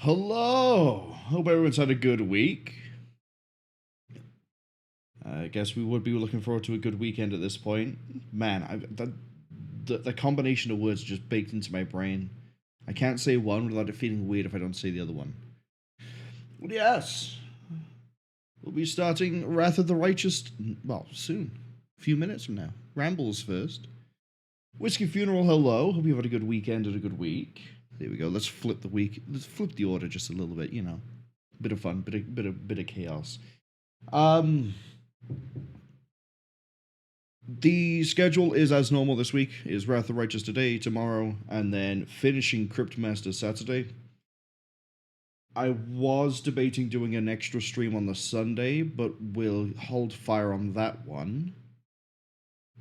Hello! Hope everyone's had a good week. I guess we would be looking forward to a good weekend at this point. Man, the combination of words just baked into my brain. I can't say one without it feeling weird if I don't say the other one. But yes, we'll be starting Wrath of the Righteous, well, soon. A few minutes from now. Rambles first. Whiskey Funeral, hello. Hope you've had a good weekend and a good week. There we go. Let's flip the order just a little bit, you know. Bit of fun, bit of chaos. The schedule is as normal this week. Is Wrath of the Righteous today, tomorrow, and then finishing Cryptmaster Saturday. I was debating doing an extra stream on the Sunday, but we'll hold fire on that one.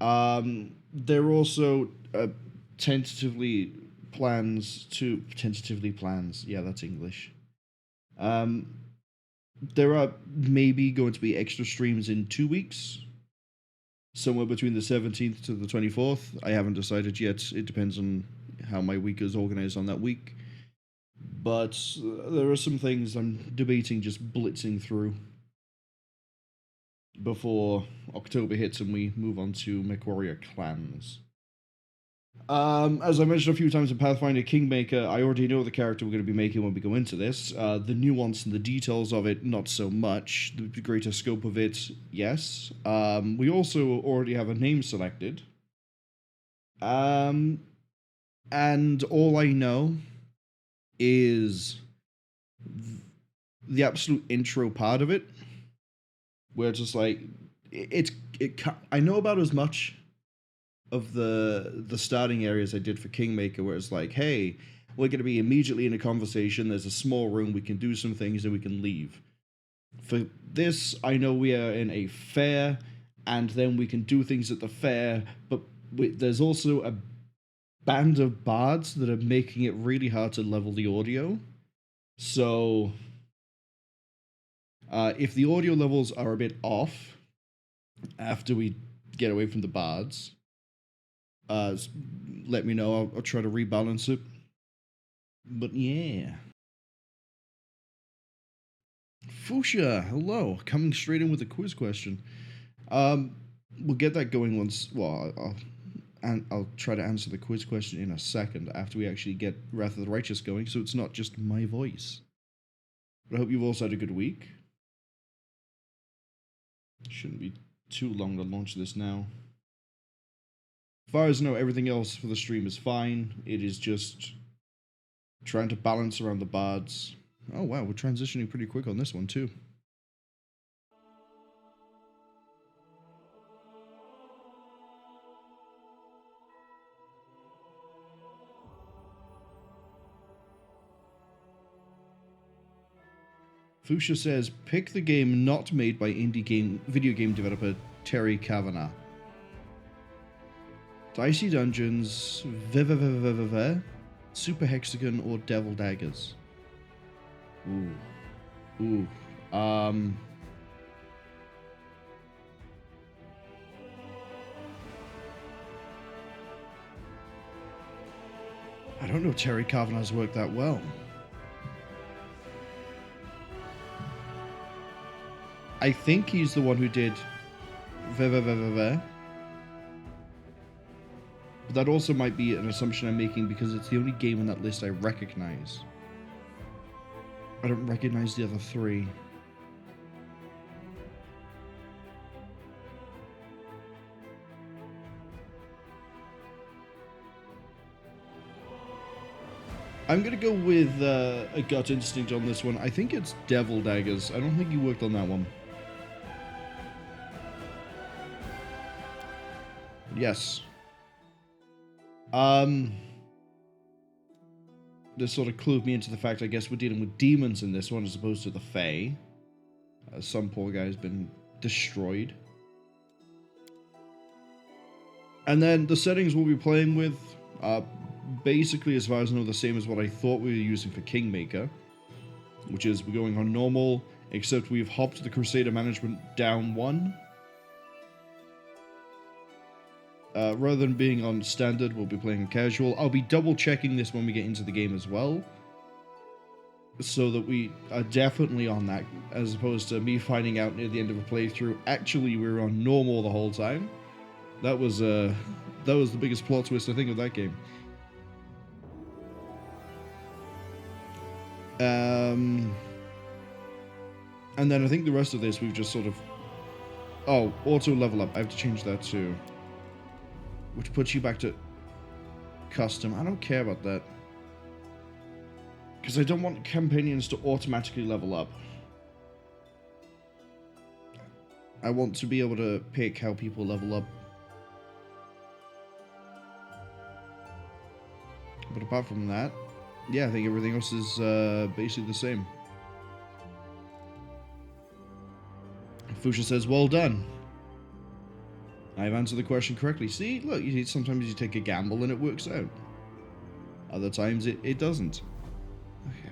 There are also tentatively plans, yeah, that's English. There are maybe going to be extra streams in 2 weeks, somewhere between the 17th to the 24th. I haven't decided yet. It depends on how my week is organized on that week. But there are some things I'm debating just blitzing through before October hits and we move on to MechWarrior Clans. As I mentioned a few times in Pathfinder Kingmaker, I already know the character we're going to be making when we go into this. The nuance and the details of it, not so much. The greater scope of it, yes. We also already have a name selected. And all I know is the absolute intro part of it, where it's just like, I know about as much of the starting areas I did for Kingmaker, where it's like, hey, we're going to be immediately in a conversation, there's a small room, we can do some things, and we can leave. For this, I know we are in a fair, and then we can do things at the fair, but there's also a band of bards that are making it really hard to level the audio. So, if the audio levels are a bit off after we get away from the bards, let me know. I'll try to rebalance it. But yeah. Fuchsia, hello. Coming straight in with a quiz question. We'll get that going once. Well, I'll try to answer the quiz question in a second after we actually get Wrath of the Righteous going, so it's not just my voice. But I hope you've also had a good week. Shouldn't be too long to launch this now. As far as I know, everything else for the stream is fine. It is just trying to balance around the bards. Oh wow, we're transitioning pretty quick on this one too. Fuchsia says, pick the game not made by video game developer Terry Kavanagh. Dicey Dungeons, Super Hexagon, or Devil Daggers. Ooh. I don't know Terry Kavanagh's worked that well. I think he's the one who did But that also might be an assumption I'm making because it's the only game on that list I recognize. I don't recognize the other three. I'm gonna go with a gut instinct on this one. I think it's Devil Daggers. I don't think you worked on that one. Yes. This sort of clued me into the fact I guess we're dealing with demons in this one as opposed to the Fae. Some poor guy's been destroyed. And then the settings we'll be playing with are basically, as far as I know, the same as what I thought we were using for Kingmaker, which is we're going on normal, except we've hopped the Crusader management down one. Rather than being on standard, we'll be playing casual. I'll be double checking this when we get into the game as well. so that we are definitely on that, as opposed to me finding out near the end of a playthrough, actually we were on normal the whole time. That was the biggest plot twist, I think, of that game. And then I think the rest of this we've just sort of... Oh, auto level up. I have to change that too. Which puts you back to custom. I don't care about that. Because I don't want companions to automatically level up. I want to be able to pick how people level up. But apart from that, yeah, I think everything else is basically the same. Fuchsia says, well done. I've answered the question correctly. See, look, sometimes you take a gamble and it works out. Other times it doesn't.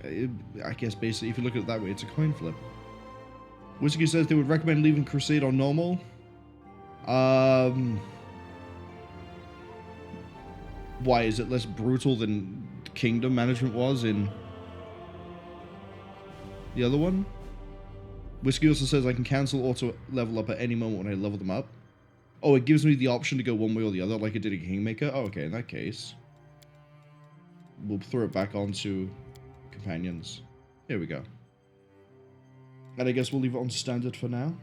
I guess basically, if you look at it that way, it's a coin flip. Whiskey says they would recommend leaving Crusade on normal. Why, is it less brutal than Kingdom management was in the other one? Whiskey also says I can cancel auto level up at any moment when I level them up. Oh, it gives me the option to go one way or the other, like it did in Kingmaker? Oh, okay, in that case, we'll throw it back onto companions. Here we go. And I guess we'll leave it on standard for now.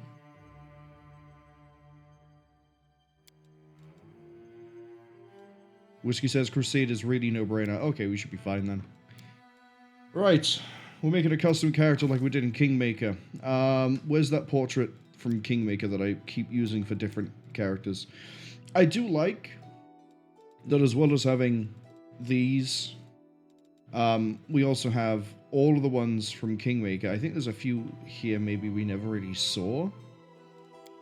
Whiskey says Crusade is really no-brainer. Okay, we should be fine then. Right, we'll make it a custom character like we did in Kingmaker. Where's that portrait from Kingmaker that I keep using for different characters? I do like that, as well as having these, we also have all of the ones from Kingmaker. I think there's a few here maybe we never really saw.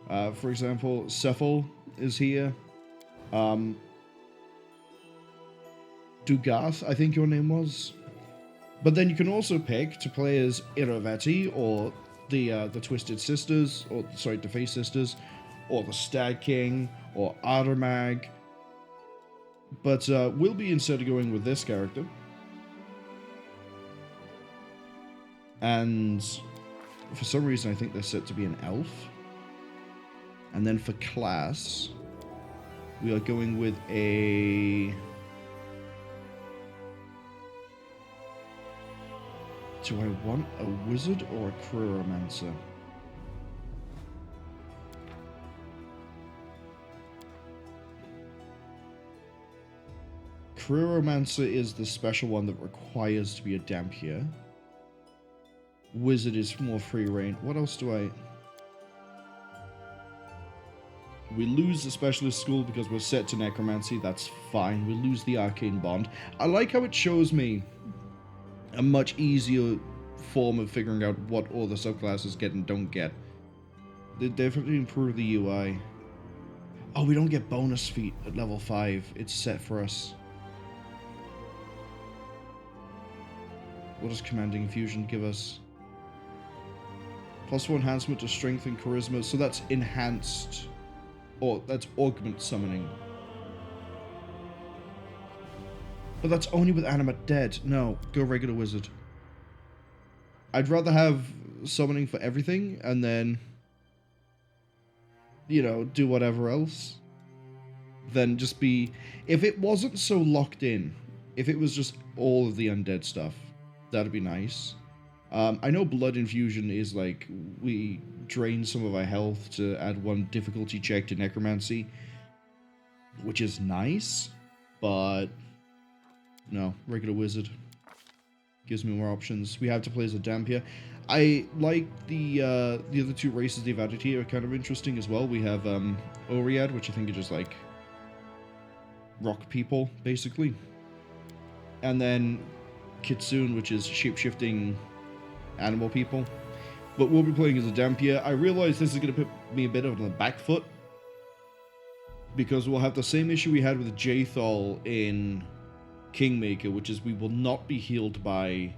For example, Cephal is here. Dugath, I think your name was. But then you can also pick to play as Iraveti, or the Twisted Sisters, or sorry, the Face Sisters, or the Stag King, or Armag. But we'll be instead going with this character. And for some reason, I think they're set to be an elf. And then for class, we are going with a... Do I want a wizard or a Crewromancer? Crewromancer is the special one that requires to be a Dampier. Wizard is more free reign. What else do I... We lose the specialist school because we're set to necromancy. That's fine. We lose the arcane bond. I like how it shows me a much easier form of figuring out what all the subclasses get and don't get. They definitely improve the UI. Oh, we don't get bonus feat at level 5. It's set for us. What does Commanding Infusion give us? +1 enhancement to strength and charisma. So that's enhanced, or that's augment summoning. But that's only with Animate Dead. No, go regular wizard. I'd rather have summoning for everything and then, you know, do whatever else than just be... If it wasn't so locked in, if it was just all of the undead stuff, that'd be nice. I know Blood Infusion is like, we drain some of our health to add 1 difficulty check to Necromancy, which is nice, but no, regular wizard gives me more options. We have to play as a Dampier. I like the other 2 races they've added here are kind of interesting as well. We have Oriad, which I think are just like rock people, basically. And then Kitsune, which is shape-shifting animal people. But we'll be playing as a Dampier. I realize this is going to put me a bit on the back foot, because we'll have the same issue we had with Jaethal in Kingmaker, which is we will not be healed by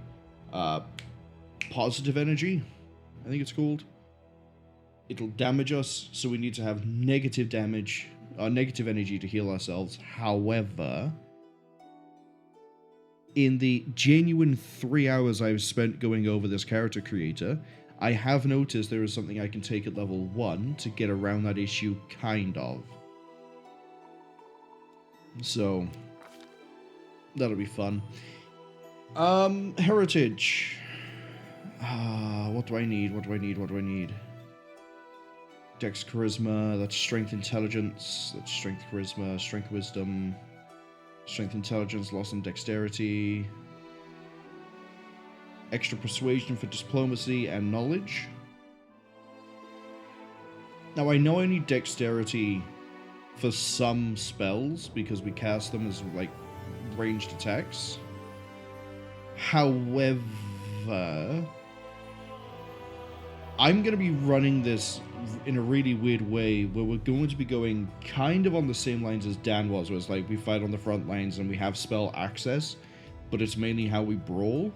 positive energy, I think it's called. It'll damage us, so we need to have negative damage, negative energy to heal ourselves. However, in the genuine 3 hours I've spent going over this character creator, I have noticed there is something I can take at level 1 to get around that issue, kind of. So, that'll be fun. Heritage. What do I need? What do I need? What do I need? Dex Charisma, that's Strength Intelligence, that's Strength Charisma, Strength Wisdom, Strength Intelligence, loss on Dexterity, extra Persuasion for Diplomacy and Knowledge. Now I know I need Dexterity for some spells because we cast them as like ranged attacks. However, I'm going to be running this in a really weird way where we're going to be going kind of on the same lines as Dan was, where it's like we fight on the front lines and we have spell access, but it's mainly how we brawl.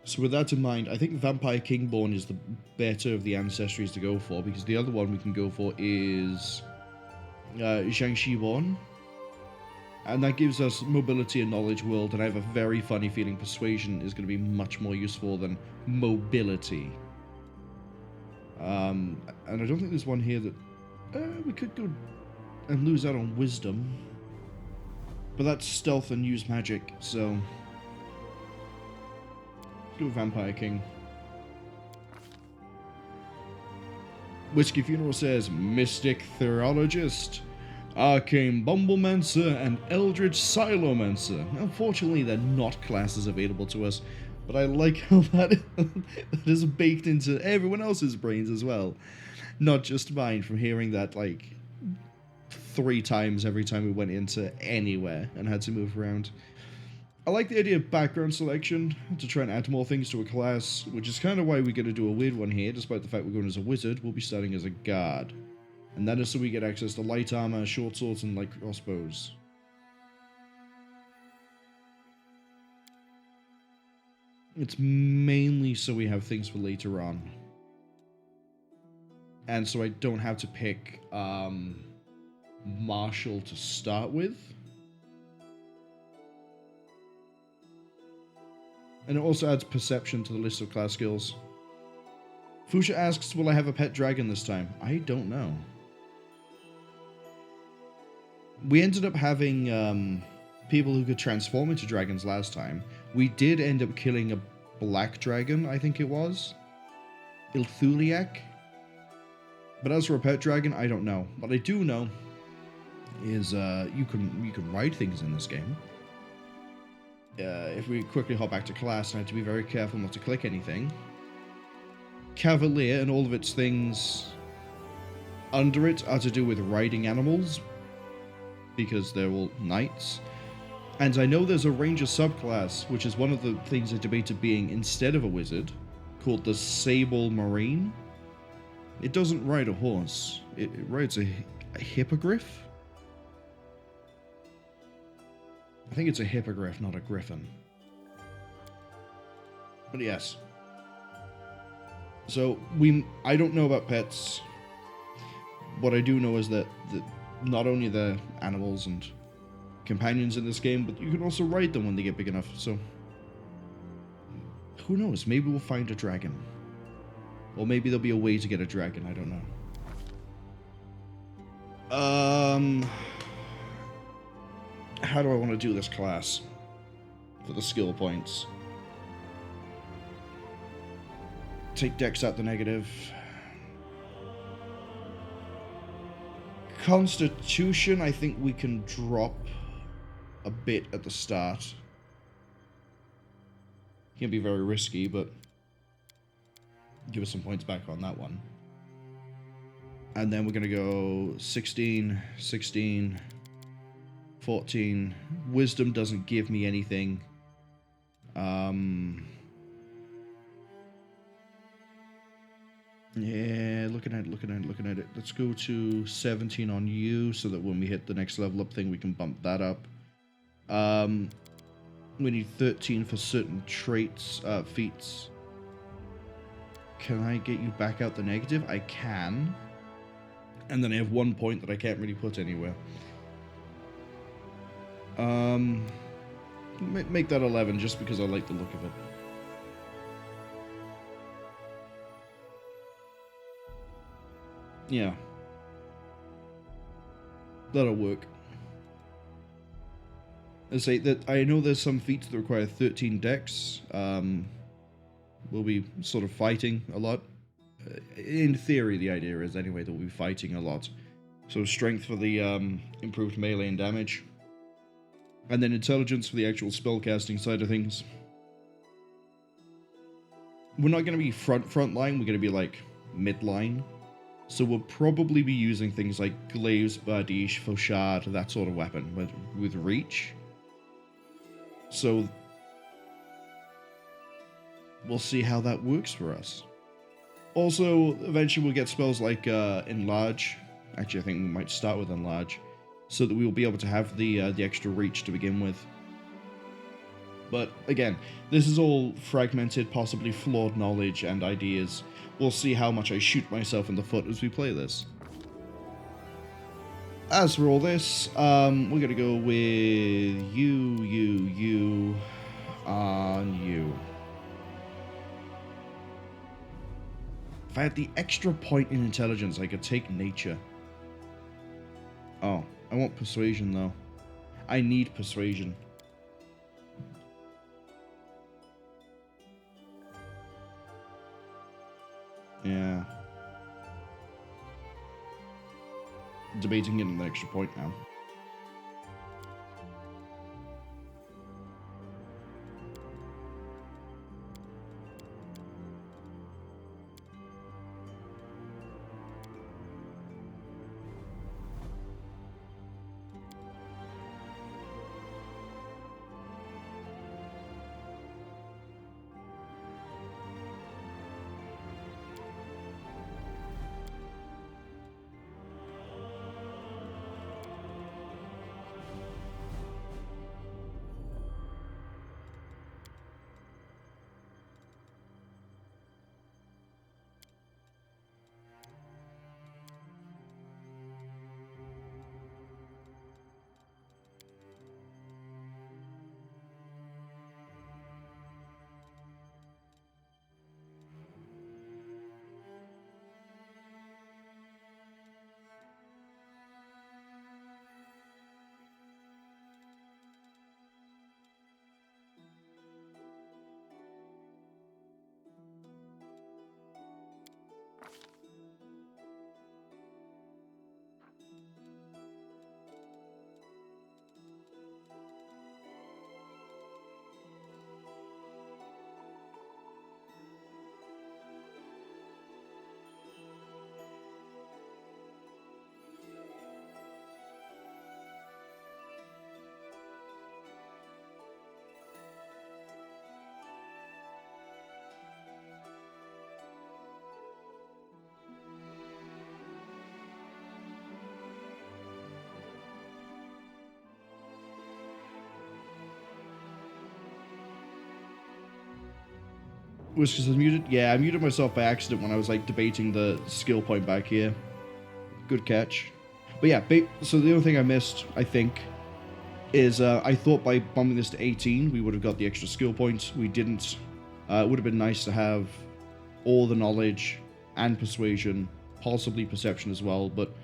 So with that in mind, I think Vampire Kingborn is the better of the ancestries to go for, because the other one we can go for is Zhangxiborn. And that gives us mobility and knowledge world, and I have a very funny feeling persuasion is going to be much more useful than mobility. And I don't think there's one here that we could go and lose out on wisdom, but that's stealth and use magic, so let's go Vampire King. Whiskey Funeral says Mystic Theologist, Arcane Bumblemancer, and Eldritch Silomancer. Unfortunately, they're not classes available to us, but I like how that is baked into everyone else's brains as well. Not just mine, from hearing that like 3 times every time we went into anywhere and had to move around. I like the idea of background selection to try and add more things to a class, which is kind of why we're going to do a weird one here. Despite the fact we're going as a wizard, we'll be starting as a guard. And that is so we get access to light armor, short swords, and light crossbows. It's mainly so we have things for later on. And so I don't have to pick Martial to start with. And it also adds perception to the list of class skills. Fusha asks, will I have a pet dragon this time? I don't know. We ended up having people who could transform into dragons last time. We did end up killing a black dragon, I think it was. Ilthuliak. But as for a pet dragon, I don't know. What I do know is you can ride things in this game. If we quickly hop back to class, I have to be very careful not to click anything. Cavalier and all of its things under it are to do with riding animals, because they're all knights. And I know there's a ranger subclass, which is one of the things I debated being instead of a wizard, called the Sable Marine. It doesn't ride a horse. It rides a hippogriff? I think it's a hippogriff, not a griffin. But yes. So, I don't know about pets. What I do know is that not only the animals and companions in this game, but you can also ride them when they get big enough, so who knows, maybe we'll find a dragon. Or maybe there'll be a way to get a dragon, I don't know. How do I want to do this class for the skill points? Take Dex out the negative. Constitution, I think we can drop a bit at the start. Can be very risky, but give us some points back on that one. And then we're going to go 16, 16, 14. Wisdom doesn't give me anything. Yeah, looking at it. Let's go to 17 on you, so that when we hit the next level up thing, we can bump that up. We need 13 for certain traits, feats. Can I get you back out the negative? I can. And then I have 1 point that I can't really put anywhere. make that 11 just because I like the look of it. Yeah. That'll work. I say that I know there's some feats that require 13 dex. We'll be sort of fighting a lot. In theory, the idea is anyway that we'll be fighting a lot. So strength for the improved melee and damage. And then intelligence for the actual spellcasting side of things. We're not going to be front line, we're going to be like mid-line. So we'll probably be using things like glaives, bardiche, fauchard, that sort of weapon with reach. So we'll see how that works for us. Also, eventually we'll get spells like Enlarge. Actually, I think we might start with Enlarge, so that we will be able to have the extra reach to begin with. But again, this is all fragmented, possibly flawed knowledge and ideas. We'll see how much I shoot myself in the foot as we play this. As for all this, we're going to go with you, on you. If I had the extra point in intelligence, I could take nature. Oh, I want persuasion though. I need persuasion. Yeah. Debating getting an extra point now. Was because I muted? Yeah, I muted myself by accident when I was like debating the skill point back here. Good catch. But yeah, so the only thing I missed, I think, is I thought by bumping this to 18, we would have got the extra skill points. We didn't. It would have been nice to have all the knowledge and persuasion, possibly perception as well, but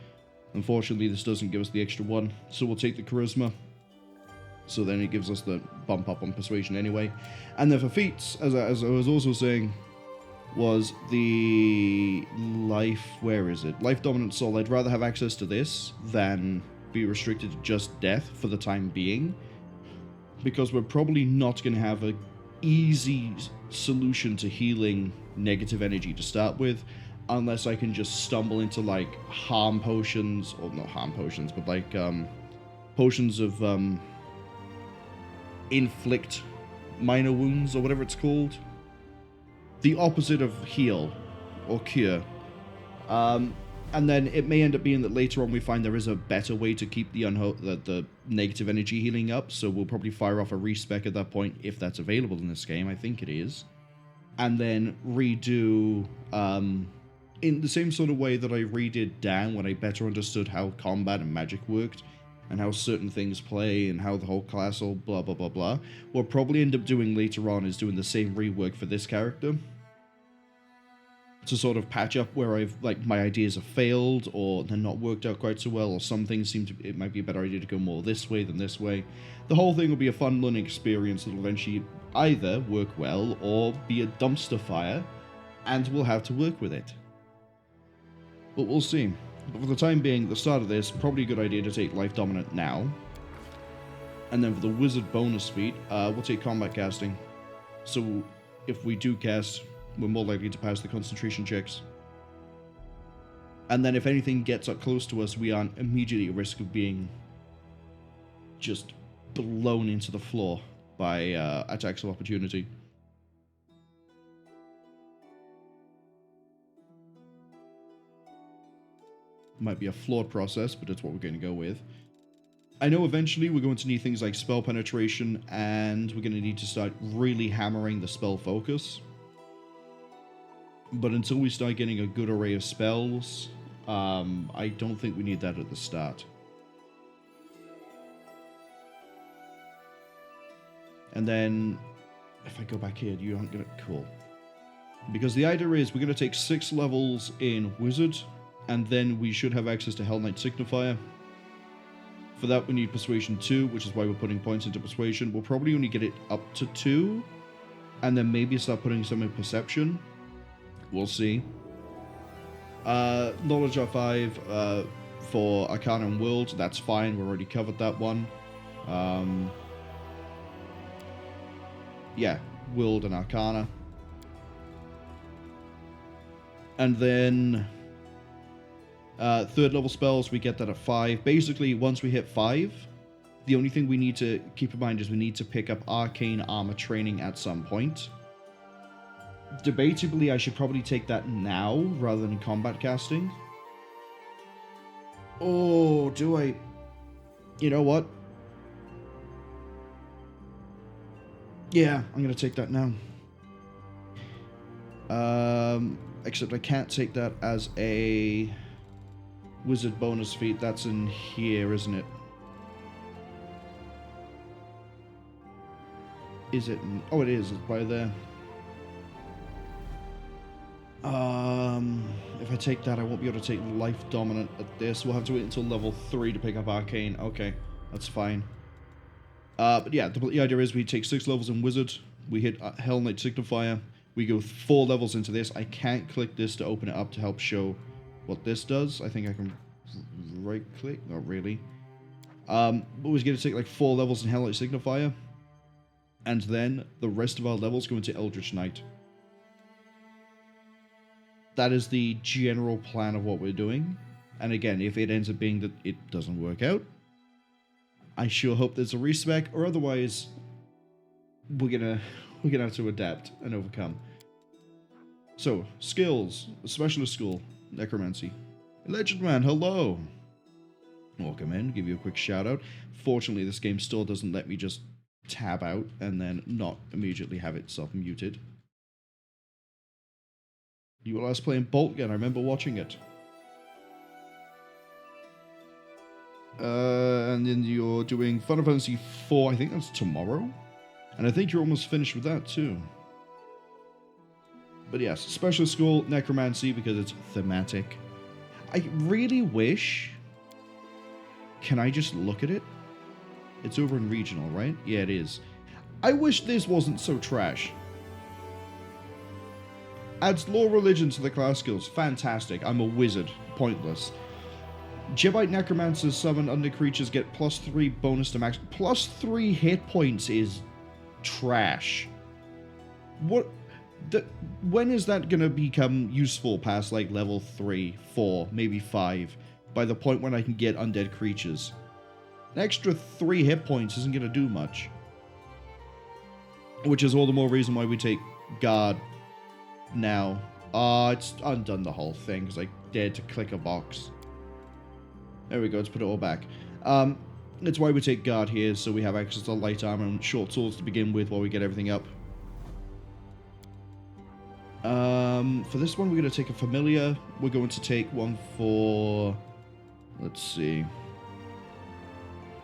unfortunately this doesn't give us the extra one. So we'll take the charisma. So then it gives us the bump up on persuasion anyway. And then for feats, as I was also saying, was the life, where is it? Life Dominant Soul. I'd rather have access to this than be restricted to just death for the time being, because we're probably not going to have an easy solution to healing negative energy to start with, unless I can just stumble into like harm potions, or not harm potions, but like potions of inflict minor wounds, or whatever it's called. The opposite of heal or cure. And then it may end up being that later on we find there is a better way to keep the negative energy healing up, so we'll probably fire off a respec at that point, if that's available in this game. I think it is. And then redo in the same sort of way that I redid down when I better understood how combat and magic worked, and how certain things play and how the whole class will blah blah blah blah. What I'll probably end up doing later on is doing the same rework for this character to sort of patch up where I've, like, my ideas have failed or they're not worked out quite so well, or some things seem to, it might be a better idea to go more this way than this way. The whole thing will be a fun learning experience that'll eventually either work well or be a dumpster fire, and we'll have to work with it. But we'll see. But for the time being, at the start of this, probably a good idea to take Life Dominant now. And then for the Wizard bonus feat, we'll take Combat Casting. So if we do cast, we're more likely to pass the concentration checks. And then if anything gets up close to us, we aren't immediately at risk of being just blown into the floor by attacks of opportunity. Might be a flawed process, but it's what we're going to go with. I know eventually we're going to need things like spell penetration, and we're going to need to start really hammering the spell focus. But until we start getting a good array of spells, I don't think we need that at the start. And then, if I go back here, you aren't going to... Cool. Because the idea is we're going to take 6 levels in Wizard, and then we should have access to Hell Knight Signifier. For that, we need Persuasion 2, which is why we're putting points into Persuasion. We'll probably only get it up to 2, and then maybe start putting some in Perception. We'll see. Knowledge R5 for Arcana and World, that's fine. We already covered that one. Yeah, World and Arcana. And then... 3rd level spells, we get that at 5. Basically, once we hit 5, the only thing we need to keep in mind is we need to pick up Arcane Armor Training at some point. Debatably, I should probably take that now, rather than combat casting. Oh, do I? You know what? Yeah, I'm going to take that now. Except I can't take that as a... Wizard bonus feat. That's in here, isn't it? Is it? Oh, it is. It's by there. If I take that, I won't be able to take Life Dominant at this. We'll have to wait until level 3 to pick up Arcane. Okay, that's fine. But yeah, the idea is we take 6 levels in Wizard. We hit Hell Knight Signifier. We go 4 levels into this. I can't click this to open it up to help show what this does. I think I can right click, not really. But we're going to take like 4 levels in Hell Knight Signifier, and then the rest of our levels go into Eldritch Knight. That is the general plan of what we're doing. And again, if it ends up being that it doesn't work out, I sure hope there's a respec, or otherwise we're gonna have to adapt and overcome. So, skills, Specialist School, Necromancy. Legend Man, hello! Welcome in, give you a quick shout out. Fortunately, this game still doesn't let me just tab out and then not immediately have itself muted. You were last playing Boltgun, I remember watching it. And then you're doing Final Fantasy IV, I think that's tomorrow? And I think you're almost finished with that too. But yes, Specialist School, Necromancy, because it's thematic. I really wish... Can I just look at it? It's over in Regional, right? Yeah, it is. I wish this wasn't so trash. Adds lore religion to the class skills. Fantastic. I'm a wizard. Pointless. Jebite Necromancers summon under creatures get +3 bonus to max. +3 hit points is trash. What... when is that going to become useful past, like, level 3, 4, maybe 5, by the point when I can get undead creatures? An extra 3 hit points isn't going to do much. Which is all the more reason why we take Guard now. It's undone the whole thing, because I dared to click a box. There we go, let's put it all back. That's why we take Guard here, so we have access to light armor and short swords to begin with while we get everything up. For this one, we're going to take a Familiar. We're going to take one for... Let's see.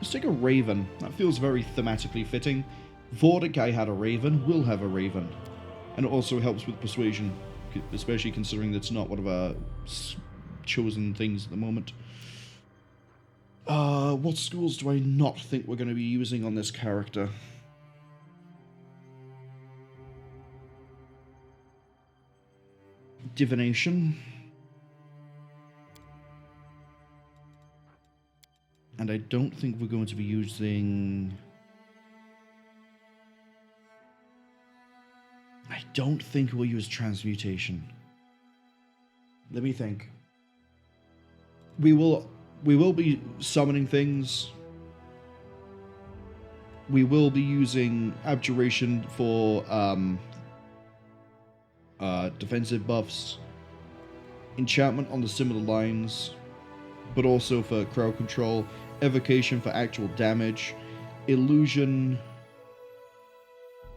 Let's take a Raven. That feels very thematically fitting. Vortikai had a Raven, will have a Raven. And it also helps with persuasion, especially considering that's not one of our chosen things at the moment. What schools do I not think we're going to be using on this character? Divination. And I don't think we're going to be using... I don't think we'll use Transmutation. Let me think. We will be summoning things. We will be using Abjuration for defensive buffs. Enchantment on the similar lines, but also for crowd control. Evocation for actual damage. Illusion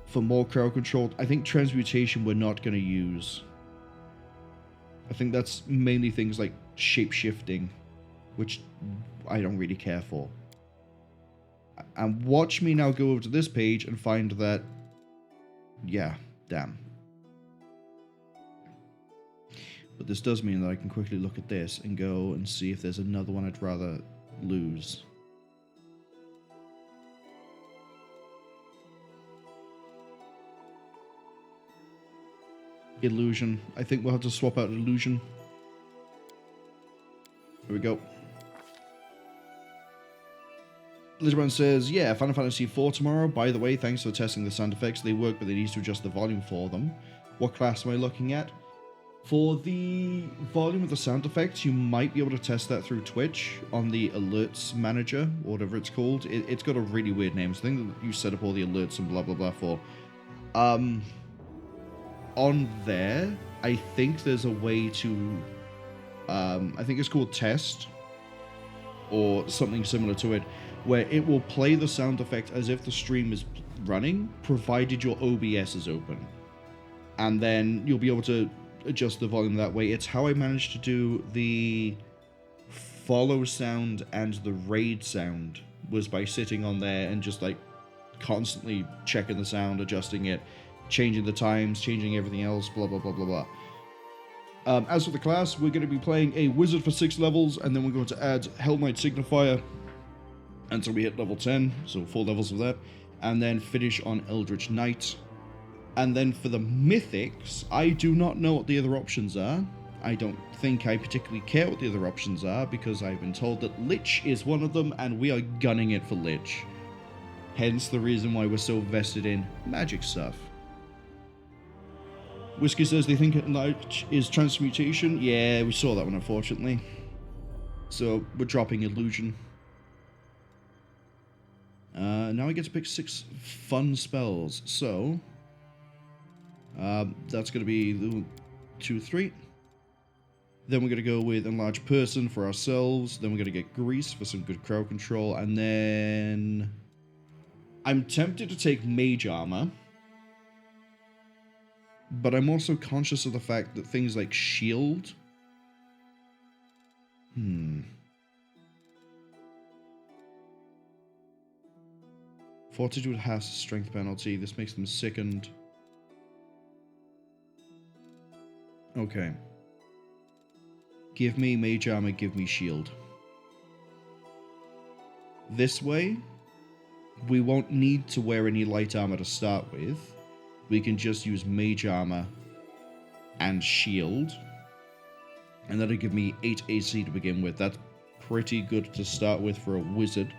for more crowd control. I think Transmutation we're not going to use. I think that's mainly things like shape-shifting, which I don't really care for. And watch me now go over to this page and find that... Yeah, damn. But this does mean that I can quickly look at this and go and see if there's another one I'd rather lose. Illusion. I think we'll have to swap out Illusion. Here we go. Littleman says, yeah, Final Fantasy IV tomorrow. By the way, thanks for testing the sound effects. They work, but they need to adjust the volume for them. What class am I looking at? For the volume of the sound effects, you might be able to test that through Twitch on the alerts manager, or whatever it's called. It's got a really weird name. It's the thing that you set up all the alerts and blah, blah, blah for. On there, I think there's a way to... I think it's called Test, or something similar to it, where it will play the sound effect as if the stream is running, provided your OBS is open. And then you'll be able to adjust the volume that way. It's how I managed to do the follow sound and the raid sound, was by sitting on there and just like constantly checking the sound, adjusting it, changing the times, changing everything else, blah, blah, blah, blah, blah. As for the class, we're going to be playing a wizard for 6 levels, and then we're going to add Hell Knight Signifier until we hit level 10, so 4 levels of that, and then finish on Eldritch Knight. And then for the mythics, I do not know what the other options are. I don't think I particularly care what the other options are, because I've been told that Lich is one of them, and we are gunning it for Lich. Hence the reason why we're so vested in magic stuff. Whiskey says they think Lich is Transmutation. Yeah, we saw that one, unfortunately. So we're dropping Illusion. Now I get to pick 6 fun spells. So that's going to be 2, 3. Then we're going to go with Enlarged Person for ourselves. Then we're going to get Grease for some good crowd control. And then I'm tempted to take Mage Armor. But I'm also conscious of the fact that things like Shield... Fortitude has strength penalty. This makes them sickened. Okay. Give me Mage Armor, give me Shield. This way, we won't need to wear any light armor to start with. We can just use Mage Armor and Shield. And that'll give me 8 AC to begin with. That's pretty good to start with for a wizard.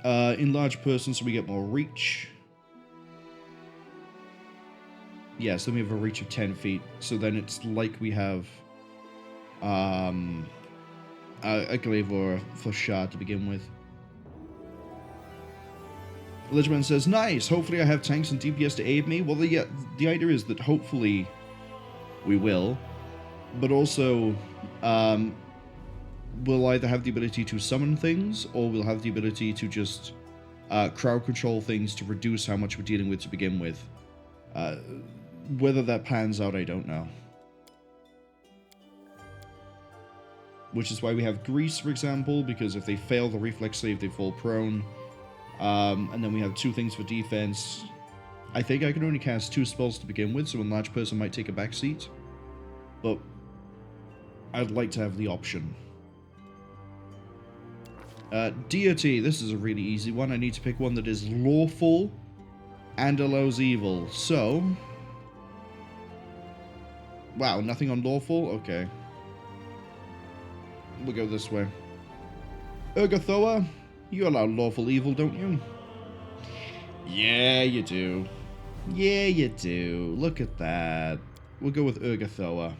Enlarged Person, so we get more reach. Yeah, so then we have a reach of 10 feet. So then it's like we have a glaive or a Flashard to begin with. Ledgerman says, nice, hopefully I have tanks and DPS to aid me. Well, the idea is that hopefully we will, but also we'll either have the ability to summon things, or we'll have the ability to just crowd control things to reduce how much we're dealing with to begin with. Whether that pans out, I don't know. which is why we have Grease, for example, because if they fail the reflex save, they fall prone. And then we have 2 things for defense. I think I can only cast 2 spells to begin with, so Enlarged Person might take a backseat. But I'd like to have the option. Deity, this is a really easy one. I need to pick one that is lawful and allows evil. So... Wow, nothing on lawful? Okay. We'll go this way. Urgathoa, you allow lawful evil, don't you? Yeah, you do. Yeah, you do. Look at that. We'll go with Urgathoa.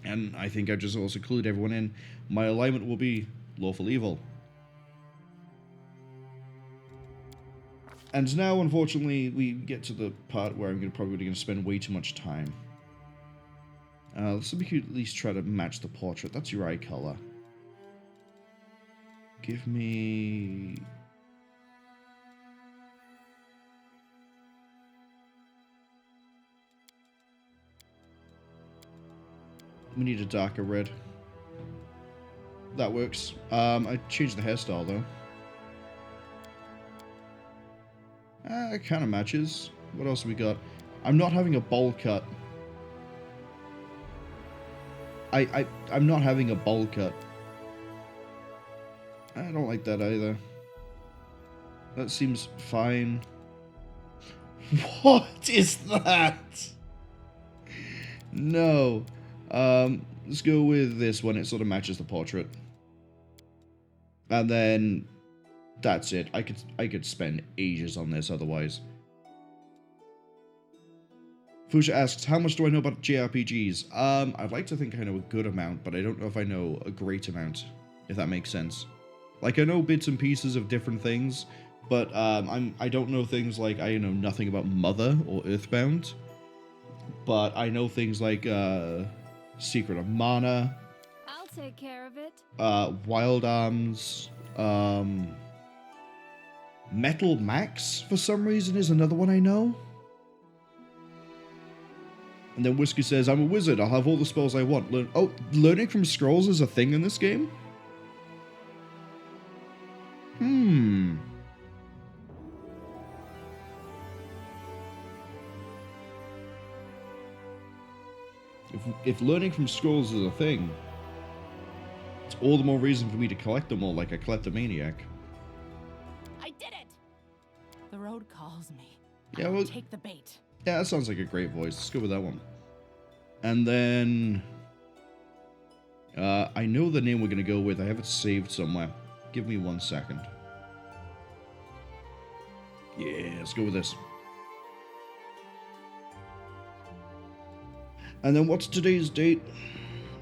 And I think I just also clued everyone in. My alignment will be lawful evil. And now, unfortunately, we get to the part where I'm probably going to spend way too much time. Let's see if we could at least try to match the portrait. That's your eye color. Give me... We need a darker red. That works. I changed the hairstyle, though. It kind of matches. What else have we got? I'm not having a bowl cut. I'm not having a bowl cut. I don't like that either. That seems fine. What is that? No. Let's go with this one. It sort of matches the portrait. And then that's it. I could spend ages on this otherwise. Fusha asks, how much do I know about JRPGs? I'd like to think I know a good amount, but I don't know if I know a great amount, if that makes sense. Like, I know bits and pieces of different things, but I don't know things like, I know nothing about Mother or Earthbound, but I know things like Secret of Mana. I'll take care of it. Wild Arms. Metal Max, for some reason, is another one I know. And then Whiskey says, I'm a wizard, I'll have all the spells I want. Learning from scrolls is a thing in this game? If learning from scrolls is a thing, it's all the more reason for me to collect them all like a kleptomaniac. I did it! The road calls me. Yeah, I'll take the bait. Yeah, that sounds like a great voice. Let's go with that one. And then... I know the name we're going to go with. I have it saved somewhere. Give me 1 second. Yeah, let's go with this. And then what's today's date?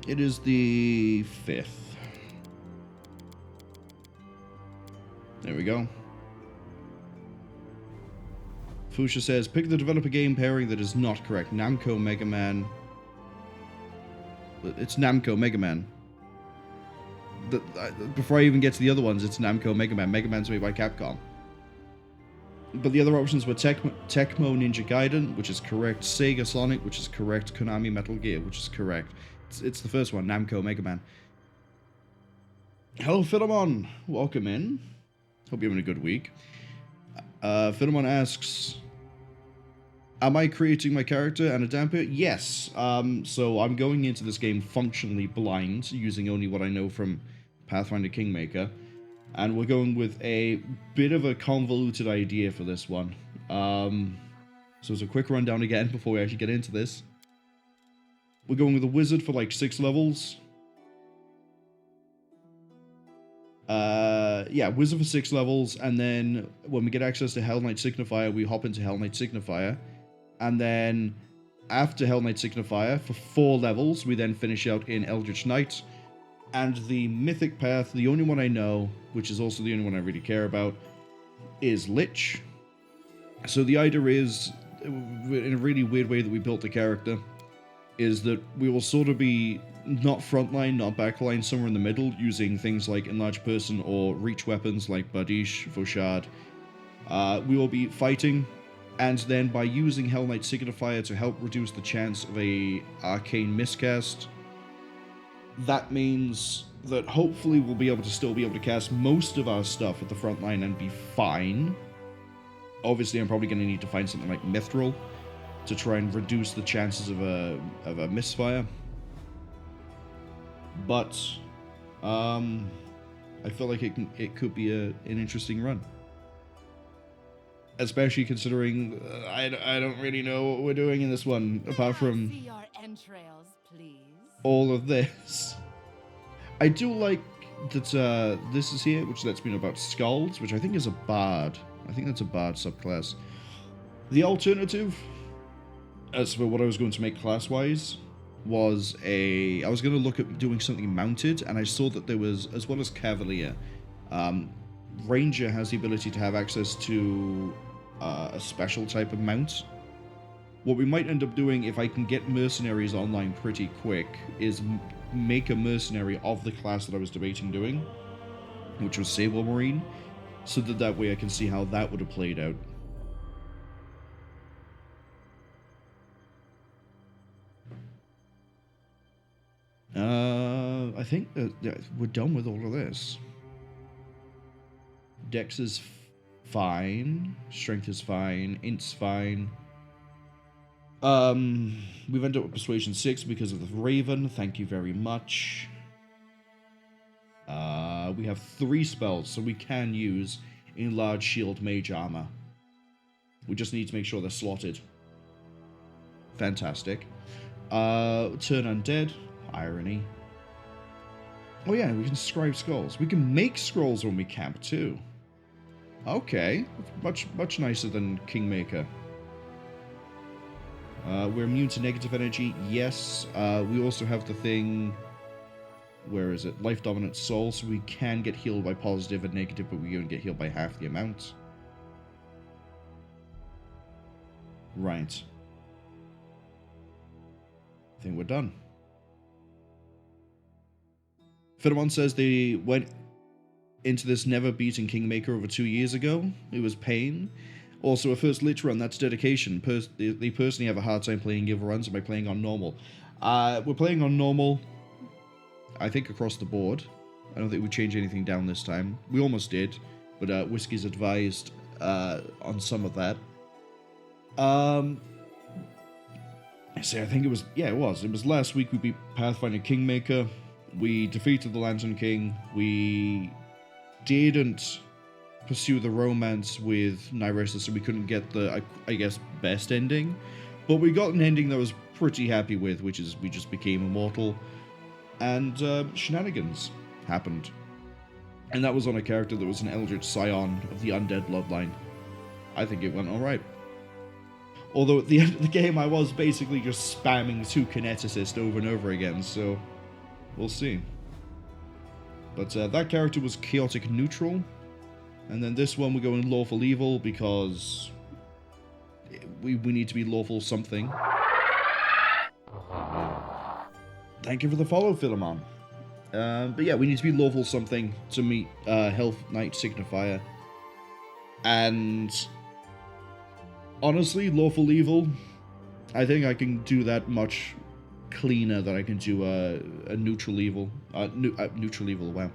It is the 5th. There we go. Fusha says, pick the developer game pairing that is not correct. Namco Mega Man. It's Namco Mega Man. Before I even get to the other ones, it's Namco Mega Man. Mega Man's made by Capcom. But the other options were Tecmo Ninja Gaiden, which is correct. Sega Sonic, which is correct. Konami Metal Gear, which is correct. It's the first one, Namco Mega Man. Hello, Philemon. Welcome in. Hope you're having a good week. Philemon asks, am I creating my character and a damper? Yes. So I'm going into this game functionally blind, using only what I know from Pathfinder Kingmaker. And we're going with a bit of a convoluted idea for this one. So it's a quick rundown again before we actually get into this. We're going with a wizard for like 6 levels. Yeah, wizard for 6 levels, and then when we get access to Hell Knight Signifier, we hop into Hell Knight Signifier. And then after Hell Knight Signifier, for 4 levels, we then finish out in Eldritch Knight. And the mythic path, the only one I know, which is also the only one I really care about, is Lich. So the idea is, in a really weird way that we built the character, is that we will sort of be not frontline, not backline, somewhere in the middle, using things like Enlarged Person or reach weapons like Badish, Fauchard. We will be fighting, and then by using Hell Knight Signifier to help reduce the chance of a arcane miscast, that means that hopefully we'll be able to still be able to cast most of our stuff at the front line and be fine. Obviously, I'm probably going to need to find something like Mithril to try and reduce the chances of a misfire. But I feel like it could be an interesting run. Especially considering I don't really know what we're doing in this one, apart from See your entrails, please. all of this. I do like that this is here, which lets me know about skulls, which I think is a bard. I think that's a bard subclass. The alternative, as for what I was going to make class-wise, was I was going to look at doing something mounted, and I saw that there was, as well as Cavalier, Ranger has the ability to have access to a special type of mount. What we might end up doing, if I can get mercenaries online pretty quick, is make a mercenary of the class that I was debating doing, which was Sable Marine, so that way I can see how that would have played out. I think we're done with all of this. Dex is fine. Strength is fine. Int's fine. We've ended up with Persuasion 6 because of the Raven. Thank you very much. We have 3 spells, so we can use Enlarged Shield Mage Armor. We just need to make sure they're slotted. Fantastic. Turn Undead. Irony. Oh yeah, we can scribe scrolls. We can make scrolls when we camp too. Okay, much nicer than Kingmaker. We're immune to negative energy. Yes. We also have the thing. Where is it? Life Dominant Soul. So we can get healed by positive and negative, but we only get healed by half the amount. Right. I think we're done. Philemon says they went into this never beaten Kingmaker over 2 years ago. It was pain. Also, a first lich run, that's dedication. They personally have a hard time playing Giver runs by playing on normal. We're playing on normal, I think, across the board. I don't think we changed anything down this time. We almost did, but Whiskey's advised on some of that. I think it was, yeah, it was. It was last week we beat Pathfinder Kingmaker. We defeated the Lantern King. We didn't pursue the romance with Nyrissa, so we couldn't get the, I guess, best ending. But we got an ending that I was pretty happy with, which is we just became immortal. And shenanigans happened. And that was on a character that was an Eldritch Scion of the Undead Bloodline. I think it went alright. Although at the end of the game, I was basically just spamming 2 Kineticist over and over again, so we'll see. But that character was Chaotic Neutral. And then this one we're going Lawful Evil because we need to be Lawful something. Thank you for the follow, Philemon. But yeah, we need to be Lawful something to meet Health Knight Signifier. And honestly, Lawful Evil, I think I can do that much cleaner than I can do a Neutral Evil. Neutral Evil, wow.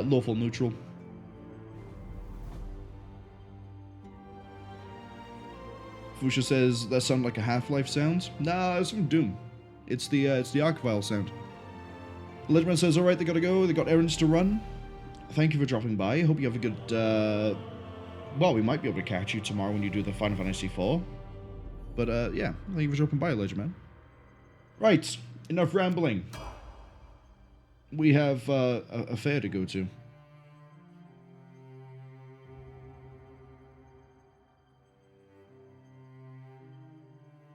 Lawful Neutral. Fusha says, that sound like a Half-Life sound? Nah, it's from Doom. It's the Archvile sound. Ledman says, alright, they gotta go. They got errands to run. Thank you for dropping by. I hope you have a good, well, we might be able to catch you tomorrow when you do the Final Fantasy IV. But, yeah, thank you for dropping by, Ledgerman. Right, enough rambling. We have a fair to go to.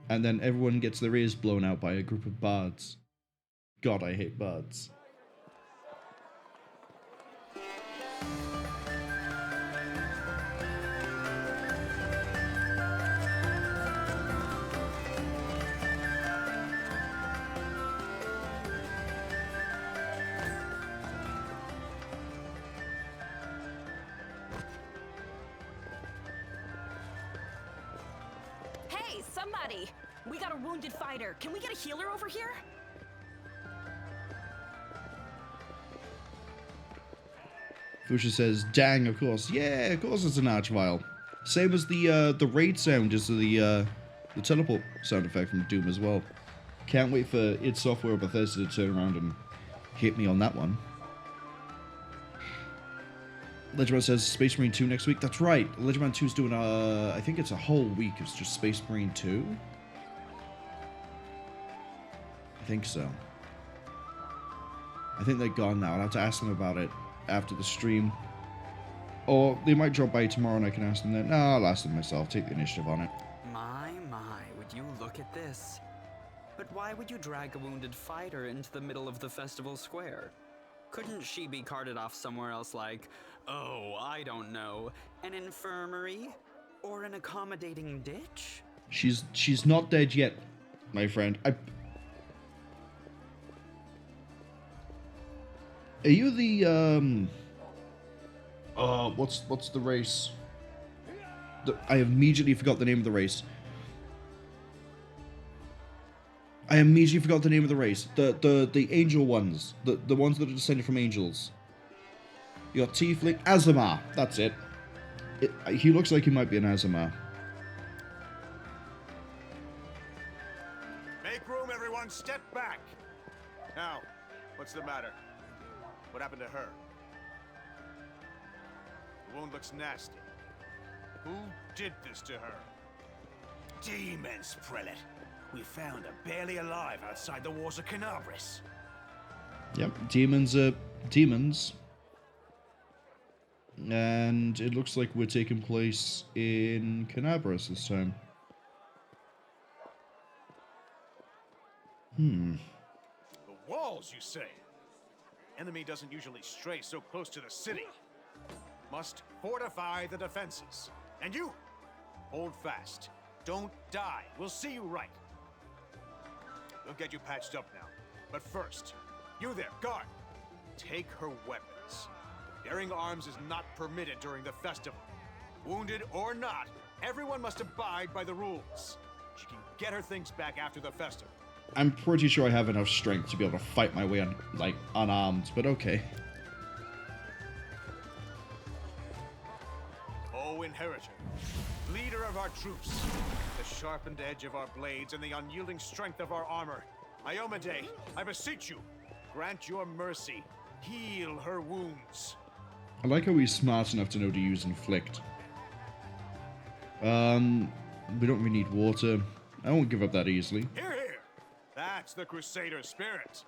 And then everyone gets their ears blown out by a group of bards. God, I hate bards. Hey, somebody! We got a wounded fighter. Can we get a healer over here? Fusha says, dang, of course. Yeah, of course it's an Archvile. Same as the raid sound is the teleport sound effect from Doom as well. Can't wait for id Software or Bethesda to turn around and hit me on that one. Legendman says Space Marine 2 next week. That's right. Legendman 2 is doing I think it's a whole week. It's just Space Marine 2. I think so. I think they're gone now. I'll have to ask them about it after the stream. Or they might drop by tomorrow and I can ask them then. No, I'll ask them myself. Take the initiative on it. My, would you look at this? But why would you drag a wounded fighter into the middle of the festival square? Couldn't she be carted off somewhere else like, oh, I don't know, an infirmary? Or an accommodating ditch? She's not dead yet, my friend. Are you the, what's the race? I immediately forgot the name of the race. The angel ones. The ones that are descended from angels. You got Thiefling. Azamar. That's it. He looks like he might be an Azamar. Make room, everyone. Step back. Now, what's the matter? What happened to her? The wound looks nasty. Who did this to her? Demons, Prelate. We found her barely alive outside the walls of Kenabres. Yep, demons are demons. And it looks like we're taking place in Kenabres this time. The walls, you say? Enemy doesn't usually stray so close to the city. Must fortify the defenses. And you, hold fast. Don't die. We'll see you right. We'll get you patched up now. But first, you there, guard. Take her weapons. Bearing arms is not permitted during the festival. Wounded or not, everyone must abide by the rules. She can get her things back after the festival. I'm pretty sure I have enough strength to be able to fight my way on, like, unarmed, but okay. O Inheritor, leader of our troops, the sharpened edge of our blades and the unyielding strength of our armor, Iomade, I beseech you, grant your mercy, heal her wounds. I like how he's smart enough to know to use Inflict. We don't really need water. I won't give up that easily. Hear, hear! That's the Crusader spirit.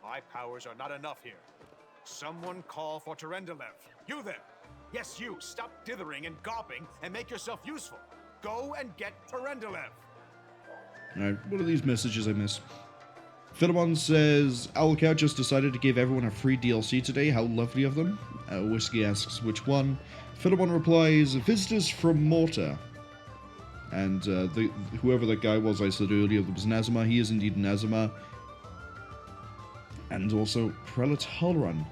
My powers are not enough here. Someone call for Terendelev. You there! Yes, you! Stop dithering and gawping and make yourself useful. Go and get Terendelev. Alright, what are these messages I missed? Philemon says, Owlcat just decided to give everyone a free DLC today. How lovely of them. Whiskey asks, which one? Philemon replies, visitors from Mortar. And whoever that guy was I said earlier that was Nazima, he is indeed Nazima. And also Prelate Hulrun.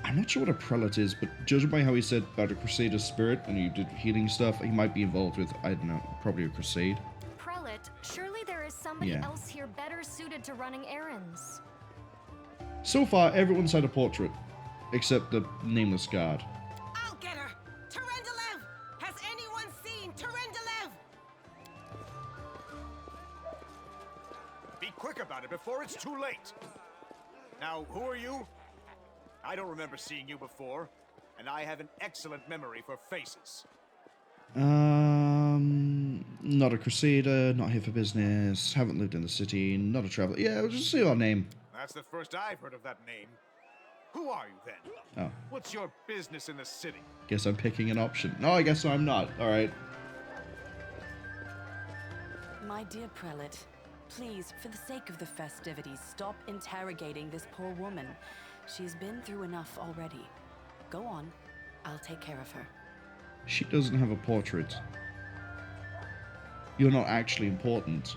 I'm not sure what a prelate is, but judging by how he said about a Crusader spirit and he did healing stuff, he might be involved with, I don't know, probably a crusade. Prelate, surely there is somebody else here better suited to running errands. So far, everyone's had a portrait, except the nameless guard. I'll get her! Terendelev! Has anyone seen Terendelev? Be quick about it before it's too late. Now, who are you? I don't remember seeing you before, and I have an excellent memory for faces. Not a Crusader, not here for business, haven't lived in the city, not a traveler. Yeah, I'll just say our name. That's the first I've heard of that name. Who are you then? Oh. What's your business in the city? Guess I'm picking an option. No, I guess I'm not. Alright. My dear Prelate, please, for the sake of the festivities, stop interrogating this poor woman. She's been through enough already. Go on. I'll take care of her. She doesn't have a portrait. You're not actually important.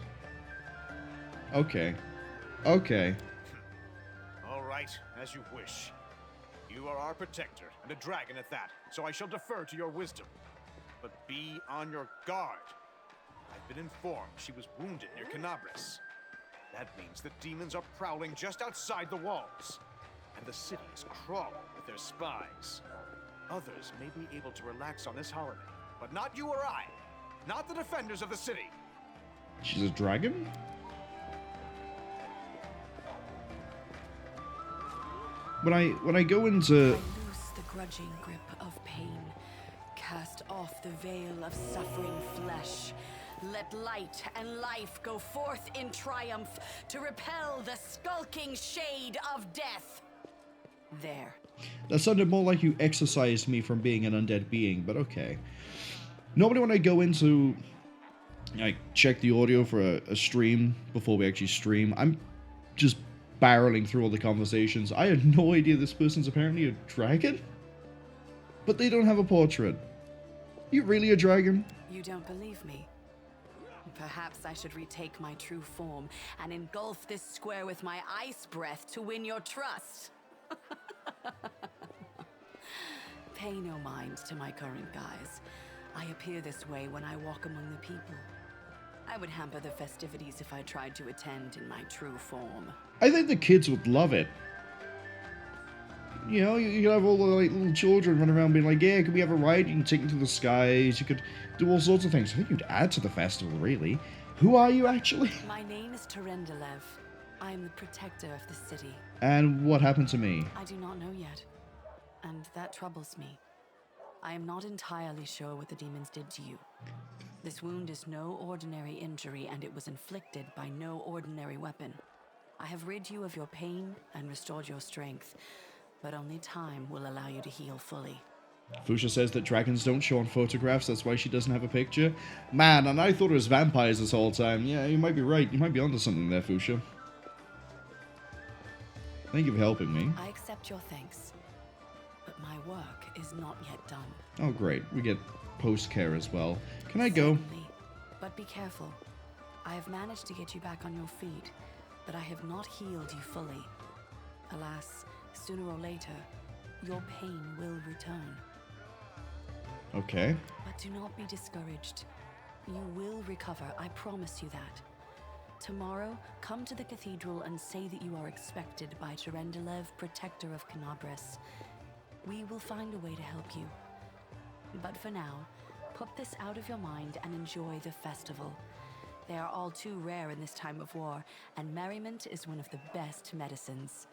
Okay. Okay. All right, as you wish. You are our protector, and a dragon at that, so I shall defer to your wisdom. But be on your guard. I've been informed she was wounded near Kenabres. That means the demons are prowling just outside the walls. and the city is crawling with their spies. Others may be able to relax on this holiday, but not you or I. Not the defenders of the city. She's a dragon? When I go into... I loose the grudging grip of pain. Cast off the veil of suffering flesh. Let light and life go forth in triumph to repel the skulking shade of death. There. That sounded more like you exorcised me from being an undead being, but okay. Normally when I go into... I check the audio for a stream before we actually stream. I'm just barreling through all the conversations. I had no idea this person's apparently a dragon. But they don't have a portrait. You really a dragon? You don't believe me? Perhaps I should retake my true form and engulf this square with my ice breath to win your trust. Pay no mind to my current guise. I appear this way when I walk among the people. I would hamper the festivities if I tried to attend in my true form. I think the kids would love it. You know, you could have all the like, little children run around being like, yeah, could we have a ride? You can take them to the skies. You could do all sorts of things. I think you'd add to the festival, really. Who are you, actually? My name is Terendelev. I am the protector of the city. And what happened to me? I do not know yet, and that troubles me. I am not entirely sure what the demons did to you. This wound is no ordinary injury, and it was inflicted by no ordinary weapon. I have rid you of your pain and restored your strength, but only time will allow you to heal fully. Fuchsia says that dragons don't show on photographs, that's why she doesn't have a picture. Man, and I thought it was vampires this whole time. Yeah, you might be right. You might be onto something there, Fuchsia. Thank you for helping me. I accept your thanks, but my work is not yet done. Oh, great. We get post-care as well. Can I go? Certainly, but be careful. I have managed to get you back on your feet, but I have not healed you fully. Alas, sooner or later, your pain will return. Okay. But do not be discouraged. You will recover, I promise you that. Tomorrow, come to the cathedral and say that you are expected by Terendelev, protector of Kenabres. We will find a way to help you. But for now, put this out of your mind and enjoy the festival. They are all too rare in this time of war, and merriment is one of the best medicines.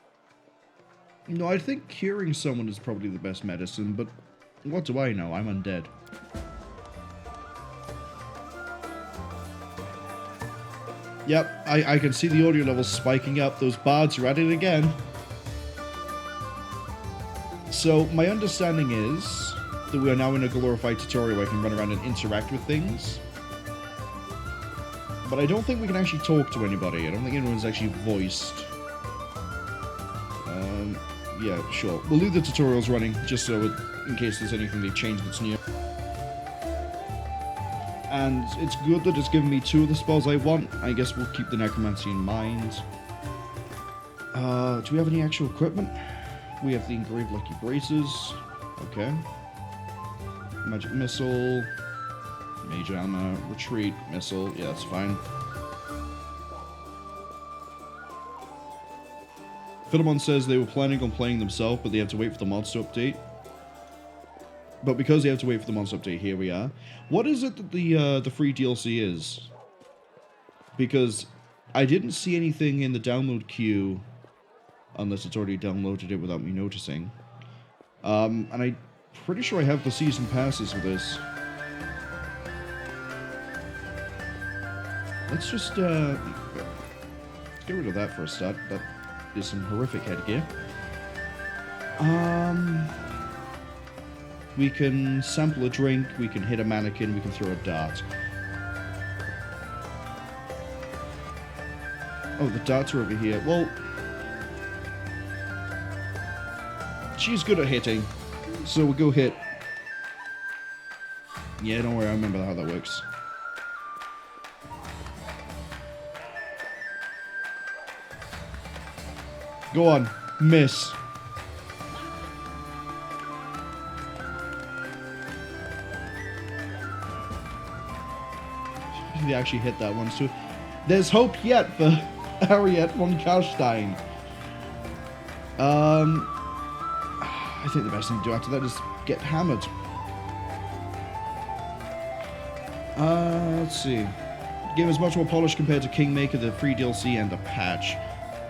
No, I think curing someone is probably the best medicine, but what do I know? I'm undead. Yep, I can see the audio levels spiking up. Those bards are at it again. So, my understanding is that we are now in a glorified tutorial where I can run around and interact with things. But I don't think we can actually talk to anybody. I don't think anyone's actually voiced. Yeah, sure. We'll leave the tutorials running, just so in case there's anything they've changed that's new. And it's good that it's given me 2 of the spells I want. I guess we'll keep the necromancy in mind. Do we have any actual equipment? We have the engraved lucky braces. Okay. Magic missile. Mage armor. Retreat. Missile. Yeah, that's fine. Philemon says they were planning on playing themselves, but they have to wait for the monster update. But because they have to wait for the monster update, here we are. What is it that the free DLC is? Because I didn't see anything in the download queue, unless it's already downloaded it without me noticing. And I'm pretty sure I have the season passes for this. Let's just get rid of that for a start. That is some horrific headgear. We can sample a drink, we can hit a mannequin, we can throw a dart. Oh, the darts are over here. Well, she's good at hitting, so we'll go hit. Yeah, don't worry, I remember how that works. Go on, miss. They actually hit that one, so there's hope yet for Ariette Von Carstein. I think the best thing to do after that is get hammered. Let's see. The game is much more polished compared to Kingmaker, the free DLC, and the patch.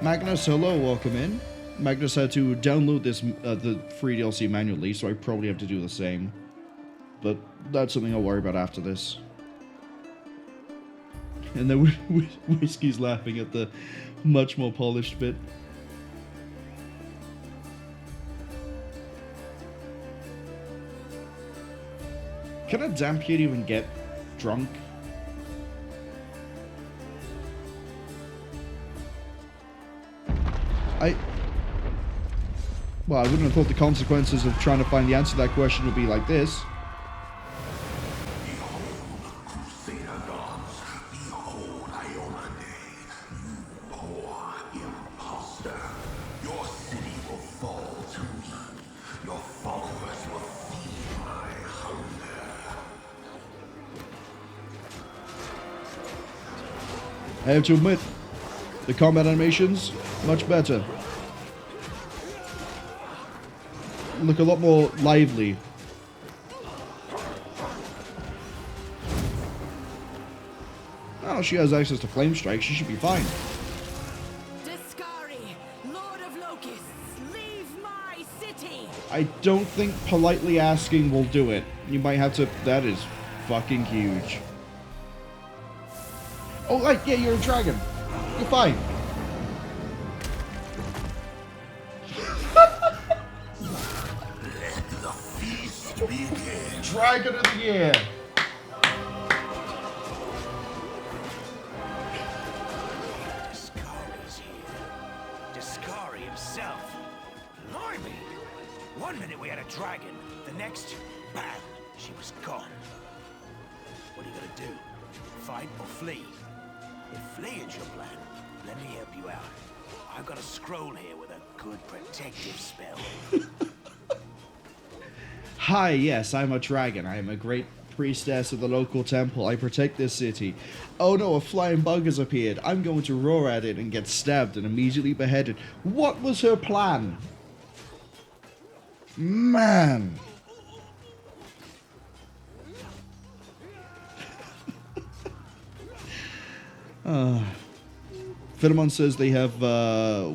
Magnus, hello, welcome in. Magnus had to download this the free DLC manually, so I probably have to do the same. But that's something I'll worry about after this. And then Whiskey's laughing at the much more polished bit. Can a Dampier even get drunk? Well, I wouldn't have thought the consequences of trying to find the answer to that question would be like this. I have to admit, the combat animations, much better. Look a lot more lively. Oh, she has access to Flame Strike, she should be fine. Discari, Lord of Locusts, leave my city! I don't think politely asking will do it. You might have to... That is fucking huge. Oh, right, yeah, you're a dragon. You're fine. Let the feast begin. Dragon of the Year. Discari's here. Discari himself. Blimey! One minute we had a dragon, the next, bam, she was gone. What are you gonna do? Fight or flee? If fleeing's your plan, let me help you out. I've got a scroll here with a good protective spell. Hi, yes, I'm a dragon. I am a great priestess of the local temple. I protect this city. Oh no, a flying bug has appeared. I'm going to roar at it and get stabbed and immediately beheaded. What was her plan? Man. Philemon says they have, I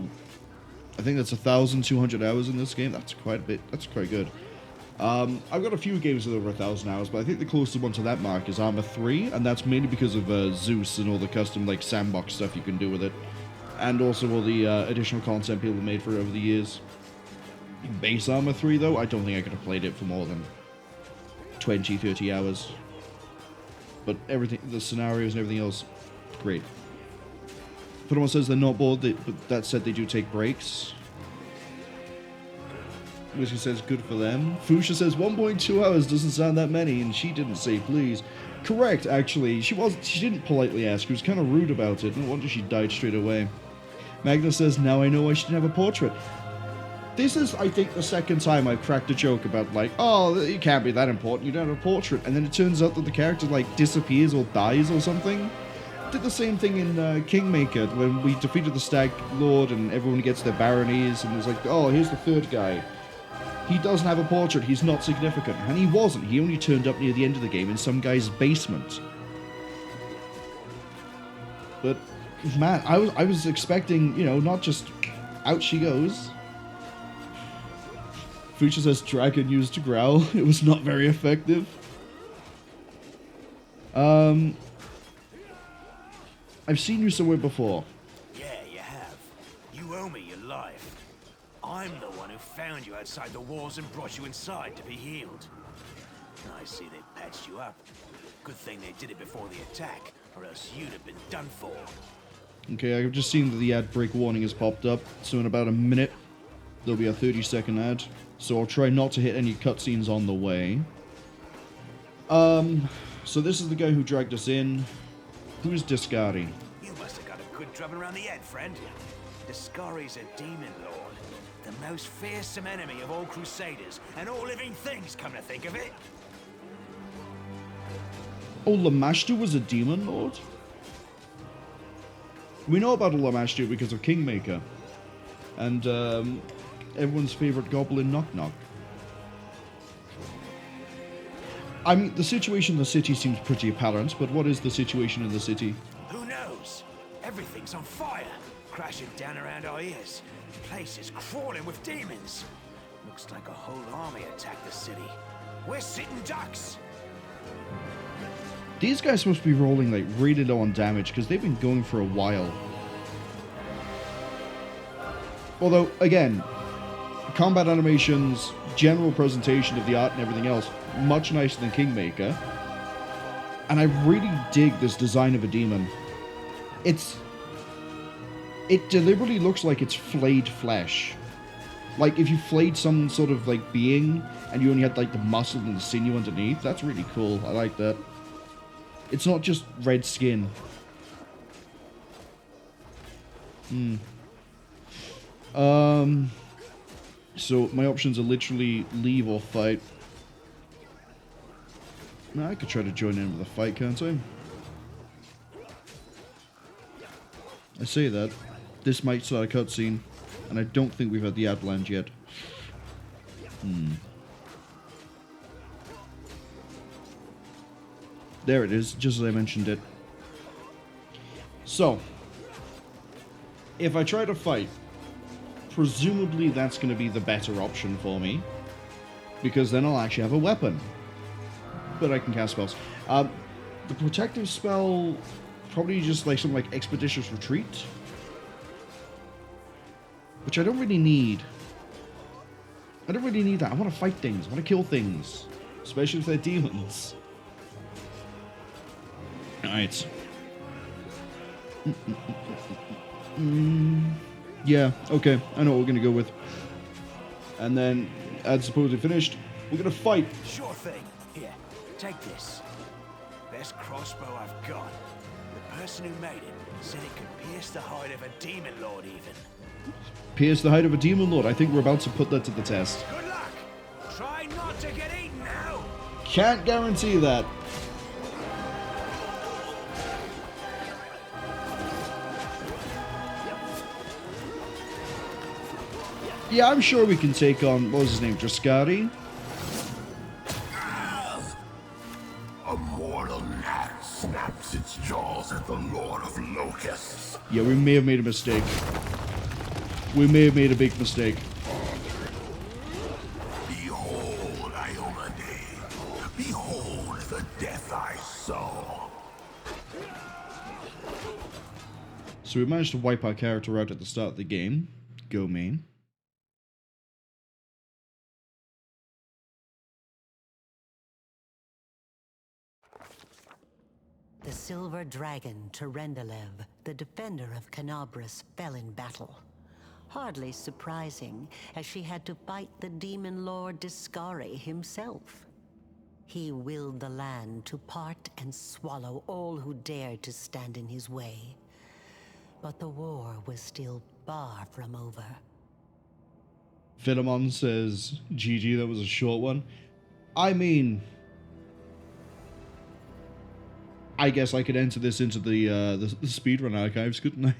think that's 1,200 hours in this game. That's quite a bit. That's quite good. I've got a few games with over 1,000 hours, but I think the closest one to that mark is Arma 3, and that's mainly because of Zeus and all the custom like sandbox stuff you can do with it, and also all the additional content people have made for it over the years. Base Arma 3, though, I don't think I could have played it for more than 20, 30 hours. But everything, the scenarios and everything else, great. Someone says they're not bored, but that said they do take breaks. Whiskey says good for them. Fuchsia says 1.2 hours doesn't sound that many, and she didn't say please. Correct, actually. She didn't politely ask. She was kind of rude about it. No wonder she died straight away. Magnus says, now I know I shouldn't have a portrait. This is, I think, the second time I've cracked a joke about, like, oh, it can't be that important, you don't have a portrait. And then it turns out that the character, like, disappears or dies or something. Did the same thing in Kingmaker, when we defeated the Stag Lord and everyone gets their baronies, and it's like, oh, here's the third guy. He doesn't have a portrait, he's not significant. And he wasn't, he only turned up near the end of the game in some guy's basement. But, man, I was expecting, you know, not just, out she goes. Future says dragon used to growl. It was not very effective. I've seen you somewhere before. Yeah, you have. You owe me your life. I'm the one who found you outside the walls and brought you inside to be healed. I see they patched you up. Good thing they did it before the attack, or else you'd have been done for. Okay, I've just seen that the ad break warning has popped up, so in about a minute there'll be a 30-second ad. So I'll try not to hit any cutscenes on the way. So this is the guy who dragged us in. Who's Discari? You must have got a good drubbing around the head, friend. Discari's a demon lord. The most fearsome enemy of all crusaders and all living things, come to think of it. Oh, Lamashtu was a demon lord? We know about Lamashtu because of Kingmaker. And, Everyone's favorite goblin Knock Knock. I mean, the situation in the city seems pretty apparent, but what is the situation in the city? Who knows? Everything's on fire, crashing down around our ears. The place is crawling with demons. Looks like a whole army attacked the city. We're sitting ducks. These guys must be rolling like really low on damage because they've been going for a while. Although, again, combat animations, general presentation of the art and everything else, much nicer than Kingmaker. And I really dig this design of a demon. It deliberately looks like it's flayed flesh. Like if you flayed some sort of like being and you only had like the muscle and the sinew underneath, that's really cool. I like that. It's not just red skin. So my options are literally leave or fight. Now I could try to join in with a fight, can't I? I say that. This might start a cutscene, and I don't think we've had the ad land yet. There it is, just as I mentioned it. So, if I try to fight, presumably that's going to be the better option for me, because then I'll actually have a weapon. But I can cast spells. The protective spell, probably just like something like Expeditious Retreat, which I don't really need. I don't really need that. I want to fight things. I want to kill things, especially if they're demons. Alright. Yeah, okay. I know what we're going to go with. And then, as supposedly finished, we're going to fight. Sure thing. Here, take this. Best crossbow I've got. The person who made it said it could pierce the hide of a demon lord even. Pierce the hide of a demon lord. I think we're about to put that to the test. Good luck. Try not to get eaten now. Can't guarantee that. Yeah, I'm sure we can take on, what was his name, Draskari? A mortal gnat snaps its jaws at the Lord of Locusts. Yeah, we may have made a mistake. We may have made a big mistake. Behold, Iomade. Behold the death I saw. So we managed to wipe our character out at the start of the game. Go main. The silver dragon, Terendelev, the defender of Kenabres, fell in battle. Hardly surprising, as she had to fight the demon lord Discari himself. He willed the land to part and swallow all who dared to stand in his way. But the war was still far from over. Philemon says, GG, that was a short one. I mean, I guess I could enter this into the speedrun archives, couldn't I?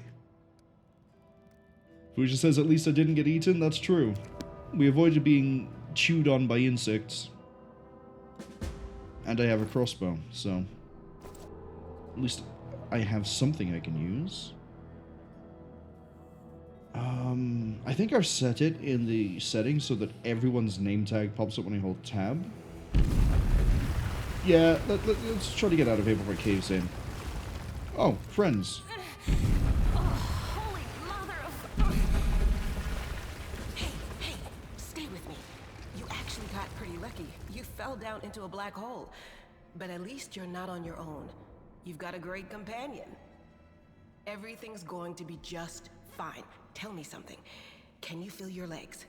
Fuja says, at least I didn't get eaten. That's true. We avoided being chewed on by insects. And I have a crossbow, so at least I have something I can use. I think I've set it in the settings so that everyone's name tag pops up when I hold tab. Yeah, let's try to get out of here before it caves in. Oh, friends. Holy mother of... Hey, stay with me. You actually got pretty lucky. You fell down into a black hole. But at least you're not on your own. You've got a great companion. Everything's going to be just fine. Tell me something. Can you feel your legs?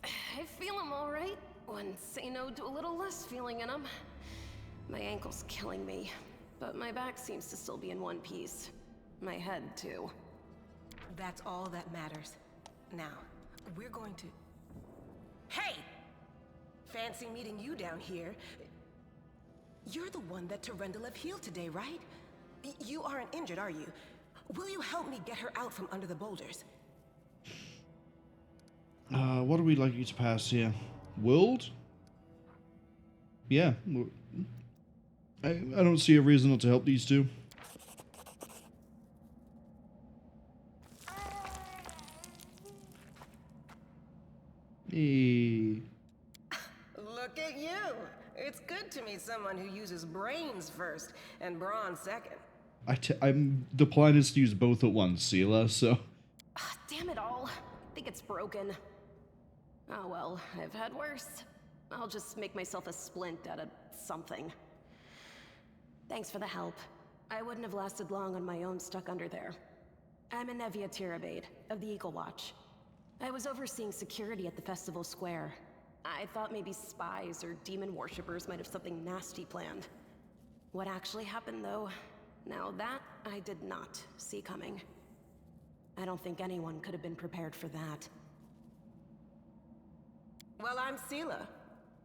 I feel them all right. One say no to a little less feeling in them. My ankle's killing me, but my back seems to still be in one piece. My head, too. That's all that matters. Now, we're going to... Hey! Fancy meeting you down here. You're the one that Terendelev healed today, right? You aren't injured, are you? Will you help me get her out from under the boulders? What do we like you to pass here? World? Yeah. I don't see a reason not to help these two. Hey. Look at you. It's good to meet someone who uses brains first and brawn second. I'm the plan is to use both at once, Sela, so... Damn it all. I think it's broken. Oh well, I've had worse. I'll just make myself a splint out of something. Thanks for the help. I wouldn't have lasted long on my own stuck under there. I'm Anevia Tirabade, of the Eagle Watch. I was overseeing security at the festival square. I thought maybe spies or demon worshippers might have something nasty planned. What actually happened, though, now that I did not see coming. I don't think anyone could have been prepared for that. Well, I'm Sela,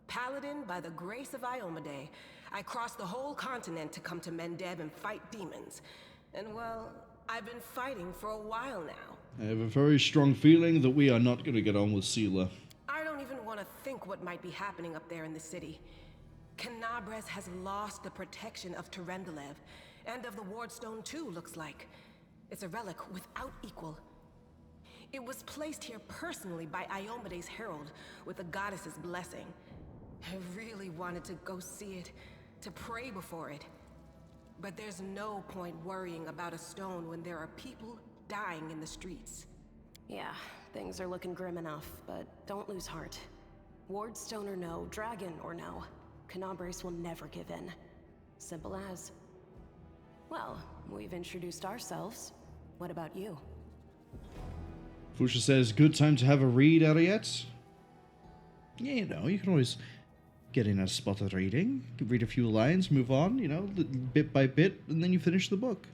paladin by the grace of Iomedae. I crossed the whole continent to come to Mendev and fight demons. And well, I've been fighting for a while now. I have a very strong feeling that we are not going to get on with Sela. I don't even want to think what might be happening up there in the city. Kenabres has lost the protection of Tyrendelev, and of the Wardstone too, looks like. It's a relic without equal. It was placed here personally by Iomedae's herald, with the goddess's blessing. I really wanted to go see it, to pray before it. But there's no point worrying about a stone when there are people dying in the streets. Yeah, things are looking grim enough, but don't lose heart. Wardstone or no, dragon or no, Kenabres will never give in. Simple as. Well, we've introduced ourselves. What about you? Fusha says, good time to have a read, Ariette. Yeah, you know, you can always get in a spot of reading, read a few lines, move on, you know, bit by bit, and then you finish the book.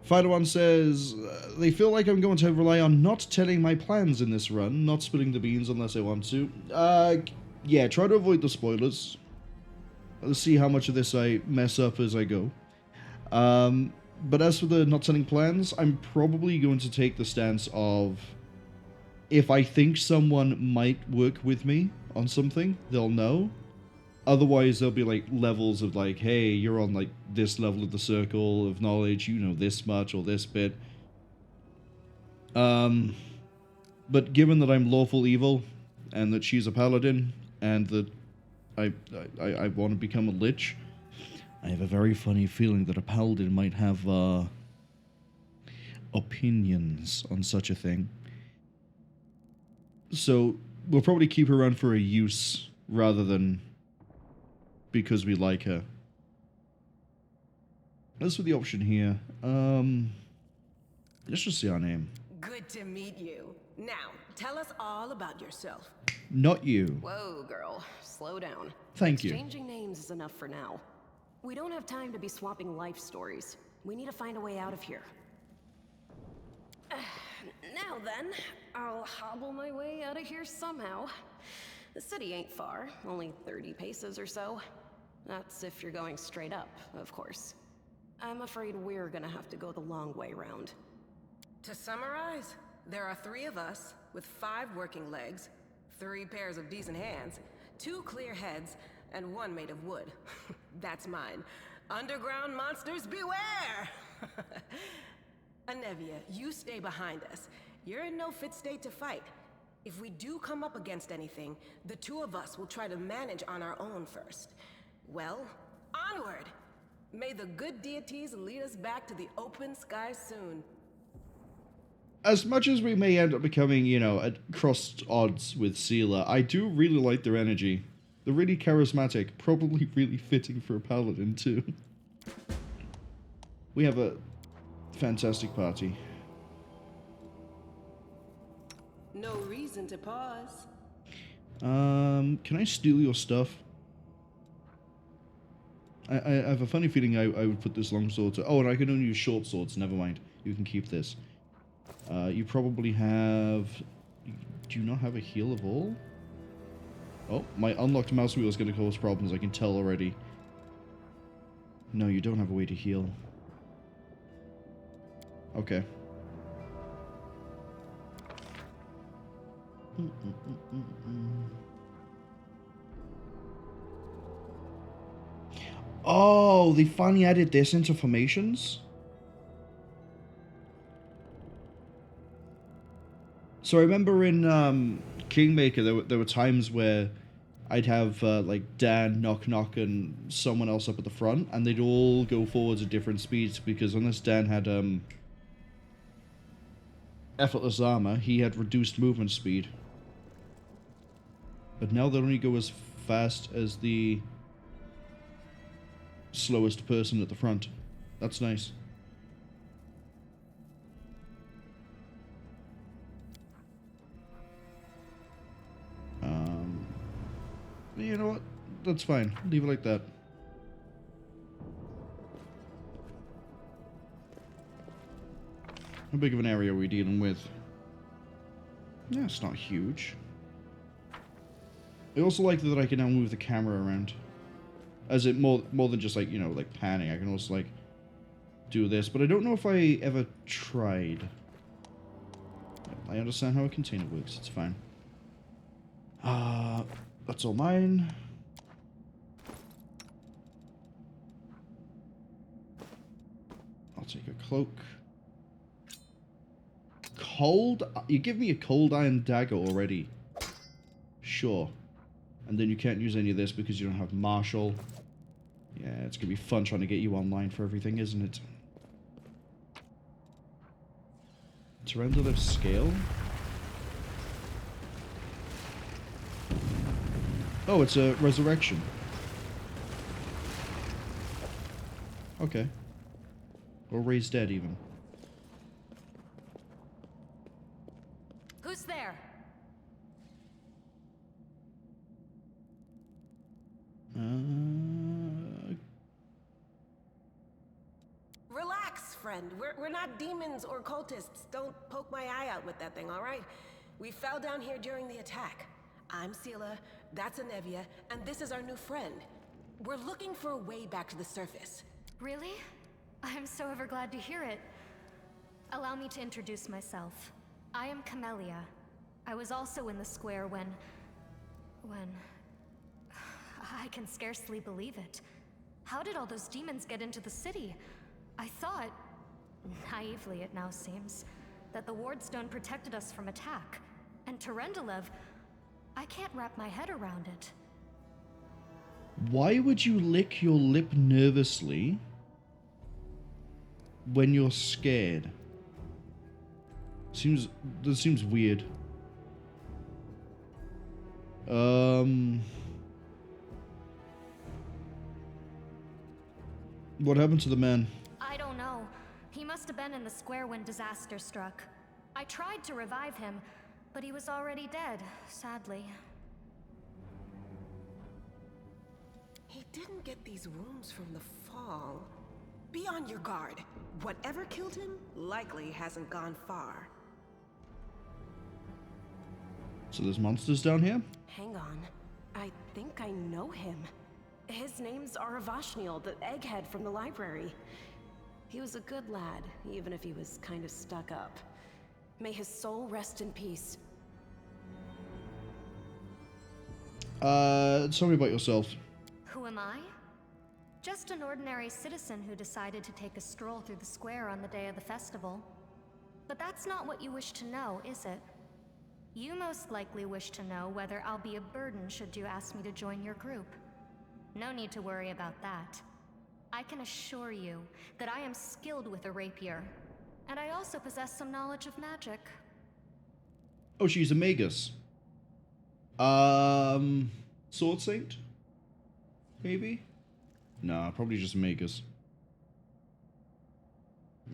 Fighter One says, they feel like I'm going to rely on not telling my plans in this run, not spilling the beans unless I want to. Yeah, try to avoid the spoilers. Let's see how much of this I mess up as I go. But as for the not telling plans, I'm probably going to take the stance of, if I think someone might work with me on something, they'll know. Otherwise, there'll be, like, levels of, like, hey, you're on, like, this level of the circle of knowledge, you know this much or this bit. But given that I'm lawful evil, and that she's a paladin, and that I want to become a lich, I have a very funny feeling that a paladin might have, opinions on such a thing. So, we'll probably keep her around for a use, rather than because we like her. As for the option here, let's just see our name. Good to meet you. Now, tell us all about yourself. Not you. Whoa, girl. Slow down. Thank you. Exchanging names is enough for now. We don't have time to be swapping life stories. We need to find a way out of here. Now then, I'll hobble my way out of here somehow. The city ain't far, only 30 paces or so. That's if you're going straight up, of course. I'm afraid we're gonna have to go the long way round. To summarize, there are 3 of us with 5 working legs, 3 pairs of decent hands, 2 clear heads, and 1 made of wood. That's mine. Underground monsters beware! Anevia, you stay behind us. You're in no fit state to fight. If we do come up against anything, the 2 of us will try to manage on our own first. Well, onward! May the good deities lead us back to the open sky soon. As much as we may end up becoming, you know, at crossed odds with Sela, I do really like their energy. They're really charismatic, probably really fitting for a paladin too. We have a fantastic party. No reason to pause. Can I steal your stuff? I have a funny feeling I would put this long sword to... Oh, and I can only use short swords. Never mind. You can keep this. You probably have... Do you not have a heal of all? Oh, my unlocked mouse wheel is going to cause problems. I can tell already. No, you don't have a way to heal. Okay. Oh, they finally added this into formations? So I remember in Kingmaker, there were times where I'd have like Dan, Knock Knock, and someone else up at the front, and they'd all go forwards at different speeds, because unless Dan had effortless armor, he had reduced movement speed. But now they'll only go as fast as the slowest person at the front. That's nice. You know what? That's fine. Leave it like that. How big of an area are we dealing with? Yeah, it's not huge. I also like that I can now move the camera around. As it more than just like, you know, like panning. I can also like do this, but I don't know if I ever tried. I understand how a container works. It's fine. That's all mine. I'll take a cloak. Cold? You give me a cold iron dagger already. Sure. And then you can't use any of this because you don't have Marshall. Yeah, it's gonna be fun trying to get you online for everything, isn't it? Terendalev's scale? Oh, it's a resurrection. Okay. Or raised dead, even. Who's there? Relax, friend. We're not demons or cultists. Don't poke my eye out with that thing, all right? We fell down here during the attack. I'm Sela, that's Anevia, and this is our new friend. We're looking for a way back to the surface. Really? I'm so ever glad to hear it. Allow me to introduce myself. I am Camellia. I was also in the square when... I can scarcely believe it. How did all those demons get into the city? I thought, naively it now seems, that the Wardstone protected us from attack. And Terendalev, I can't wrap my head around it. Why would you lick your lip nervously when you're scared? That seems weird. What happened to the man? I don't know. He must have been in the square when disaster struck. I tried to revive him, but he was already dead, sadly. He didn't get these wounds from the fall. Be on your guard. Whatever killed him likely hasn't gone far. So there's monsters down here? Hang on. I think I know him. His name's Aravashniel, the egghead from the library. He was a good lad, even if he was kind of stuck up. May his soul rest in peace. Tell me about yourself. Who am I? Just an ordinary citizen who decided to take a stroll through the square on the day of the festival. But that's not what you wish to know, is it? You most likely wish to know whether I'll be a burden should you ask me to join your group. No need to worry about that. I can assure you that I am skilled with a rapier, and I also possess some knowledge of magic. Oh, she's a magus. Sword Saint? Maybe? Nah, probably just a magus.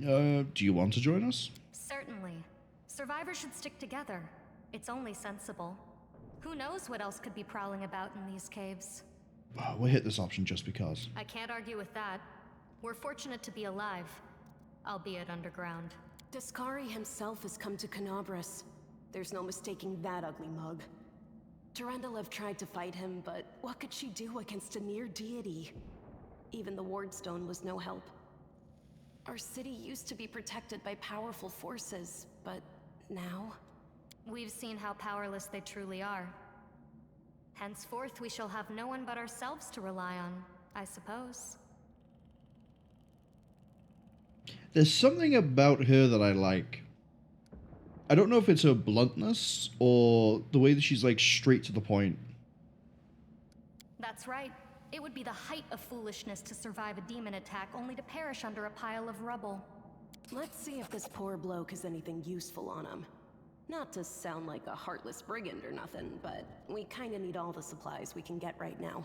Do you want to join us? Certainly. Survivors should stick together. It's only sensible. Who knows what else could be prowling about in these caves? We'll hit this option just because. I can't argue with that. We're fortunate to be alive, albeit underground. Discari himself has come to Kenabres. There's no mistaking that ugly mug. Terendalev tried to fight him, but what could she do against a near deity? Even the Wardstone was no help. Our city used to be protected by powerful forces, but now... We've seen how powerless they truly are. Henceforth, we shall have no one but ourselves to rely on, I suppose. There's something about her that I like. I don't know if it's her bluntness or the way that she's like straight to the point. That's right. It would be the height of foolishness to survive a demon attack only to perish under a pile of rubble. Let's see if this poor bloke has anything useful on him. Not to sound like a heartless brigand or nothing, but we kinda need all the supplies we can get right now.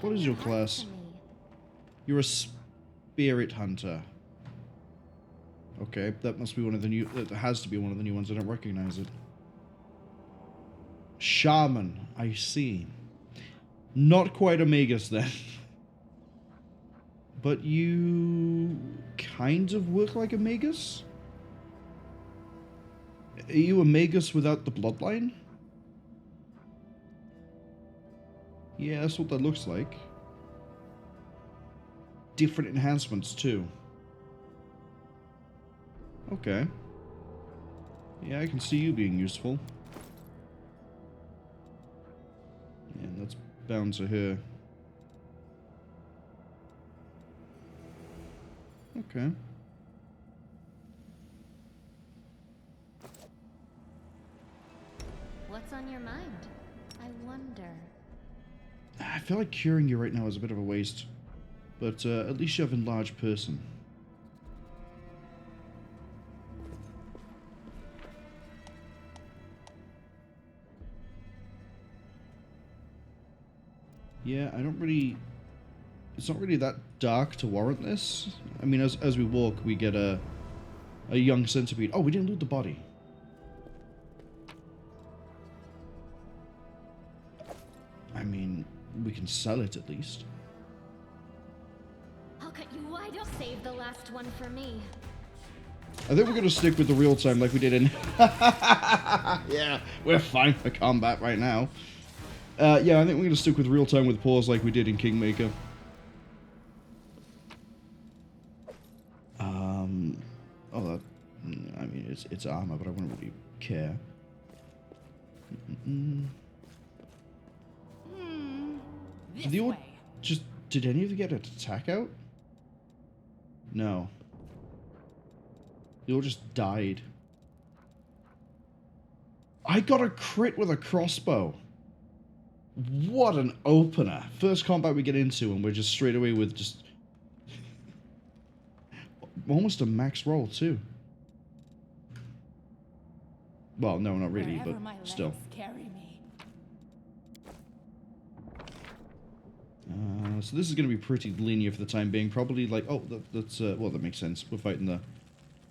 What is your class? You're a spirit hunter. Okay, that must be one of the new... That has to be one of the new ones. I don't recognize it. Shaman. I see. Not quite a magus then. But you... kind of work like a magus? Are you a magus without the bloodline? Yeah, that's what that looks like. Different enhancements too. Okay. Yeah, I can see you being useful. Yeah, that's bound to her. Okay. What's on your mind? I wonder. I feel like curing you right now is a bit of a waste. But at least you have enlarged person. Yeah, I don't really... It's not really that dark to warrant this. I mean, as we walk, we get a young centipede. Oh, we didn't loot the body. I mean, we can sell it at least. I'll cut you wide. I'll save the last one for me. I think we're going to stick with the real time like we did in... Yeah, we're fine for combat right now. Yeah, I think we're going to stick with real time with pause like we did in Kingmaker. Oh, that... I mean, it's armor, but I wouldn't really care. Did did any of you get an attack out? No. They all just died. I got a crit with a crossbow. What an opener. First combat we get into and we're just straight away with just... almost a max roll too. Well, no, not really, but still. So this is going to be pretty linear for the time being. Probably like, oh, that's well, that makes sense. We're fighting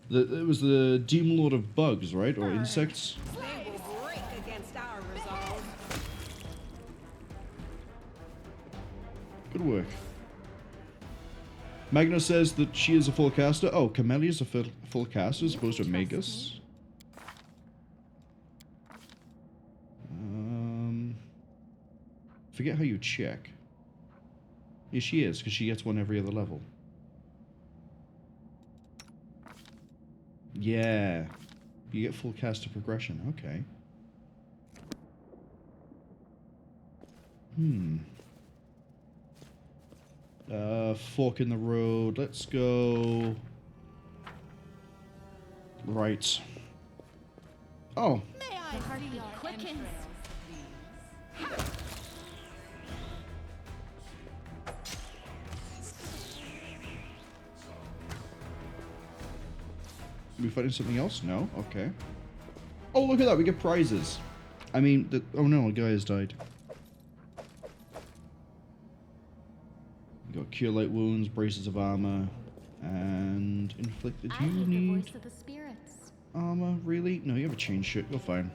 it was the Demon Lord of Bugs, right? Or insects? Good work. Magna says that she is a full caster. Oh, Camellia is a full caster as opposed to a Magus. Forget how you check. Yeah, she is, because she gets one every other level. Yeah. You get full caster progression. Okay. Fork in the road. Let's go... Right. Oh. May I heartbeat quickens. Are we fighting something else? No? Okay. Oh, look at that. We get prizes. I mean, oh no, a guy has died. We got Cure Light Wounds, Braces of Armor, and Inflicted. You need the voice of the spirits. Armor? Really? No, you have a chain shit. You're fine.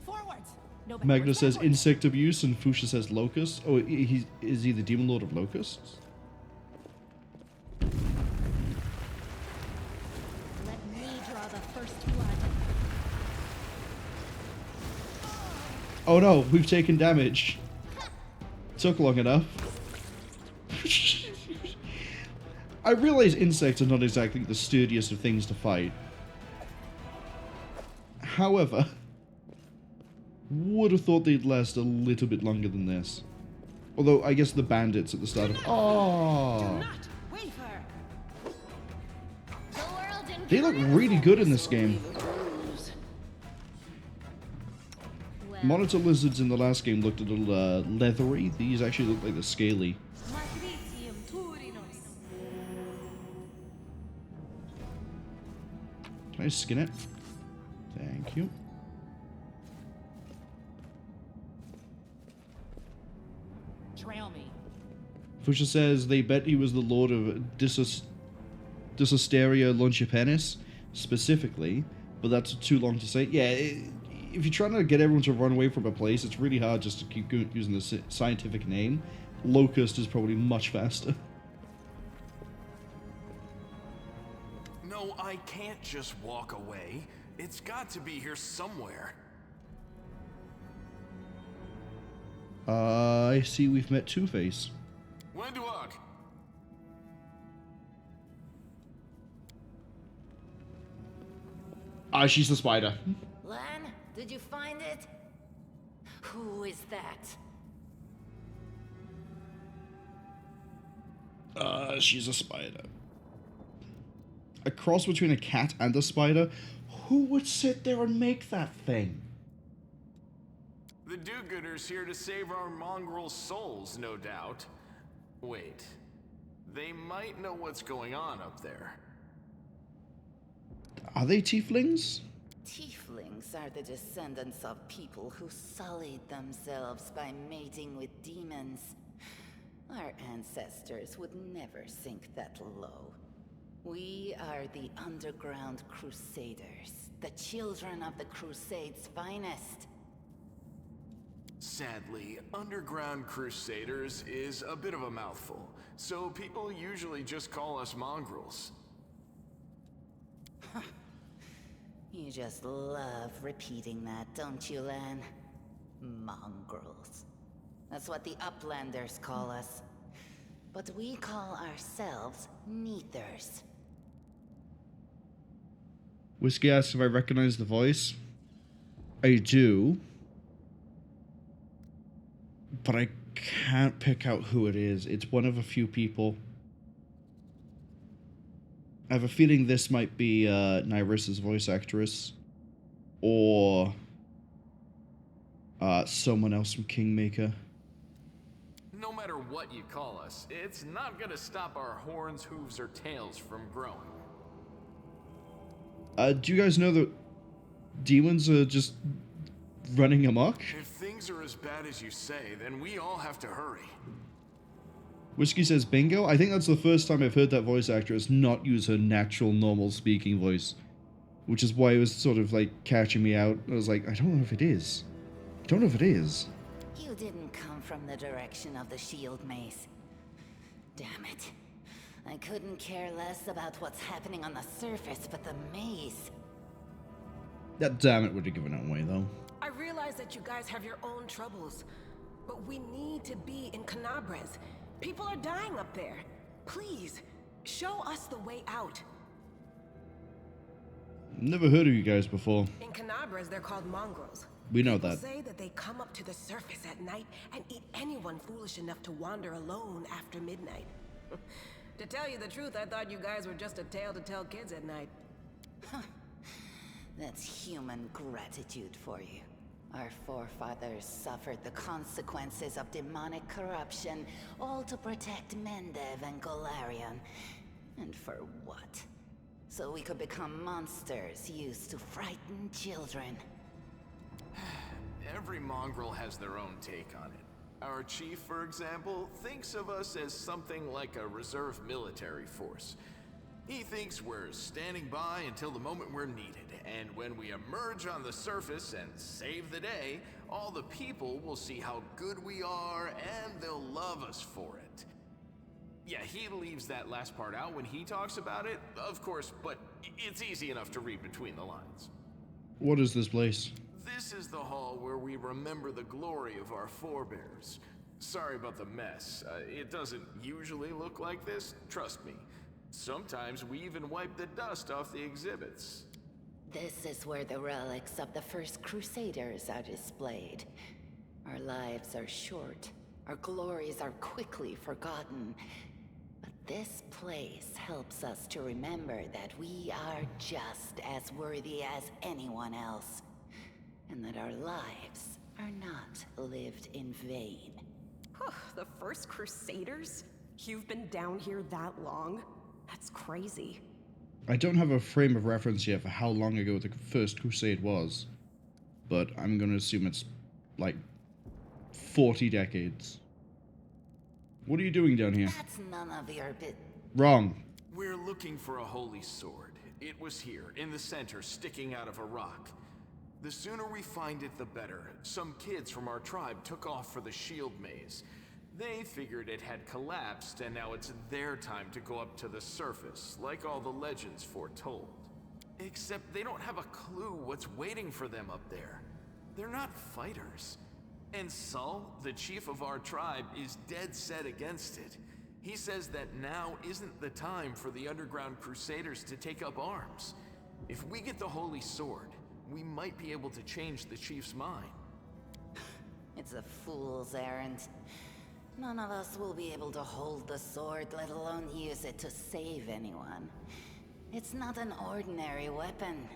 Forwards. Magna says Insect Abuse, and Fuchsia says Locust. Oh, is he the Demon Lord of Locusts? Oh no, we've taken damage. Took long enough. I realize insects are not exactly the sturdiest of things to fight. However, would have thought they'd last a little bit longer than this. Although, I guess the bandits at the start of... Oh! They look really good in this game. Monitor lizards in the last game looked a little leathery. These actually look like they're scaly. Can I skin it? Thank you. Trail me. Fusha says they bet he was the lord of Dysosteria longipennis, specifically, but that's too long to say. Yeah, if you're trying to get everyone to run away from a place, it's really hard just to keep using the scientific name. Locust is probably much faster. No, I can't just walk away. It's got to be here somewhere. I see we've met Two-Face. Wenduok! Ah, she's the spider. Lan, did you find it? Who is that? She's a spider. A cross between a cat and a spider? Who would sit there and make that thing? The do-gooders here to save our mongrel souls, no doubt. Wait. They might know what's going on up there. Are they tieflings? Tieflings are the descendants of people who sullied themselves by mating with demons. Our ancestors would never sink that low. We are the Underground Crusaders, the children of the Crusades' finest. Sadly, Underground Crusaders is a bit of a mouthful, so people usually just call us mongrels. You just love repeating that, don't you, Lan? Mongrels. That's what the Uplanders call us. But we call ourselves Neathers. Whiskey asks if I recognize the voice. I do. But I can't pick out who it is. It's one of a few people. I have a feeling this might be Nyris's voice actress. Or someone else from Kingmaker. No matter what you call us, it's not gonna stop our horns, hooves, or tails from growing. Do you guys know that demons are just running amok? If things are as bad as you say, then we all have to hurry. Whiskey says bingo. I think that's the first time I've heard that voice actress not use her natural, normal speaking voice. Which is why it was sort of like catching me out. I was like, I don't know if it is. I don't know if it is. You didn't come from the direction of the shield maze. Damn it. I couldn't care less about what's happening on the surface, but the maze. That damn it would have given it away, though. I realize that you guys have your own troubles, but we need to be in Kenabres. People are dying up there. Please, show us the way out. Never heard of you guys before. In Kenabres, they're called mongrels. We know People that. say that they come up to the surface at night and eat anyone foolish enough to wander alone after midnight. To tell you the truth, I thought you guys were just a tale to tell kids at night. That's human gratitude for you. Our forefathers suffered the consequences of demonic corruption, all to protect Mendev and Golarion. And for what? So we could become monsters used to frighten children. Every mongrel has their own take on it. Our chief, for example, thinks of us as something like a reserve military force. He thinks we're standing by until the moment we're needed, and when we emerge on the surface and save the day, all the people will see how good we are, and they'll love us for it. Yeah, he leaves that last part out when he talks about it, of course, but it's easy enough to read between the lines. What is this place? This is the hall where we remember the glory of our forebears. Sorry about the mess. It doesn't usually look like this, trust me. Sometimes we even wipe the dust off the exhibits. This is where the relics of the first Crusaders are displayed. Our lives are short. Our glories are quickly forgotten. But this place helps us to remember that we are just as worthy as anyone else. And that our lives are not lived in vain. The first Crusaders? You've been down here that long? That's crazy. I don't have a frame of reference yet for how long ago the first crusade was, but I'm gonna assume it's like 40 decades. What are you doing down here? That's none of your bit. Wrong. We're looking for a holy sword. It was here, in the center, sticking out of a rock. The sooner we find it, the better. Some kids from our tribe took off for the shield maze. They figured it had collapsed, and now it's their time to go up to the surface, like all the legends foretold. Except they don't have a clue what's waiting for them up there. They're not fighters. And Saul, the chief of our tribe, is dead set against it. He says that now isn't the time for the underground crusaders to take up arms. If we get the holy sword, we might be able to change the chief's mind. It's a fool's errand. None of us will be able to hold the sword, let alone use it to save anyone. It's not an ordinary weapon.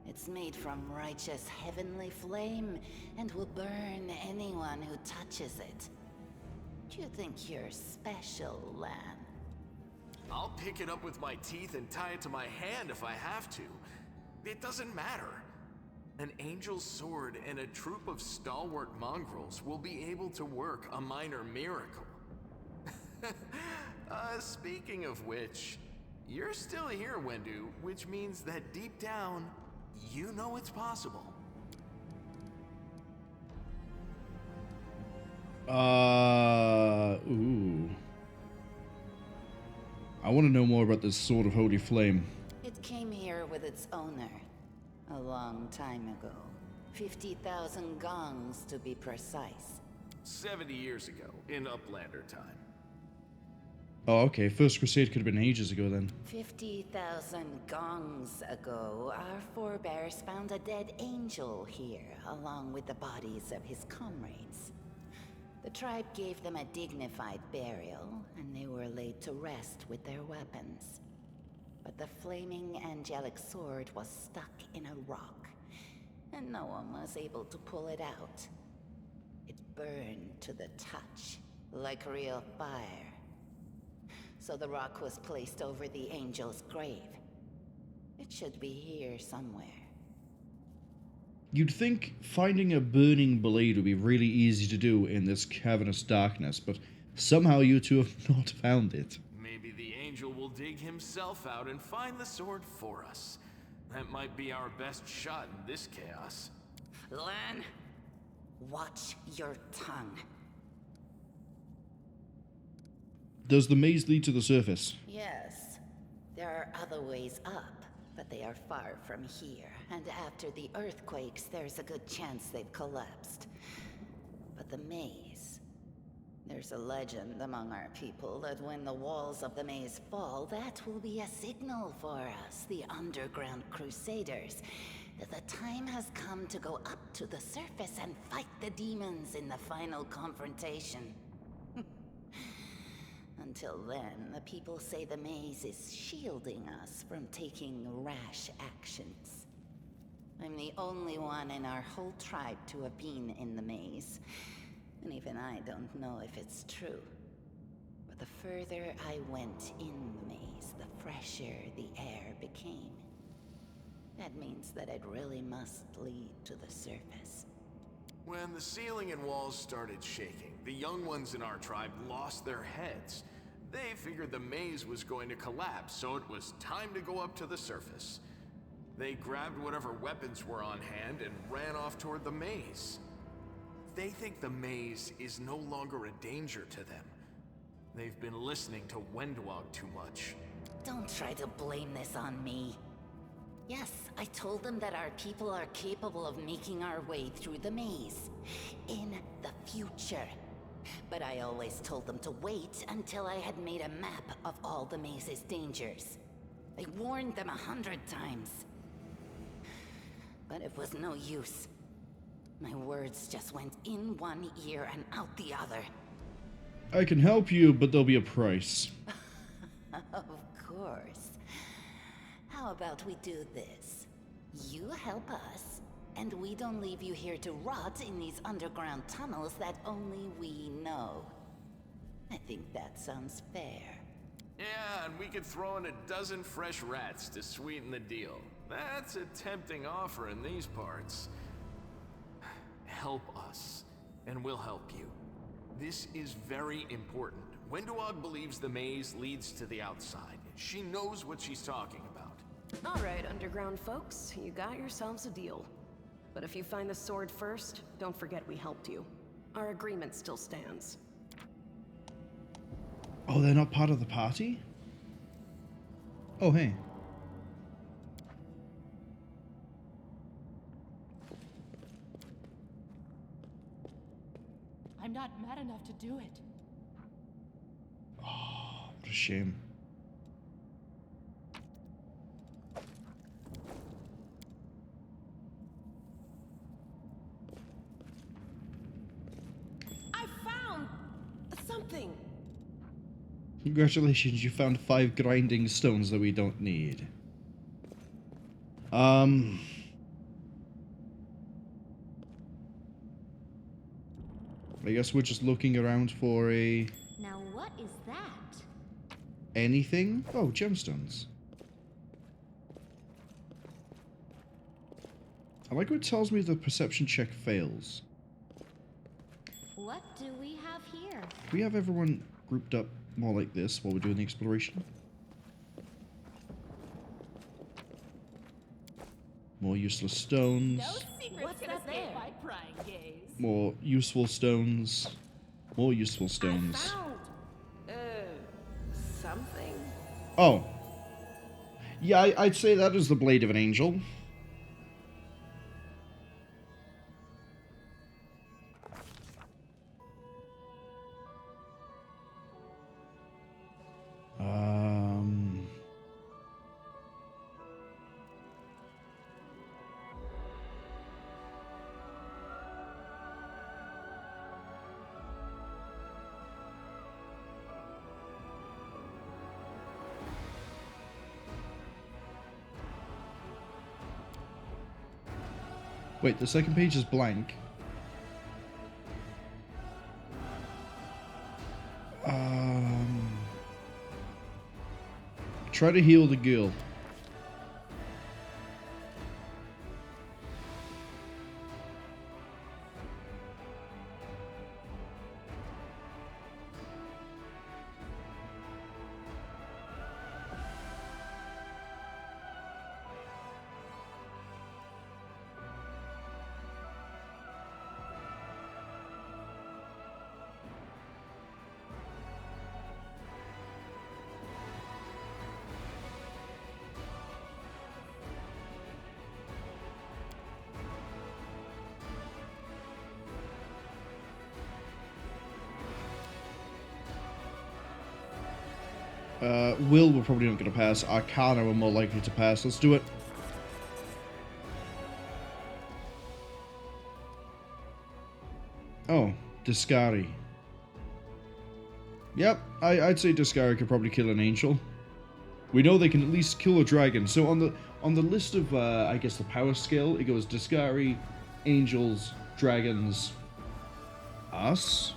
It's made from righteous heavenly flame, and will burn anyone who touches it. Do you think you're special, Lan? I'll pick it up with my teeth and tie it to my hand if I have to. It doesn't matter. An angel's sword and a troop of stalwart mongrels will be able to work a minor miracle. Speaking of which, you're still here, Wendu, which means that deep down, you know it's possible. Ooh. I want to know more about this Sword of Holy Flame. It came here with its owner. A long time ago. 50,000 gongs, to be precise. 70 years ago, in Uplander time. Oh, okay. First Crusade could have been ages ago then. 50,000 gongs ago, our forebears found a dead angel here, along with the bodies of his comrades. The tribe gave them a dignified burial, and they were laid to rest with their weapons. But the flaming angelic sword was stuck in a rock, and no one was able to pull it out. It burned to the touch, like real fire. So the rock was placed over the angel's grave. It should be here somewhere. You'd think finding a burning blade would be really easy to do in this cavernous darkness, but somehow you two have not found it. Maybe the angel will dig himself out and find the sword for us. That might be our best shot in this chaos. Lan, watch your tongue. Does the maze lead to the surface? Yes, there are other ways up, but they are far from here. And after the earthquakes, there's a good chance they've collapsed. But the maze... There's a legend among our people that when the walls of the maze fall, that will be a signal for us, the underground crusaders, that the time has come to go up to the surface and fight the demons in the final confrontation. Until then, the people say the maze is shielding us from taking rash actions. I'm the only one in our whole tribe to have been in the maze. And even I don't know if it's true. But the further I went in the maze, the fresher the air became. That means that it really must lead to the surface. When the ceiling and walls started shaking, the young ones in our tribe lost their heads. They figured the maze was going to collapse, so it was time to go up to the surface. They grabbed whatever weapons were on hand and ran off toward the maze. They think the maze is no longer a danger to them. They've been listening to Wendwog too much. Don't try to blame this on me. Yes, I told them that our people are capable of making our way through the maze. In the future. But I always told them to wait until I had made a map of all the maze's dangers. I warned them 100 times. But it was no use. My words just went in one ear and out the other. I can help you, but there'll be a price. Of course. How about we do this? You help us, and we don't leave you here to rot in these underground tunnels that only we know. I think that sounds fair. Yeah, and we could throw in a dozen fresh rats to sweeten the deal. That's a tempting offer in these parts. Help us, and we'll help you. This is very important. Wenduog believes the maze leads to the outside. She knows what she's talking about. All right, underground folks, you got yourselves a deal. But if you find the sword first, don't forget we helped you. Our agreement still stands. Oh, they're not part of the party? Oh, hey. I'm not mad enough to do it. Oh, what a shame. I found something. Congratulations, you found 5 grinding stones that we don't need. I guess we're just looking around for a... Now what is that? anything? Oh, gemstones. I like what it tells me the perception check fails. What do we have here? Can we have everyone grouped up more like this while we're doing the exploration? More useless stones. What's that there? My prying gaze. More useful stones. More useful stones. I found, something. Oh. Yeah, I'd say that is the blade of an angel. Wait, the second page is blank. Try to heal the girl. Will, we're probably not going to pass. Arcana, we're more likely to pass. Let's do it. Oh, Discari. Yep, I'd say Discari could probably kill an angel. We know they can at least kill a dragon. So on the list of, I guess, the power scale, it goes Discari, angels, dragons, us.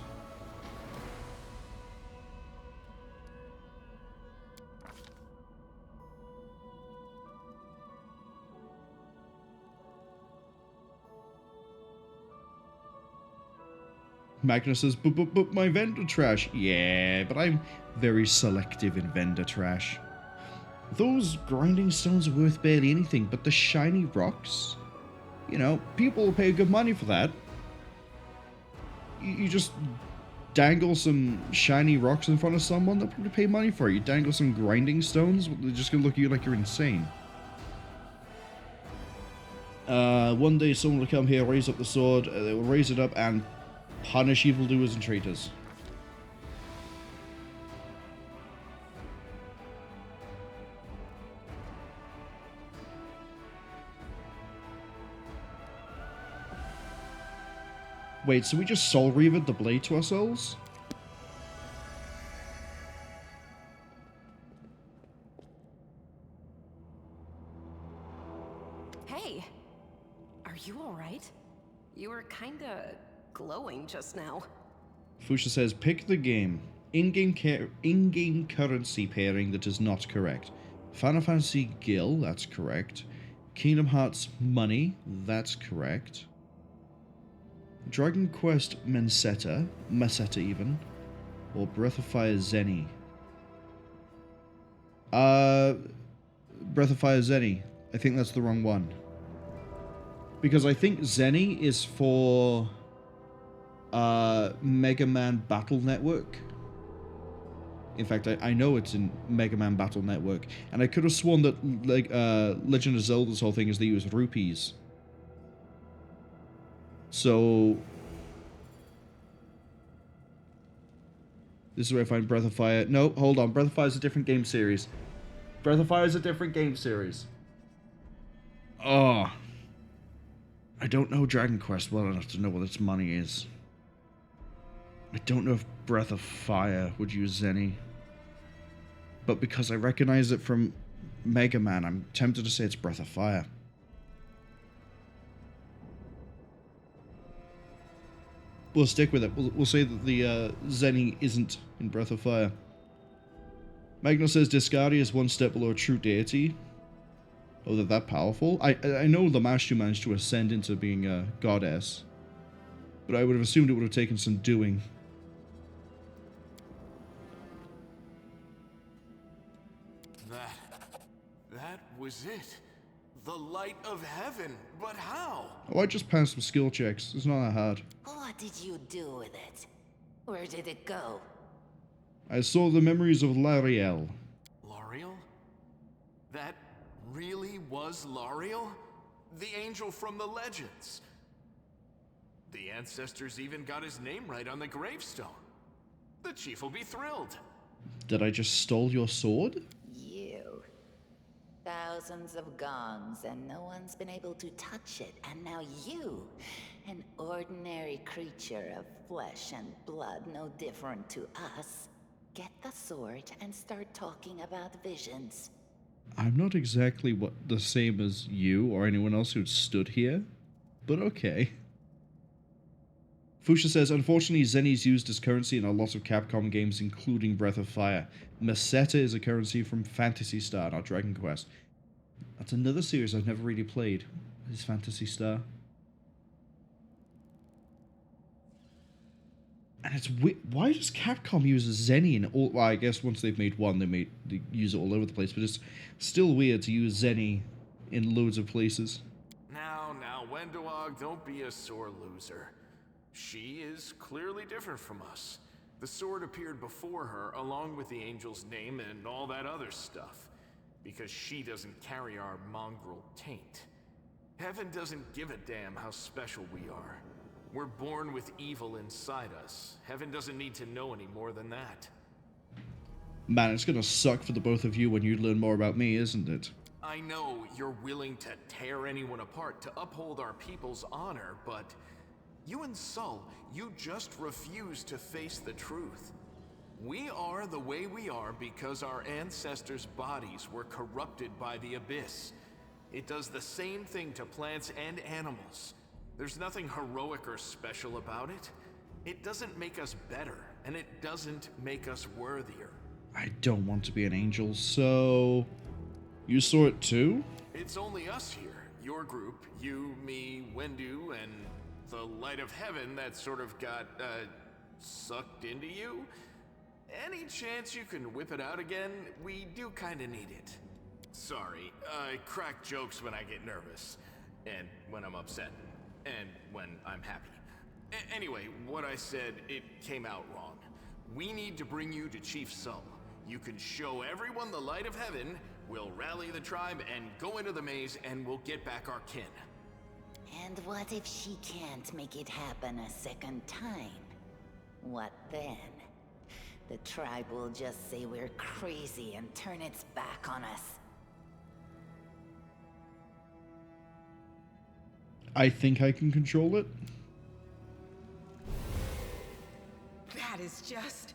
Magnus says, but my vendor trash. Yeah, but I'm very selective in vendor trash. Those grinding stones are worth barely anything, but the shiny rocks? You know, people will pay good money for that. You just dangle some shiny rocks in front of someone, they'll probably pay money for it. You dangle some grinding stones, they're just gonna look at you like you're insane. One day someone will come here, raise up the sword, they will raise it up and punish evildoers and traitors. Wait, so we just Soul Reavered the blade to ourselves? Hey, are you alright? You were kinda glowing just now. Fusha says, pick the game. In-game currency pairing that is not correct. Final Fantasy Gil, that's correct. Kingdom Hearts Money, that's correct. Dragon Quest Meseta even. Or Breath of Fire Zenny. Breath of Fire Zenny. I think that's the wrong one. Because I think Zenny is for Mega Man Battle Network. In fact, I know it's in Mega Man Battle Network. And I could have sworn that Legend of Zelda's whole thing is they use rupees. So this is where I find Breath of Fire. No, hold on. Breath of Fire is a different game series. Breath of Fire is a different game series. Oh. I don't know Dragon Quest well enough to know what its money is. I don't know if Breath of Fire would use Zenny. But because I recognize it from Mega Man, I'm tempted to say it's Breath of Fire. We'll stick with it. We'll say that the Zenny isn't in Breath of Fire. Magna says Discardi is one step below a true deity. Oh, they're that powerful? I know the Mashu managed to ascend into being a goddess. But I would have assumed it would have taken some doing. That was it. The light of heaven. But how? Oh, I just passed some skill checks. It's not that hard. What did you do with it? Where did it go? I saw the memories of Lariel. Lariel? That really was Lariel? The angel from the legends. The ancestors even got his name right on the gravestone. The chief will be thrilled. Did I just stole your sword? You. Thousands of gongs and no one's been able to touch it. And now you, an ordinary creature of flesh and blood, no different to us, get the sword and start talking about visions. I'm not exactly the same as you or anyone else who stood here, but okay. Fusha says, unfortunately, Zenny is used as currency in a lot of Capcom games, including Breath of Fire. Meseta is a currency from Phantasy Star, not Dragon Quest. That's another series I've never really played, is Phantasy Star. And it's why does Capcom use Zenny in all? Well, I guess once they've made one, they use it all over the place. But it's still weird to use Zenny in loads of places. Now, Wendoag, don't be a sore loser. She is clearly different from us. The sword appeared before her, along with the angel's name and all that other stuff, because she doesn't carry our mongrel taint. Heaven doesn't give a damn how special we are. We're born with evil inside us. Heaven doesn't need to know any more than that. Man, it's gonna suck for the both of you when you learn more about me, isn't it? I know you're willing to tear anyone apart to uphold our people's honor, but you and Sol, you just refuse to face the truth. We are the way we are because our ancestors' bodies were corrupted by the Abyss. It does the same thing to plants and animals. There's nothing heroic or special about it. It doesn't make us better, and it doesn't make us worthier. I don't want to be an angel, so... You saw it too? It's only us here. Your group, you, me, Wendu, and the light of heaven that sort of got, sucked into you. Any chance you can whip it out again? We do kinda need it. Sorry, I crack jokes when I get nervous, and when I'm upset. And when I'm happy. Anyway, what I said, it came out wrong. We need to bring you to Chief Sol. You can show everyone the light of heaven, we'll rally the tribe and go into the maze, and we'll get back our kin. And what if she can't make it happen a second time? What then? The tribe will just say we're crazy and turn its back on us. I think I can control it. is just...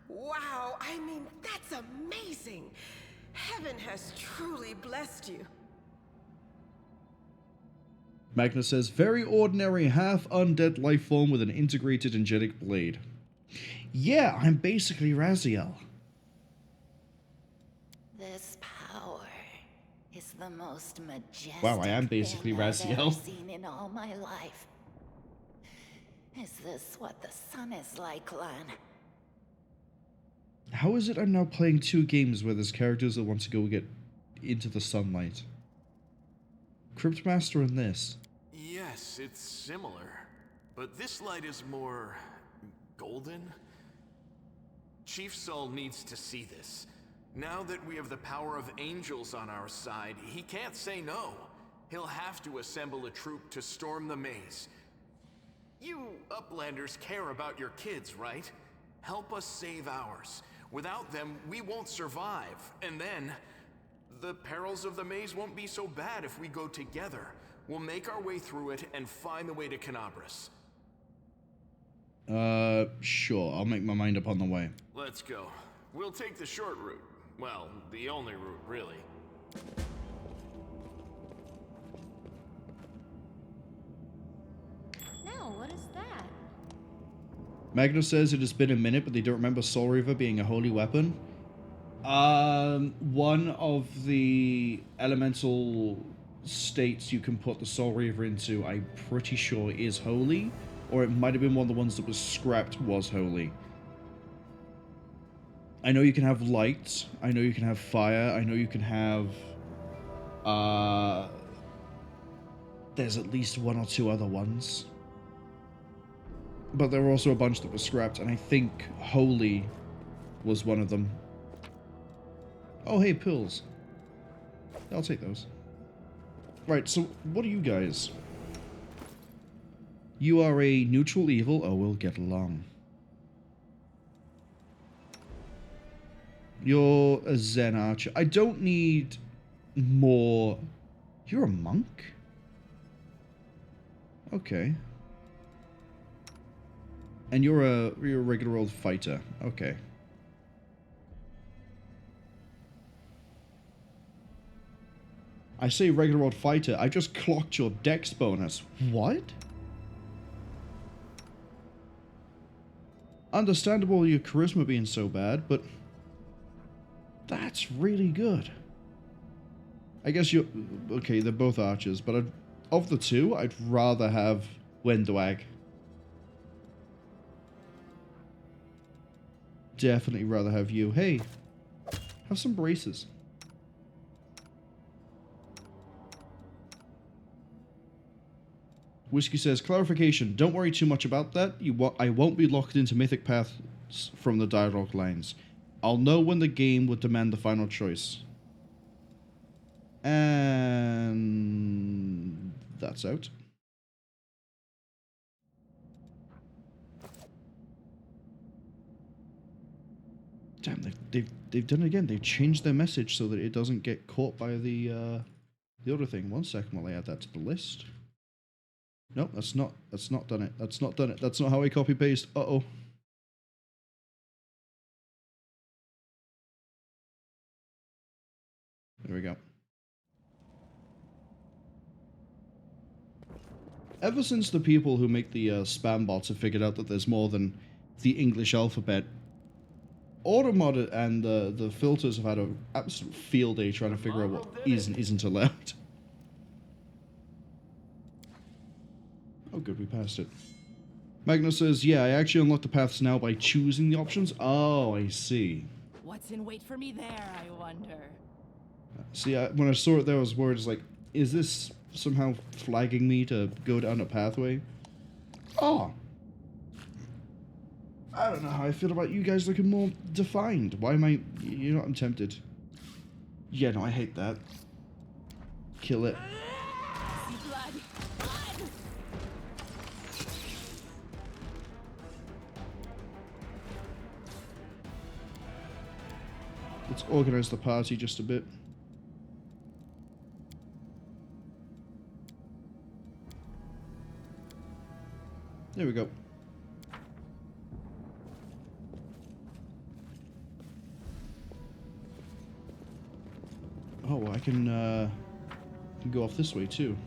wow, I mean, that's amazing. Heaven has truly blessed you. Magnus says, very ordinary half-undead life form with an integrated angelic blade. Yeah, I'm basically Raziel. This power is the most majestic Wow, I am basically thing I've Raziel. ever seen in all my life. Is this what the sun is like, Lan? How is it I'm now playing 2 games where there's characters that want to go get into the sunlight? Cryptmaster and this. Yes, it's similar. But this light is more... golden? Chief Sol needs to see this. Now that we have the power of angels on our side, he can't say no. He'll have to assemble a troop to storm the maze. You Uplanders care about your kids, right? Help us save ours. Without them, we won't survive. And then, the perils of the maze won't be so bad if we go together. We'll make our way through it and find the way to Kenabres. Sure. I'll make my mind up on the way. Let's go. We'll take the short route. Well, the only route, really. Now, what is that? Magnus says it has been a minute, but they don't remember Soul Reaver being a holy weapon. One of the elemental states you can put the Soul Reaver into, I'm pretty sure is holy, or it might have been one of the ones that was scrapped was holy. I know you can have light, I know you can have fire, I know you can have, there's at least 1 or 2 other ones. But there were also a bunch that were scrapped, and I think holy was one of them. Oh, hey, pills. I'll take those. Right, so what are you guys? You are a neutral evil. Oh, we'll get along. You're a Zen archer. I don't need more... You're a monk? Okay. And you're a regular old fighter. Okay. I say regular old fighter. I just clocked your dex bonus. What? Understandable your charisma being so bad, but that's really good. I guess you're... Okay, they're both archers, but of the 2, I'd rather have Wendwag. Definitely rather have you. Hey, have some braces. Whiskey says, clarification, don't worry too much about that. I won't be locked into mythic paths from the dialogue lines. I'll know when the game would demand the final choice. And that's out. Damn, they've done it again. They've changed their message so that it doesn't get caught by the other thing. 1 second while I add that to the list. Nope, that's not done it. That's not done it. That's not how I copy paste. Uh-oh. There we go. Ever since the people who make the spam bots have figured out that there's more than the English alphabet, Automod and the filters have had an absolute field day trying to figure out what is and isn't allowed. Oh good, we passed it. Magnus says, yeah, I actually unlock the paths now by choosing the options. Oh, I see. What's in wait for me there, I wonder? See, when I saw it there, I was worried, like, is this somehow flagging me to go down a pathway? Oh! I don't know how I feel about you guys looking more defined. Why am I... You know what, I'm tempted. Yeah, no, I hate that. Kill it. Let's organize the party just a bit. There we go. Oh, I can go off this way too.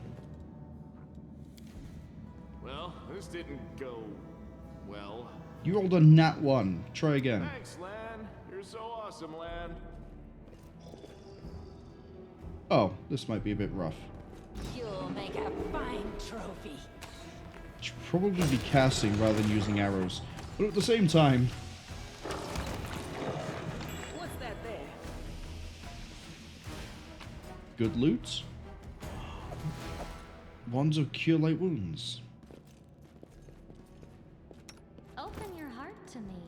Well, this didn't go well. You rolled a nat 1. Try again. Thanks, Lan. You're so awesome, Lan. Oh, this might be a bit rough. You'll make a fine trophy. Should probably be casting rather than using arrows. But at the same time... What's that there? Good loot. Wands of Cure Light Wounds. Open your heart to me.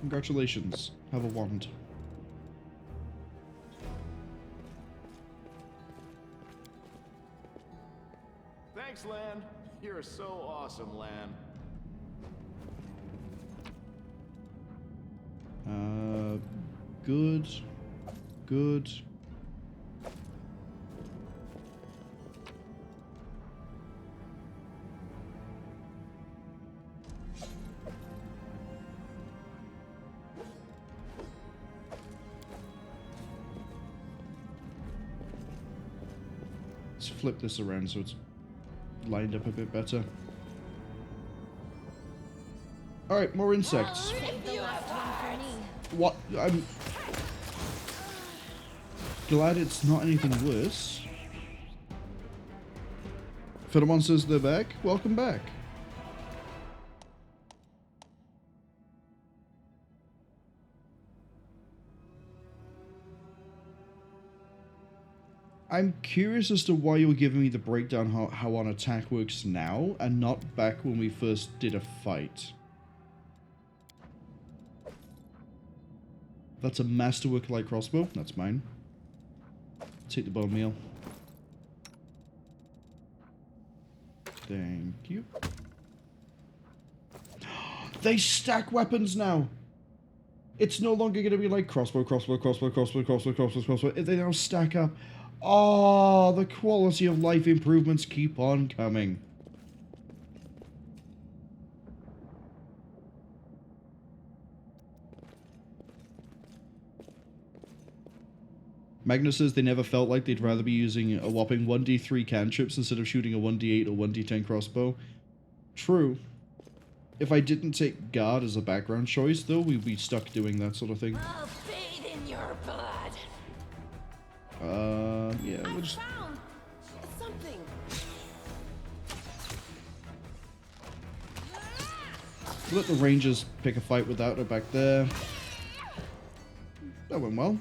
Congratulations. Have a wand. Thanks, Lan. You're so awesome, Lan. Good. Good. Let's flip this around so it's lined up a bit better. Alright, more insects. What? I'm glad it's not anything worse. Philemon says they're back. Welcome back. I'm curious as to why you're giving me the breakdown how on attack works now and not back when we first did a fight. That's a masterwork light crossbow. That's mine. Take the bone meal. Thank you. They stack weapons now. It's no longer going to be like crossbow, crossbow, crossbow, crossbow, crossbow, crossbow, crossbow. They now stack up. Oh, the quality of life improvements keep on coming. Magnus says they never felt like they'd rather be using a whopping 1d3 cantrips instead of shooting a 1d8 or 1d10 crossbow. True. If I didn't take guard as a background choice, though, we'd be stuck doing that sort of thing. I'll bathe in your blood. Yeah, we'll just... Found something. Let the Rangers pick a fight without her back there. That went well.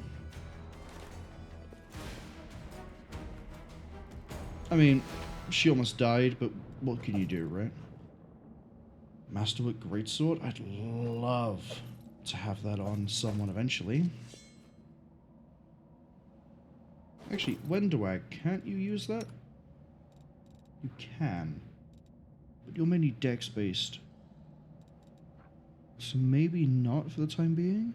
I mean, she almost died, but what can you do, right? Masterwork Greatsword? I'd love to have that on someone eventually. Actually, Wendowag, can't you use that? You can. But you're mainly dex-based. So maybe not for the time being?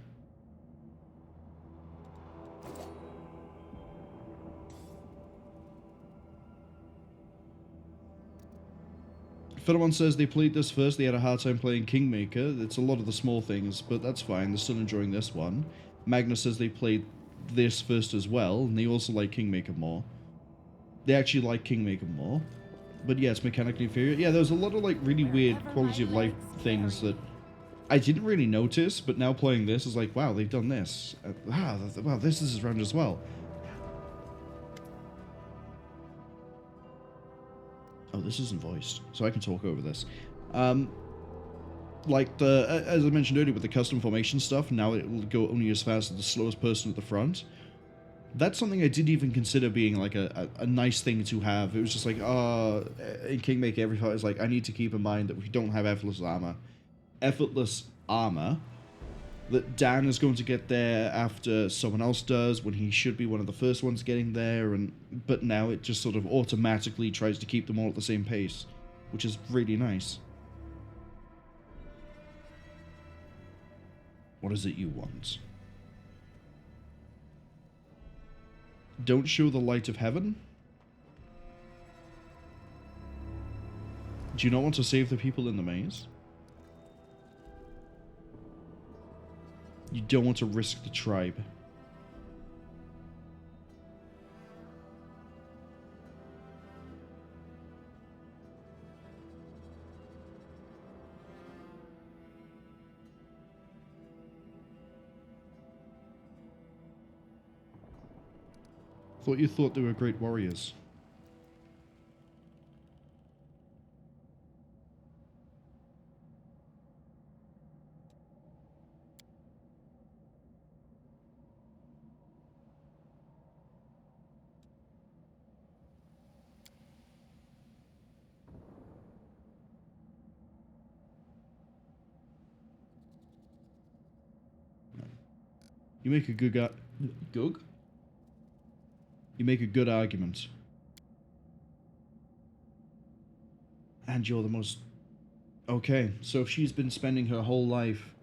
Philemon says they played this first, they had a hard time playing Kingmaker. It's a lot of the small things, but that's fine, they're still enjoying this one. Magnus says they played this first as well, and they also like Kingmaker more. They actually like Kingmaker more. But yeah, it's mechanically inferior. Yeah, there's a lot of like really weird quality of life things that I didn't really notice, but now playing this is like, wow, they've done this. Wow, this is around as well. Oh, this isn't voiced, so I can talk over this. Like as I mentioned earlier with the custom formation stuff, now it will go only as fast as the slowest person at the front. That's something I didn't even consider being like a nice thing to have. It was just like, in Kingmaker, every fight is like, I need to keep in mind that we don't have effortless armor. That Dan is going to get there after someone else does, when he should be one of the first ones getting there, but now it just sort of automatically tries to keep them all at the same pace, which is really nice. What is it you want? Don't show the light of heaven? Do you not want to save the people in the maze? You don't want to risk the tribe. Thought you thought they were great warriors. You make a good Gug? You make a good argument. And you're the most... Okay, so if she's been spending her whole life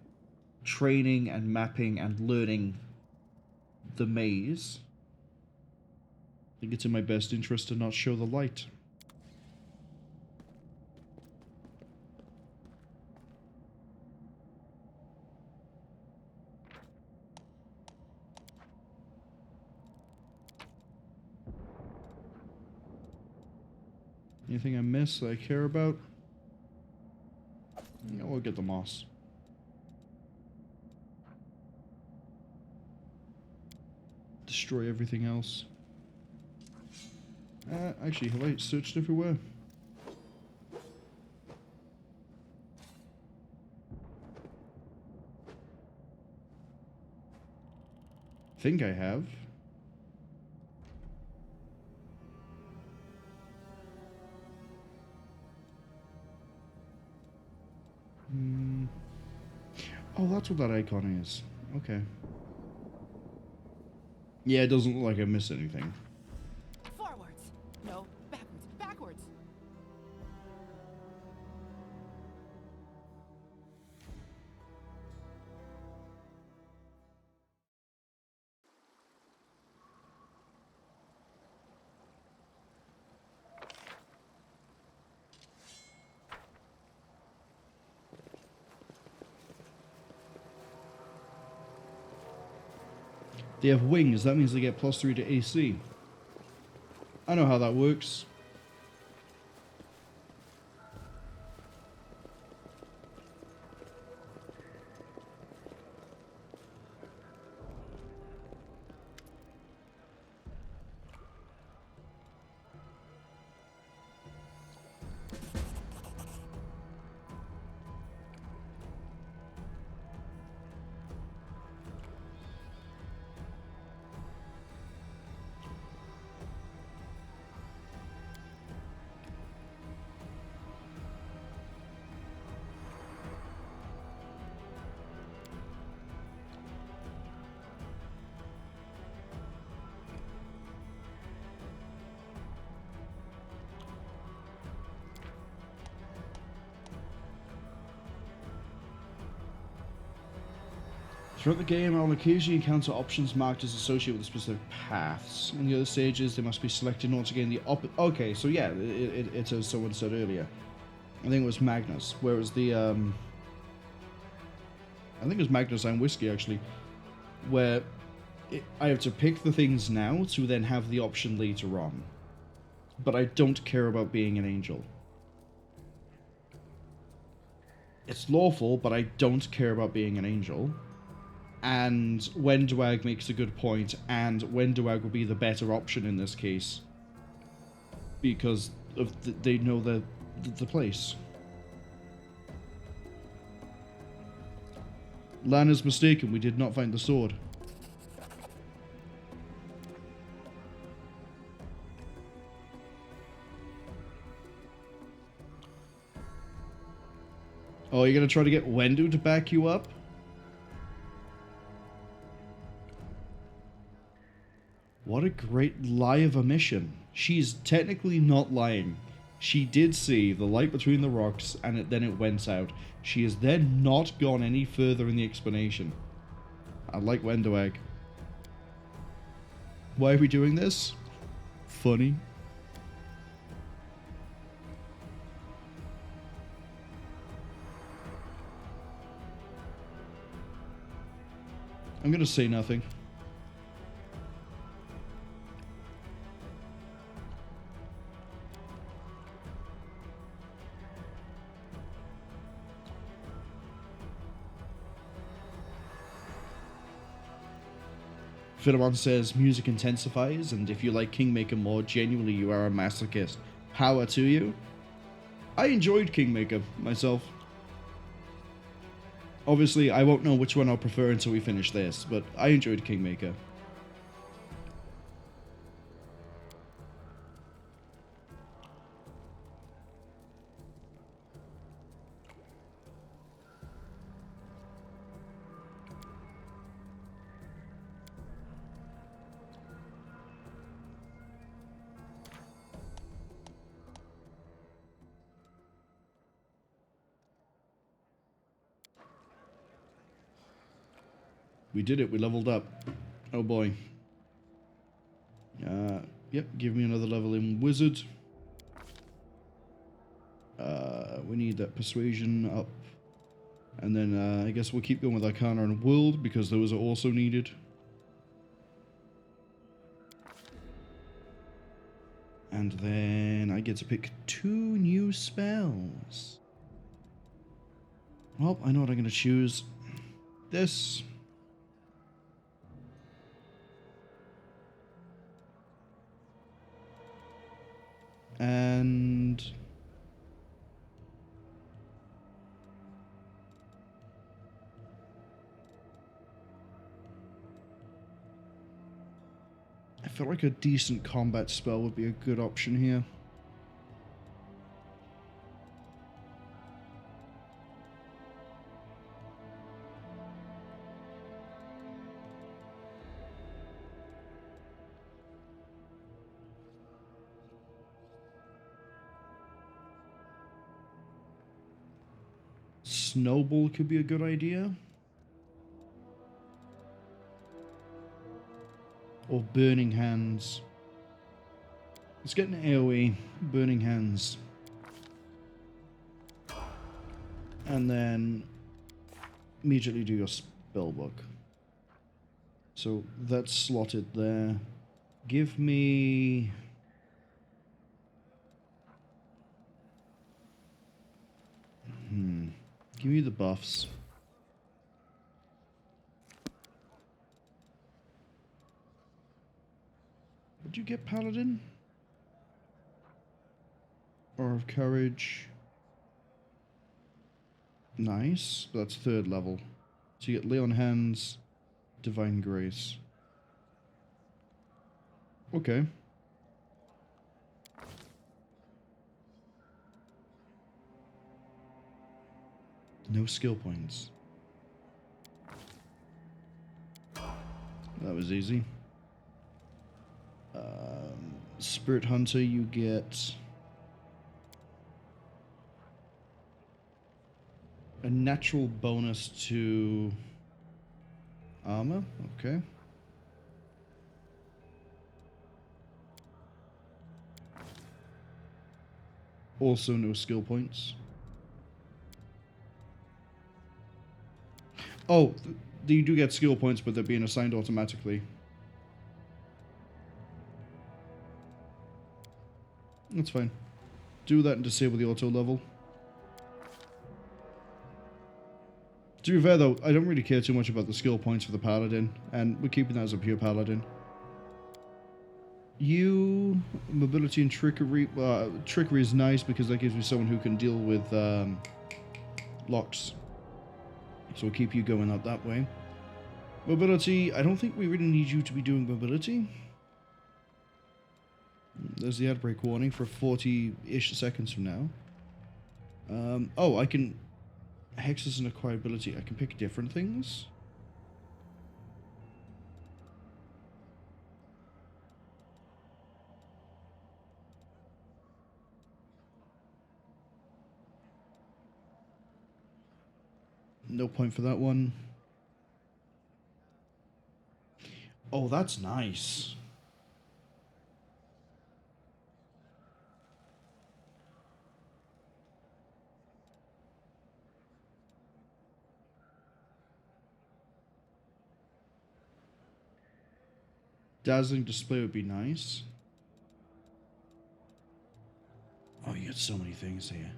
training and mapping and learning the maze, I think it's in my best interest to not show the light. Anything I miss that I care about? Yeah, we'll get the moss. Destroy everything else. Actually, have I searched everywhere? Think I have. Oh, that's what that icon is. Okay. Yeah, it doesn't look like I missed anything. Forwards. No, backwards. Backwards. They have wings, that means they get +3 to AC. I know how that works. Throughout the game, I will occasionally encounter options marked as associated with specific paths. In the other stages, they must be selected in order to gain the Okay, so yeah, it's as someone said earlier. I think it was Magnus, whereas the, I think it was Magnus and Whiskey, actually, where I have to pick the things now to then have the option later on. But I don't care about being an angel. It's lawful, but I don't care about being an angel. And Wendwag makes a good point, and Wendwag will be the better option in this case. Because of they know the place. Lana's mistaken, we did not find the sword. Oh, you're gonna try to get Wendu to back you up? What a great lie of a mission. She's technically not lying. She did see the light between the rocks, and then it went out. She has then not gone any further in the explanation. I like Wendwag. Why are we doing this? Funny. I'm gonna say nothing. Philemon says music intensifies, and if you like Kingmaker more, genuinely you are a masochist. Power to you. I enjoyed Kingmaker myself. Obviously, I won't know which one I'll prefer until we finish this, but I enjoyed Kingmaker. We did it. We leveled up. Oh boy. Yep. Give me another level in Wizard. We need that Persuasion up. And then I guess we'll keep going with Arcana and World because those are also needed. And then I get to pick 2 new spells. Well, I know what I'm going to choose. This. And I feel like a decent combat spell would be a good option here. Snowball could be a good idea. Or Burning Hands. Let's get an AoE. Burning Hands. And then immediately do your spellbook. So that's slotted there. Give me... Give me the buffs. Would you get Paladin? Or of Courage? Nice. That's 3rd level. So you get Lay on Hands, Divine Grace. Okay. No skill points. That was easy. Spirit Hunter, you get a natural bonus to armor. Okay. Also no skill points. Oh, you do get skill points, but they're being assigned automatically. That's fine. Do that and disable the auto level. To be fair though, I don't really care too much about the skill points for the Paladin, and we're keeping that as a pure Paladin. You, mobility and trickery. Trickery is nice because that gives me someone who can deal with locks. So we'll keep you going out that way. Mobility, I don't think we really need you to be doing mobility. There's the ad break warning for 40-ish seconds from now. Oh, I can... Hex is an acquired ability. I can pick different things. No point for that one. Oh, that's nice. Dazzling display would be nice. Oh, you got so many things here.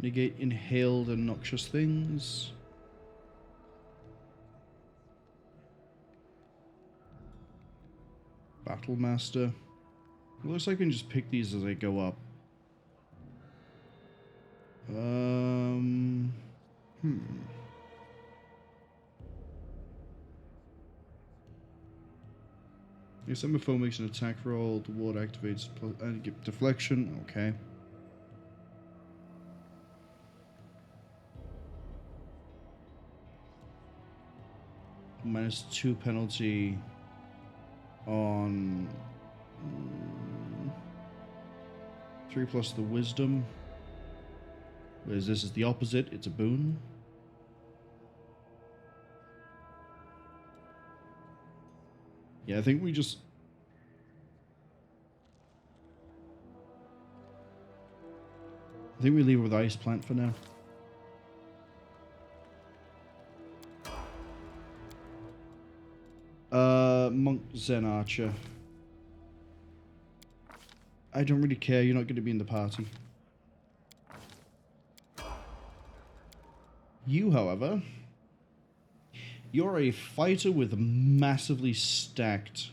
Negate inhaled and noxious things. Battle Master. It looks like I can just pick these as I go up. If some foe makes an attack roll, the ward activates and give deflection. Okay. -2 penalty on 3 plus the wisdom. Whereas this is the opposite, it's a boon. Yeah, I think we just... I think we leave it with Ice Plant for now. Monk Zen Archer. I don't really care, you're not going to be in the party. You, however, you're a fighter with massively stacked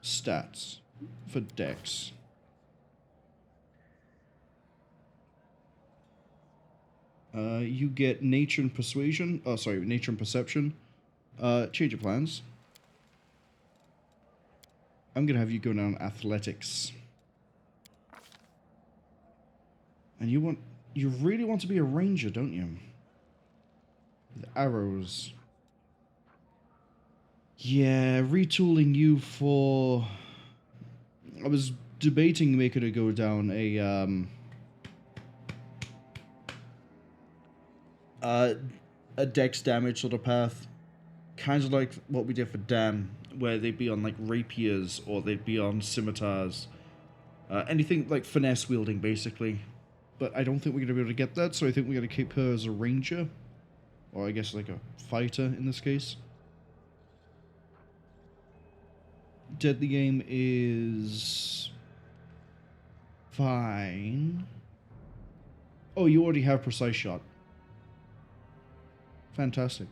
stats for dex. You get nature and persuasion. Oh, sorry, nature and perception. Change your plans. I'm gonna have you go down athletics. And you really want to be a ranger, don't you? With arrows. Yeah, retooling you for... I was debating making it go down a dex damage sort of path. Kind of like what we did for Dan, where they'd be on like rapiers or they'd be on scimitars. Anything like finesse wielding, basically. But I don't think we're going to be able to get that, so I think we're going to keep her as a ranger. Or I guess like a fighter in this case. Deadly Game is... fine. Oh, you already have Precise Shot. Fantastic.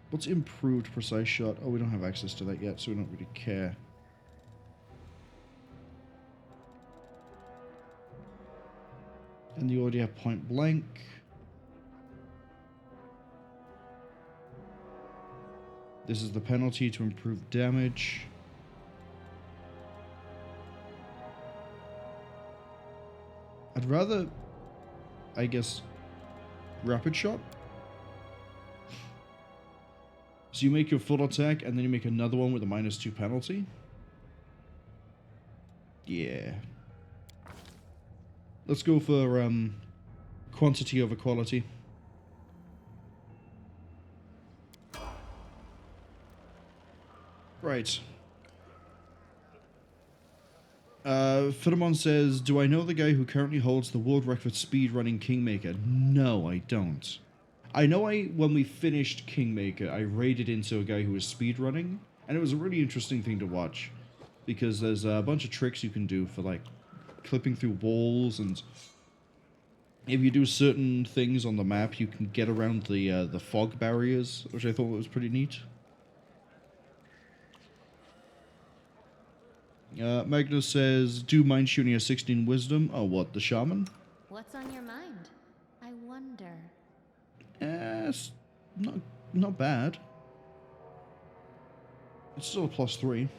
What's improved Precise Shot? Oh, we don't have access to that yet, so we don't really care. And you already have Point Blank. This is the penalty to improve damage. I'd rather, I guess, Rapid Shot. So you make your full attack, and then you make another one with a -2 penalty. Yeah. Let's go for quantity over quality. Right. Philemon says, do I know the guy who currently holds the world record speedrunning Kingmaker? No, I don't. I know when we finished Kingmaker, I raided into a guy who was speedrunning, and it was a really interesting thing to watch. Because there's a bunch of tricks you can do for, like, clipping through walls, and if you do certain things on the map, you can get around the fog barriers, which I thought was pretty neat. Magnus says, do mind shooting a 16 wisdom? Oh, what, the shaman? What's on your mind? I wonder. It's not bad. It's still a +3.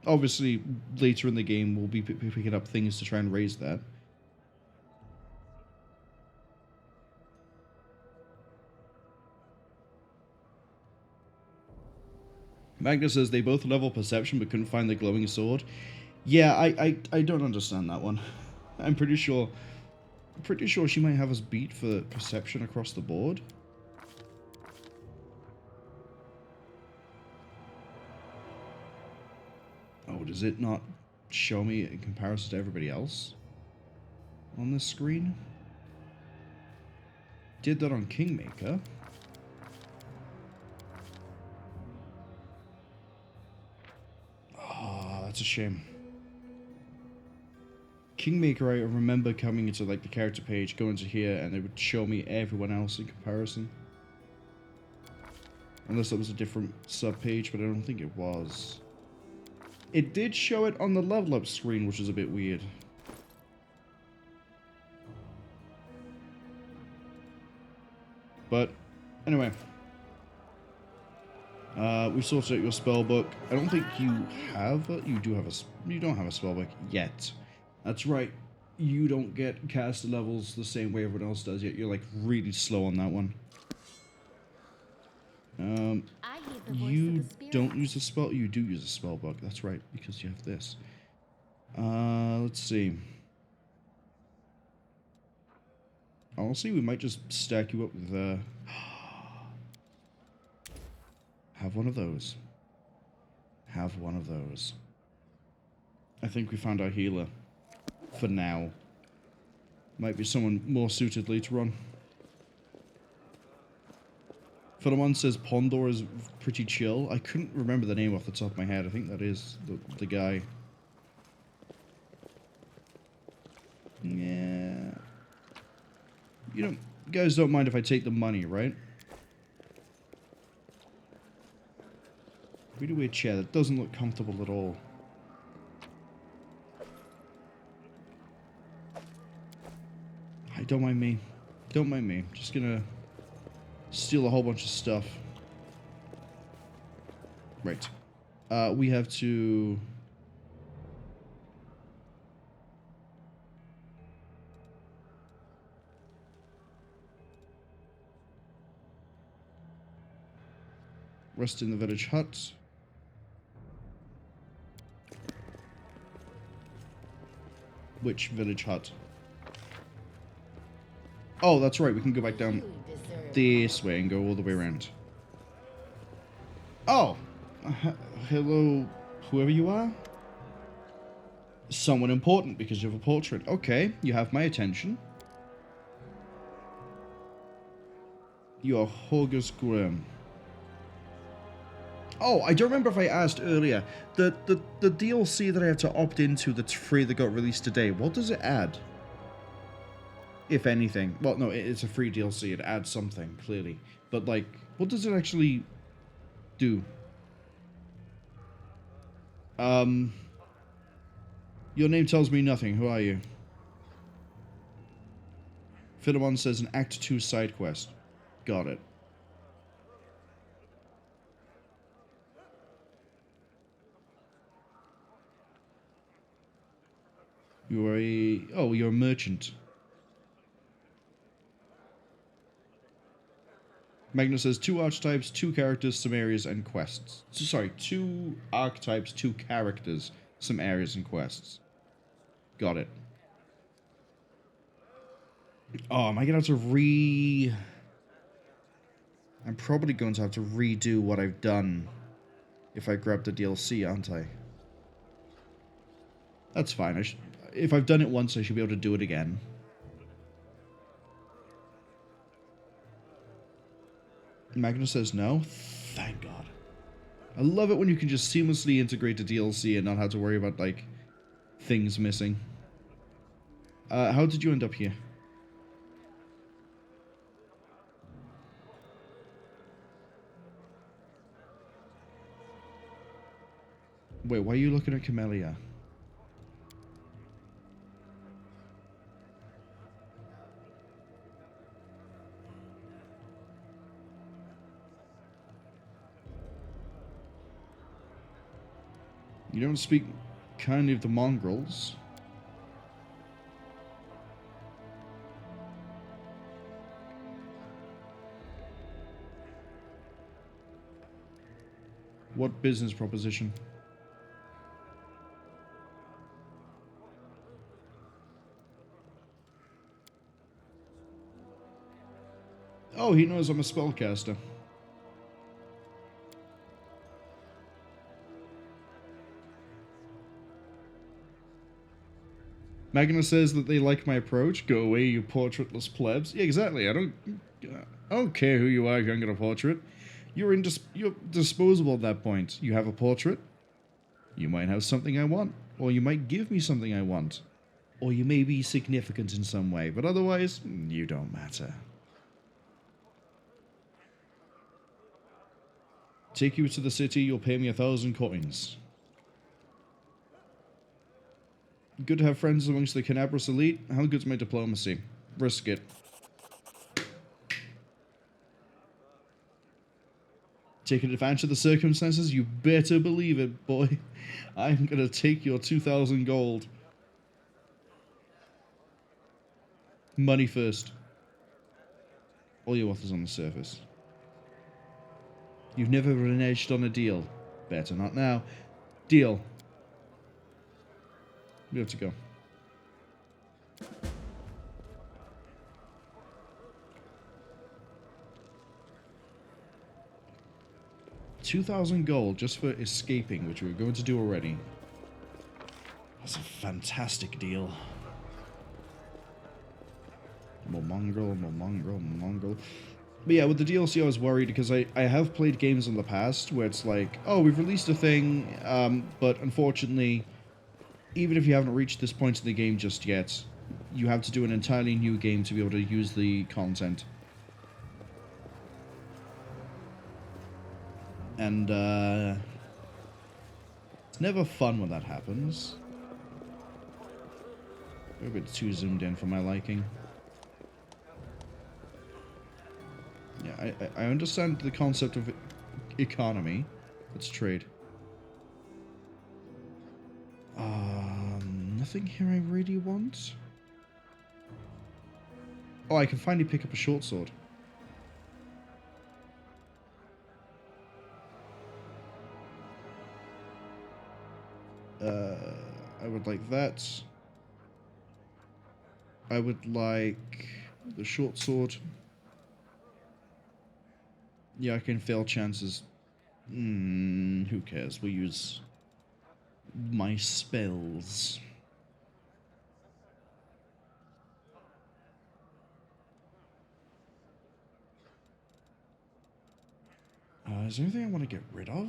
Obviously, later in the game, we'll be picking up things to try and raise that. Magnus says they both level perception but couldn't find the glowing sword. Yeah, I don't understand that one. I'm pretty sure she might have us beat for perception across the board. Oh, does it not show me in comparison to everybody else on this screen? Did that on Kingmaker. Oh, that's a shame. Kingmaker, I remember coming into like the character page, going to here, and they would show me everyone else in comparison. Unless that was a different sub-page, but I don't think it was. It did show it on the level up screen, which is a bit weird. But, anyway. We sorted out your spell book. I don't think you have a... You don't have a spell book yet. That's right. You don't get caster levels the same way everyone else does yet. You're like really slow on that one. You don't use a spell. You do use a spell book. That's right, because you have this. Let's see. Honestly, we might just stack you up with have one of those. Have one of those. I think we found our healer. For now. Might be someone more suited later on. Philemon says Pondor is pretty chill. I couldn't remember the name off the top of my head. I think that is the guy. Yeah. You guys don't mind if I take the money, right? Really weird chair. That doesn't look comfortable at all. Hi, don't mind me. Don't mind me. Just gonna steal a whole bunch of stuff. Right. We have to... rest in the village hut. Which village hut? Oh, that's right. We can go back down this way and go all the way around. Oh! Hello, whoever you are? Someone important because you have a portrait. Okay, you have my attention. You are Horgus Grim. Oh, I don't remember if I asked earlier. The DLC that I have to opt into that's free that got released today, what does it add? If anything. Well, no, it's a free DLC. It adds something, clearly. But, like, what does it actually do? Your name tells me nothing. Who are you? Philemon says an Act 2 side quest. Got it. You are a... Oh, you're a merchant. Magnus says 2 archetypes, 2 characters, some areas, and quests. Sorry, 2 archetypes, 2 characters, some areas, and quests. Got it. Oh, am I going to have to I'm probably going to have to redo what I've done if I grab the DLC, aren't I? That's fine. If I've done it once, I should be able to do it again. Magnus says no. Thank God. I love it when you can just seamlessly integrate the DLC and not have to worry about, like, things missing. How did you end up here? Wait, why are you looking at Camellia? You don't speak kindly of the mongrels. What business proposition? Oh, he knows I'm a spellcaster. Magnus says that they like my approach. Go away, you portraitless plebs. Yeah, exactly. I don't care who you are if you haven't got a portrait. You're disposable at that point. You have a portrait. You might have something I want. Or you might give me something I want. Or you may be significant in some way, but otherwise, you don't matter. Take you to the city, you'll pay me 1,000 coins. Good to have friends amongst the Kenabres elite. How good's my diplomacy? Risk it. Taking advantage of the circumstances? You better believe it, boy. I'm gonna take your 2,000 gold. Money first. All your offers on the surface. You've never reneged on a deal. Better not now. Deal. We have to go. $2,000 gold just for escaping, which we were going to do already. That's a fantastic deal. More mongrel, more mongrel, more mongrel. But yeah, with the DLC I was worried because I have played games in the past where it's like, oh, we've released a thing, but unfortunately, even if you haven't reached this point in the game just yet, you have to do an entirely new game to be able to use the content. And, it's never fun when that happens. We're a bit too zoomed in for my liking. Yeah, I understand the concept of economy. Let's trade. Nothing here I really want. Oh, I can finally pick up a short sword. I would like that. I would like the short sword. Yeah, I can fail chances. Who cares? We'll use my spells. Is there anything I want to get rid of?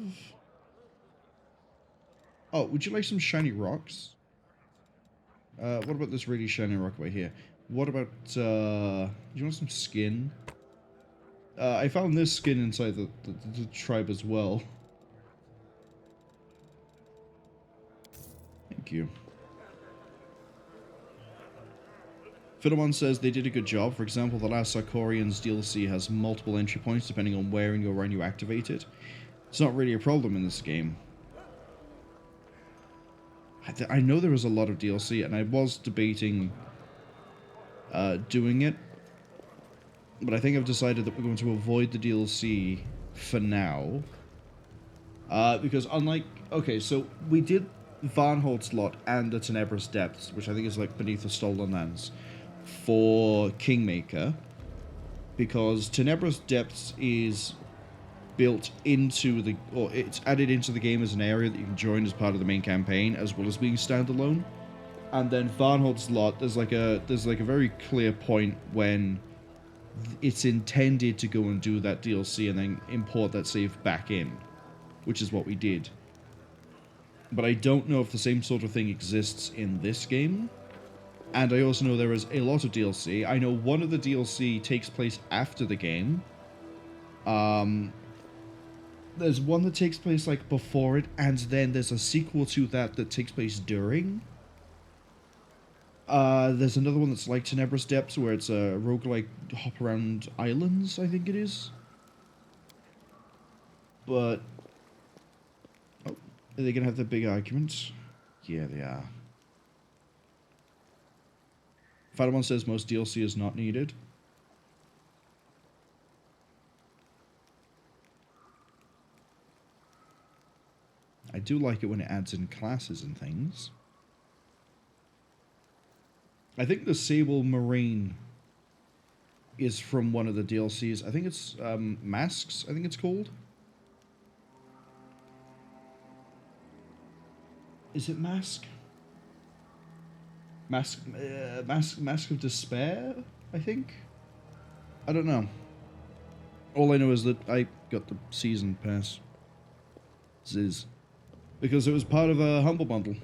Oh, would you like some shiny rocks? What about this really shiny rock right here? What about, you want some skin? I found this skin inside the tribe as well. Thank you. Philemon says they did a good job. For example, the last Sarkorian's DLC has multiple entry points depending on where in your run you activate it. It's not really a problem in this game. I know there was a lot of DLC, and I was debating doing it. But I think I've decided that we're going to avoid the DLC for now. Because unlike... Okay, so we did Varnholt's Lot and the Kenabres Depths, which I think is like beneath the Stolen Lands, for Kingmaker. Because Kenabres Depths is built into the... Or it's added into the game as an area that you can join as part of the main campaign, as well as being standalone. And then Varnholt's Lot, there's like a very clear point when it's intended to go and do that DLC and then import that save back in, which is what we did. But I don't know if the same sort of thing exists in this game. And I also know there is a lot of DLC. I know one of the DLC takes place after the game. There's one that takes place like before it, and then there's a sequel to that that takes place during. There's another one that's like Kenabres Depths, where it's a roguelike hop around islands, I think it is. But... Oh, are they gonna have the big argument? Yeah, they are. Fadamon says most DLC is not needed. I do like it when it adds in classes and things. I think the Sable Marine is from one of the DLCs. I think it's Masks, I think it's called. Is it Mask? Mask of Despair, I think? I don't know. All I know is that I got the season pass. Ziz. Because it was part of a Humble Bundle.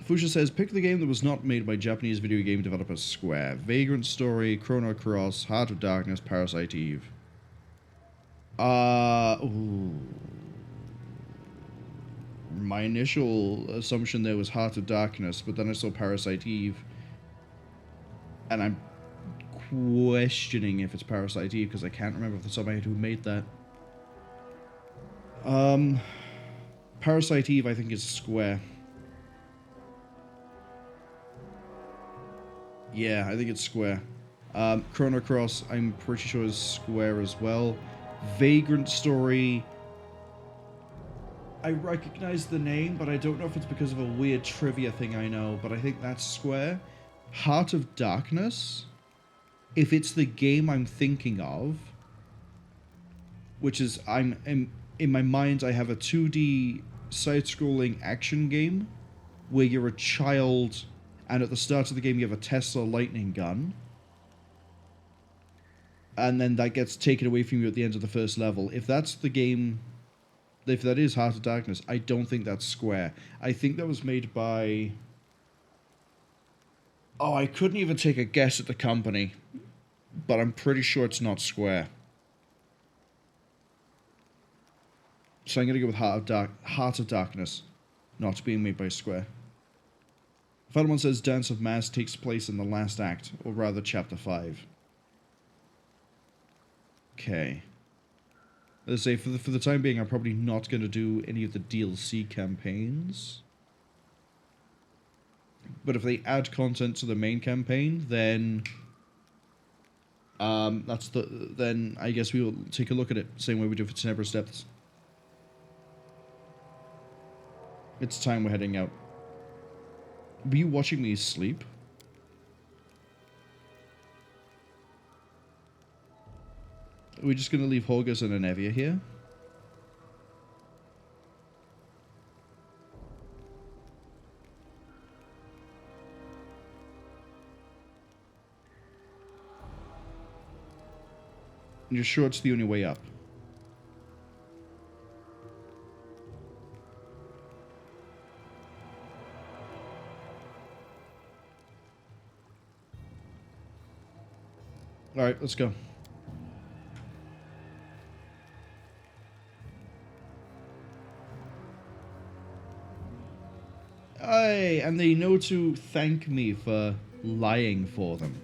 Fusha says, pick the game that was not made by Japanese video game developer Square. Vagrant Story, Chrono Cross, Heart of Darkness, Parasite Eve. Ooh. My initial assumption there was Heart of Darkness, but then I saw Parasite Eve. And I'm questioning if it's Parasite Eve, because I can't remember off the top of my head who made that. Parasite Eve, I think, is Square. Yeah, I think it's Square. Chrono Cross, I'm pretty sure is Square as well. Vagrant Story, I recognize the name, but I don't know if it's because of a weird trivia thing I know, but I think that's Square. Heart of Darkness, if it's the game I'm thinking of, which is, in my mind, I have a 2D side-scrolling action game where you're a child, and at the start of the game you have a Tesla lightning gun, and then that gets taken away from you at the end of the first level. If that's the game, if that is Heart of Darkness, I don't think that's Square. I think that was made by... Oh, I couldn't even take a guess at the company, but I'm pretty sure it's not Square. So I'm going to go with Heart of Darkness, not being made by Square. Final one says Dance of Mass takes place in the last act, or rather Chapter 5. Okay. As I say, for the time being, I'm probably not going to do any of the DLC campaigns. But if they add content to the main campaign, then then I guess we will take a look at it, same way we do for Kenabres Depths. It's time we're heading out. Were you watching me sleep? Are we just going to leave Horgus and Anevia here? You're sure it's the only way up? Alright, let's go. Aye, and they know to thank me for lying for them.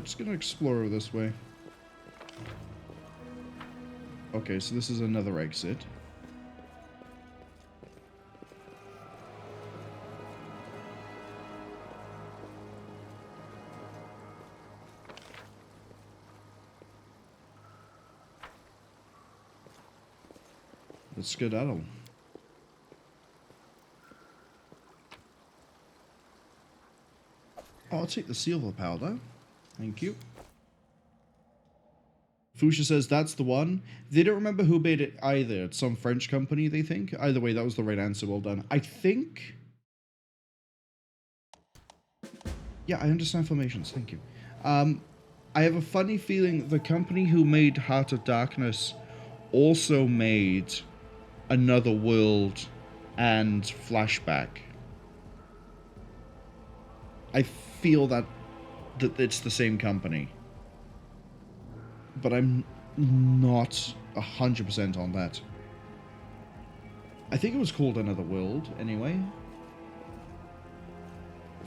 Just gonna explore this way. Okay, so this is another exit. Let's skedaddle. Oh, I'll take the silver powder. Thank you. Fusha says that's the one. They don't remember who made it either. It's some French company, they think. Either way, that was the right answer. Well done. I think... Yeah, I understand formations. Thank you. I have a funny feeling the company who made Heart of Darkness also made Another World and Flashback. I feel that it's the same company, but I'm not 100% on that. I think it was called Another World, anyway.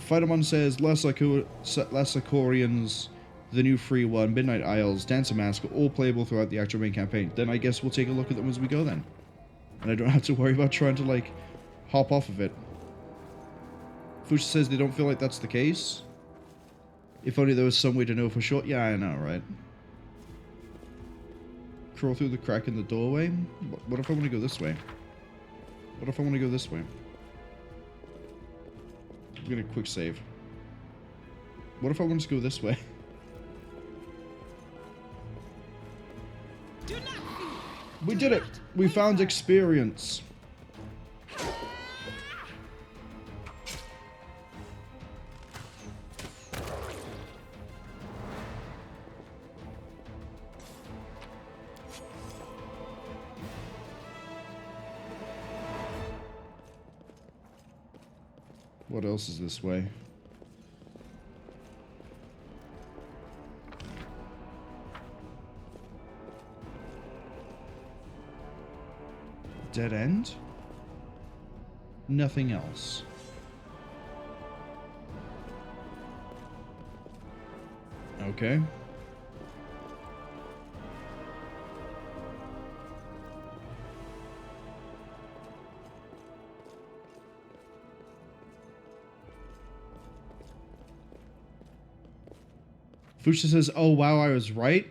Fighterman says, Lesser Corians, The New Free One, Midnight Isles, Dancer Mask are all playable throughout the actual main campaign. Then I guess we'll take a look at them as we go then. And I don't have to worry about trying to, like, hop off of it. Fush says they don't feel like that's the case. If only there was some way to know for sure. Yeah, I know, right? Crawl through the crack in the doorway? What if I want to go this way? What if I want to go this way? I'm gonna quick save. What if I want to go this way? We did it! We found experience. What else is this way? Dead end? Nothing else. Okay. Fuchsia says, oh wow, I was right.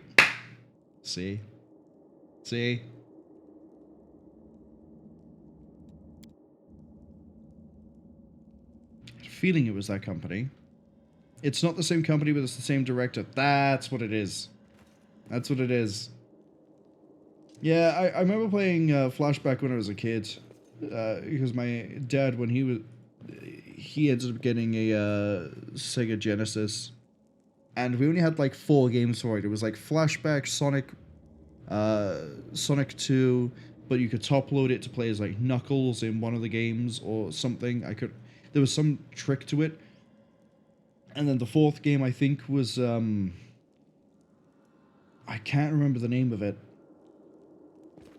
See? See? Feeling it was that company. It's not the same company, but it's the same director. That's what it is. That's what it is. Yeah, I remember playing Flashback when I was a kid. Because my dad, when he ended up getting a Sega Genesis. And we only had like 4 games for it. It was like Flashback, Sonic 2, but you could top load it to play as like Knuckles in one of the games or something. There was some trick to it. And then the 4th game, I think, was, I can't remember the name of it.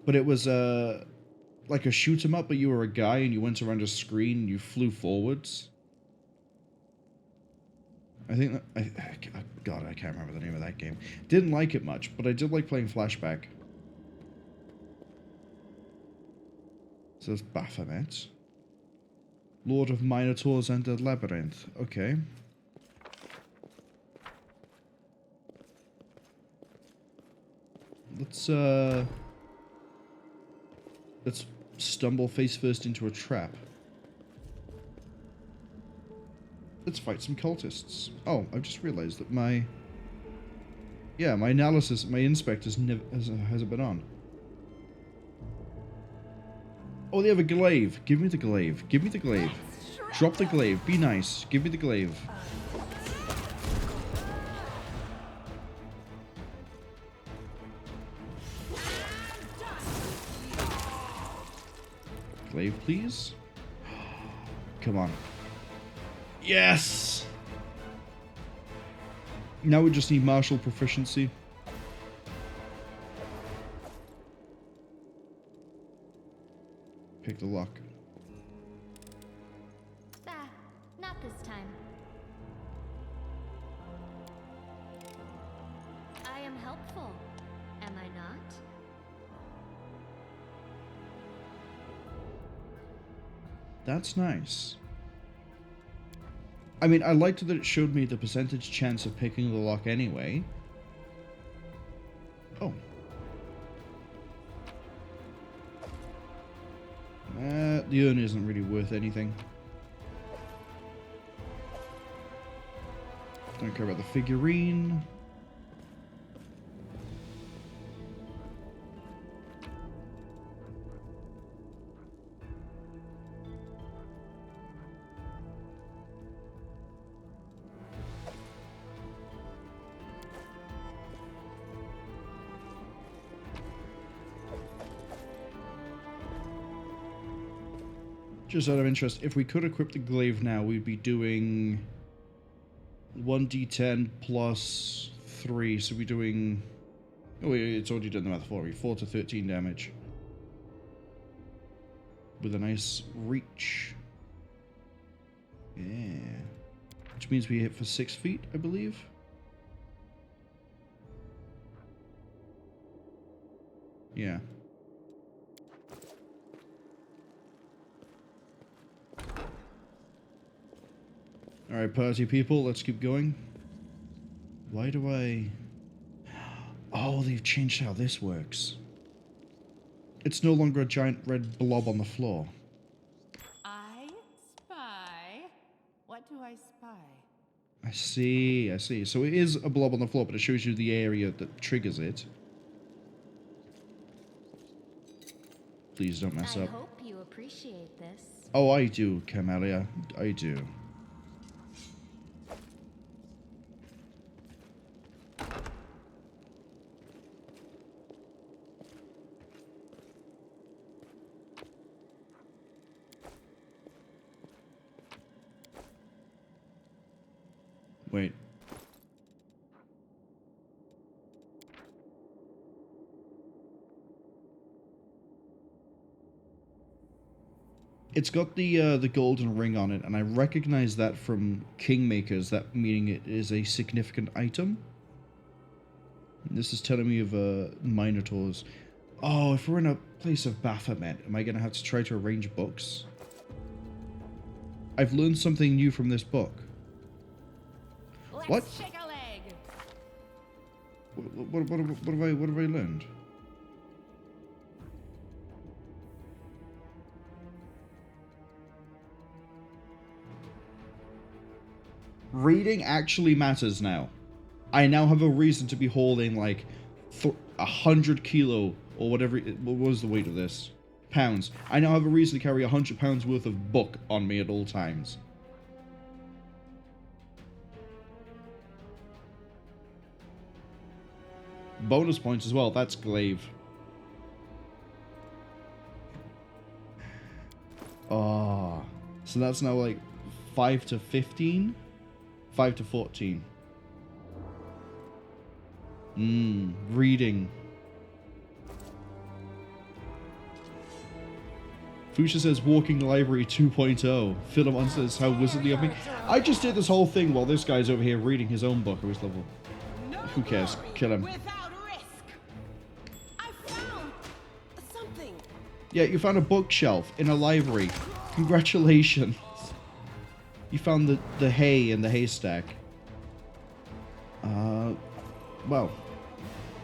But it was, like a shoot 'em up, but you were a guy and you went around a screen and you flew forwards. I think that, God, I can't remember the name of that game. Didn't like it much, but I did like playing Flashback. So there's Baphomet. Lord of Minotaurs and the Labyrinth. Okay. Let's stumble face first into a trap. Let's fight some cultists. Oh, I've just realized that my analysis, my inspect hasn't been on. Oh, they have a glaive. Give me the glaive. Give me the glaive. Drop the glaive. Be nice. Give me the glaive. Glaive, please. Come on. Yes! Now we just need martial proficiency. Pick the lock. Not this time. I am helpful, am I not? That's nice. I mean, I liked that it showed me the percentage chance of picking the lock anyway. Oh. The urn isn't really worth anything. Don't care about the figurine. Just out of interest, if we could equip the glaive now, we'd be doing 1d10 plus 3, so we're doing... Oh, it's already done the math for me. 4 to 13 damage. With a nice reach. Yeah. Which means we hit for 6 feet, I believe. Yeah. Alright, party people, let's keep going. Why do I... Oh, they've changed how this works. It's no longer a giant red blob on the floor. I spy. What do I spy? I see, I see. So it is a blob on the floor, but it shows you the area that triggers it. Please don't mess up. I hope you appreciate this. Oh, I do, Camellia. I do. It's got the golden ring on it, and I recognize that from Kingmakers, that meaning it is a significant item. This is telling me of Minotaurs. Oh, if we're in a place of Baphomet, am I going to have to try to arrange books? I've learned something new from this book. What? Shake a leg. What have I learned? Reading actually matters now. I now have a reason to be holding like 100 kilo or whatever. What was the weight of this? Pounds. I now have a reason to carry 100 pounds worth of book on me at all times. Bonus points as well. That's glaive. Oh, so that's now like 5 to 15, 5 to 14. Reading. Fuchsia says walking library 2.0. Philemon says how wizardly of me. I just did this whole thing while this guy's over here reading his own book. Who's level? Who cares? Kill him. Yeah, you found a bookshelf in a library. Congratulations. You found the hay in the haystack. Well,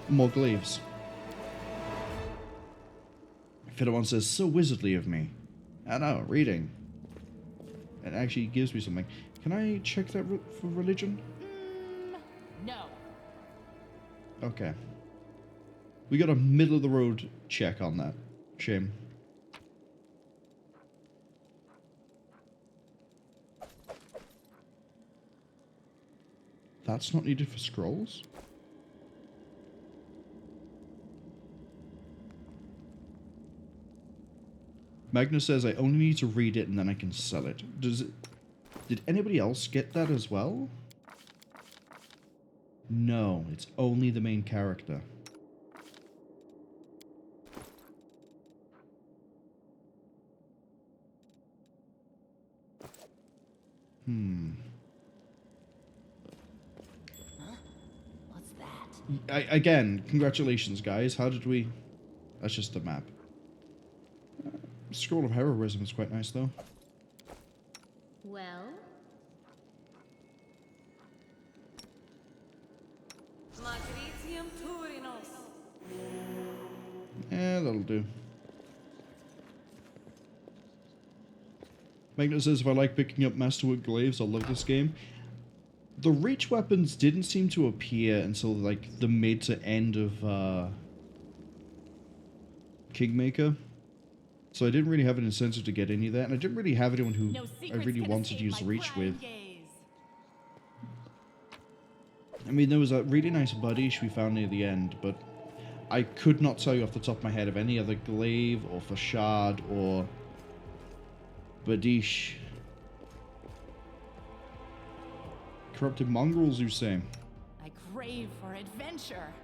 more glaives. Philemon says, so wizardly of me. I know, reading. It actually gives me something. Can I check that for religion? No. Okay. We got a middle of the road check on that. Shame. That's not needed for scrolls? Magnus says I only need to read it and then I can sell it. Did anybody else get that as well? No, it's only the main character. What's that? Again, congratulations, guys. How did we... That's just the map. Scroll of Heroism is quite nice, though. Well? Yeah, that'll do. Magnus says, if I like picking up Masterwork Glaives, I'll love this game. The reach weapons didn't seem to appear until, like, the mid to end of, Kingmaker. So I didn't really have an incentive to get any of that, and I didn't really have anyone who I really wanted to use reach with. I mean, there was a really nice Buddish we found near the end, but I could not tell you off the top of my head of any other glaive or Fashad or Buddish. Corrupted mongrels, you say? I crave for adventure.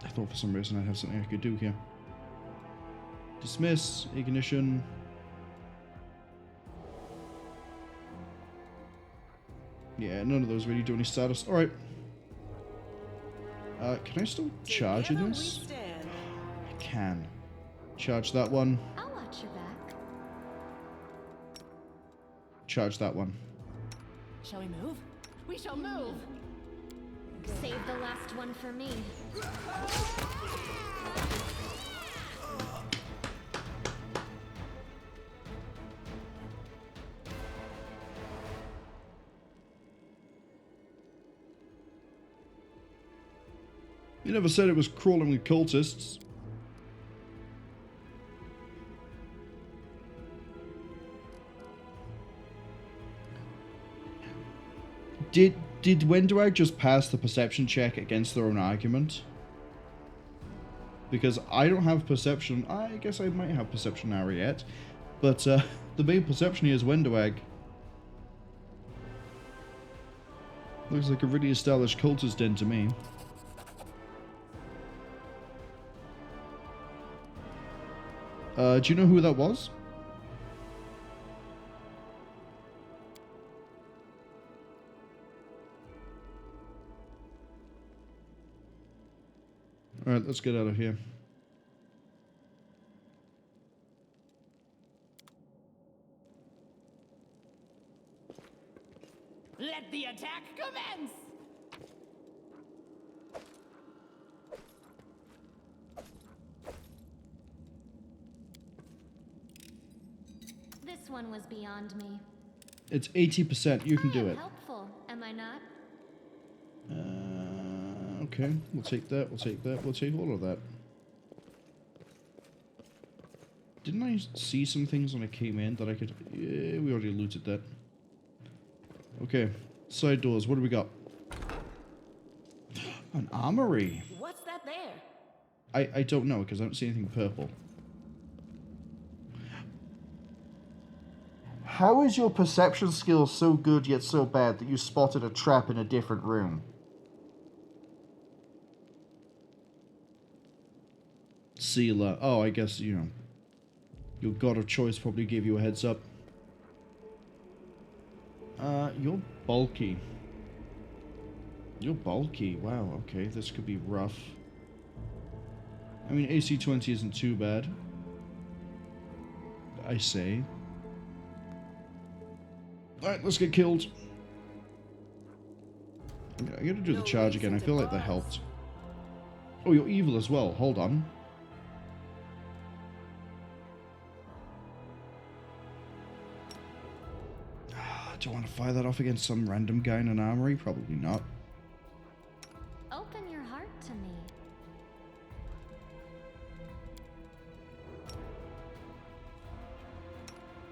I thought for some reason I'd have something I could do here. Dismiss, ignition. Yeah, none of those really do any status. Alright. Can I still charge in this? I can. Charge that one. I'll watch your back. Charge that one. Shall we move? We shall move! Save the last one for me. You never said it was crawling with cultists. Did Wendoag just pass the perception check against their own argument? Because I don't have perception. I guess I might have perception Ariette, but the main perception here is Wendoag. Looks like a really established cultist den to me. Do you know who that was? Alright, let's get out of here. Let the attack commence! This one was beyond me. It's 80%. You can do it. Helpful, am I not? Okay, we'll take that, we'll take that, we'll take all of that. Didn't I see some things when I came in that I could... Yeah, we already looted that. Okay, side doors, what do we got? An armory. What's that there? I don't know, because I don't see anything purple. How is your perception skill so good yet so bad that you spotted a trap in a different room? Sealer. Oh, I guess, you know, your god of choice probably gave you a heads up. You're bulky. You're bulky. Wow, okay, this could be rough. I mean, AC 20 isn't too bad, I say. Alright, let's get killed. I gotta do the charge again. I feel like that helped. Oh, you're evil as well. Hold on. Do I want to fire that off against some random guy in an armory? Probably not. Open your heart to me.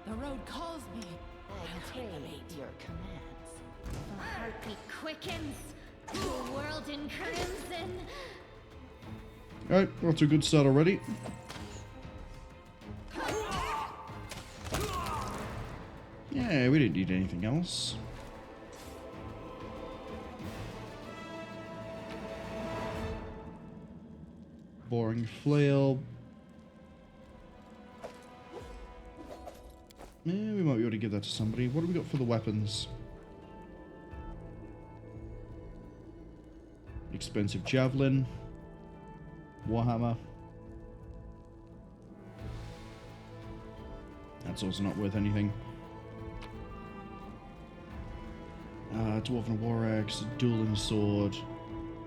The road calls me. I crave your commands. The heartbeat quickens. The world in crimson. Alright, we're off to a good start already. Yeah, we didn't need anything else. Boring flail. Yeah, we might be able to give that to somebody. What do we got for the weapons? Expensive javelin. Warhammer. That's also not worth anything. Dwarven war axe, dueling sword,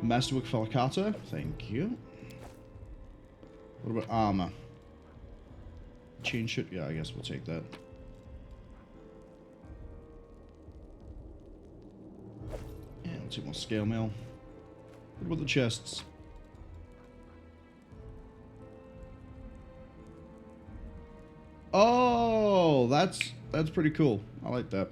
masterwork falcata. Thank you. What about armor? Chain shirt. Yeah, I guess we'll take that. Yeah, we'll take more scale mail. What about the chests? Oh, that's pretty cool. I like that.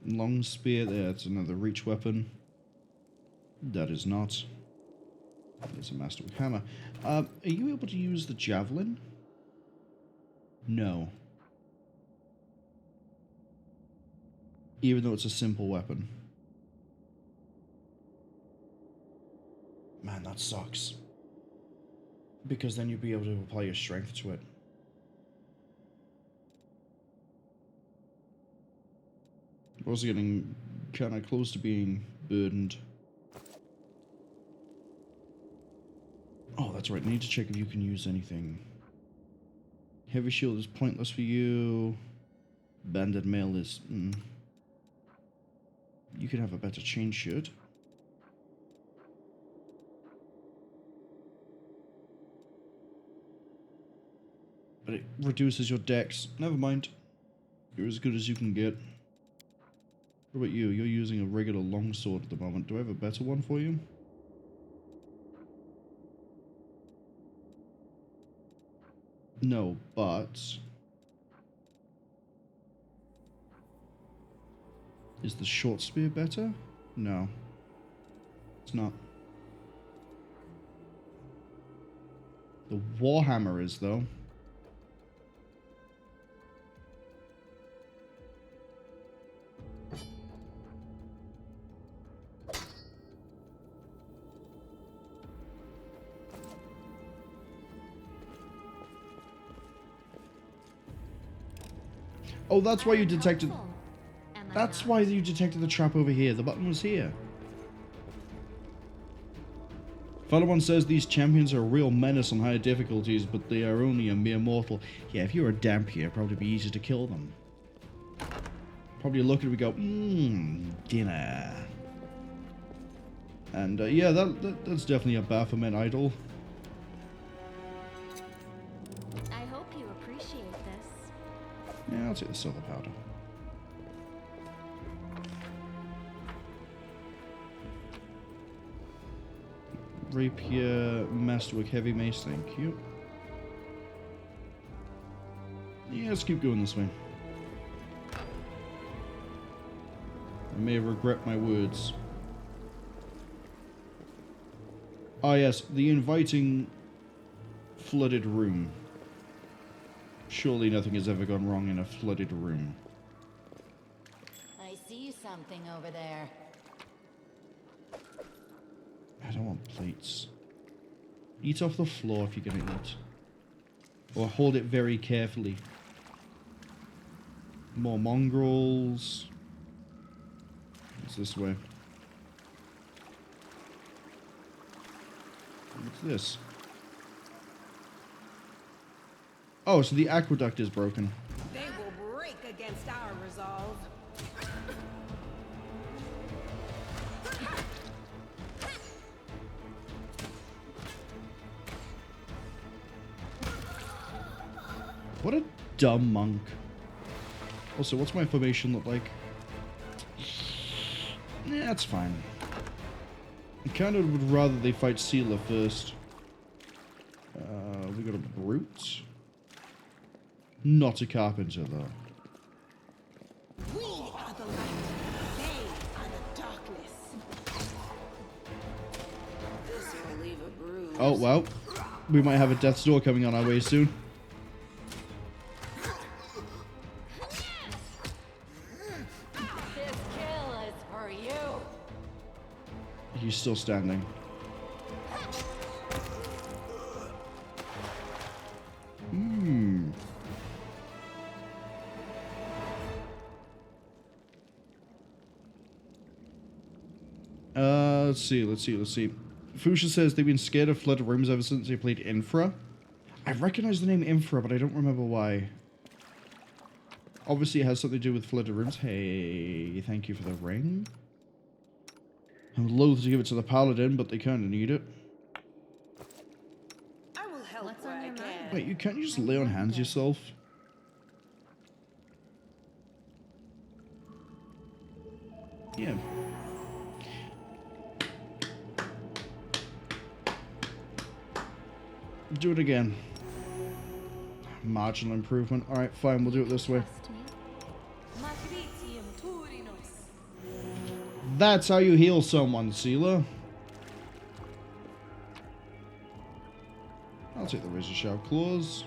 Long spear there, that's another reach weapon. That is not. There's a masterwork hammer. Are you able to use the javelin? No. Even though it's a simple weapon. Man, that sucks. Because then you'd be able to apply your strength to it. We're also getting kind of close to being burdened. Oh, that's right. I need to check if you can use anything. Heavy shield is pointless for you. Banded mail is... You could have a better chain shirt. But it reduces your dex. Never mind. You're as good as you can get. What about you? You're using a regular longsword at the moment. Do I have a better one for you? No, but... Is the short spear better? No. It's not. The warhammer is, though. Oh, that's why you detected... Helpful. Am I That's not? why you detected the trap over here. The button was here. Fellow one says these champions are a real menace on higher difficulties, but they are only a mere mortal. Yeah, if you were a Dampier, it'd probably be easy to kill them. Probably look at it and go, dinner. And yeah, that's definitely a Baphomet idol. I hope you appreciate this. Yeah, I'll take the silver powder. Rapier, Masterwork, Heavy Mace, thank you. Yeah, let's keep going this way. I may regret my words. Ah yes, the inviting flooded room. Surely nothing has ever gone wrong in a flooded room. I see something over there. I don't want plates. Eat off the floor if you're gonna eat. Or hold it very carefully. More mongrels. What's this way? What's this? Oh, so the aqueduct is broken. They will break against our resolve. What a dumb monk. Also, what's my formation look like? Yeah, that's fine. I kind of would rather they fight Sealer first. We got a brute. Not a carpenter, though. We are the light. They are the darkness. This will leave a bruise. Oh, well. We might have a death's door coming on our way soon. This kill is for you. He's still standing. Let's see. Fuchsia says they've been scared of flooded rooms ever since they played Infra. I recognize the name Infra, but I don't remember why. Obviously it has something to do with flooded rooms. Hey, thank you for the ring. I'm loath to give it to the paladin, but they kind of need it. I will help What's where on I your can. mind? Wait, you can't just lay on hands yourself? Yeah. Do it again. Marginal improvement. Alright, fine, we'll do it this way. Trust me. That's how you heal someone, Sealer. I'll take the Razor Sharp Claws.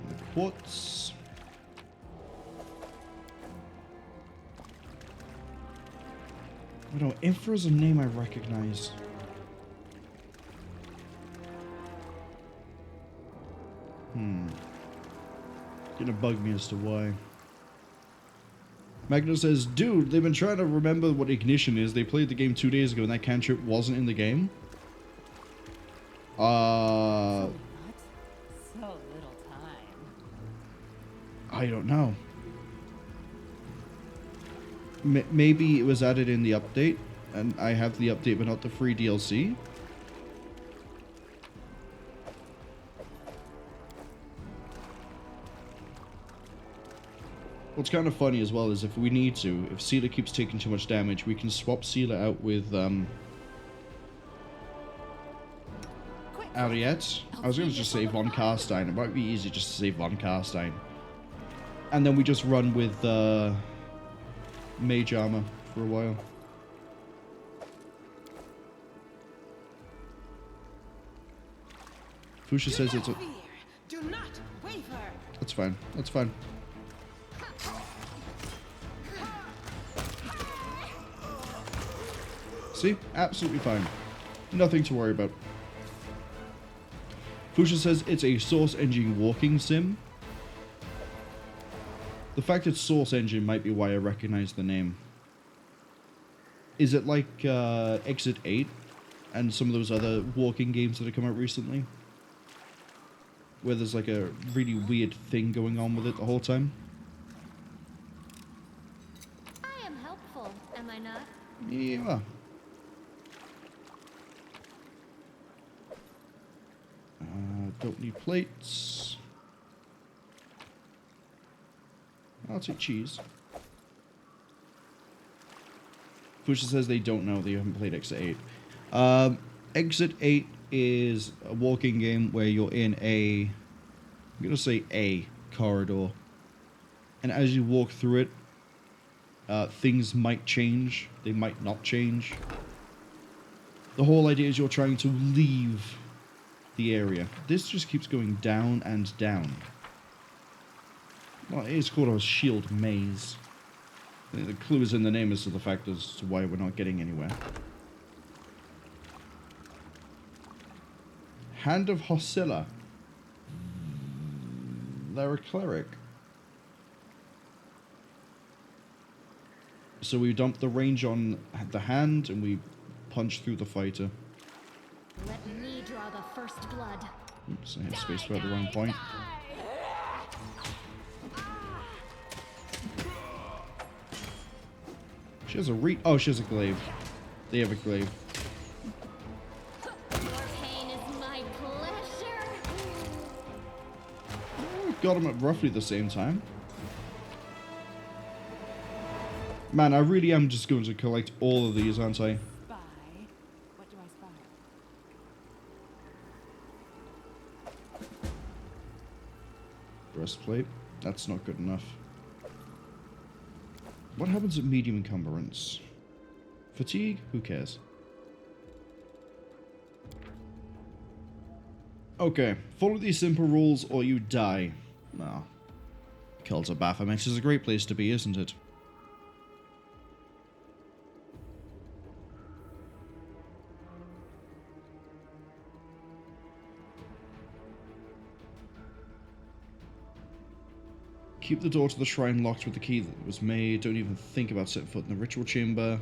And the Quartz. Oh no, Infra's a name I recognize. Gonna bug me as to why. Magna says, dude, they've been trying to remember what ignition is. They played the game 2 days ago and that cantrip wasn't in the game. So little time. I don't know. Maybe it was added in the update and I have the update but not the free DLC. What's kind of funny as well is if we need to, if Sealer keeps taking too much damage, we can swap Sealer out with Ariette. I was going to just say Von Carstein. It might be easy just to say Von Carstein. And then we just run with Mage Armor for a while. Fuchsia says it's a... Do not waver. That's fine. That's fine. See? Absolutely fine. Nothing to worry about. Fuchsia says it's a Source Engine walking sim. The fact it's Source Engine might be why I recognize the name. Is it like Exit 8 and some of those other walking games that have come out recently? Where there's like a really weird thing going on with it the whole time? I am helpful, am I not? Yeah. Don't need plates. I'll take cheese. Pusha says they don't know, they haven't played Exit 8. Exit 8 is a walking game where you're in I'm gonna say a corridor. And as you walk through it, things might change, they might not change. The whole idea is you're trying to leave the area. This just keeps going down and down. Well, it's called a shield maze. The clue is in the name as to the fact as to why we're not getting anywhere. Hand of Hosilla. They're a cleric. So we dump the range on the hand and we punch through the fighter. Let me draw the first blood. Oops, I hit space for the wrong point. She has a oh, she has a glaive. They have a glaive. Your pain is my pleasure. Oh, got them at roughly the same time. Man, I really am just going to collect all of these, aren't I? Spy. What do I spy? Breastplate. That's not good enough. What happens at medium encumbrance? Fatigue? Who cares? Okay, follow these simple rules or you die. No. Cult of Baphomet is a great place to be, isn't it? Keep the door to the shrine locked with the key that was made. Don't even think about setting foot in the ritual chamber.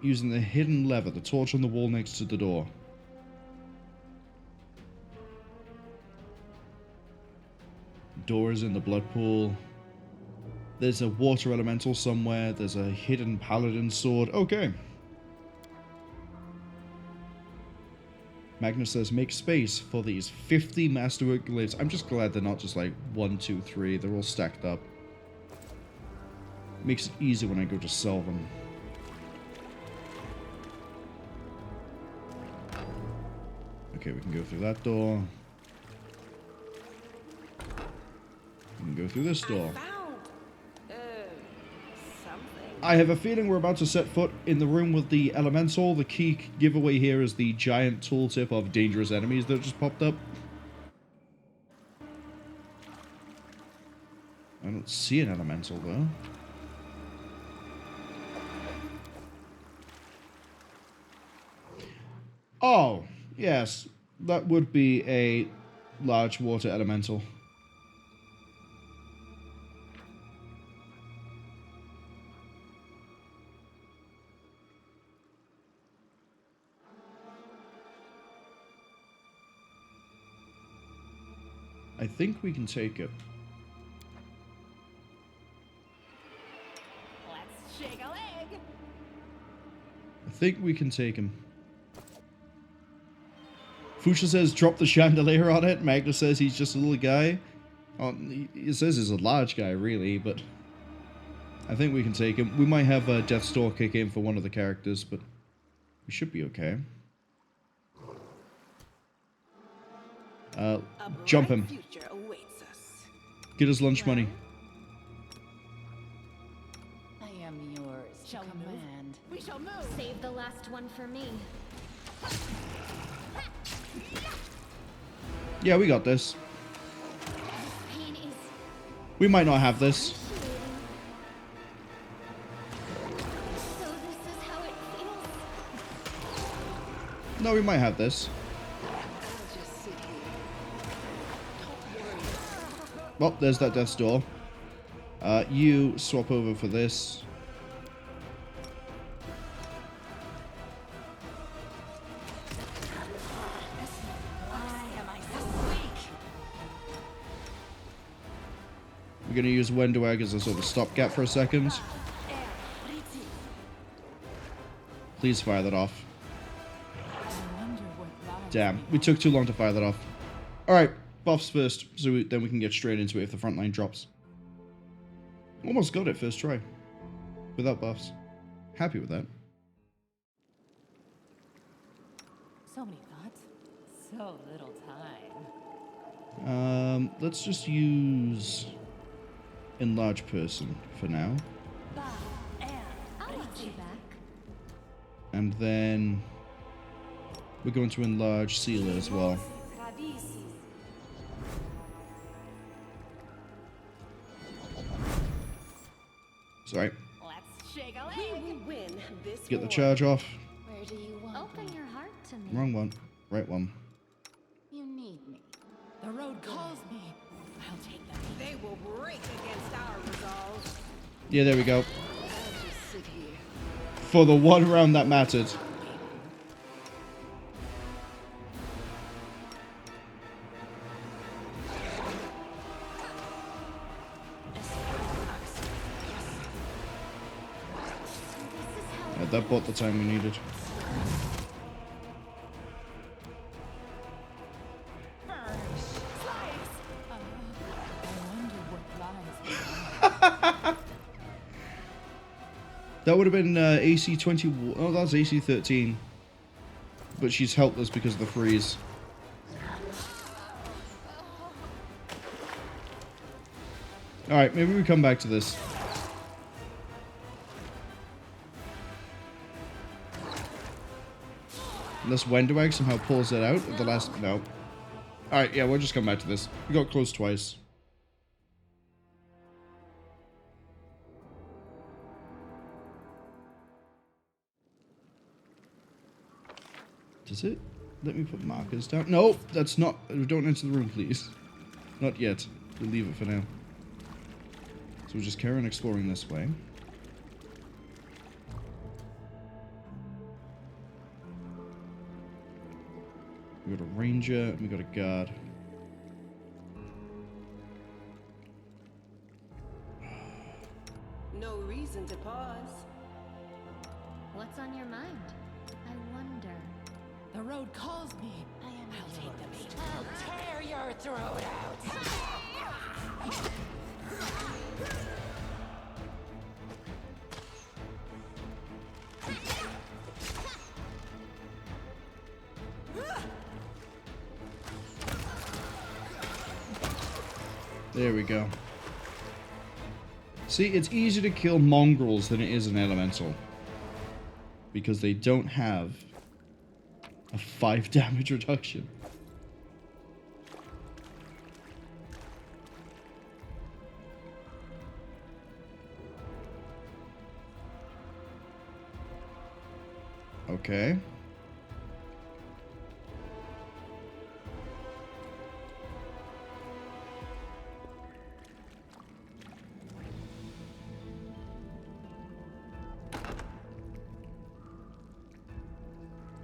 Using the hidden lever, the torch on the wall next to the door. Door is in the blood pool. There's a water elemental somewhere. There's a hidden paladin sword. Okay. Magnus says, make space for these 50 masterwork glyphs. I'm just glad they're not just like 1, 2, 3. They're all stacked up. Makes it easy when I go to sell them. Okay, we can go through that door. We can go through this door. I have a feeling we're about to set foot in the room with the elemental. The key giveaway here is the giant tooltip of dangerous enemies that just popped up. I don't see an elemental though. Oh, yes. That would be a large water elemental. I think we can take it. Let's shake a leg. I think we can take him. Fuchsia says drop the chandelier on it. Magnus says he's just a little guy. Oh, he says he's a large guy, really, but I think we can take him. We might have a Death Store kick in for one of the characters, but we should be okay. Jump him. Get us lunch money. I am yours to command. We shall move. Save the last one for me. Yeah, we got this. Pain is We might not have this. so this is how it feels. No, we might have this. Well, there's that death's door. You swap over for this. We're going to use Wendoag as a sort of stopgap for a second. Please fire that off. Damn, we took too long to fire that off. Alright, buffs first, so then we can get straight into it if the front line drops. Almost got it first try. Without buffs. Happy with that. So many thoughts, so little time. Let's just use Enlarge Person for now. I'll watch you back. And then we're going to enlarge Sealer as well. Sorry. Let's shake a We leg. will win this Get the war. charge off. Where do you want Open me? your heart to me. Wrong one. Right one. You need me. The road calls me. I'll take them. They will break against our resolve. Yeah, there we go. I'll just sit here. For the one round that mattered. Yeah, that bought the time we needed. That would have been AC 20. Oh, that's AC 13. But she's helpless because of the freeze. Alright, maybe we come back to this. Unless Wendoag somehow pulls it out at the last... No. Alright, yeah, we'll just come back to this. We got close twice. Does it? Let me put markers down. No, that's not... Don't enter the room, please. Not yet. We'll leave it for now. So we'll just carry on exploring this way. We got a ranger, and we got a guard. No reason to pause. What's on your mind? I wonder. The road calls me. I'll take them. I'll tear your throat out. There we go. See, it's easier to kill mongrels than it is an elemental. Because they don't have a 5 damage reduction. Okay.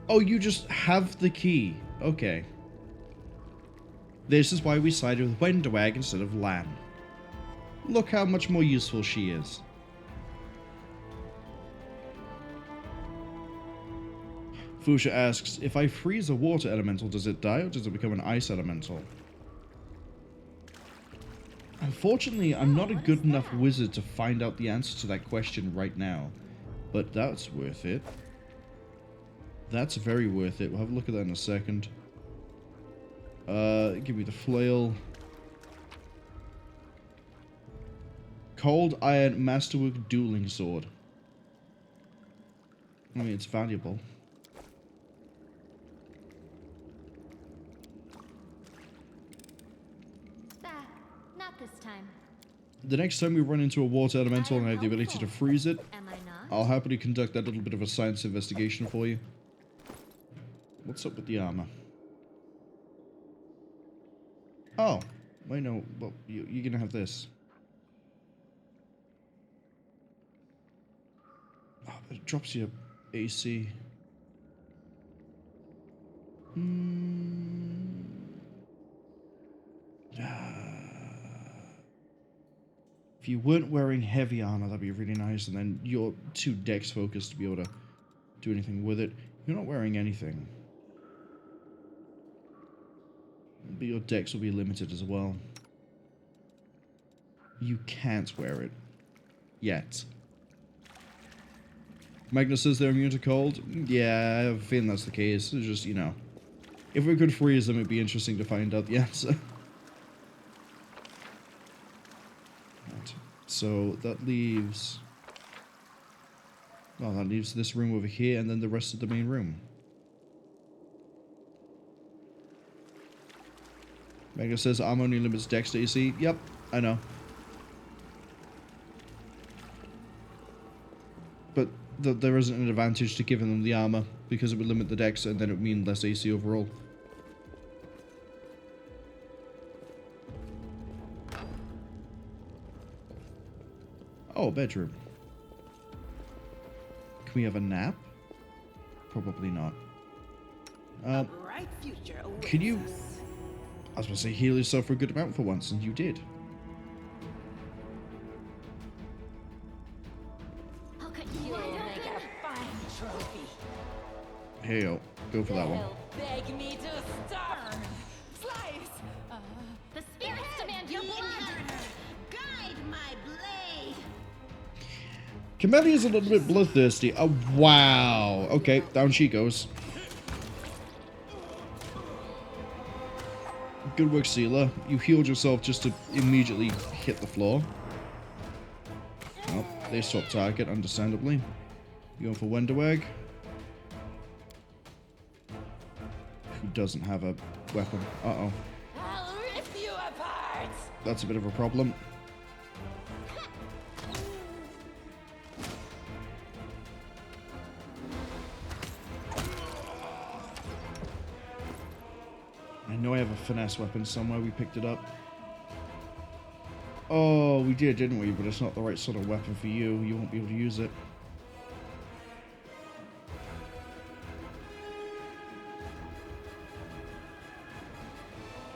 Oh, you just have the key. Okay. This is why we sided with Wendoag instead of Lan. Look how much more useful she is. Fusha asks, if I freeze a water elemental, does it die or does it become an ice elemental? Unfortunately, I'm not a good enough wizard to find out the answer to that question right now. But that's worth it. That's very worth it. We'll have a look at that in a second. Give me the flail. Cold Iron Masterwork Dueling Sword. I mean, it's valuable. Back. Not this time. The next time we run into a water elemental and I have the ability to freeze it, Am I not? I'll happily conduct that little bit of a science investigation for you. What's up with the armor? Oh, Wait, no. Well, you're gonna have this. Oh, it drops your AC. If you weren't wearing heavy armor, that'd be really nice, and then you're too dex focused to be able to do anything with it. You're not wearing anything. But your dex will be limited as well. You can't wear it. Yet. Magnus says they're immune to cold. Yeah, I have a feeling that's the case. It's just, you know. If we could freeze them, it'd be interesting to find out the answer. Right. So that leaves... well, that leaves this room over here, and then the rest of the main room. Magnus says armor only limits dex to AC. Yep, I know. But there isn't an advantage to giving them the armor, because it would limit the dex, and then it would mean less AC overall. Oh, bedroom. Can we have a nap? Probably not. A bright future awaits Can you... us. I was going to say heal yourself for a good amount for once, and you did. I'll cut you wide open. Fine trophy. Here you go. Go for that one. Beg me to stop. Slice. The spirits demand your blood. Guide my blade. Camellia's a little bit bloodthirsty. Oh, wow. Okay, down she goes. Good work, Sealer. You healed yourself just to immediately hit the floor. Oh, they swapped target, understandably. You going for Wenderweg? Who doesn't have a weapon? Uh-oh. I'll rip you apart. That's a bit of a problem. I know I have a finesse weapon somewhere. We picked it up. Oh, we did, didn't we? But it's not the right sort of weapon for you. You won't be able to use it.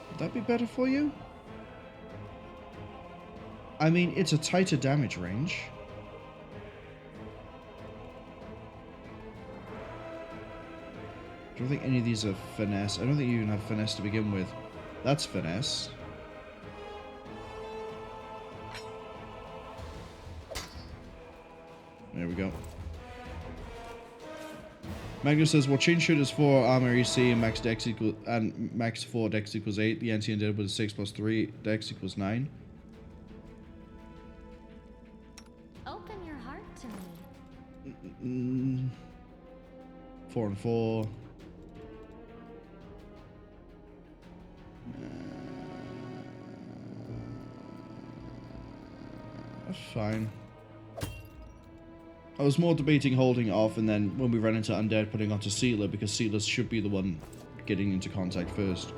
Would that be better for you? I mean, it's a tighter damage range. I don't think any of these are finesse. I don't think you even have finesse to begin with. That's finesse. There we go. Magnus says, well, chain shooters 4 armor AC and max dex equal and max 4 dex equals 8. The anti-undead with 6 plus 3 dex equals 9. Open your heart to me. 4 and 4. That's fine. I was more debating holding off, and then when we ran into Undead, putting onto Sealer, because Sealer should be the one getting into contact first.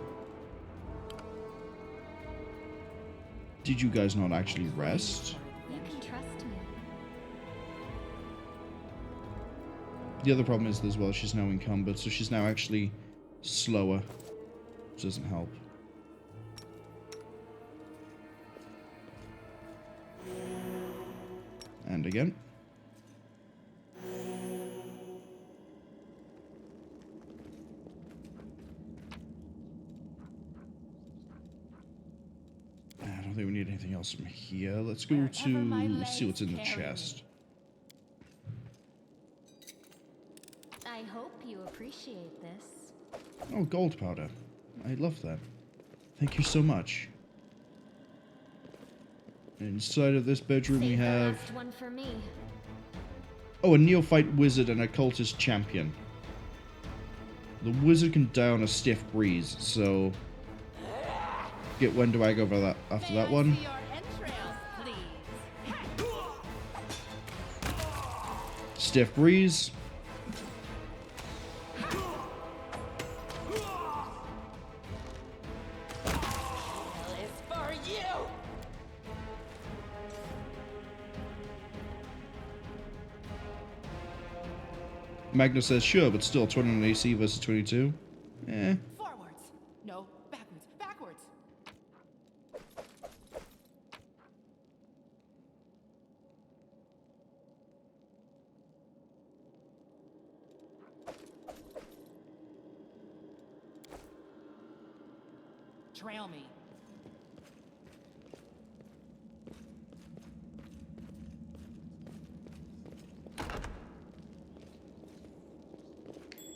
Did you guys not actually rest? You can trust me. The other problem is as well, she's now encumbered, so she's now actually slower, which doesn't help. And again. I don't think we need anything else from here. Let's go to see what's in the chest. I hope you appreciate this. Oh, gold powder. I love that. Thank you so much. Inside of this bedroom we Save the have... last one for me. oh, a neophyte wizard and a cultist champion. The wizard can die on a stiff breeze, so... get Wenderwag over that after that one. Your entrails, please. Stiff breeze. Hell is for Magnus says, sure, but still, 21 AC versus 22? Eh. Forwards. No, backwards. Backwards. Trail me.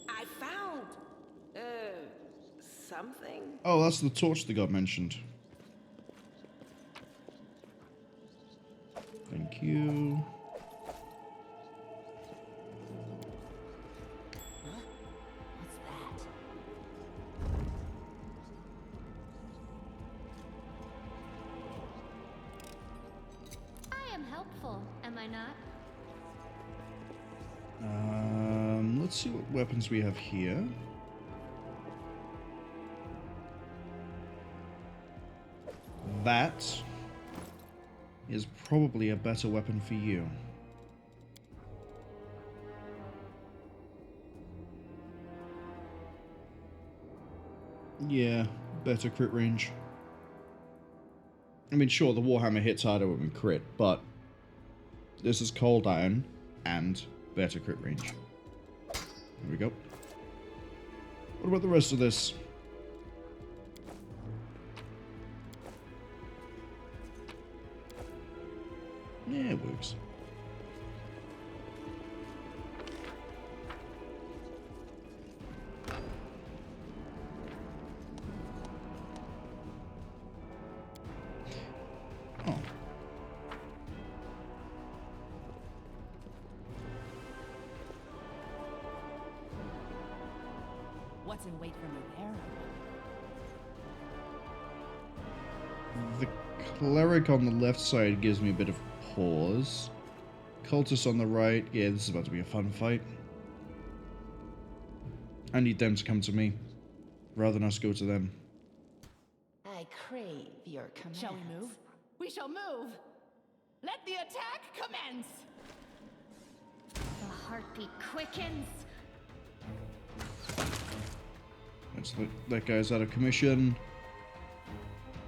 I found, something. Oh, that's the torch that got mentioned. Thank you. What's that? I am helpful, am I not? Let's see what weapons we have here. That is probably a better weapon for you. Yeah, better crit range. I mean, sure, the Warhammer hits harder when we crit, but this is cold iron and better crit range. There we go. What about the rest of this? Yeah, it works. Oh. What's in wait for me there? The cleric on the left side gives me a bit of pause. Cultist on the right, yeah, this is about to be a fun fight. I need them to come to me, rather than us go to them. I crave your commands. Shall we move? We shall move! Let the attack commence! The heartbeat quickens. That guy's out of commission.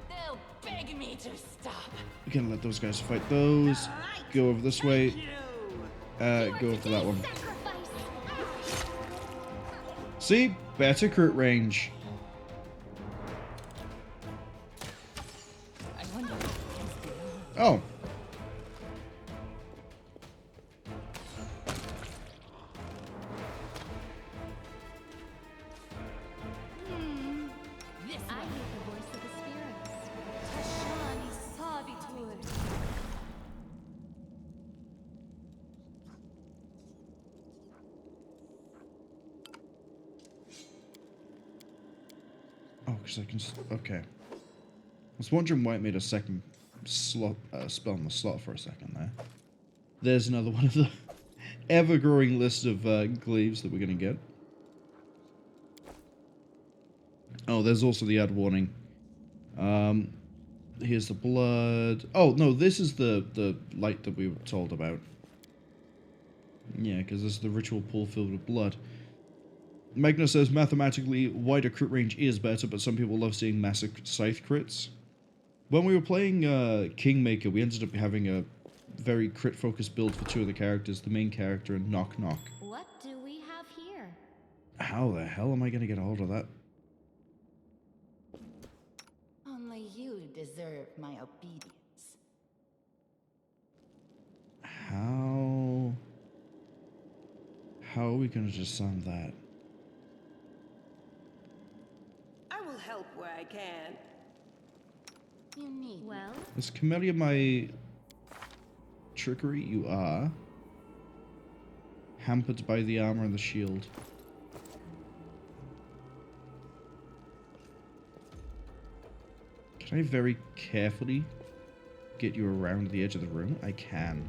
They'll beg me to stop. We can let those guys fight those. Go over this way. Go over that one. See? Better crit range. I wonder what's beyond. Oh. This I one. hear the voice of the spirits. Tashani Savitur. Oh, because I can... Okay. I was wondering why it made a second slot, spell in the slot for a second there. There's another one of the ever-growing list of glaives that we're going to get. Oh, there's also the ad warning. Here's the blood. Oh, no, this is the light that we were told about. Yeah, because this is the ritual pool filled with blood. Magnus says mathematically wider crit range is better, but some people love seeing massive scythe crits. When we were playing Kingmaker, we ended up having a very crit-focused build for two of the characters, the main character and Knock Knock. What do we have here? How the hell am I going to get a hold of that? Only you deserve my obedience. How are we going to discern that? I will help where I can. You need Well, Is Camellia my trickery? You are. Hampered by the armor and the shield. Can I very carefully get you around the edge of the room? I can.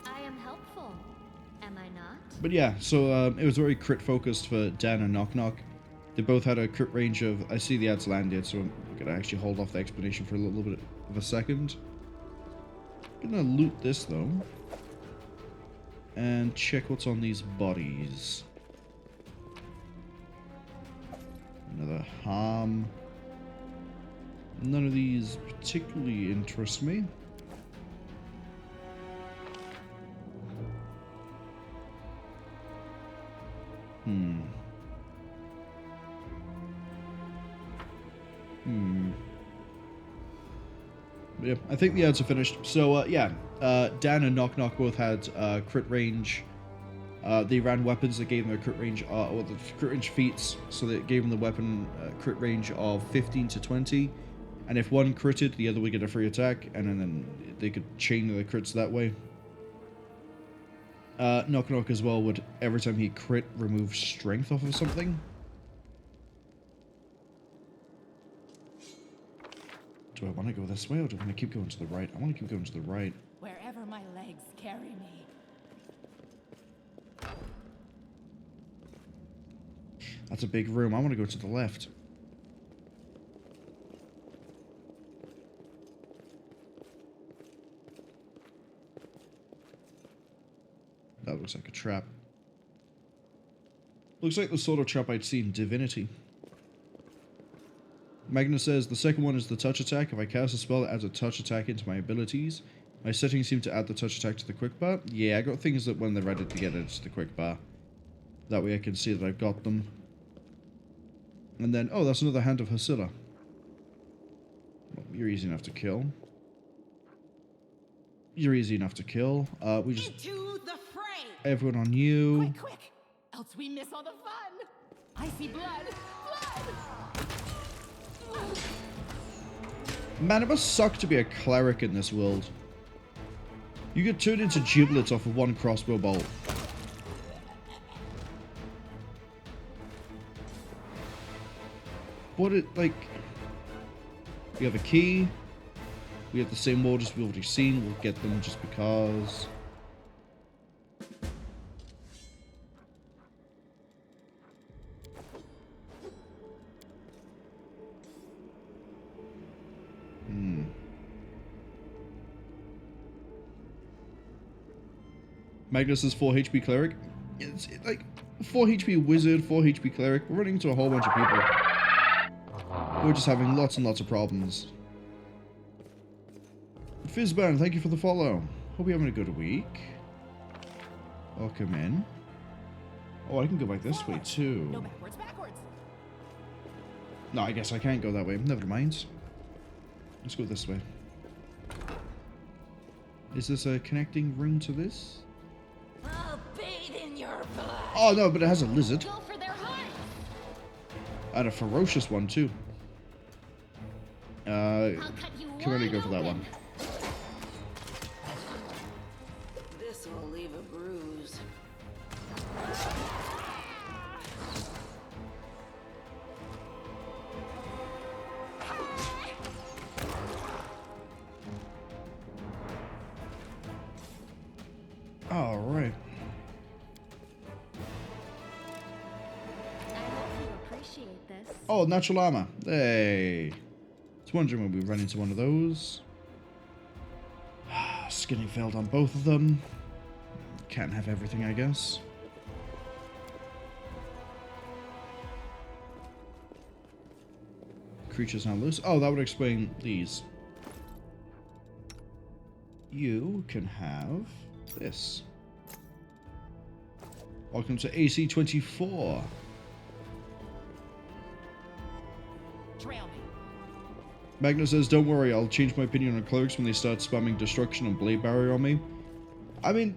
I am helpful, am I not? But yeah, so it was very crit focused for Dan and Knock Knock. They both had a crit range of... I see the ads landed, so I'm going to actually hold off the explanation for a little bit of a second. I'm going to loot this, though. And check what's on these bodies. Another harm. None of these particularly interest me. But yeah, I think the ads are finished. So, yeah. Dan and Knock Knock both had crit range. They ran weapons that gave them a crit range, or the crit range feats, so that gave them the weapon crit range of 15 to 20. And if one critted, the other would get a free attack, and then they could chain the crits that way. Knock Knock as well would, every time he crit, remove strength off of something. Do I want to go this way, or do I want to keep going to the right? I want to keep going to the right. Wherever my legs carry me. That's a big room. I want to go to the left. That looks like a trap. Looks like the sort of trap I'd see in Divinity. Magnus says, the second one is the touch attack. If I cast a spell that adds a touch attack into my abilities, my settings seem to add the touch attack to the quick bar. Yeah, I got things that when they're ready to get it to the quick bar. That way I can see that I've got them. And then, oh, that's another Hand of Hosilla. Well, you're easy enough to kill. You're easy enough to kill. We just... Into the fray! Everyone on you. Quick, quick! Else we miss all the fun! I see blood! Blood! Man, it must suck to be a cleric in this world. You get turned into giblets off of one crossbow bolt. What it, like... We have a key. We have the same orders we've already seen. We'll get them just because. Magnus is 4 HP cleric. It's like 4 HP wizard, 4 HP cleric. We're running into a whole bunch of people. We're just having lots and lots of problems. Fizzburn, thank you for the follow. Hope you're having a good week. Welcome in. Oh, I can go back this way too. No, backwards, backwards. No, I guess I can't go that way. Never mind. Let's go this way. Is this a connecting room to this? I'll bathe in your blood. Oh no, but it has a lizard. Go for their heart. And a ferocious one too. I'll cut you can only go for that open. one. This will leave a bruise. All right. I hope you appreciate this. Oh, natural armor. Hey. I was wondering when we run into one of those. Skinning failed on both of them. Can't have everything, I guess. Creatures now loose. Oh, that would explain these. You can have this. Welcome to AC 24. Trail me. Magnus says, don't worry, I'll change my opinion on clerics when they start spamming destruction and blade barrier on me. I mean,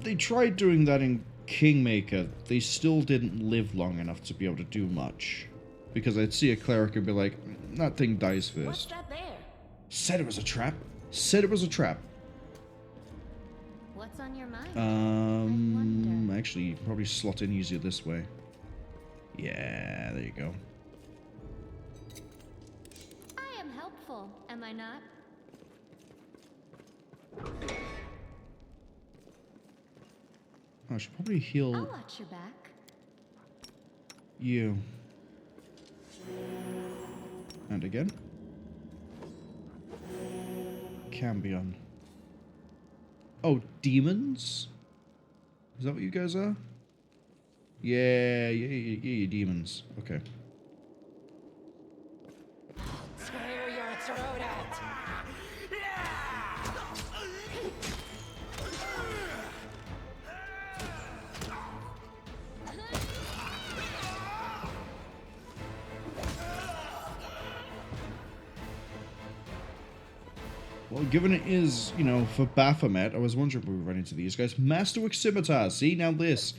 they tried doing that in Kingmaker. They still didn't live long enough to be able to do much. Because I'd see a cleric and be like, that thing dies first. What's that there? Said it was a trap. Said it was a trap. What's on your mind? I wonder. Actually, you can probably slot in easier this way. Yeah, there you go. I am helpful, am I not? I should probably heal I'll watch your back. you. And again. Cambion. Oh, demons? Is that what you guys are? Yeah, you demons. Okay. Tear your throat out. Well, given it is, you know, for Baphomet, I was wondering if we were running into these guys. Masterwork Scimitar. See, now this.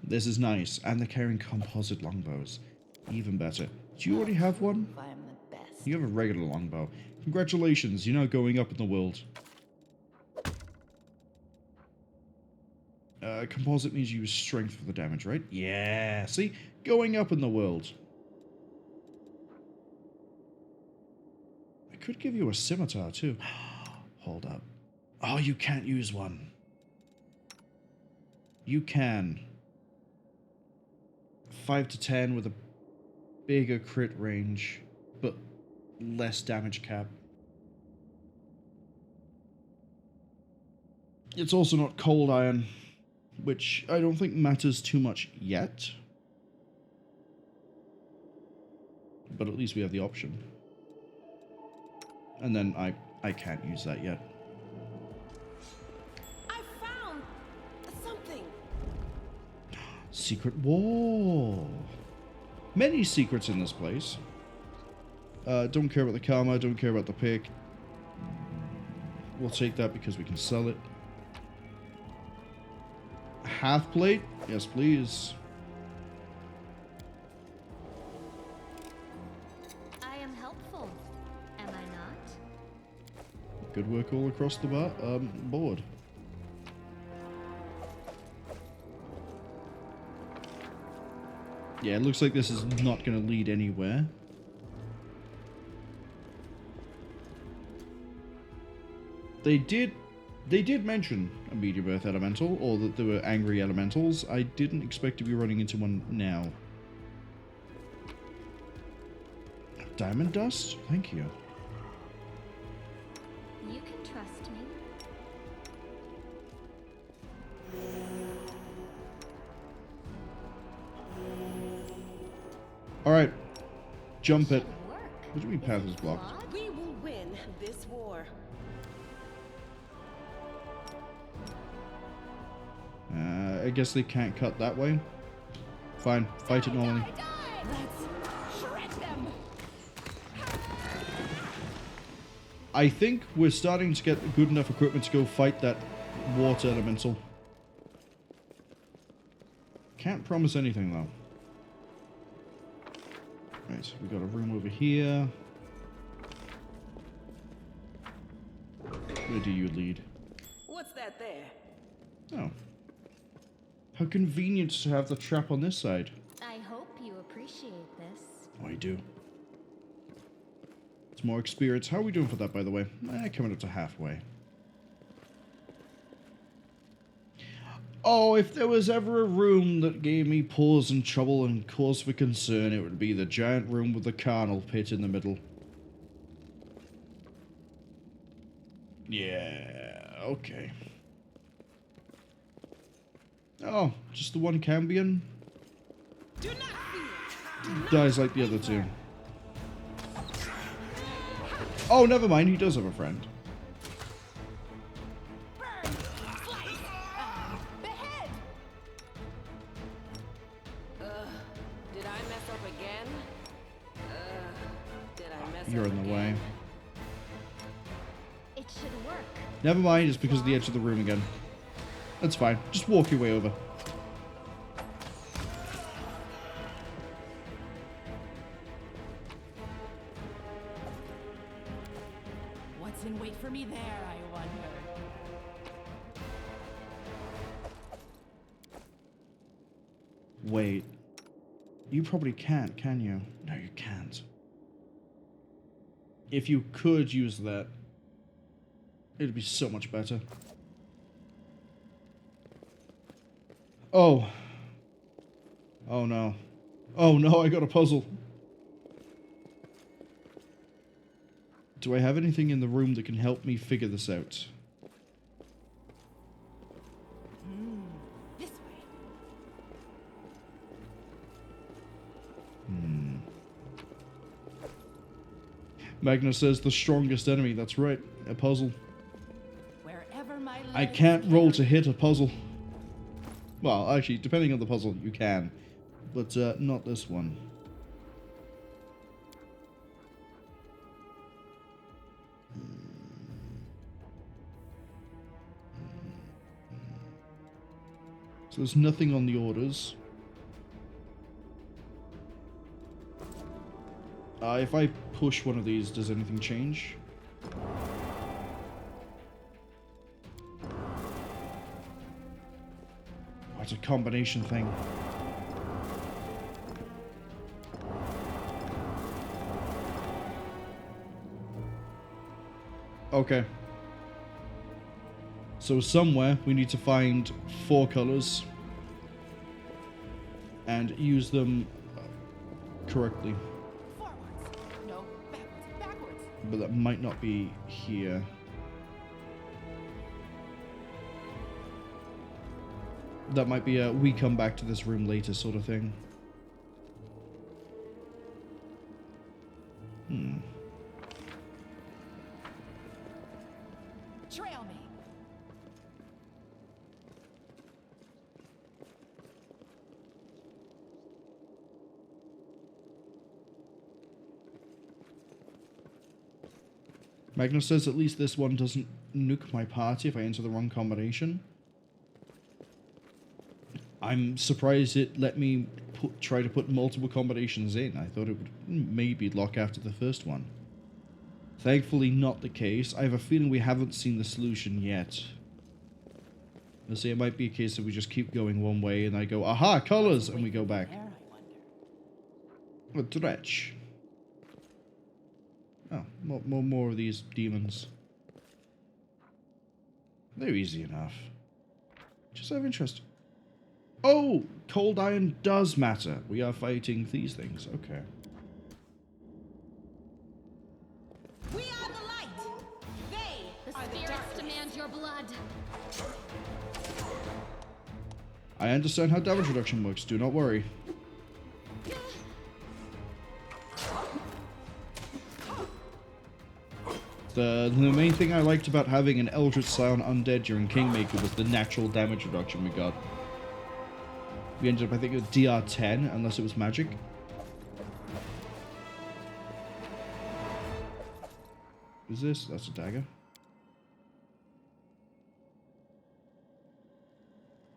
This is nice. And they're carrying composite longbows. Even better. Do you already have one? I'm the best. You have a regular longbow. Congratulations, you're now going up in the world. Composite means you use strength for the damage, right? Yeah, see? Going up in the world. I could give you a scimitar, too. Hold up. Oh, you can't use one. You can. 5 to 10 with a bigger crit range, but less damage cap. It's also not cold iron, which I don't think matters too much yet. But at least we have the option. And then I can't use that yet. I found something. Secret wall. Many secrets in this place. Don't care about the karma, don't care about the pick. We'll take that because we can sell it. Half plate? Yes, please. I am helpful, am I not? Good work all across the board. Yeah, it looks like this is not going to lead anywhere. They did mention a Meteor Earth elemental, or that there were angry elementals. I didn't expect to be running into one now. Diamond dust? Thank you. You can trust me. Alright. Jump it. Work. What do you mean path is blocked? We will win this war. I guess they can't cut that way. Fine, fight it normally. Let's shred them. I think we're starting to get good enough equipment to go fight that water elemental. Can't promise anything though. Right, so we got a room over here. Where do you lead? What's that there? Oh. How convenient to have the trap on this side. I hope you appreciate this. Oh, I do. It's more experience. How are we doing for that, by the way? Coming up to halfway. Oh, if there was ever a room that gave me pause and trouble and cause for concern, it would be the giant room with the carnal pit in the middle. Yeah, okay. Oh, just the one Cambion? Do not fear. Do not Dies like the other two. Oh, never mind, he does have a friend. Burn. Slice. Behead. Did I mess up again? Did I mess You're up in the again? way. It should work. Never mind, it's because of the edge of the room again. That's fine. Just walk your way over. What's in wait for me there, I wonder? Wait. You probably can't, can you? No, you can't. If you could use that, it'd be so much better. Oh. Oh no. Oh no, I got a puzzle. Do I have anything in the room that can help me figure this out? This way. Magnus says the strongest enemy. That's right. A puzzle. Wherever my I legs can't roll carry to hit a puzzle. Well, actually, depending on the puzzle, you can. But not this one. So there's nothing on the orders. If I push one of these, does anything change? Oh, it's a combination thing. Okay. So somewhere we need to find 4 colors and use them correctly. forwards. No, backwards. But that might not be here. That might be a we come back to this room later sort of thing. Trail me. Magnus says at least this one doesn't nuke my party if I enter the wrong combination. I'm surprised it let me try to put multiple combinations in. I thought it would maybe lock after the first one. Thankfully not the case. I have a feeling we haven't seen the solution yet. Let's say it might be a case that we just keep going one way and I go, aha, colors, and we go back. There, I wonder. A dretch. Oh, more of these demons. They're easy enough. Just out of interest. Oh, cold iron does matter. We are fighting these things. Okay. We are the light. They The are the spirits darkness. demand your blood. I understand how damage reduction works. Do not worry. The main thing I liked about having an Eldritch Scion Undead during Kingmaker was the natural damage reduction we got. We ended up, I think, with DR10, unless it was magic. Is this? That's a dagger.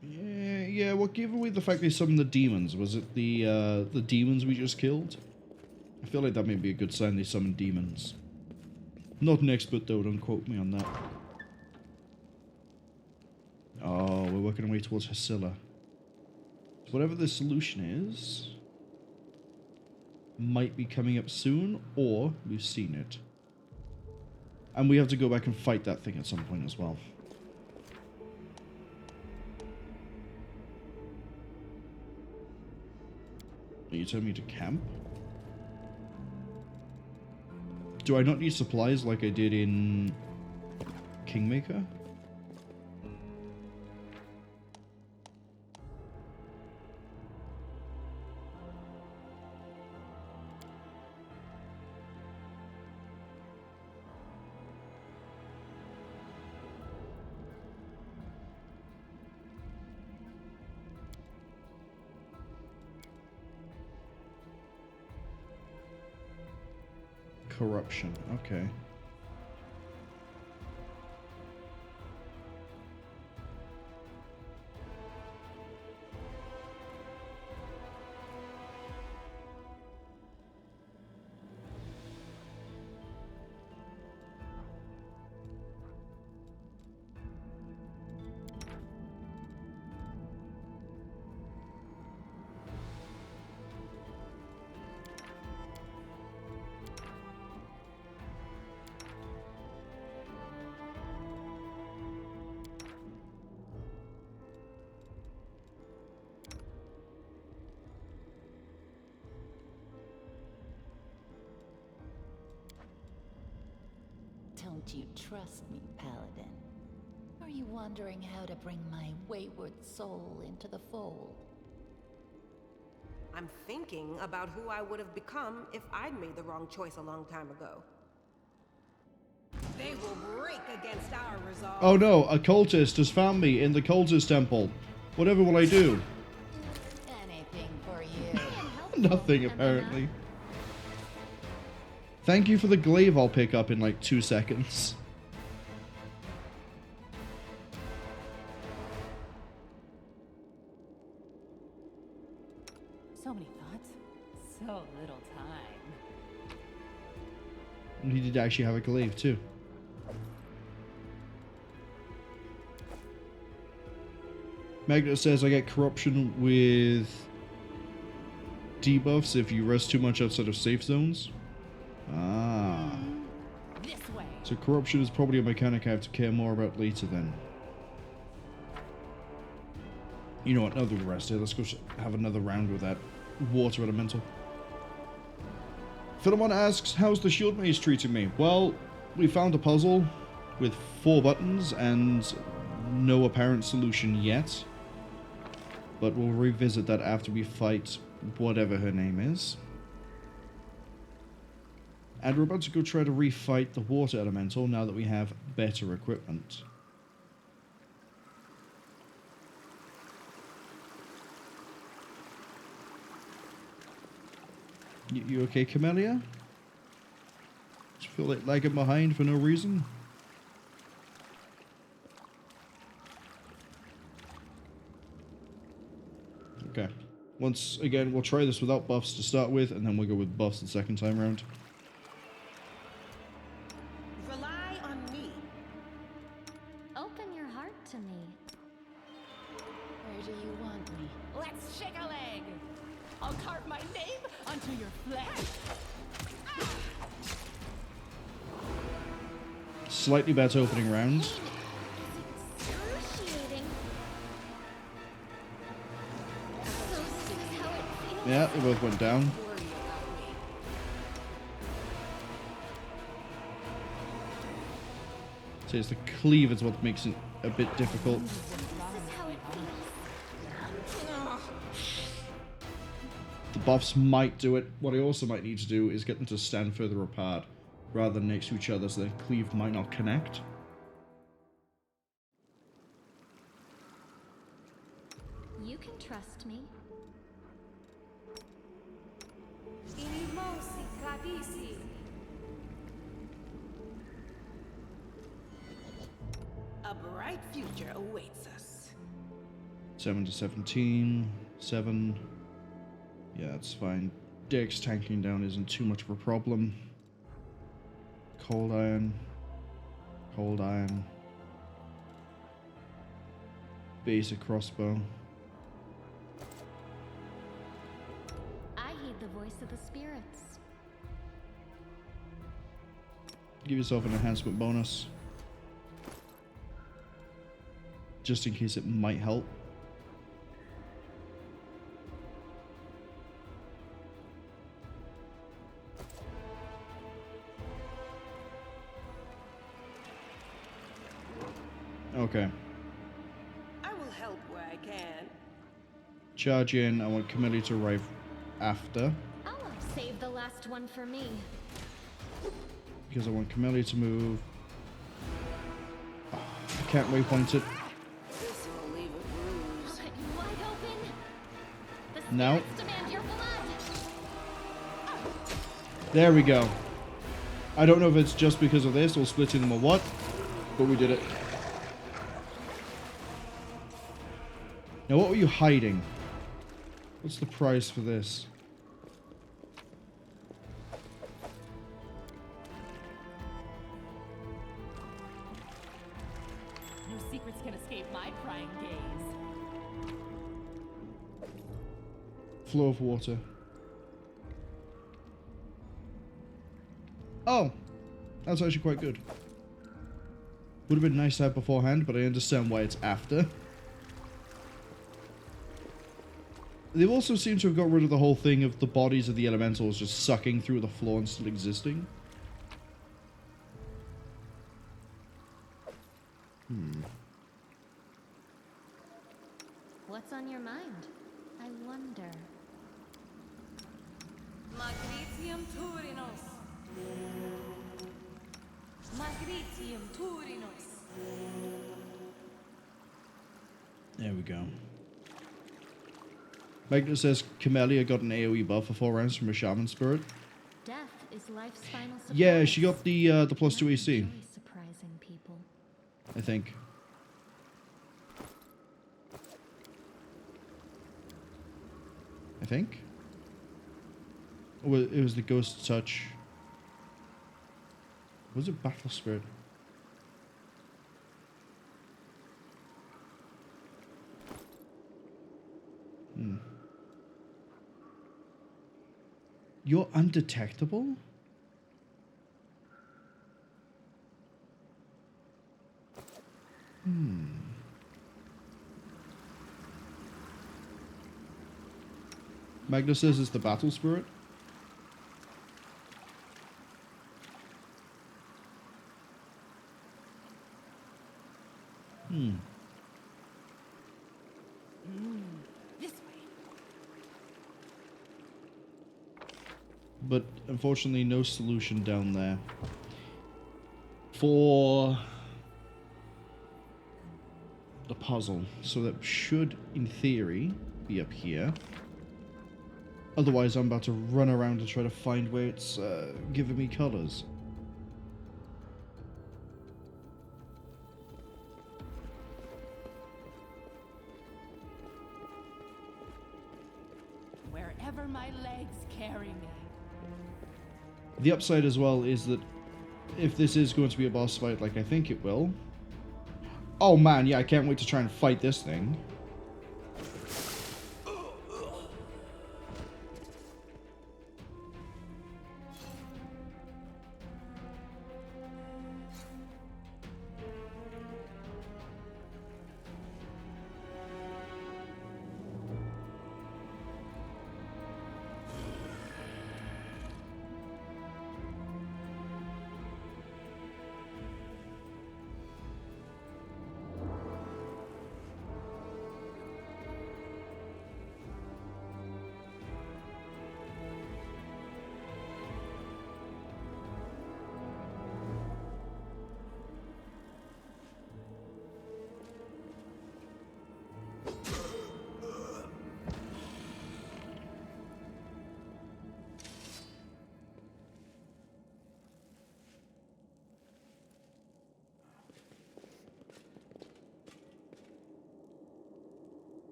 Yeah, what gave away the fact they summoned the demons? Was it the demons we just killed? I feel like that may be a good sign they summoned demons. Not an expert though, don't quote me on that. Oh, we're working our way towards Hosilla. Whatever the solution is, might be coming up soon, or we've seen it. And we have to go back and fight that thing at some point as well. Are you telling me to camp? Do I not need supplies like I did in Kingmaker? Corruption, okay. Don't you trust me, Paladin? Are you wondering how to bring my wayward soul into the fold? I'm thinking about who I would have become if I'd made the wrong choice a long time ago. They will break against our resolve. Oh no, a cultist has found me in the cultist temple. Whatever will I do? Anything for you. Nothing, apparently. Thank you for the glaive I'll pick up in like 2 seconds. So many thoughts, so little time. And he did actually have a glaive too. Magnet says I get corruption with debuffs if you rest too much outside of safe zones. Ah. This way. So corruption is probably a mechanic I have to care more about later then. You know what, now that we're rested, let's go have another round with that water elemental. Philemon asks, how's the shield maze treating me? Well, we found a puzzle with 4 buttons and no apparent solution yet. But we'll revisit that after we fight whatever her name is. And we're about to go try to refight the water elemental now that we have better equipment. You okay, Camellia? Just feel like lagging behind for no reason? Okay. Once again, we'll try this without buffs to start with, and then we'll go with buffs the second time around. Rely on me. Open your heart to me. Where do you want me? Let's shake a leg. I'll carve my name onto your flesh. Slightly better opening round. Excruciating. So this is how it feels. Yeah, they both went down. So it's the cleave is what makes it a bit difficult. This is how it feels. The buffs might do it. What I also might need to do is get them to stand further apart rather than next to each other so the cleave might not connect. You can trust me. A bright future awaits us. 7 to 17. 7. Yeah, it's fine. Dex tanking down isn't too much of a problem. Cold iron. Cold iron. Basic crossbow. I heed the voice of the spirits. Give yourself an enhancement bonus. Just in case it might help. Okay. I will help where I can. Charge in. I want Camille to arrive after. I'll save the last one for me. Because I want Camille to move. Oh, I can't waypoint it. This will leave a bruise. I'll cut you wide open. The spirits No. demand your blood. There we go. I don't know if it's just because of this or splitting them or what, but we did it. Now what were you hiding? What's the price for this? No secrets can escape my prying gaze. Flow of water. Oh, that's actually quite good. Would have been nice to have beforehand, but I understand why it's after. They've also seemed to have got rid of the whole thing of the bodies of the elementals just sucking through the floor and still existing. wonder. Magritium Turinos. Magritium Turinos. There we go. Magnus says Camellia got an AoE buff for 4 rounds from a shaman spirit. Death is life's final surprise. Yeah, she got the +2 AC. Enjoy surprising people. I think. Or it was the ghost touch. Was it battle spirit? You're undetectable? Magnus says it's the battle spirit. This way. But unfortunately no solution down there. For the puzzle. So that should, in theory, be up here. Otherwise I'm about to run around and try to find where it's giving me colours. Wherever my legs carry me. The upside as well is that if this is going to be a boss fight like I think it will... Oh man, yeah, I can't wait to try and fight this thing.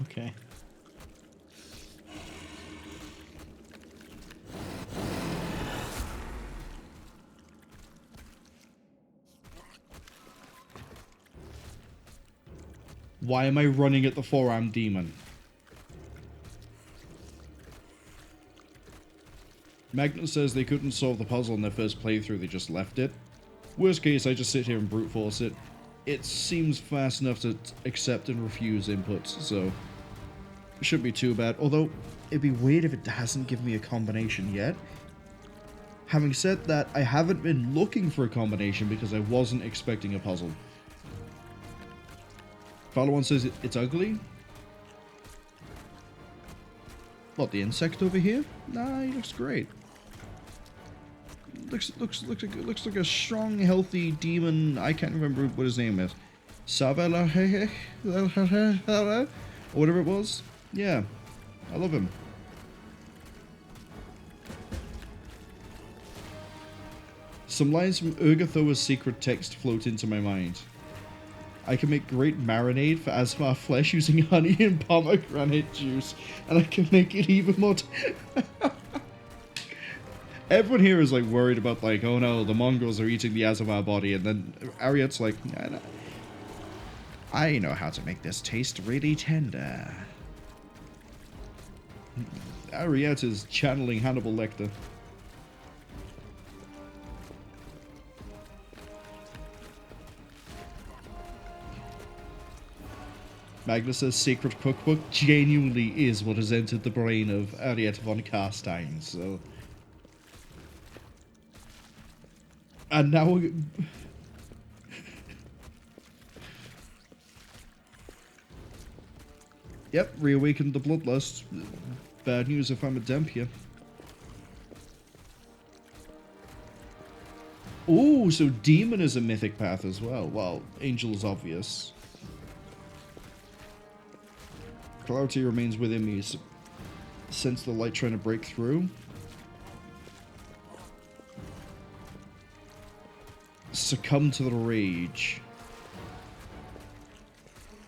Okay. Why am I running at the forearm demon? Magnus says they couldn't solve the puzzle in their first playthrough, they just left it. Worst case, I just sit here and brute force it. It seems fast enough to accept and refuse inputs, so it shouldn't be too bad. Although, it'd be weird if it hasn't given me a combination yet. Having said that, I haven't been looking for a combination because I wasn't expecting a puzzle. Falawan says it's ugly. What, the insect over here? Nah, he looks great. Looks like a strong, healthy demon. I can't remember what his name is. Savela, or whatever it was. Yeah, I love him. Some lines from Urgathoa's secret text float into my mind. I can make great marinade for Asmar flesh using honey and pomegranate juice, and I can make it even more. Everyone here is like worried about like, oh no, the Mongols are eating the Azamar body, and then Ariette's like, nah, I know how to make this taste really tender. Ariette is channeling Hannibal Lecter. Magnus' secret cookbook genuinely is what has entered the brain of Ariette Von Carstein, so And now we... Yep, reawakened the bloodlust. Bad news if I'm a Demp here. Ooh, so Demon is a mythic path as well. Well, Angel is obvious. Clarity remains within me. Sense the light trying to break through. Succumb to the rage.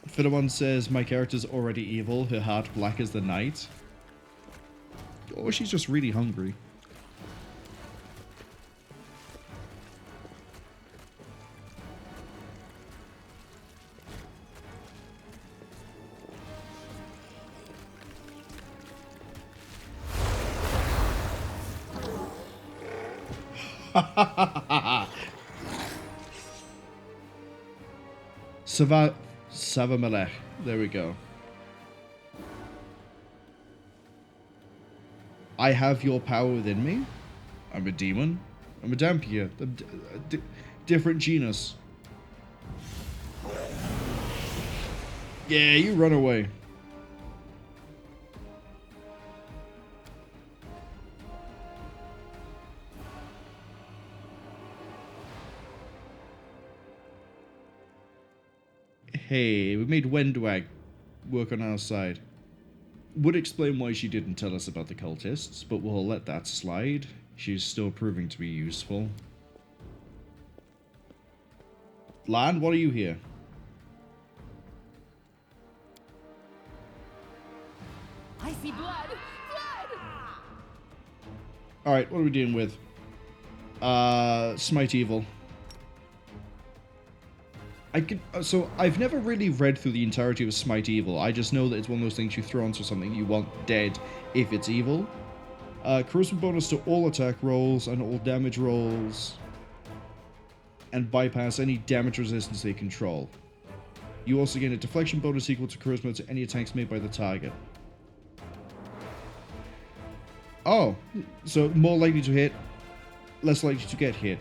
Fiddleone says, my character's already evil, her heart black as the night. Or she's just really hungry. Savamelech. There we go. I have your power within me. I'm a demon. I'm a Dampier. Different genus. Yeah, you run away. Hey, we made Wendwag work on our side. Would explain why she didn't tell us about the cultists, but we'll let that slide. She's still proving to be useful. Lan, what are you here? I see blood! Blood! Alright, what are we dealing with? Smite Evil. So I've never really read through the entirety of Smite Evil. I just know that it's one of those things you throw onto something you want dead if it's evil. Charisma bonus to all attack rolls and all damage rolls. And bypass any damage resistance they control. You also gain a deflection bonus equal to charisma to any attacks made by the target. Oh, so more likely to hit, less likely to get hit.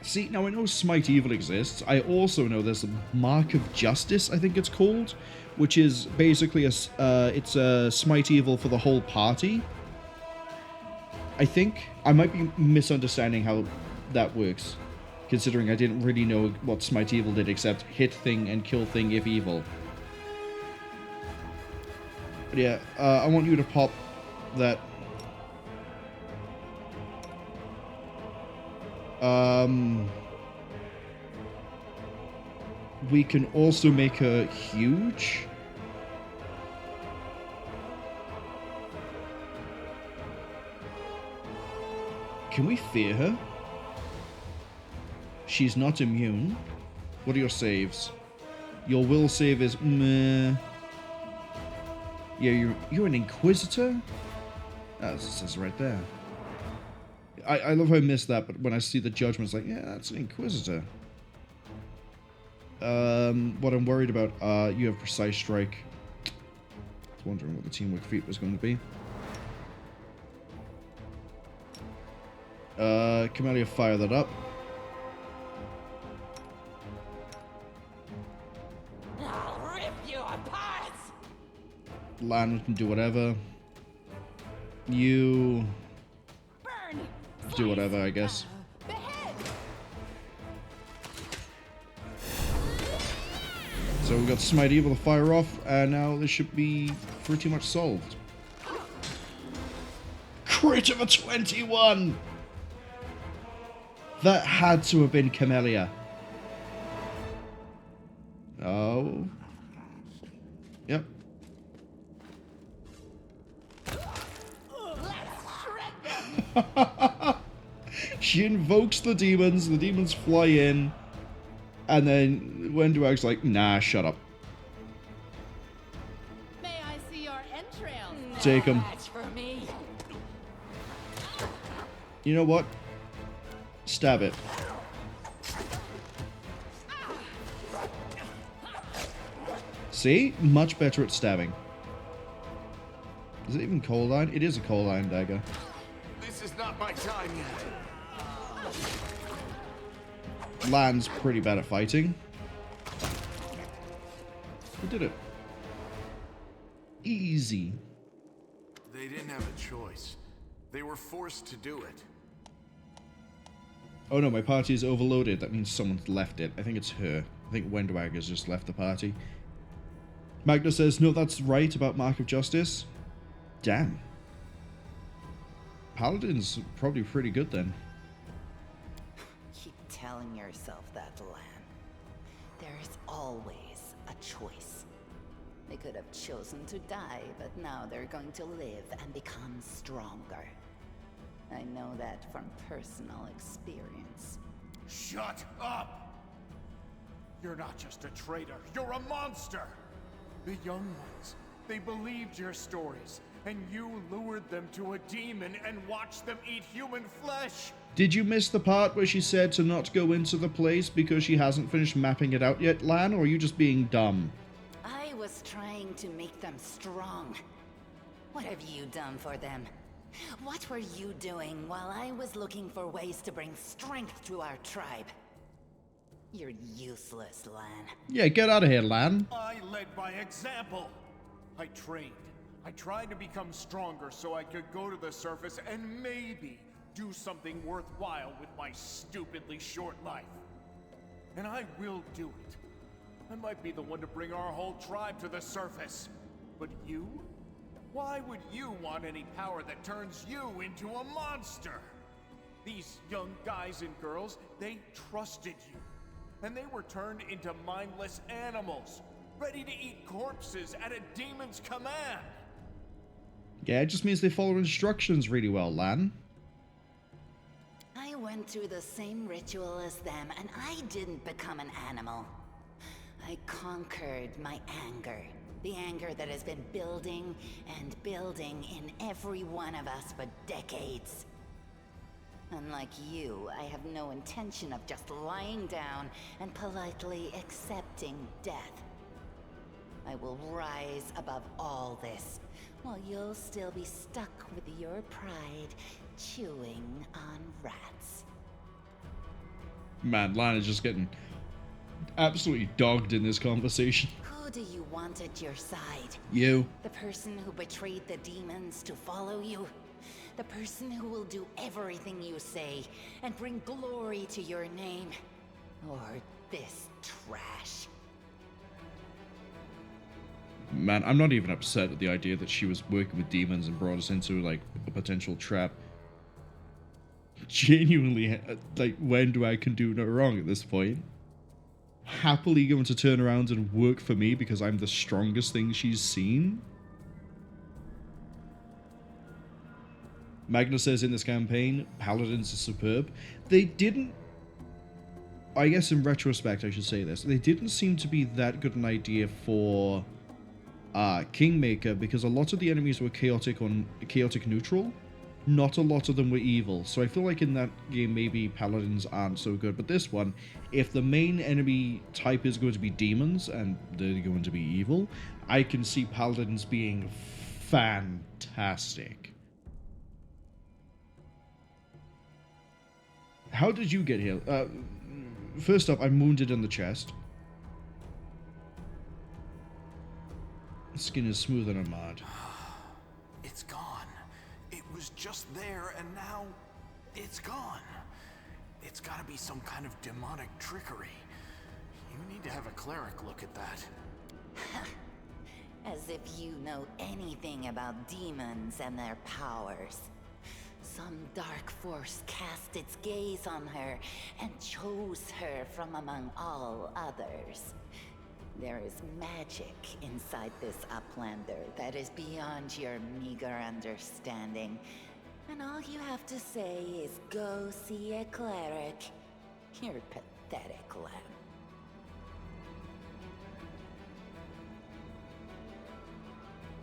See, now I know Smite Evil exists. I also know there's a Mark of Justice, I think it's called, which is basically it's a Smite Evil for the whole party. I think. I might be misunderstanding how that works, considering I didn't really know what Smite Evil did except hit thing and kill thing if evil. But yeah, I want you to pop that... we can also make her huge. Can we fear her? She's not immune. What are your saves? Your will save is meh. Yeah, you're an Inquisitor? That says right there. I love how I missed that, but when I see the judgment, it's like, yeah, that's an Inquisitor. What I'm worried about, you have Precise Strike. I was wondering what the teamwork feat was going to be. Camellia, fire that up. I'll rip you apart! Lan can do whatever. You... Burn! do whatever, I guess. So we got Smite Evil to fire off, and now this should be pretty much solved. Crit of a 21! That had to have been Camellia. Oh. Yep. She invokes the demons fly in, and then Wendwag's like, nah, shut up. May I see your entrails? Take 'em. That's for me. You know what? Stab it. See? Much better at stabbing. Is it even cold iron? It is a cold iron dagger. This is not my time yet. Lan's pretty bad at fighting. We did it. Easy. They didn't have a choice. They were forced to do it. Oh no, my party is overloaded. That means someone's left it. I think it's her. I think Wendwag has just left the party. Magna says, no, that's right about Mark of Justice. Damn. Paladin's probably pretty good then. Keep telling yourself that, Lan. There is always a choice. They could have chosen to die, but now they're going to live and become stronger. I know that from personal experience. Shut up! You're not just a traitor, you're a monster! The young ones, they believed your stories, and you lured them to a demon and watched them eat human flesh! Did you miss the part where she said to not go into the place because she hasn't finished mapping it out yet, Lan, or are you just being dumb? I was trying to make them strong. What have you done for them? What were you doing while I was looking for ways to bring strength to our tribe? You're useless, Lan. Yeah, get out of here, Lan. I led by example. I trained. I tried to become stronger so I could go to the surface and maybe do something worthwhile with my stupidly short life. And I will do it. I might be the one to bring our whole tribe to the surface. But you? Why would you want any power that turns you into a monster? These young guys and girls, they trusted you. And they were turned into mindless animals, ready to eat corpses at a demon's command. Yeah, it just means they follow instructions really well, Lan. I went through the same ritual as them, and I didn't become an animal. I conquered my anger. The anger that has been building and building in every one of us for decades. Unlike you, I have no intention of just lying down and politely accepting death. I will rise above all this, while you'll still be stuck with your pride, chewing on rats. Man, Lan is just getting absolutely dogged in this conversation. Who do you want at your side? You. The person who betrayed the demons to follow you? The person who will do everything you say and bring glory to your name? Or this trash? Man, I'm not even upset at the idea that she was working with demons and brought us into, like, a potential trap. Genuinely, like, when do I can do no wrong at this point? Happily going to turn around and work for me because I'm the strongest thing she's seen? Magna says in this campaign, Paladins are superb. They didn't... I guess in retrospect I should say this. They didn't seem to be that good an idea for Kingmaker because a lot of the enemies were chaotic neutral. Not a lot of them were evil. So I feel like in that game maybe Paladins aren't so good. But this one, if the main enemy type is going to be demons and they're going to be evil, I can see Paladins being fantastic. How did you get here? First up, I'm wounded in the chest. Skin is smoother than mud. It's gone. It was just there, and now it's gone. It's gotta be some kind of demonic trickery. You need to have a cleric look at that. As if you know anything about demons and their powers. Some dark force cast its gaze on her and chose her from among all others. There is magic inside this Uplander that is beyond your meager understanding. And all you have to say is go see a cleric. You're pathetic,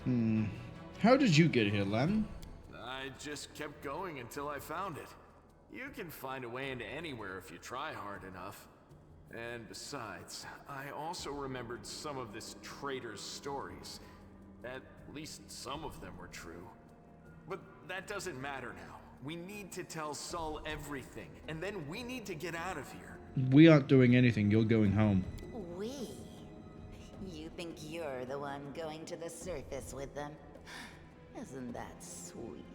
Lamb. How did you get here, Lamb? I just kept going until I found it. You can find a way into anywhere if you try hard enough. And besides, I also remembered some of this traitor's stories. At least some of them were true. But that doesn't matter now. We need to tell Sol everything, and then we need to get out of here. We aren't doing anything. You're going home. We? You think you're the one going to the surface with them? Isn't that sweet?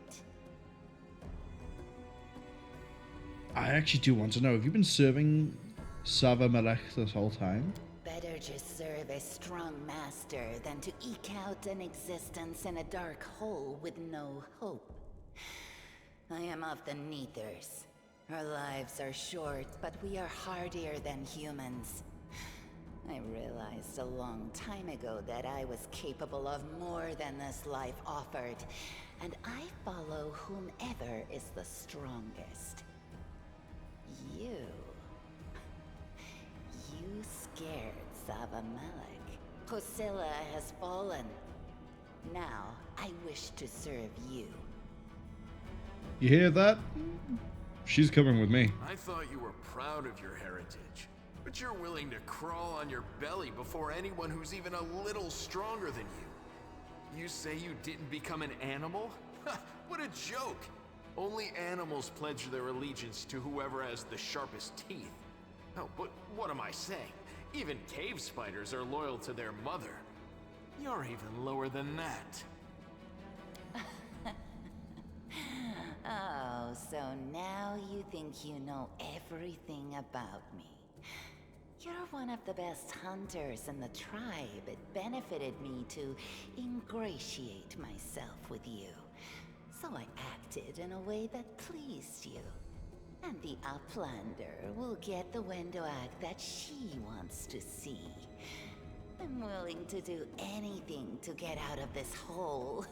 I actually do want to know, have you been serving Sava Malek this whole time? Better just serve a strong master than to eke out an existence in a dark hole with no hope. I am of the Neathers. Our lives are short, but we are hardier than humans. I realized a long time ago that I was capable of more than this life offered, and I follow whomever is the strongest. You scared Sava Malek. Hosilla has fallen. Now, I wish to serve you. You hear that? She's coming with me. I thought you were proud of your heritage, but you're willing to crawl on your belly before anyone who's even a little stronger than you. You say you didn't become an animal? What a joke! Only animals pledge their allegiance to whoever has the sharpest teeth. Oh, but what am I saying? Even cave spiders are loyal to their mother. You're even lower than that. Oh, so now you think you know everything about me. You're one of the best hunters in the tribe. It benefited me to ingratiate myself with you. So I acted in a way that pleased you. And the Uplander will get the Wendoag that she wants to see. I'm willing to do anything to get out of this hole.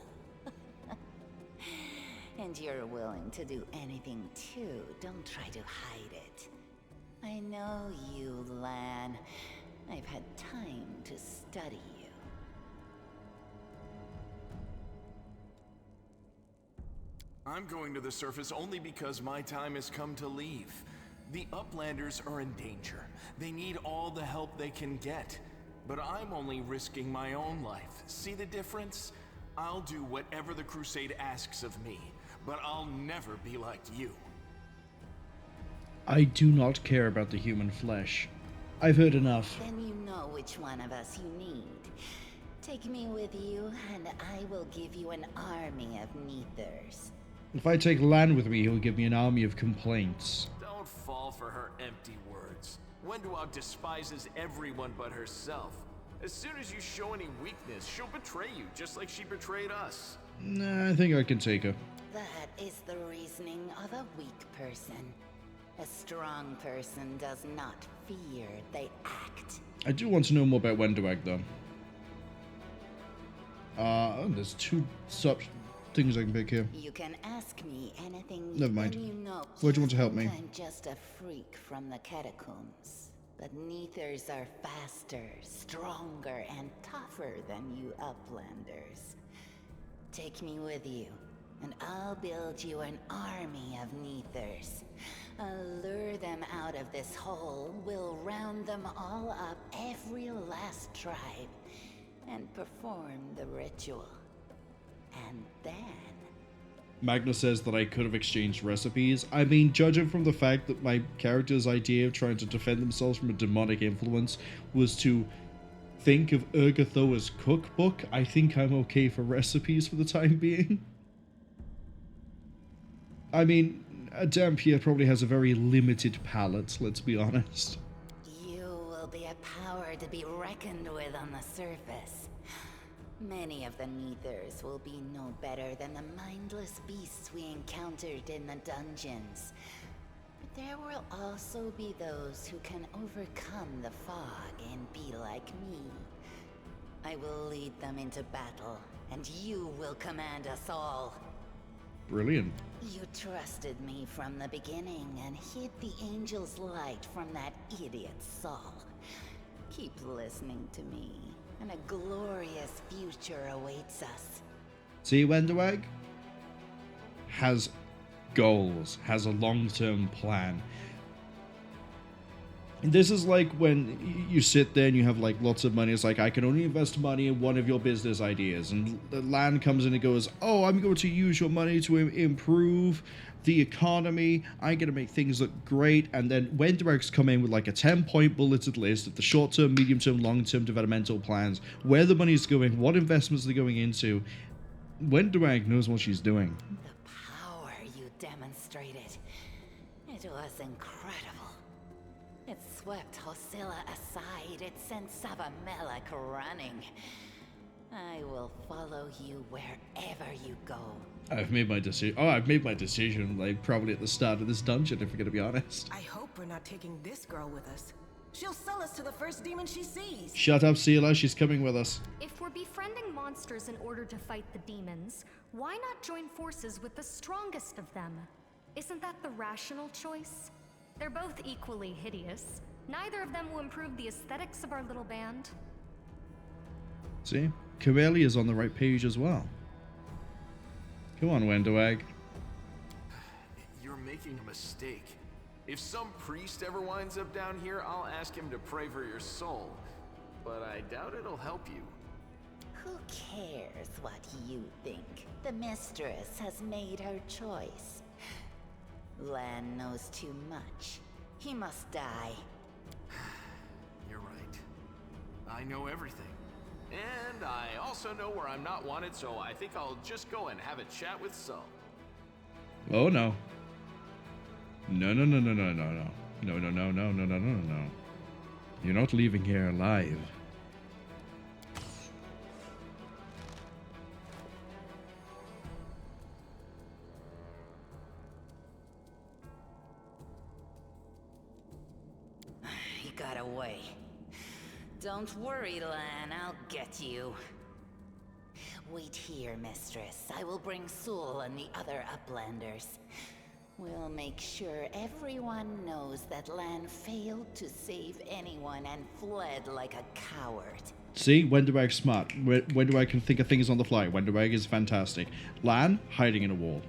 And you're willing to do anything too. Don't try to hide it. I know you, Lan. I've had time to study you. I'm going to the surface only because my time has come to leave. The Uplanders are in danger. They need all the help they can get. But I'm only risking my own life. See the difference? I'll do whatever the Crusade asks of me, but I'll never be like you. I do not care about the human flesh. I've heard enough. Then you know which one of us you need. Take me with you, and I will give you an army of Neathers. If I take Lan with me, he'll give me an army of complaints. Don't fall for her empty words. Wendoag despises everyone but herself. As soon as you show any weakness, she'll betray you, just like she betrayed us. Nah, I think I can take her. That is the reasoning of a weak person. A strong person does not fear, they act. I do want to know more about Wendoag, though. There's two such things I can pick here. You can ask me anything. Never mind. You know. Where do you want to help me? I'm just a freak from the catacombs. But Neathers are faster, stronger, and tougher than you Uplanders. Take me with you, and I'll build you an army of Neathers. I'll lure them out of this hole, we'll round them all up, every last tribe, and perform the ritual. And then... Magna says that I could have exchanged recipes. I mean, judging from the fact that my character's idea of trying to defend themselves from a demonic influence was to think of Urgathoa's cookbook, I think I'm okay for recipes for the time being. I mean, a Dampier probably has a very limited palate, let's be honest. You will be a power to be reckoned with on the surface. Many of the Neathers will be no better than the mindless beasts we encountered in the dungeons. But there will also be those who can overcome the fog and be like me. I will lead them into battle, and you will command us all. Brilliant. You trusted me from the beginning and hid the angel's light from that idiot Saul. Keep listening to me, and a glorious future awaits us. See, Wendoag has goals, has a long-term plan. This is like when you sit there and you have like lots of money. It's like, I can only invest money in one of your business ideas. And the land comes in and goes, oh, I'm going to use your money to improve the economy. I'm going to make things look great. And then Wendiregs come in with like a 10-point bulleted list of the short-term, medium-term, long-term developmental plans, where the money's going, what investments they're going into. Wendireg knows what she's doing. The power you demonstrated. It was incredible. It swept Hosilla aside. It sent Savamelek running. I will follow you wherever you go. I've made my decision. Oh, I've made my decision, like, probably at the start of this dungeon, if we're gonna be honest. I hope we're not taking this girl with us. She'll sell us to the first demon she sees. Shut up, Sela. She's coming with us. If we're befriending monsters in order to fight the demons, why not join forces with the strongest of them? Isn't that the rational choice? They're both equally hideous. Neither of them will improve the aesthetics of our little band. See? Corelli is on the right page as well. Come on, Wendoag. You're making a mistake. If some priest ever winds up down here, I'll ask him to pray for your soul. But I doubt it'll help you. Who cares what you think? The mistress has made her choice. Lan knows too much. He must die. You're right. I know everything. And I also know where I'm not wanted, so I think I'll just go and have a chat with Sol. Oh no. No, no, no, no, no, no, no. No, no, no, no, no, no, no, no. You're not leaving here alive. He got away. Don't worry, Lan, I'll get you. Wait here, mistress. I will bring Sul and the other Uplanders. We'll make sure everyone knows that Lan failed to save anyone and fled like a coward. See? Wendirag's smart. Wendirag can think of things on the fly. Wendirag is fantastic. Lan, hiding in a wall.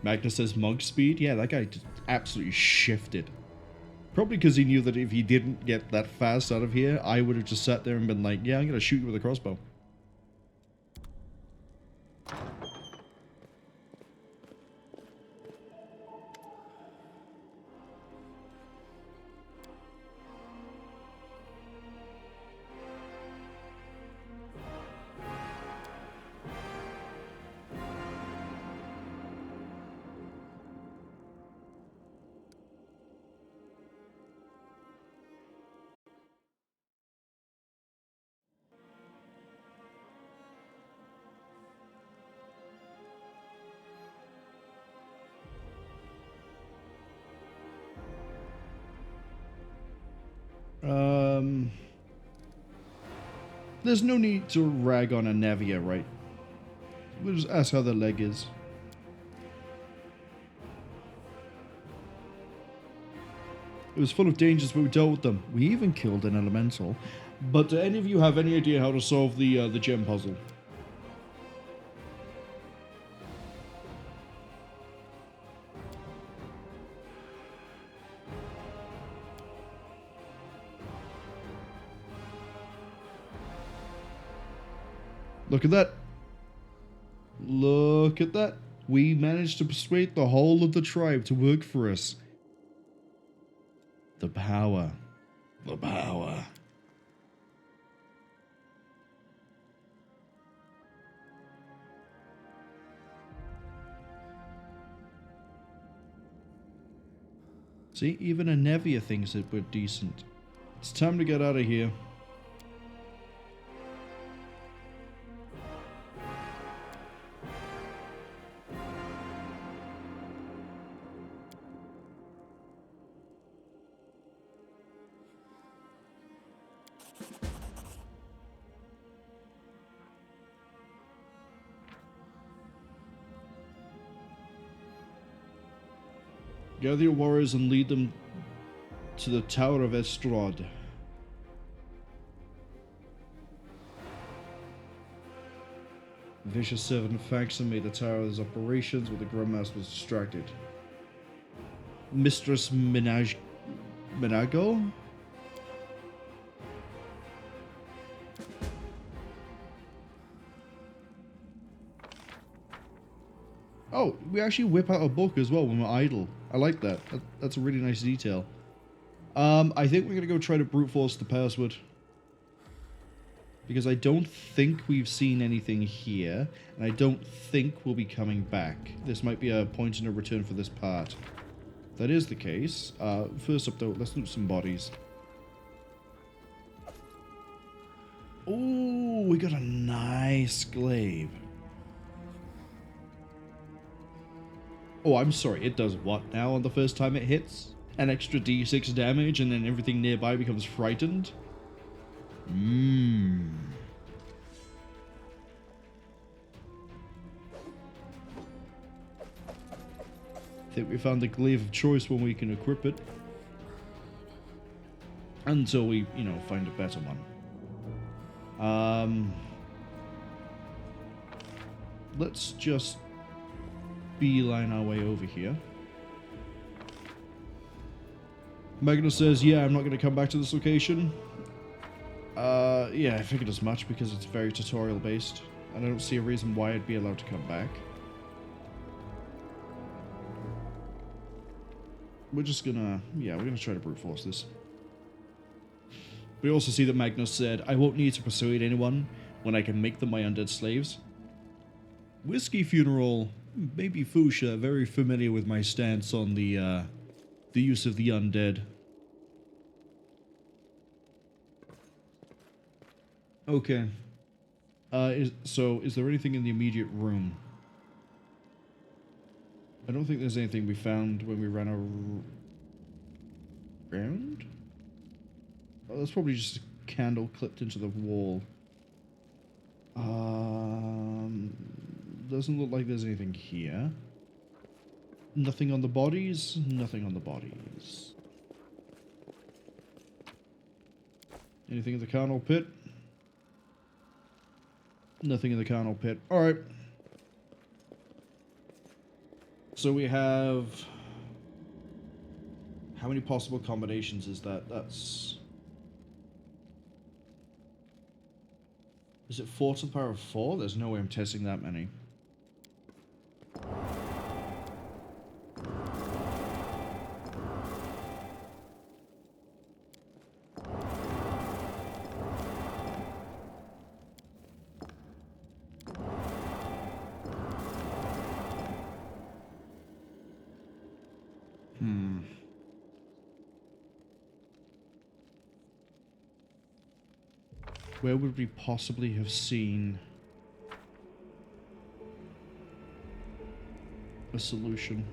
Magnus says monk speed. Yeah, that guy just absolutely shifted. Probably because he knew that if he didn't get that fast out of here, I would have just sat there and been like, yeah, I'm going to shoot you with a crossbow. There's no need to rag on a Nevia, right? We'll just ask how the leg is. It was full of dangers, but we dealt with them. We even killed an elemental. But do any of you have any idea how to solve the gem puzzle? Look at that. Look at that. We managed to persuade the whole of the tribe to work for us. The power. The power. See, even a Nevia thinks that we're decent. It's time to get out of here. Gather your warriors and lead them to the Tower of Estrad. Vicious servant Faxon made the tower of his operations, but the Grandmaster was distracted. Mistress Minago? Oh, we actually whip out a book as well when we're idle. I like that. That's a really nice detail. I think we're going to go try to brute force the password. Because I don't think we've seen anything here. And I don't think we'll be coming back. This might be a point in a return for this part. If that is the case. First up though, let's loot some bodies. Oh, we got a nice glaive. Oh, I'm sorry, it does what now on the first time it hits? An extra d6 damage and then everything nearby becomes frightened? Mmm. I think we found the glaive of choice when we can equip it. Until we, you know, find a better one. Let's just beeline our way over here. Magnus says, yeah, I'm not going to come back to this location. Yeah, I figured as much because it's very tutorial based. And I don't see a reason why I'd be allowed to come back. We're just gonna, yeah, we're gonna try to brute force this. We also see that Magnus said, I won't need to persuade anyone when I can make them my undead slaves. Whiskey Funeral, maybe Fuchsia, very familiar with my stance on the use of the undead. Okay. So, is there anything in the immediate room? I don't think there's anything we found when we ran around. Oh, that's probably just a candle clipped into the wall. Doesn't look like there's anything here. Nothing on the bodies. Nothing on the bodies. Anything in the carnal pit? Nothing in the carnal pit. Alright. So we have... How many possible combinations is that? That's... Is it 4 to the power of 4? There's no way I'm testing that many. Where would we possibly have seen a solution?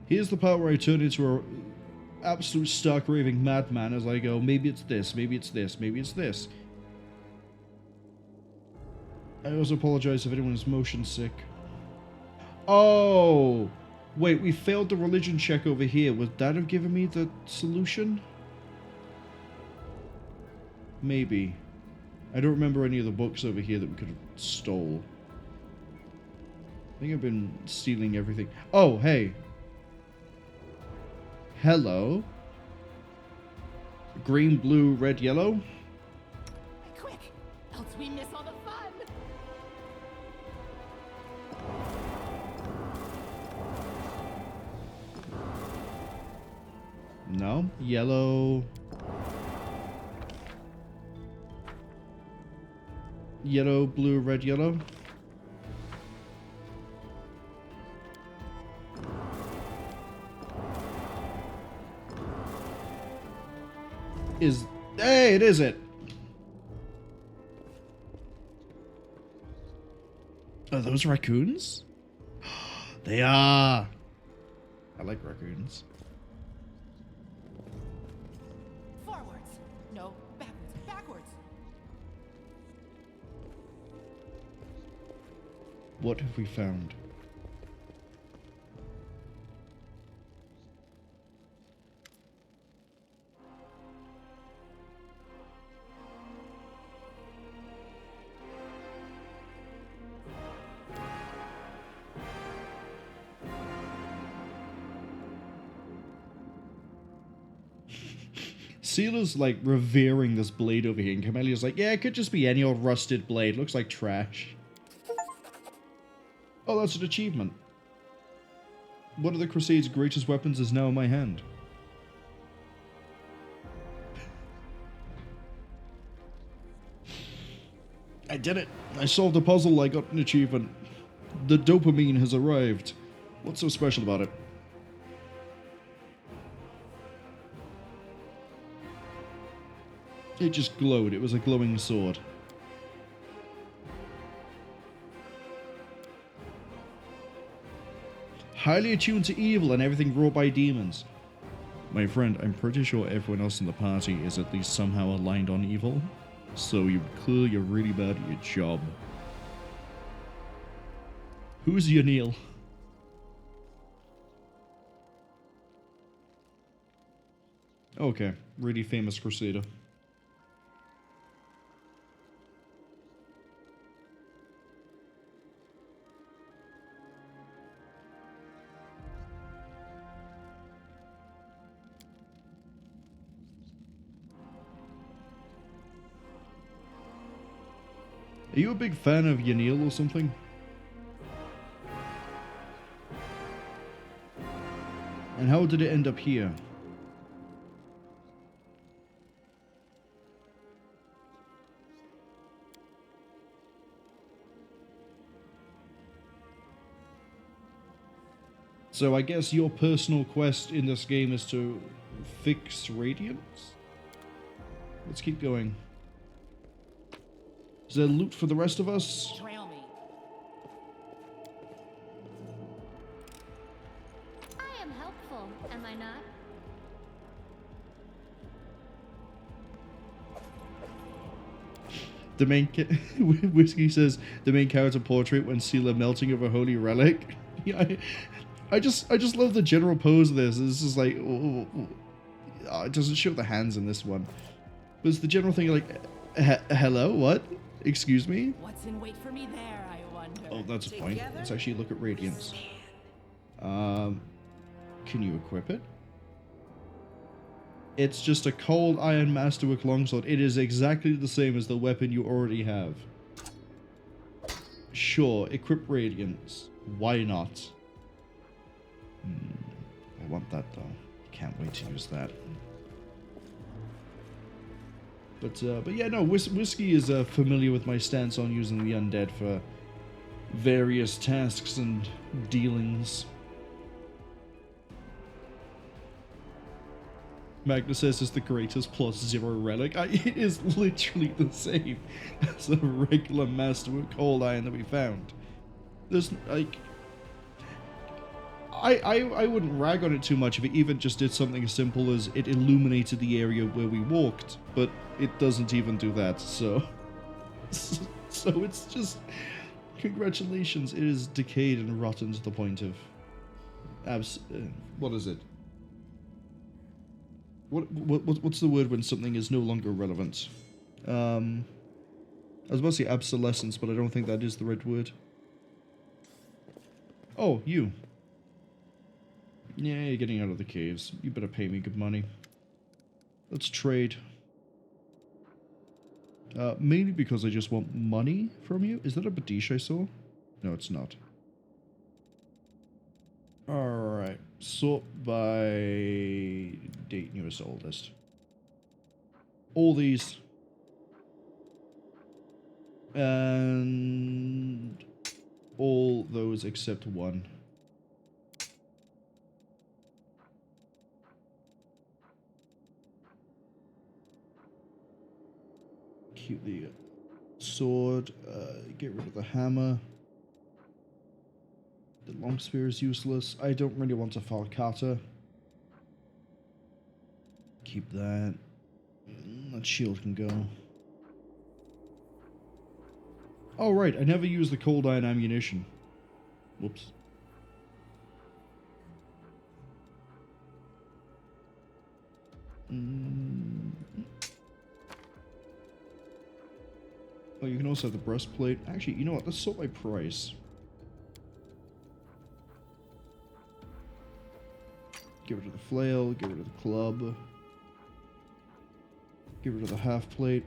Here's the part where I turn into an absolute stark raving madman as I go, maybe it's this, maybe it's this, maybe it's this. I also apologize if anyone is motion sick. Oh! Wait, we failed the religion check over here. Would that have given me the solution? Maybe. I don't remember any of the books over here that we could have stole. I think I've been stealing everything. Oh, hey. Hello. Green, blue, red, yellow. Quick, else we miss all the fun. No. Yellow. Yellow, blue, red, yellow. Hey, it is it. Are those raccoons? They are. I like raccoons. Forwards. No, backwards. Backwards. What have we found? Sealer's like revering this blade over here, and Camelia's like, yeah, it could just be any old rusted blade. Looks like trash. Oh, that's an achievement. One of the Crusade's greatest weapons is now in my hand. I did it. I solved a puzzle. I got an achievement. The dopamine has arrived. What's so special about it? It just glowed. It was a glowing sword. Highly attuned to evil and everything wrought by demons. My friend, I'm pretty sure everyone else in the party is at least somehow aligned on evil. So you're clearly really bad at your job. Who's Yanil? Okay, really famous crusader. Are you a big fan of Yanil or something? And how did it end up here? So I guess your personal quest in this game is to fix Radiance? Let's keep going. Is there loot for the rest of us? Trail me. I am helpful, am I not? The main Whiskey says the main character portrait when Sela melting of a holy relic. Yeah, I just love the general pose of this. This is like, it doesn't show the hands in this one, but it's the general thing like, hello, what? Excuse me? What's in wait for me there, I wonder? Oh, that's a point. Let's actually look at Radiance. Can you equip it? It's just a cold iron masterwork longsword. It is exactly the same as the weapon you already have. Sure, equip Radiance. Why not? I want that though. Can't wait to use that. But yeah, no, Whiskey is familiar with my stance on using the undead for various tasks and dealings. Magnus says it's the greatest +0 relic. It is literally the same as the regular masterwork cold iron that we found. There's like, I wouldn't rag on it too much if it even just did something as simple as it illuminated the area where we walked, but it doesn't even do that, so it's just, congratulations, it is decayed and rotten to the point of, what is it? What's the word when something is no longer relevant? I was about to say obsolescence, but I don't think that is the right word. Oh, you. Yeah, you're getting out of the caves. You better pay me good money. Let's trade. Mainly because I just want money from you. Is that a Badish I saw? No, it's not. Alright. Sort by date newest oldest. All these. And all those except one. Keep the sword, get rid of the hammer. The long spear is useless. I don't really want a falcata. Keep that. That shield can go. Oh right, I never used the cold iron ammunition. Whoops. Oh, you can also have the breastplate. Actually, you know what? Let's sort by price. Get rid of the flail, get rid of the club. Get rid of the half plate.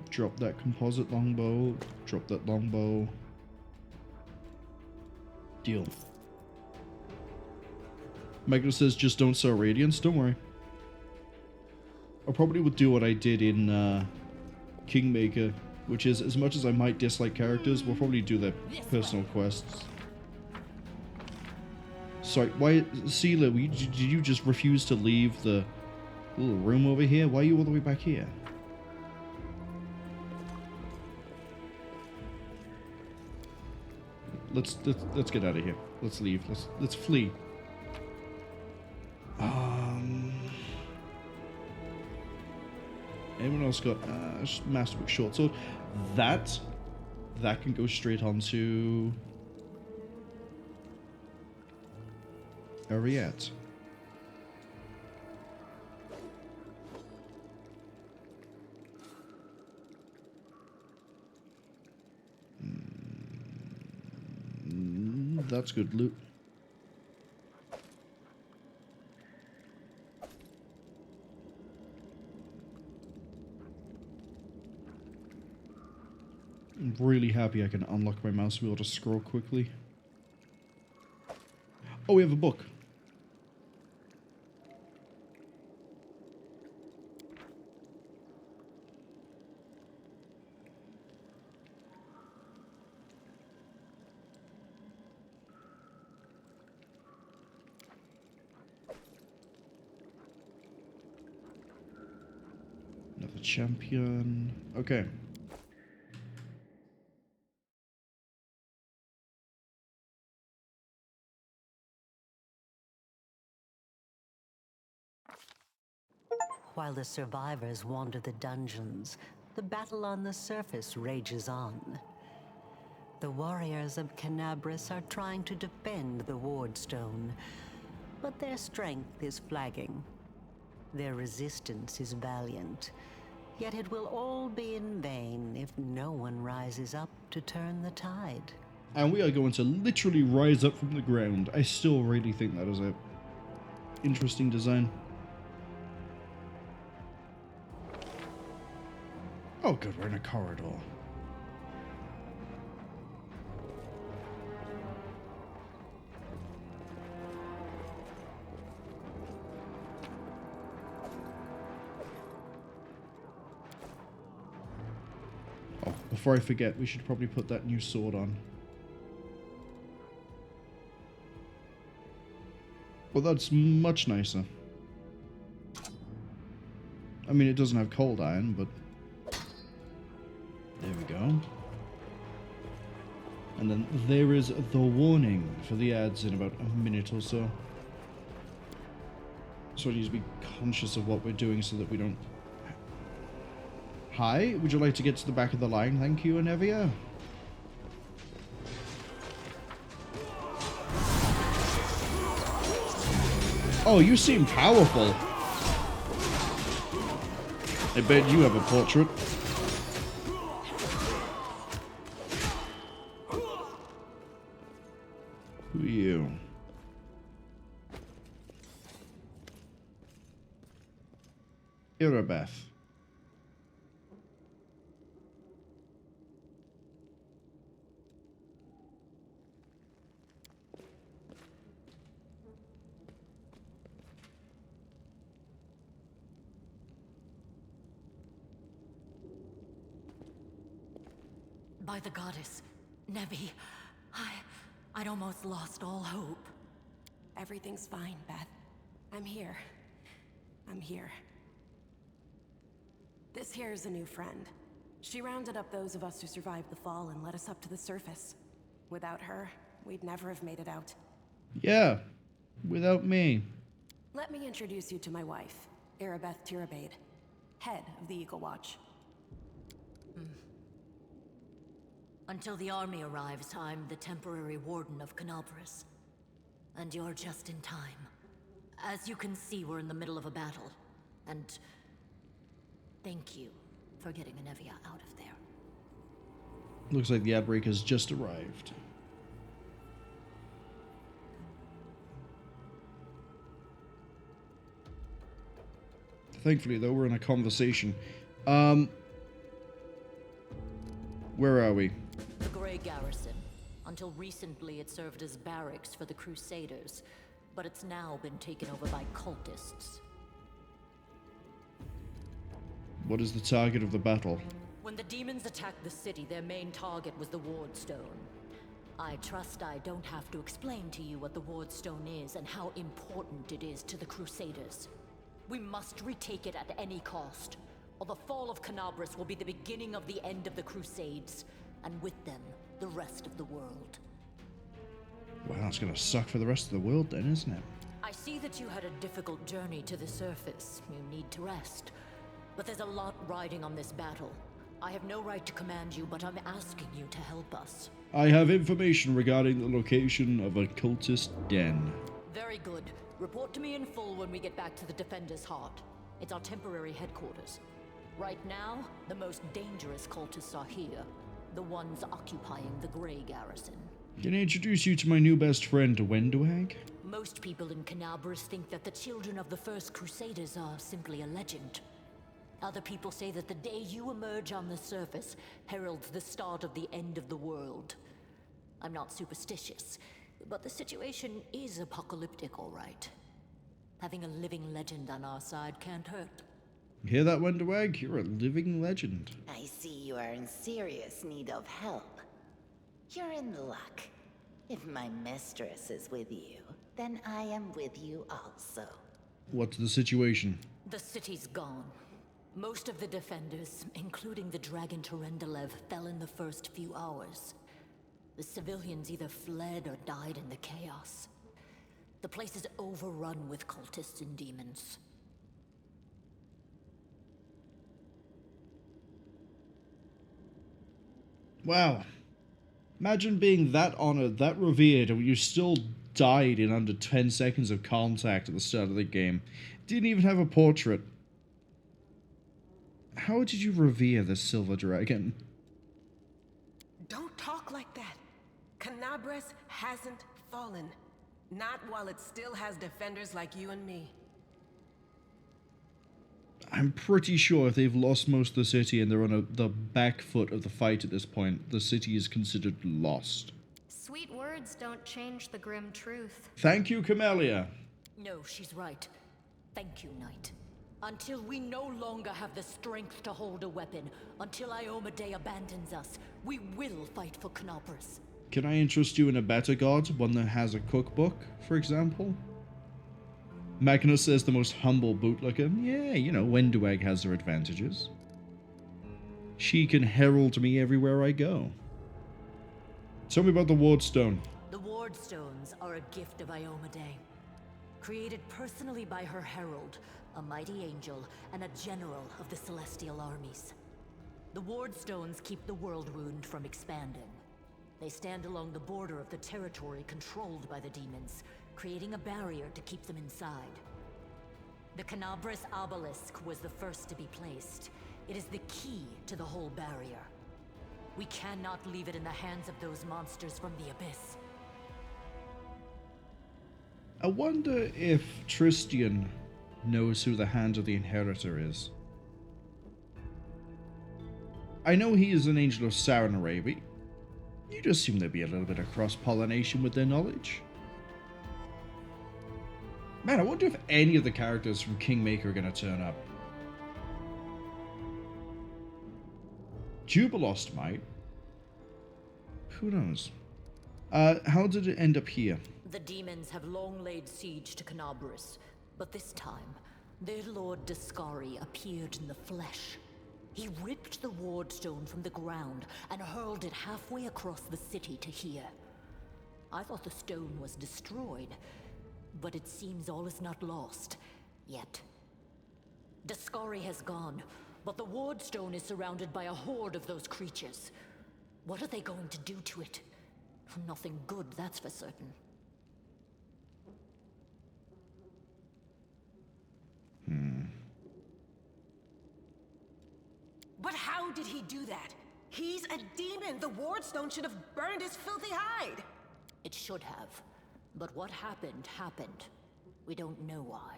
Drop that composite longbow. Drop that longbow. Deal. Magna says just don't sell Radiance. Don't worry. I probably would do what I did in Kingmaker, which is, as much as I might dislike characters, we'll probably do their personal quests. Sorry, why, Sela, did you just refuse to leave the little room over here? Why are you all the way back here? Let's get out of here. Let's leave. Let's flee. Anyone else got Masterwork short sword? That can go straight onto Ariette. That's good loot. I'm really happy I can unlock my mouse wheel to scroll quickly. Oh, we have a book. Another champion. Okay. While the survivors wander the dungeons, the battle on the surface rages on. The warriors of Kenabres are trying to defend the Wardstone, but their strength is flagging. Their resistance is valiant, yet it will all be in vain if no one rises up to turn the tide. And we are going to literally rise up from the ground. I still really think that is a interesting design. Oh good, we're in a corridor. Oh, before I forget, we should probably put that new sword on. Well, that's much nicer. I mean, it doesn't have cold iron, but there we go. And then there is the warning for the ads in about a minute or so. So I need to be conscious of what we're doing so that we don't... Hi, would you like to get to the back of the line? Thank you, Anevia. Oh, you seem powerful. I bet you have a portrait. Who are you? Irabeth. By the goddess, Nevi, I'd almost lost all hope. Everything's fine, Beth. I'm here. I'm here. This here's a new friend. She rounded up those of us who survived the fall and led us up to the surface. Without her, we'd never have made it out. Yeah, without me. Let me introduce you to my wife, Arabeth Tirabade, head of the Eagle Watch. Until the army arrives, I'm the temporary warden of Kenabres. And you're just in time. As you can see, we're in the middle of a battle. And thank you for getting Anevia out of there. Looks like the outbreak has just arrived. Thankfully, though, we're in a conversation. Where are we? The Grey Garrison. Until recently, it served as barracks for the Crusaders, but it's now been taken over by cultists. What is the target of the battle? When the demons attacked the city, their main target was the Wardstone. I trust I don't have to explain to you what the Wardstone is and how important it is to the Crusaders. We must retake it at any cost, or the fall of Kenabres will be the beginning of the end of the Crusades, and with them, the rest of the world. Wow, it's gonna suck for the rest of the world then, isn't it? I see that you had a difficult journey to the surface. You need to rest. But there's a lot riding on this battle. I have no right to command you, but I'm asking you to help us. I have information regarding the location of a cultist den. Very good. Report to me in full when we get back to the Defender's Heart. It's our temporary headquarters. Right now, the most dangerous cultists are here. The ones occupying the Grey Garrison. Can I introduce you to my new best friend, Wenduag? Most people in Kenabres think that the children of the First Crusaders are simply a legend. Other people say that the day you emerge on the surface heralds the start of the end of the world. I'm not superstitious, but the situation is apocalyptic, all right. Having a living legend on our side can't hurt. Hear that, Wenduag? You're a living legend. I see you are in serious need of help. You're in luck. If my mistress is with you, then I am with you also. What's the situation? The city's gone. Most of the defenders, including the dragon Rendelev, fell in the first few hours. The civilians either fled or died in the chaos. The place is overrun with cultists and demons. Wow. Imagine being that honored, that revered, and you still died in under 10 seconds of contact at the start of the game. Didn't even have a portrait. How did you revere the Silver Dragon? Don't talk like that. Kenabres hasn't fallen. Not while it still has defenders like you and me. I'm pretty sure if they've lost most of the city and they're on the back foot of the fight at this point, the city is considered lost. Sweet words don't change the grim truth. Thank you, Camellia. No, she's right. Thank you, Knight. Until we no longer have the strength to hold a weapon, until Iomedae abandons us, we will fight for Kenabres. Can I interest you in a better god? One that has a cookbook, for example? Magnus says the most humble bootlicker. Yeah, you know, Wenduag has her advantages. She can herald me everywhere I go. Tell me about the Wardstone. The Wardstones are a gift of Iomedae. Created personally by her herald, a mighty angel, and a general of the celestial armies. The Wardstones keep the Worldwound from expanding. They stand along the border of the territory controlled by the demons, creating a barrier to keep them inside. The Kenabres obelisk was the first to be placed. It is the key to the whole barrier. We cannot leave it in the hands of those monsters from the abyss. I wonder if Tristian knows who the Hand of the Inheritor is. I know he is an angel of Sarenrae, but you'd assume there'd be a little bit of cross-pollination with their knowledge. Man, I wonder if any of the characters from Kingmaker are going to turn up. Jubilost might. Who knows? How did it end up here? The demons have long laid siege to Kenabres, but this time, their lord Discari appeared in the flesh. He ripped the Wardstone from the ground and hurled it halfway across the city to here. I thought the stone was destroyed, but it seems all is not lost, yet. Discari has gone, but the Wardstone is surrounded by a horde of those creatures. What are they going to do to it? Nothing good, that's for certain. But how did he do that? He's a demon! The Wardstone should have burned his filthy hide! It should have. But what happened, happened. We don't know why.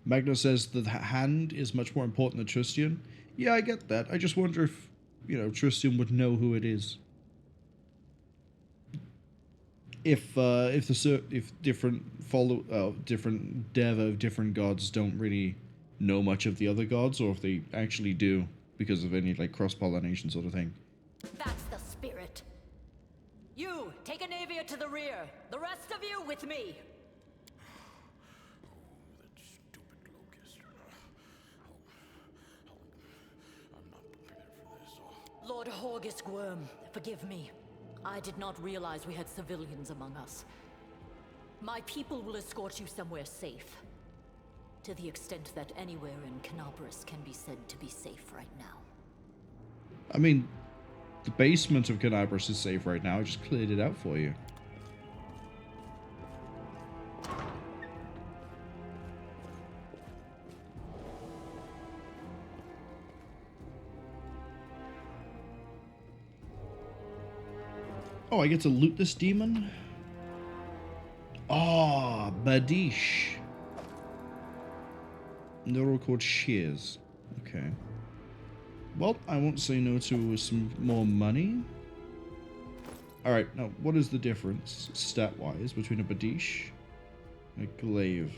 Magna says the hand is much more important than Tristian. Yeah, I get that. I just wonder if, Tristian would know who it is. If different dev of different gods don't really know much of the other gods, or if they actually do because of any like cross-pollination sort of thing. That's the spirit. You, take Anavia to the rear. The rest of you with me. That stupid locust. I'm not prepared for this. Lord Horgisk Worm, forgive me. I did not realize we had civilians among us. My people will escort you somewhere safe. To the extent that anywhere in Kenabres can be said to be safe right now. I mean, the basement of Kenabres is safe right now. I just cleared it out for you. Oh, I get to loot this demon? Ah, Badish. Neural cord shears. Okay. Well, I won't say no to some more money. Alright, now, what is the difference, stat-wise, between a Badish and a glaive?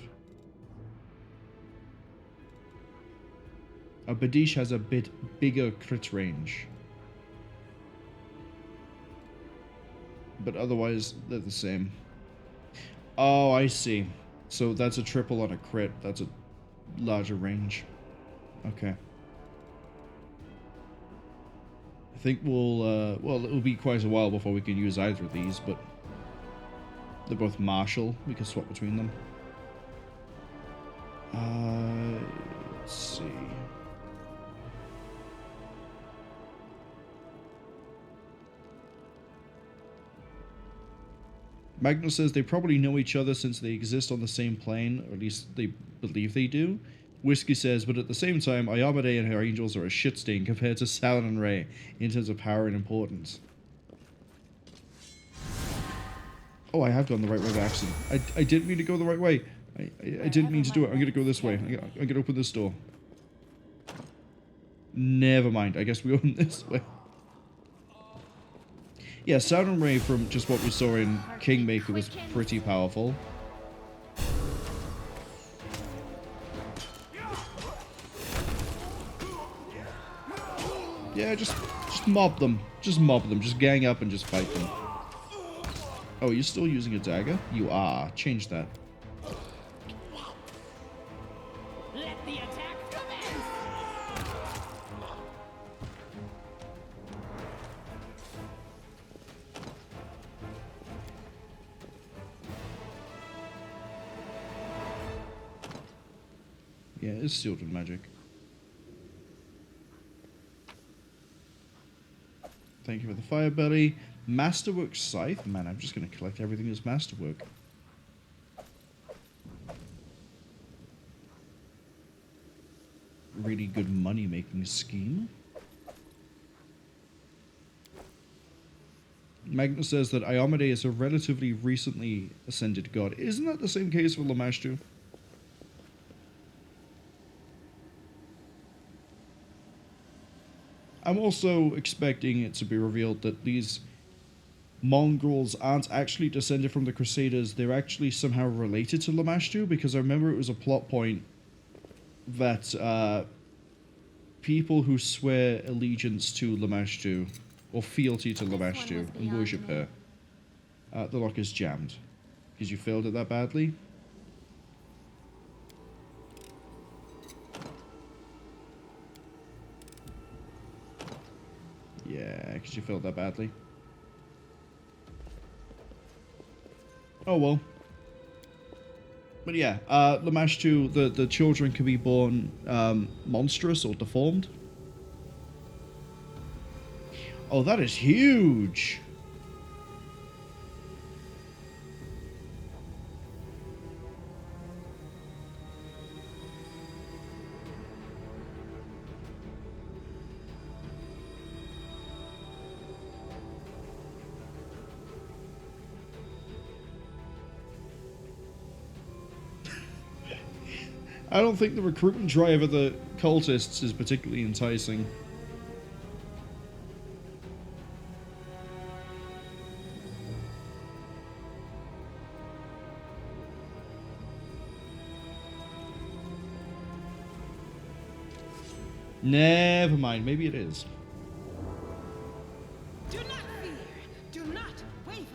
A Badish has a bit bigger crit range. But otherwise, they're the same. Oh, I see. So that's a triple on a crit. That's a larger range. Okay. I think we'll, well, it'll be quite a while before we can use either of these, but they're both martial. We can swap between them. Let's see. Magnus says they probably know each other since they exist on the same plane, or at least they believe they do. Whiskey says, but at the same time, Ayamade and her angels are a shit stain compared to Salad and Ray in terms of power and importance. Oh, I have gone the right way by accident. I didn't mean to go the right way. I didn't mean to do it. I'm gonna go this way. I'm gonna open this door. Never mind. I guess we open this way. Yeah, Sound and Ray from just what we saw in Kingmaker was pretty powerful. Yeah, just mob them. Just mob them. Just gang up and just fight them. Oh, you're still using a dagger? You are. Change that. Let the attack commence! Yeah, it's sealed with magic. Thank you for the fire belly. Masterwork scythe? Man, I'm just going to collect everything that's masterwork. Really good money-making scheme. Magnus says that Ayamade is a relatively recently ascended god. Isn't that the same case for Lamashtu? I'm also expecting it to be revealed that these mongrels aren't actually descended from the Crusaders. They're actually somehow related to Lamashtu, because I remember it was a plot point that people who swear allegiance to Lamashtu, or fealty to Lamashtu, and worship her, the lock is jammed. Because you failed it that badly? Yeah, because you failed that badly. Oh well. But yeah, Lamashtu, the children can be born monstrous or deformed. Oh, that is huge! I don't think the recruitment drive of the cultists is particularly enticing. Never mind, maybe it is. Do not fear. Do not waver.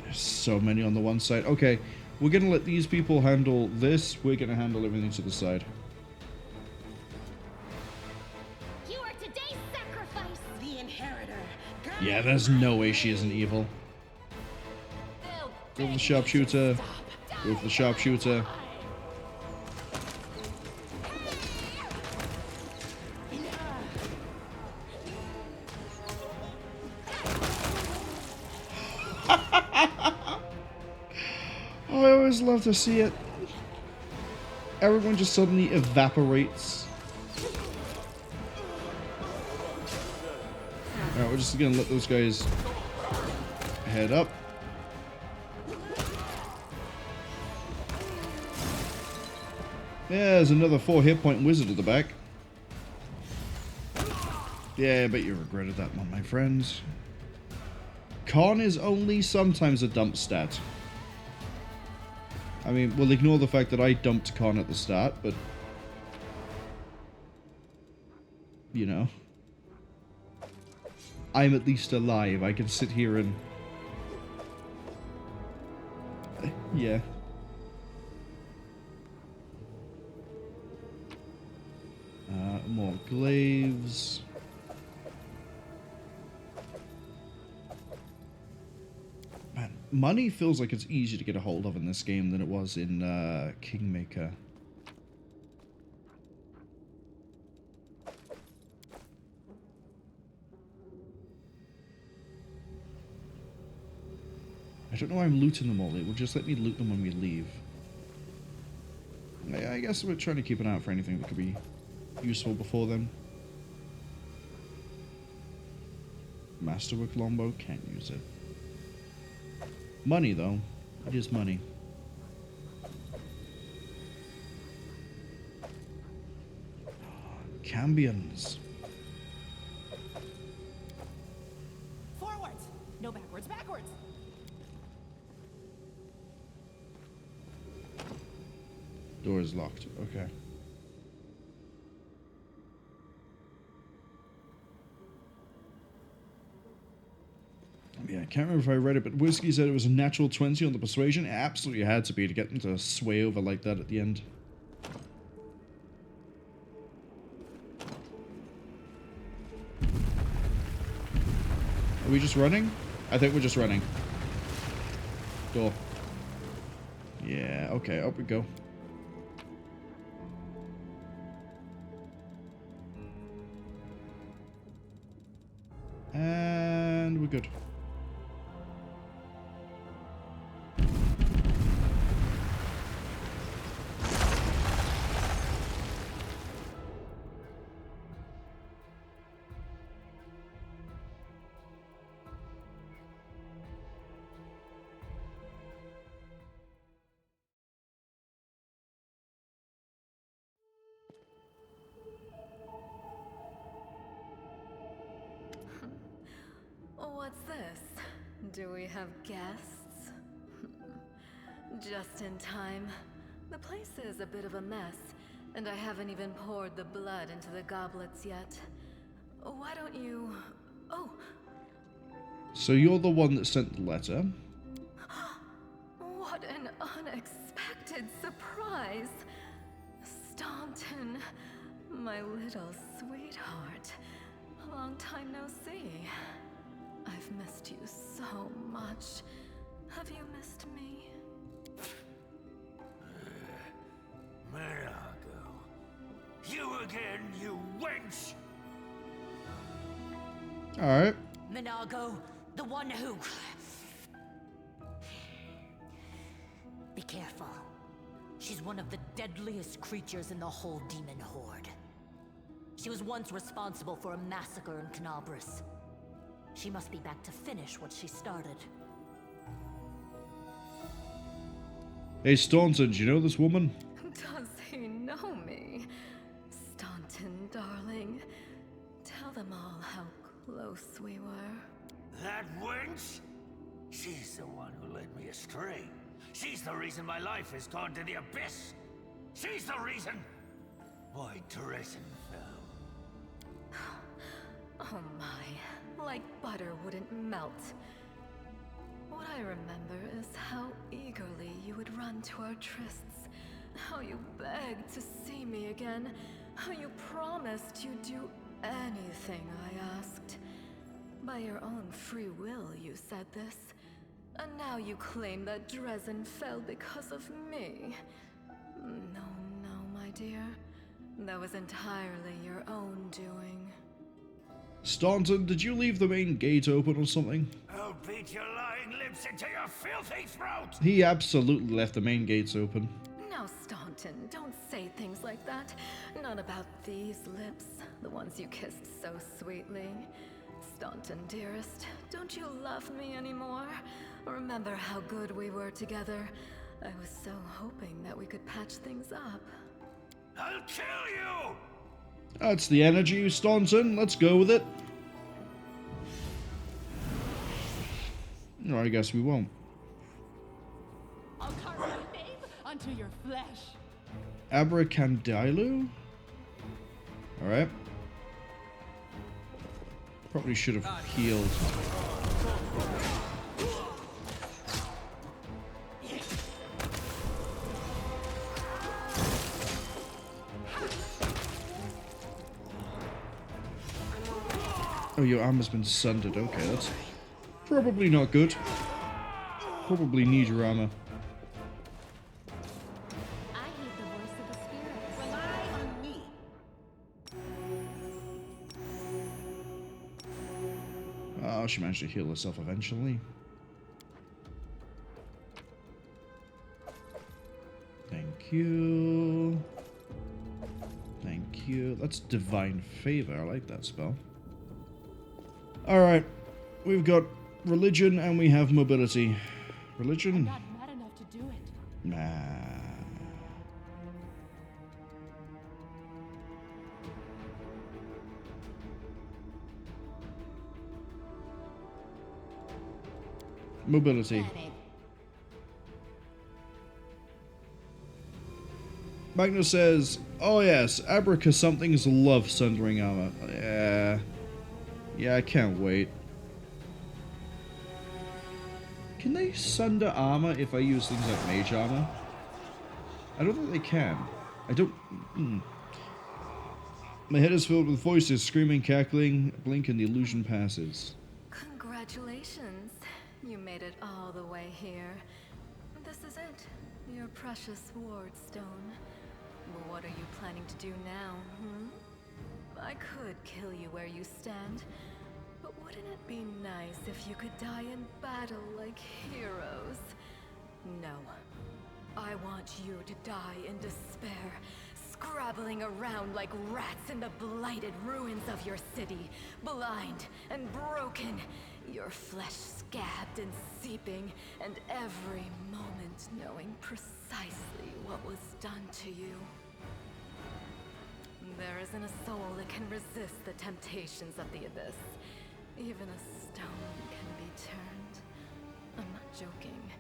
There's so many on the one side. Okay, we're gonna let these people handle this. We're gonna handle everything to the side. You are today's sacrifice. The inheritor. Yeah, there's no way she isn't evil. Go with the sharpshooter. Go with the sharpshooter. I always love to see it. Everyone just suddenly evaporates. Alright, we're just gonna let those guys head up. Yeah, there's another 4 hit point wizard at the back. Yeah, I bet you regretted that one, my friends. Con is only sometimes a dump stat. I mean, we'll ignore the fact that I dumped Con at the start, but... you know. I'm at least alive. I can sit here and... yeah. More glaives. Man, money feels like it's easier to get a hold of in this game than it was in Kingmaker. I don't know why I'm looting them all. It will just let me loot them when we leave. I guess we're trying to keep an eye out for anything that could be useful before then. Masterwork longbow, can't use it. Money though, it is money. Cambions. Forwards. No backwards. Backwards. Door is locked. Okay. Yeah, I can't remember if I read it, but Whiskey said it was a natural 20 on the persuasion. It absolutely had to be to get them to sway over like that at the end. Are we just running? I think we're just running. Door. Yeah, okay, up we go. And we're good. What's this? Do we have guests? Just in time. The place is a bit of a mess, and I haven't even poured the blood into the goblets yet. Why don't you... Oh! So you're the one that sent the letter. What an unexpected surprise! Staunton, my little sweetheart. Long time no see. I've missed you so much. Have you missed me? Margo. You again, you wench! Alright. Minago, the one who... Be careful. She's one of the deadliest creatures in the whole demon horde. She was once responsible for a massacre in Kenabres. She must be back to finish what she started. Hey Staunton, do you know this woman? Does he know me? Staunton, darling. Tell them all how close we were. That wench? She's the one who led me astray. She's the reason my life has gone to the abyss. She's the reason why Dresden fell. Oh my, like butter wouldn't melt. What I remember is how eagerly you would run to our trysts, how you begged to see me again, how you promised you'd do anything I asked. By your own free will, you said this. And now you claim that Dresden fell because of me. No, my dear. That was entirely your own doing. Staunton, did you leave the main gate open or something? I'll beat your lying lips into your filthy throat! He absolutely left the main gates open. Now, Staunton, don't say things like that. Not about these lips, the ones you kissed so sweetly. Staunton, dearest, don't you love me anymore? Remember how good we were together? I was so hoping that we could patch things up. I'll kill you! That's the energy, Staunton. Let's go with it. No, I guess we won't. I'll carve my name onto your flesh. Abracandilu? Alright. Probably should have healed. Oh, your armor's been sundered. Okay, that's probably not good. Probably need your armor. I heed the voice of the spirits. Rely on me. Oh, she managed to heal herself eventually. Thank you. Thank you. That's Divine Favor. I like that spell. Alright. We've got religion and we have mobility. Religion? I'm not mad enough to do it. Nah. Mobility. Magnus says, oh yes, Abraca somethings love sundering armor. Yeah, I can't wait. Can they sunder armor if I use things like mage armor? I don't think they can. I don't... My head is filled with voices, screaming, cackling, blink, and the illusion passes. Congratulations. You made it all the way here. This is it. Your precious Wardstone. Well, what are you planning to do now, I could kill you where you stand, but wouldn't it be nice if you could die in battle like heroes? No. I want you to die in despair, scrabbling around like rats in the blighted ruins of your city, blind and broken, your flesh scabbed and seeping, and every moment knowing precisely what was done to you. There isn't a soul that can resist the temptations of the abyss. Even a stone can be turned. I'm not joking.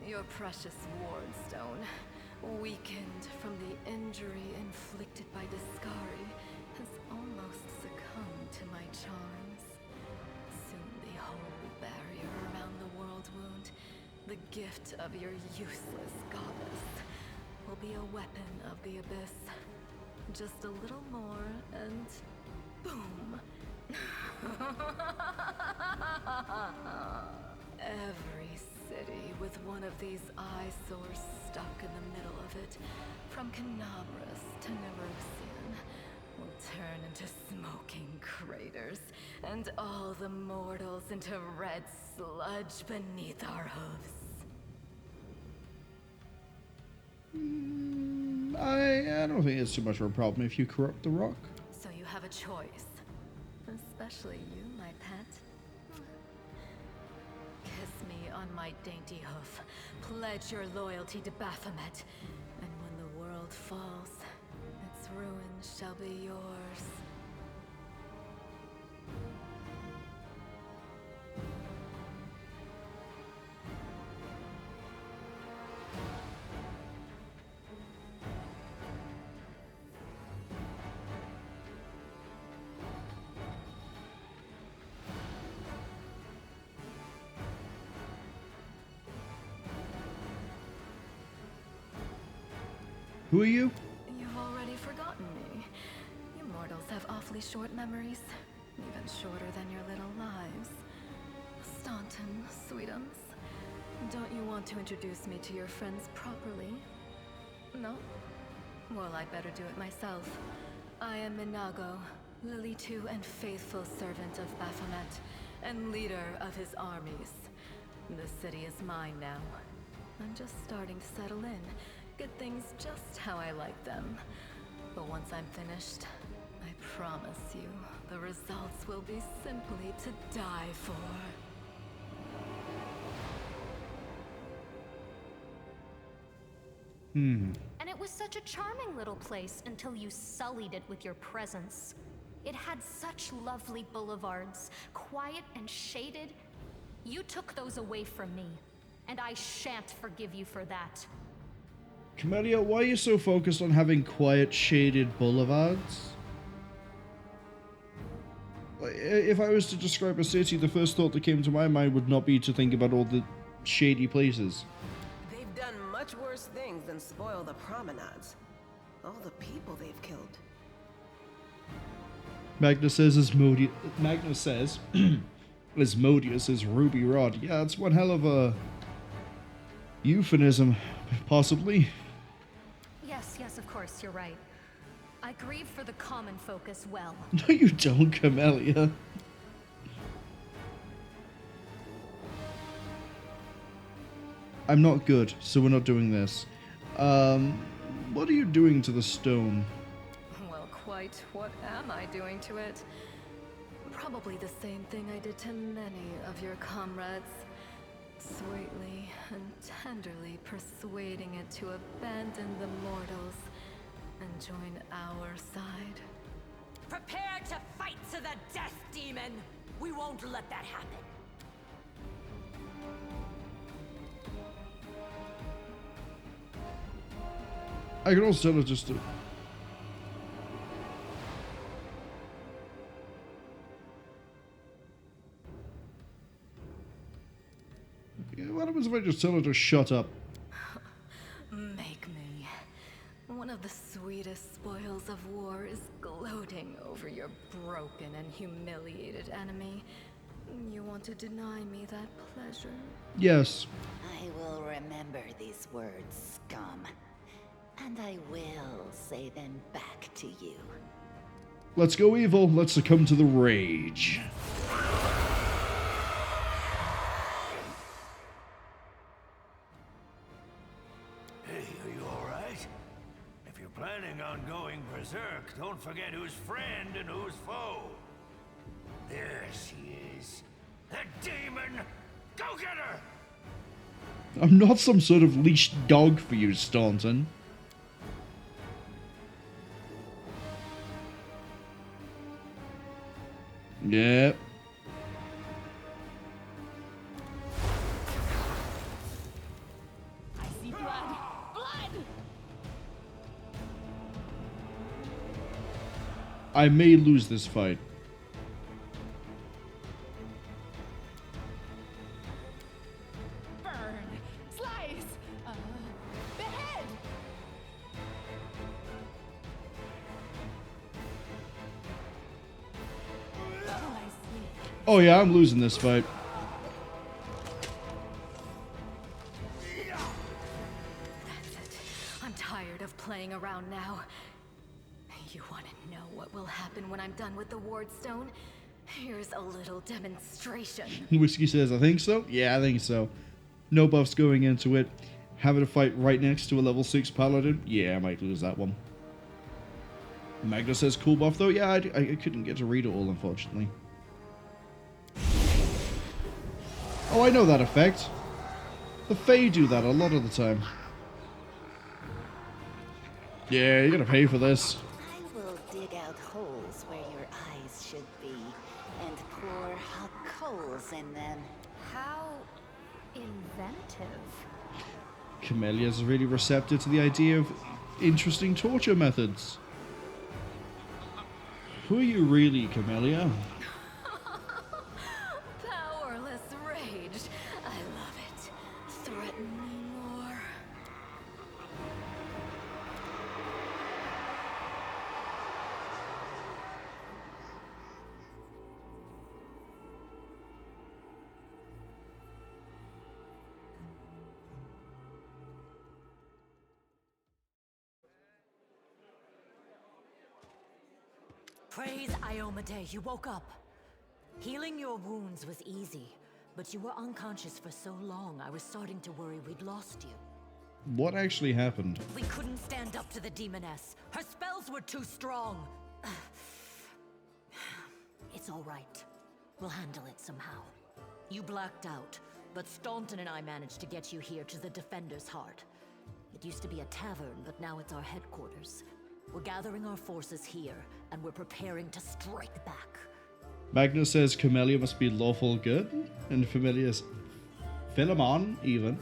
Your precious Wardstone, weakened from the injury inflicted by Discari, has almost succumbed to my charms. Soon the holy barrier around the world wound, the gift of your useless goddess, will be a weapon of the abyss. Just a little more, and boom. Every city with one of these eyesores stuck in the middle of it, from Kenabres to Nerosian, will turn into smoking craters, and all the mortals into red sludge beneath our hooves. I don't think it's too much of a problem if you corrupt the rock. So you have a choice. Especially you, my pet. Kiss me on my dainty hoof. Pledge your loyalty to Baphomet. And when the world world falls, its ruins shall be yours. Who are you? You've already forgotten me. You mortals have awfully short memories, even shorter than your little lives. Staunton, sweetums. Don't you want to introduce me to your friends properly? No? Well, I'd better do it myself. I am Minago, Lily-2 and faithful servant of Baphomet, and leader of his armies. The city is mine now. I'm just starting to settle in. Get things just how I like them. But once I'm finished, I promise you, the results will be simply to die for. And it was such a charming little place until you sullied it with your presence. It had such lovely boulevards, quiet and shaded. You took those away from me, and I shan't forgive you for that. Camellia, why are you so focused on having quiet, shaded boulevards? If I was to describe a city, the first thought that came to my mind would not be to think about all the shady places. They've done much worse things than spoil the promenades. All the people they've killed. Magnus says Asmodeus is Ruby Rod. Yeah, that's one hell of a euphemism, possibly. Yes, of course, you're right. I grieve for the common folk as well. No, you don't, Camellia. I'm not good, so we're not doing this. What are you doing to the stone? Well, quite what am I doing to it? Probably the same thing I did to many of your comrades. Sweetly and tenderly persuading it to abandon the mortals and join our side. Prepare to fight to the death, demon! We won't let that happen. I can also tell her just to... What happens if I just tell her to shut up? Make me. One of the sweetest spoils of war is gloating over your broken and humiliated enemy. You want to deny me that pleasure? Yes. I will remember these words, scum. And I will say them back to you. Let's go evil. Let's succumb to the rage. Hey, are you alright? If you're planning on going berserk, don't forget who's friend and who's foe. There she is. The demon! Go get her! I'm not some sort of leashed dog for you, Staunton. Yeah. I see blood! Blood! I may lose this fight. Burn! Slice! Behead! Oh, I see. Oh yeah, I'm losing this fight. That's it. I'm tired of playing around now. You want to know what will happen when I'm done with the Wardstone? Here's a little demonstration. Whiskey says, I think so? Yeah, I think so. No buffs going into it. Having a fight right next to a level 6 paladin? Yeah, I might lose that one. Magnus says, cool buff though? Yeah, I couldn't get to read it all, unfortunately. Oh, I know that effect. The Fae do that a lot of the time. Yeah, you're gonna pay for this. I will dig out holes where your eyes should be and pour hot coals in them. How inventive. Camellia's really receptive to the idea of interesting torture methods. Who are you really, Camellia? Powerless rage. I love it. Threaten me more. Praise Iomade, you woke up. Healing your wounds was easy, but you were unconscious for so long I was starting to worry we'd lost you. What actually happened? We couldn't stand up to the demoness. Her spells were too strong. It's all right. We'll handle it somehow. You blacked out, but Staunton and I managed to get you here to the Defender's Heart. It used to be a tavern, but now it's our headquarters. We're gathering our forces here, and we're preparing to strike back. Magnus says Camellia must be lawful good, and Philemon, even,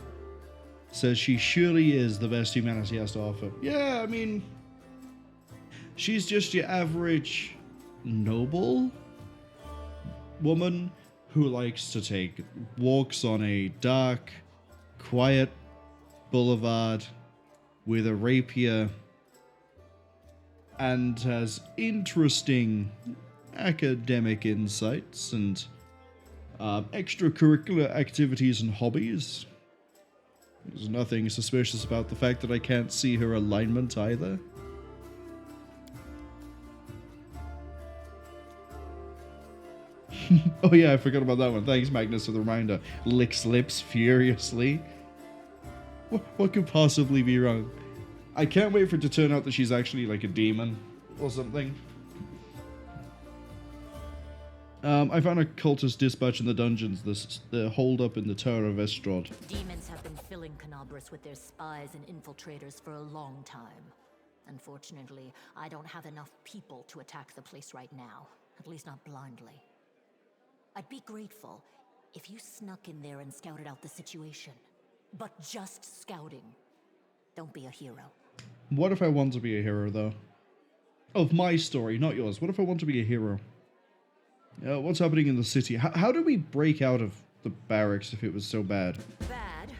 says she surely is the best humanity has to offer. Yeah, I mean, she's just your average noble woman who likes to take walks on a dark, quiet boulevard with a rapier and has interesting academic insights and extracurricular activities and hobbies. There's nothing suspicious about the fact that I can't see her alignment either. Oh yeah, I forgot about that one. Thanks, Magnus, for the reminder. Licks lips furiously. What could possibly be wrong? I can't wait for it to turn out that she's actually like a demon or something. I found a cultist dispatch in the dungeons. The hold up in the Tower of Estrad. Demons have been filling Kenabres with their spies and infiltrators for a long time. Unfortunately, I don't have enough people to attack the place right now. At least not blindly. I'd be grateful if you snuck in there and scouted out the situation. But just scouting. Don't be a hero. What if I want to be a hero, though? Of my story, not yours. What if I want to be a hero? What's happening in the city? How do we break out of the barracks if it was so bad? Bad,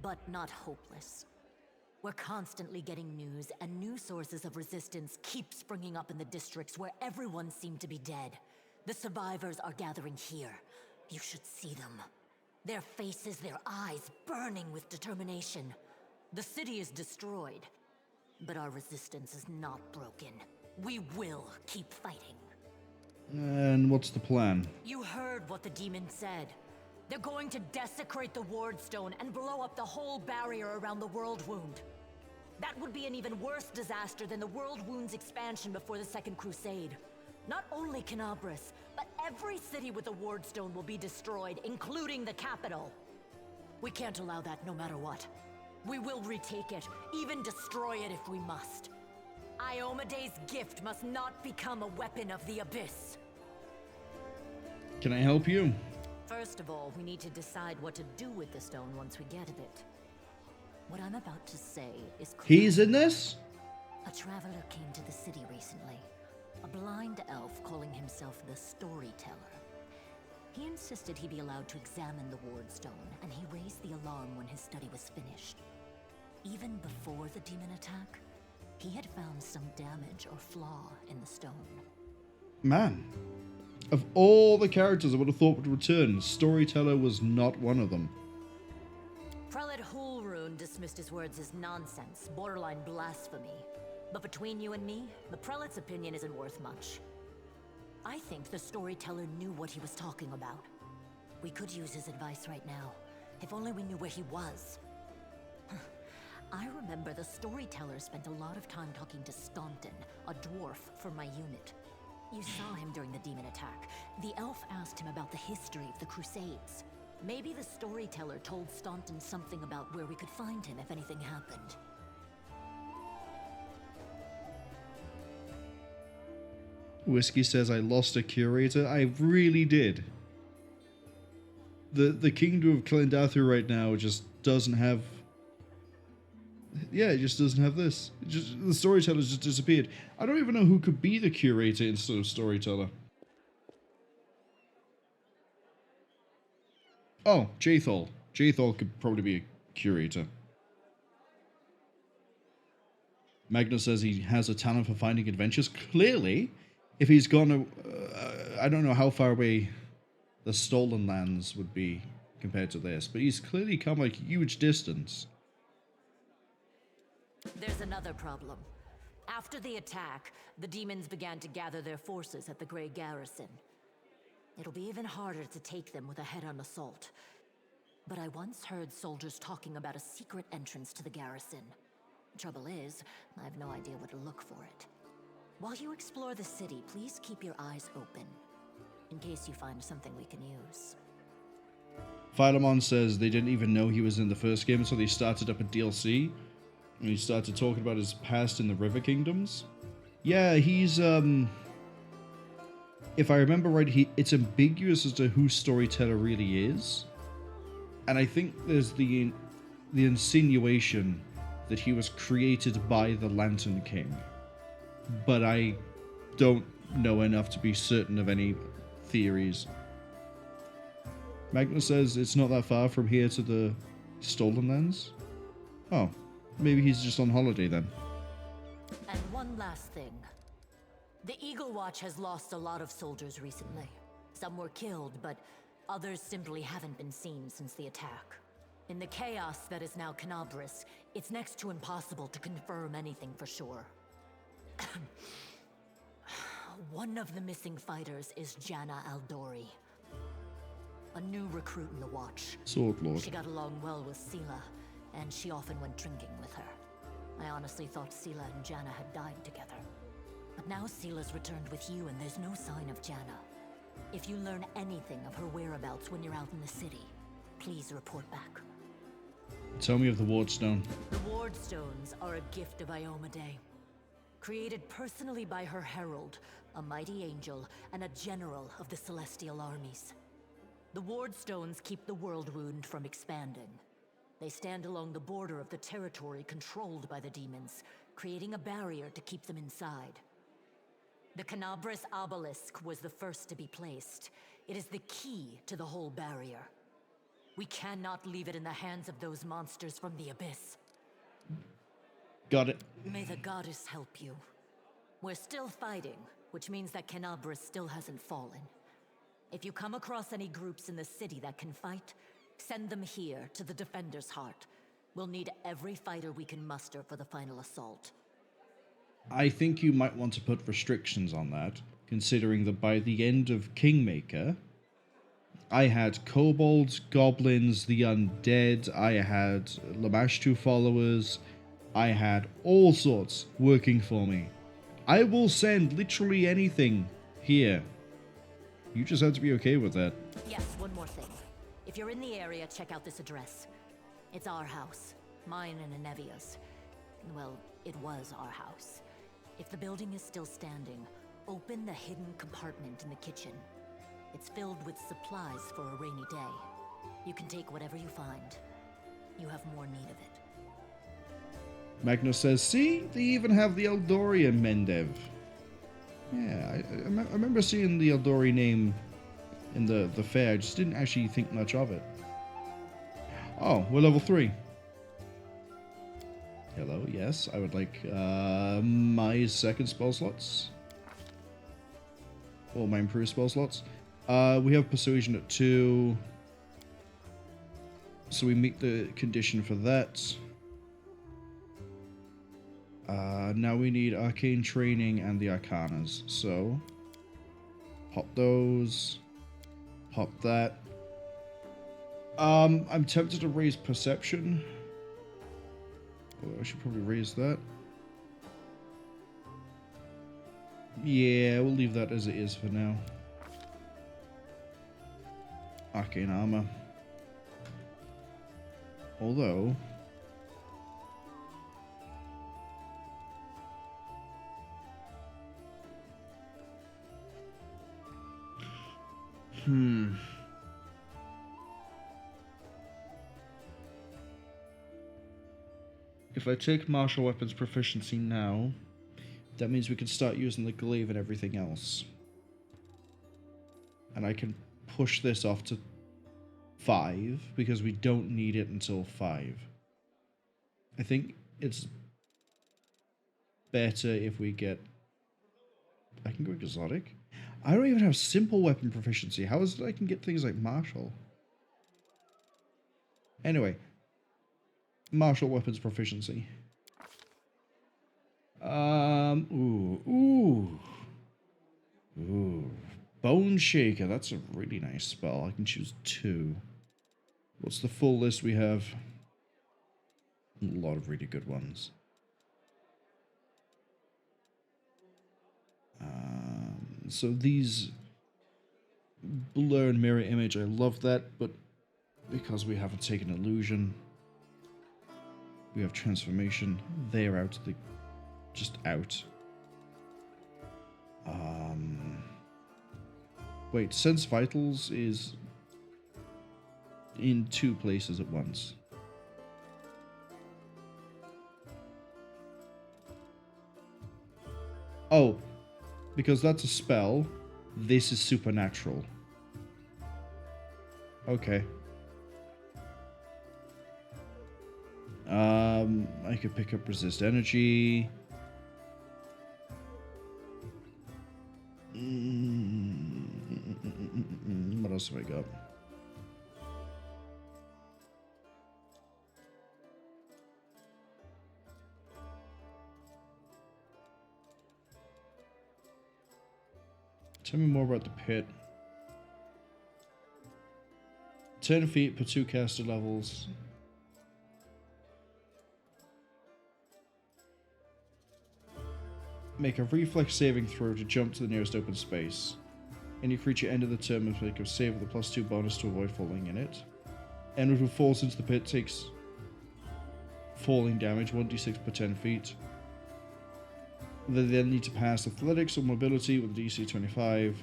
but not hopeless. We're constantly getting news, and new sources of resistance keep springing up in the districts where everyone seemed to be dead. The survivors are gathering here. You should see them. Their faces, their eyes burning with determination. The city is destroyed, but our resistance is not broken. We will keep fighting. And what's the plan? You heard what the demon said. They're going to desecrate the Wardstone and blow up the whole barrier around the Worldwound. That would be an even worse disaster than the Worldwound's expansion before the Second Crusade. Not only Kenabres, but every city with a Wardstone will be destroyed, including the capital. We can't allow that no matter what. We will retake it, even destroy it if we must. Iomade's gift must not become a weapon of the Abyss. Can I help you? First of all, we need to decide what to do with the stone once we get it. What I'm about to say is crucial. He's in this? A traveler came to the city recently. A blind elf calling himself the Storyteller. He insisted he be allowed to examine the Wardstone, and he raised the alarm when his study was finished. Even before the demon attack, he had found some damage or flaw in the stone. Man. Of all the characters I would have thought would return, Storyteller was not one of them. Prelate Hulrun dismissed his words as nonsense, borderline blasphemy. But between you and me, the Prelate's opinion isn't worth much. I think the Storyteller knew what he was talking about. We could use his advice right now, if only we knew where he was. I remember the Storyteller spent a lot of time talking to Staunton, a dwarf from my unit. You saw him during the demon attack. The elf asked him about the history of the Crusades. Maybe the Storyteller told Staunton something about where we could find him if anything happened. Whiskey says, I lost a curator. I really did. The Kingdom of Klendathu right now just doesn't have... Yeah, it just doesn't have this. The storyteller's just disappeared. I don't even know who could be the curator instead of storyteller. Oh, Jathol. Jathol could probably be a curator. Magnus says he has a talent for finding adventures. Clearly, if he's gone to... I don't know how far away the Stolen Lands would be compared to this, but he's clearly come like a huge distance. There's another problem. After the attack, the demons began to gather their forces at the Grey Garrison. It'll be even harder to take them with a head-on assault. But I once heard soldiers talking about a secret entrance to the garrison. Trouble is, I have no idea where to look for it. While you explore the city, please keep your eyes open, in case you find something we can use. Philemon says they didn't even know he was in the first game, so they started up a DLC. And he started talking about his past in the River Kingdoms. Yeah, he's, if I remember right, it's ambiguous as to who Storyteller really is. And I think there's the insinuation that he was created by the Lantern King. But I don't know enough to be certain of any theories. Magnus says it's not that far from here to the Stolen Lands. Oh, maybe he's just on holiday then. And one last thing. The Eagle Watch has lost a lot of soldiers recently. Some were killed, but others simply haven't been seen since the attack. In the chaos that is now Kenabres, it's next to impossible to confirm anything for sure. One of the missing fighters is Janna Aldori, a new recruit in the Watch. Sword Lord. She got along well with Sela, and she often went drinking with her. I honestly thought Sela and Janna had died together. But now Sela's returned with you, and there's no sign of Janna. If you learn anything of her whereabouts when you're out in the city, please report back. Tell me of the Wardstone. The Wardstones are a gift of Iomedae. Created personally by her herald, a mighty angel, and a general of the celestial armies. The Wardstones keep the Worldwound from expanding. They stand along the border of the territory controlled by the demons, creating a barrier to keep them inside. The Kenabres obelisk was the first to be placed. It is the key to the whole barrier. We cannot leave it in the hands of those monsters from the abyss. Got it. May the goddess help you. We're still fighting, which means that Kenabres still hasn't fallen. If you come across any groups in the city that can fight, send them here to the Defender's Heart. We'll need every fighter we can muster for the final assault. I think you might want to put restrictions on that, considering that by the end of Kingmaker, I had kobolds, goblins, the undead, I had Lamashtu followers, I had all sorts working for me. I will send literally anything here. You just have to be okay with that. Yes, one more thing. If you're in the area, check out this address. It's our house. Mine and Anevia's. Well, it was our house. If the building is still standing, open the hidden compartment in the kitchen. It's filled with supplies for a rainy day. You can take whatever you find. You have more need of it. Magnus says, see, they even have the Eldori and Mendev. Yeah, I remember seeing the Eldori name in the fair. I just didn't actually think much of it. Oh, we're level 3. Hello, yes, I would like my second spell slots. Or my improved spell slots. We have Persuasion at 2. So we meet the condition for that. Now we need Arcane Training and the Arcanas. So, pop those. Pop that. I'm tempted to raise Perception. Although I should probably raise that. Yeah, we'll leave that as it is for now. Arcane Armor. Although... If I take martial weapons proficiency now, that means we can start using the glaive and everything else. And I can push this off to 5 because we don't need it until 5. I think it's better if we get... I can go exotic. I don't even have simple weapon proficiency. How is it I can get things like martial? Anyway. Martial weapons proficiency. Ooh. Bone Shaker. That's a really nice spell. I can choose 2. What's the full list we have? A lot of really good ones. So these blur and mirror image, I love that, but because we haven't taken illusion, we have transformation. They're out. Just out. Wait, Sense Vitals is in 2 places at once. Oh, because that's a spell, this is supernatural. Okay. I could pick up resist energy. What else have I got? Tell me more about the pit. 10 feet per 2 caster levels. Make a reflex saving throw to jump to the nearest open space. Any creature end of the turn must make a save with a +2 bonus to avoid falling in it. Anyone who falls into the pit takes falling damage, 1d6 per 10 feet. They then need to pass athletics or mobility with a DC 25.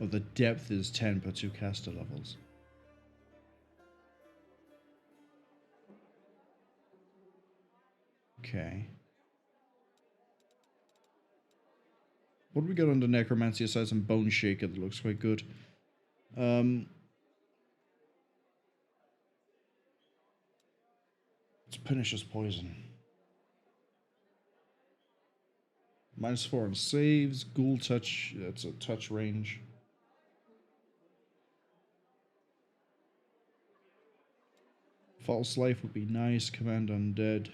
Oh, the depth is 10 per 2 caster levels. Okay. What do we got under Necromancy aside some Bone Shaker that looks quite good? It's Pernicious Poison. -4 on saves. Ghoul Touch. That's a touch range. False Life would be nice. Command Undead.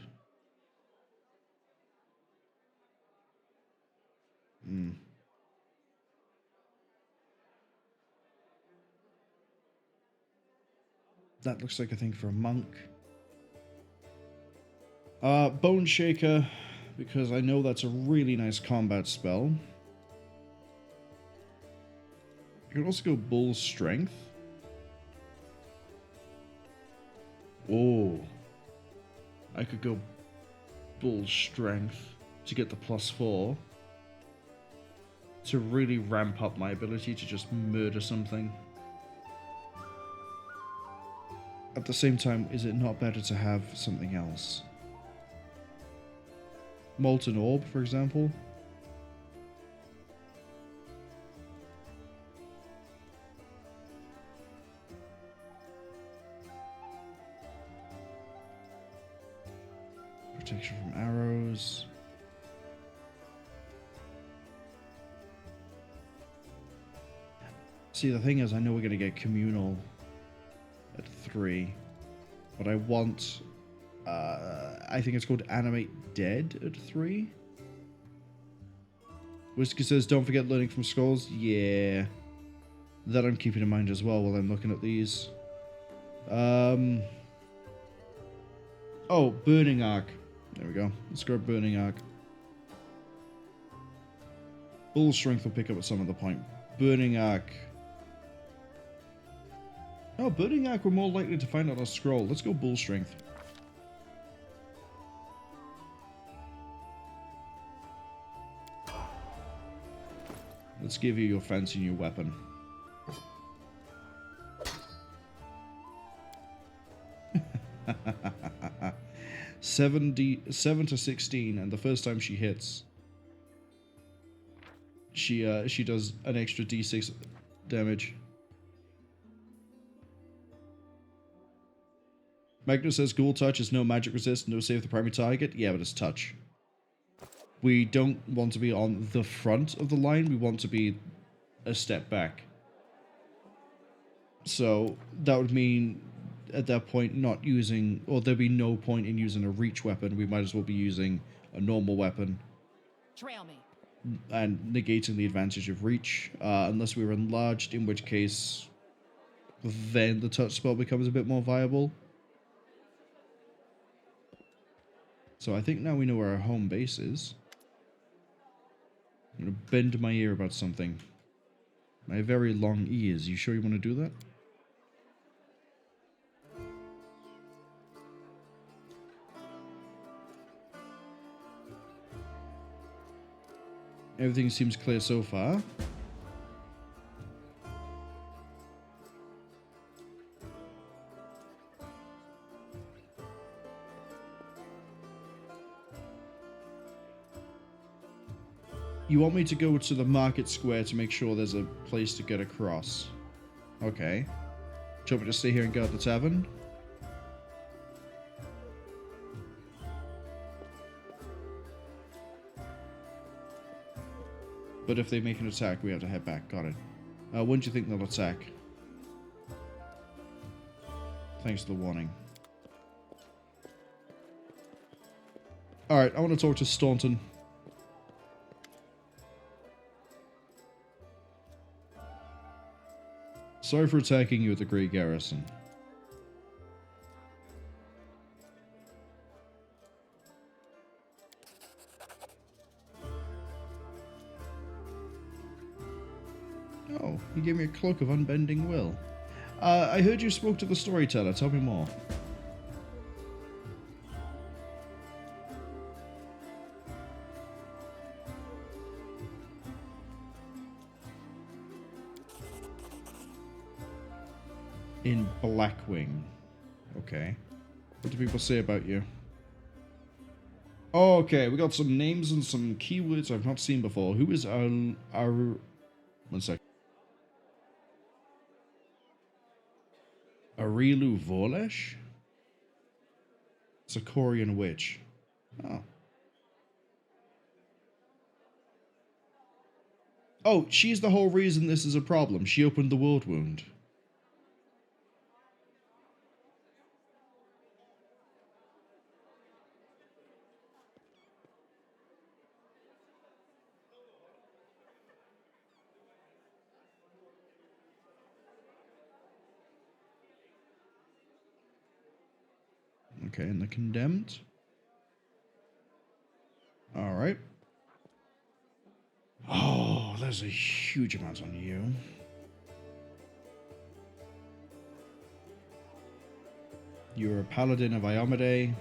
That looks like a thing for a monk. Bone Shaker, because I know that's a really nice combat spell. You can also go Bull Strength. Oh. I could go Bull Strength to get the +4. To really ramp up my ability to just murder something. At the same time, is it not better to have something else? Molten Orb, for example. Protection from arrows. See, the thing is, I know we're going to get communal at 3, but I want, I think it's called Animate Dead at 3. Whiskey says, don't forget learning from scrolls. Yeah, that I'm keeping in mind as well while I'm looking at these. Oh, Burning Arc. There we go. Let's go Burning Arc. Bull Strength will pick up at some other point. Burning Arc. Oh, Burning Arc we're more likely to find on a scroll. Let's go Bull Strength. Let's give you your fancy new weapon. 7 to 16, and the first time she hits, she does an extra d6 damage. Magnus says Ghoul Touch is no magic resist, no save the primary target. Yeah, but it's touch. We don't want to be on the front of the line, we want to be a step back. So that would mean at that point not using, or there'd be no point in using a reach weapon. We might as well be using a normal weapon. Trail me. And negating the advantage of reach, unless we were enlarged, in which case then the touch spell becomes a bit more viable. So I think now we know where our home base is. I'm going to bend my ear about something. My very long ears. You sure you want to do that? Everything seems clear so far. You want me to go to the market square to make sure there's a place to get across? Okay. Do you want me to stay here and guard the tavern? But if they make an attack, we have to head back. Got it. When do you think they'll attack? Thanks for the warning. Alright, I want to talk to Staunton. Sorry for attacking you at the Great Garrison. Oh, you gave me a cloak of unbending will. I heard you spoke to the storyteller. Tell me more. In Blackwing. Okay. What do people say about you? Okay, we got some names and some keywords I've not seen before. Who is our... One sec. Arilu Volesh? It's a Korean witch. Oh. Oh, she's the whole reason this is a problem. She opened the world wound. Okay, and the condemned. Alright. Oh, there's a huge amount on you. You're a paladin of Iomade.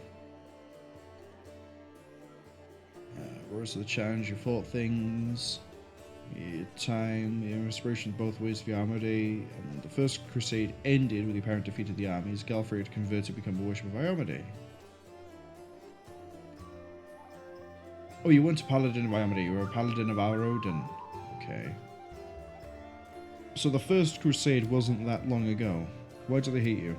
Rose of the challenge, you fought things. Your time, your inspiration both ways of Iomade. And the first crusade ended with the apparent defeat of the armies. Galfrey had converted to become a worship of Iomade. Oh, you weren't a paladin of Iomade, you were a paladin of Aurodin. Okay. So the first crusade wasn't that long ago. Why do they hate you?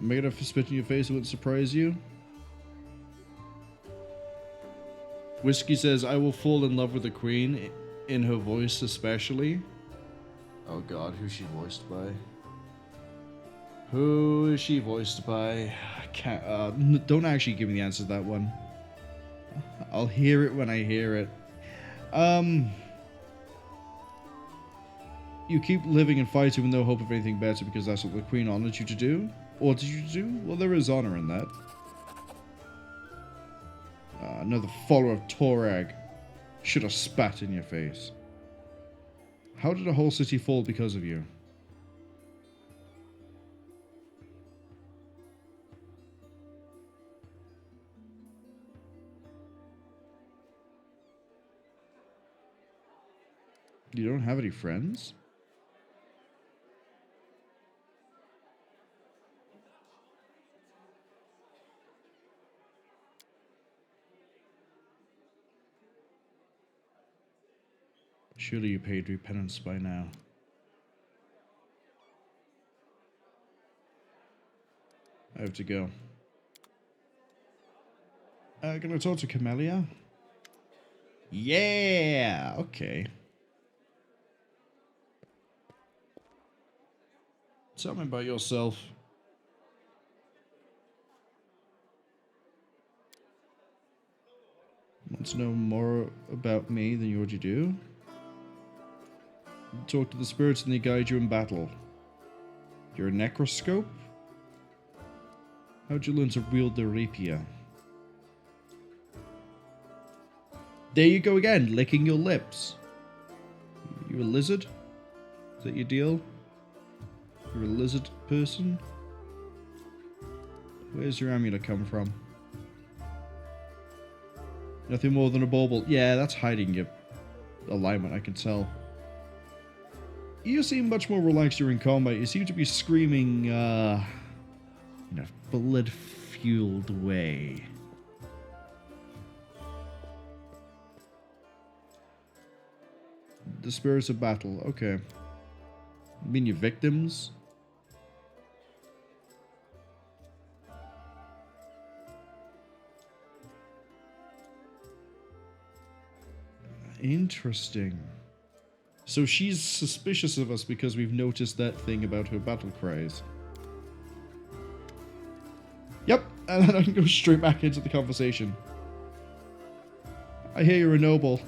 Made up for spit in your face, it wouldn't surprise you. Whiskey says, I will fall in love with the queen, in her voice especially. Oh god, who's she voiced by? Who is she voiced by? I can't, don't actually give me the answer to that one. I'll hear it when I hear it. You keep living and fighting with no hope of anything better because that's what the Queen honored you to do? Or did you do? Well, there is honor in that. Another follower of Torag. Should have spat in your face. How did a whole city fall because of you? You don't have any friends? Surely you paid repentance by now. I have to go. Can I talk to Camellia? Yeah, okay. Tell me about yourself. Want to know more about me than you already do? Talk to the spirits and they guide you in battle. You're a necroscope? How'd you learn to wield the rapier? There you go again, licking your lips. You a lizard? Is that your deal? You're a lizard person? Where's your amulet come from? Nothing more than a bauble. Yeah, that's hiding your alignment, I can tell. You seem much more relaxed during combat. You seem to be screaming, in a blood-fueled way. The spirits of battle. Okay. You mean your victims? Interesting. So she's suspicious of us because we've noticed that thing about her battle cries. Yep, and then I can go straight back into the conversation. I hear you're a noble.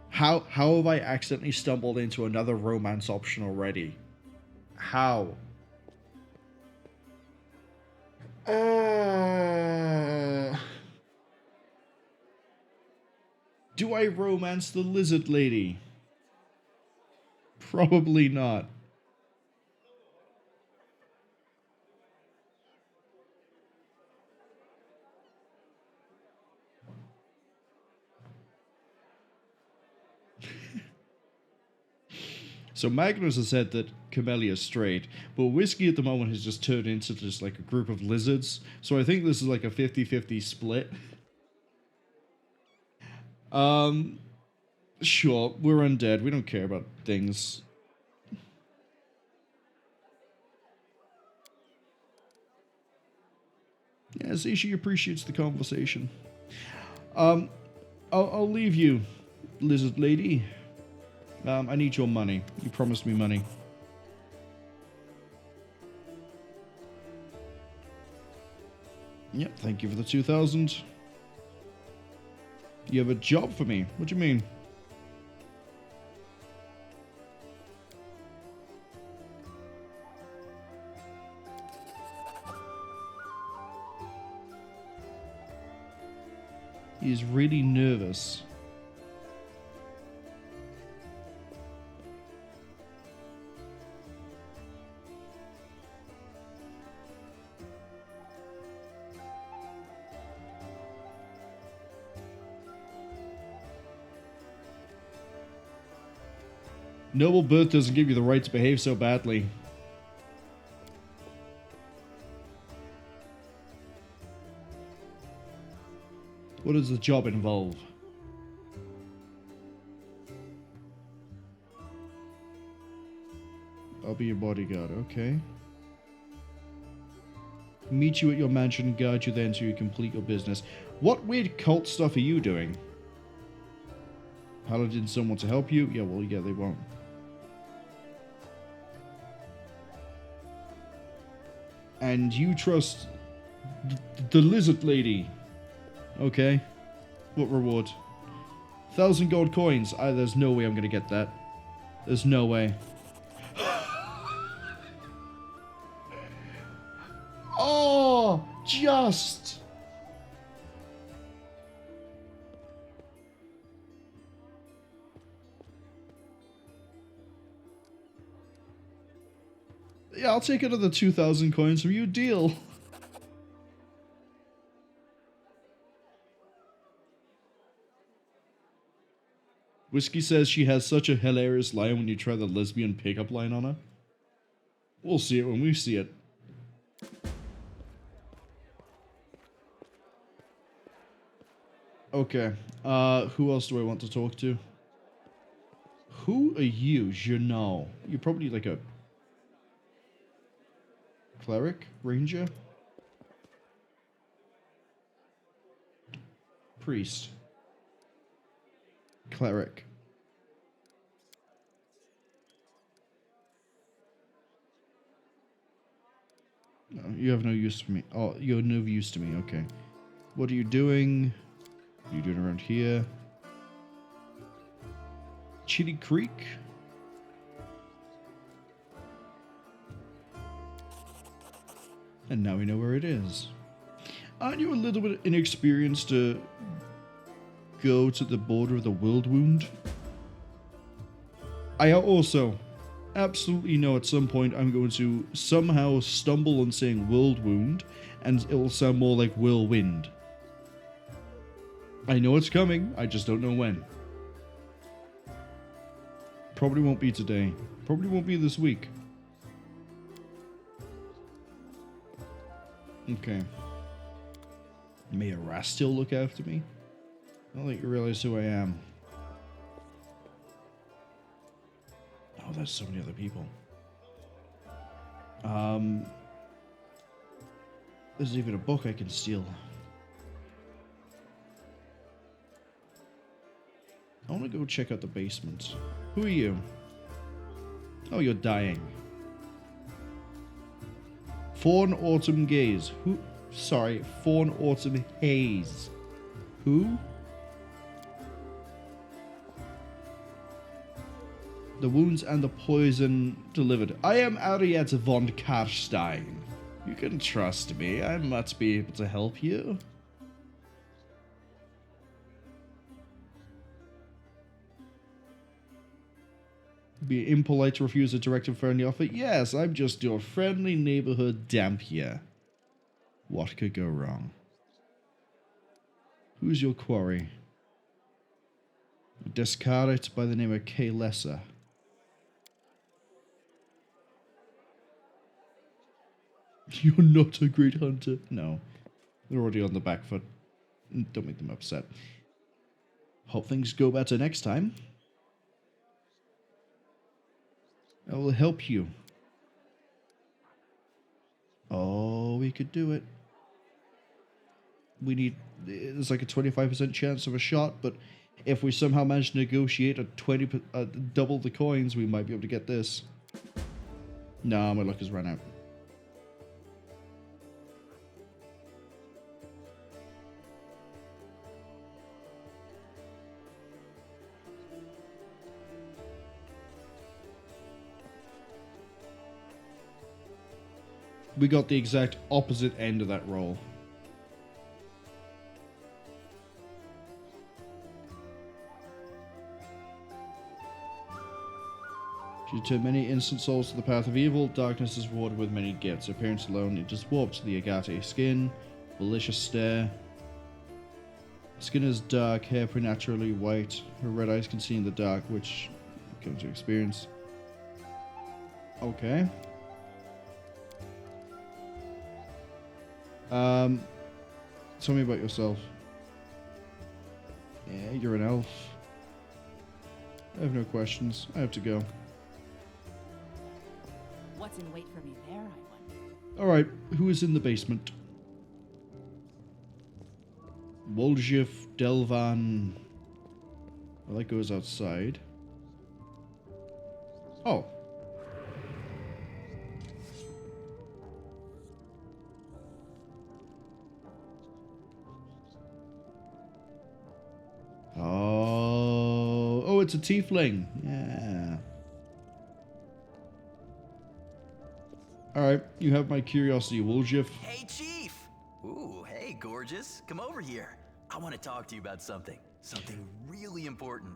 How have I accidentally stumbled into another romance option already? How? Do I romance the lizard lady? Probably not. So Magnus has said that Camellia is straight, but Whiskey at the moment has just turned into just like a group of lizards. So I think this is like a 50-50 split. Sure, we're undead. We don't care about things. Yeah, see, she appreciates the conversation. I'll leave you, lizard lady. I need your money. You promised me money. Yep, thank you for the 2,000. You have a job for me? What do you mean? He's really nervous. Noble birth doesn't give you the right to behave so badly. What does the job involve? I'll be your bodyguard, okay. Meet you at your mansion and guide you there until you complete your business. What weird cult stuff are you doing? Paladins don't want to help you? Yeah, well, yeah, they won't. And you trust the lizard lady. Okay. What reward? 1,000 gold coins. There's no way I'm gonna get that. There's no way. Oh, just. Yeah, I'll take another 2,000 coins from you. Deal. Whiskey says she has such a hilarious line when you try the lesbian pickup line on her. We'll see it when we see it. Okay. Who else do I want to talk to? Who are you, Jeanot? You're probably like a cleric? Ranger? Priest. Cleric. No, you have no use for me. Oh, you're no use to me. Okay. What are you doing? What are you doing around here? Chitty Creek? And now we know where it is. Aren't you a little bit inexperienced to go to the border of the Worldwound? I also absolutely know at some point I'm going to somehow stumble on saying Worldwound and it will sound more like Whirlwind. I know it's coming, I just don't know when. Probably won't be today. Probably won't be this week. Okay. May a rat still look after me? I don't think you realize who I am. Oh, there's so many other people. There's even a book I can steal. I want to go check out the basement. Who are you? Oh, you're dying. Fawn Autumn Gaze. Who? Sorry, Fawn Autumn Haze. Who? The wounds and the poison delivered. I am Ariette Von Carstein. You can trust me. I must be able to help you. Be impolite to refuse a direct and friendly offer? Yes, I'm just your friendly neighborhood dampier. What could go wrong? Who's your quarry? A Descarate by the name of K. Lesser. You're not a great hunter. No. They're already on the back foot. Don't make them upset. Hope things go better next time. I will help you. Oh, we could do it. We need... There's like a 25% chance of a shot, but if we somehow manage to negotiate a double the coins, we might be able to get this. Nah, my luck has run out. We got the exact opposite end of that roll. She turned many innocent souls to the path of evil. Darkness is rewarded with many gifts. Appearance alone, it just warps the agate skin. Malicious stare. Skin is dark, hair preternaturally white. Her red eyes can see in the dark, which comes to experience. Okay. Tell me about yourself. Yeah, you're an elf. I have no questions. I have to go. What's in wait for me there, I wonder? Alright, who is in the basement? Woljif, Delvan... Well, that goes outside. Oh. Oh, it's a tiefling. Yeah. Alright, you have my curiosity, Woljif. Hey, Chief! Ooh, hey, gorgeous. Come over here. I want to talk to you about something. Something really important.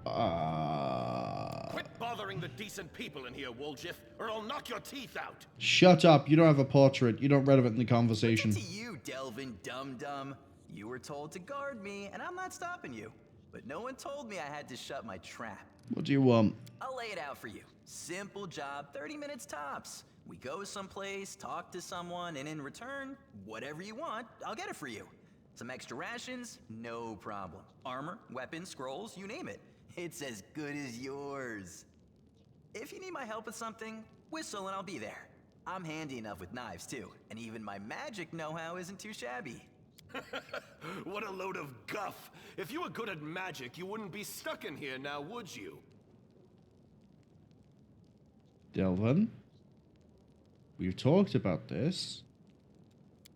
Quit bothering the decent people in here, Woljif, or I'll knock your teeth out. Shut up. You don't have a portrait. You're not relevant in the conversation. To you, Delvin Dum-Dum. You were told to guard me, and I'm not stopping you. But no one told me I had to shut my trap. What do you want? I'll lay it out for you. Simple job, 30 minutes tops. We go someplace, talk to someone, and in return, whatever you want, I'll get it for you. Some extra rations? No problem. Armor, weapons, scrolls, you name it. It's as good as yours. If you need my help with something, whistle and I'll be there. I'm handy enough with knives too, and even my magic know-how isn't too shabby. What a load of guff. If you were good at magic, you wouldn't be stuck in here now, would you? Delvin? We've talked about this.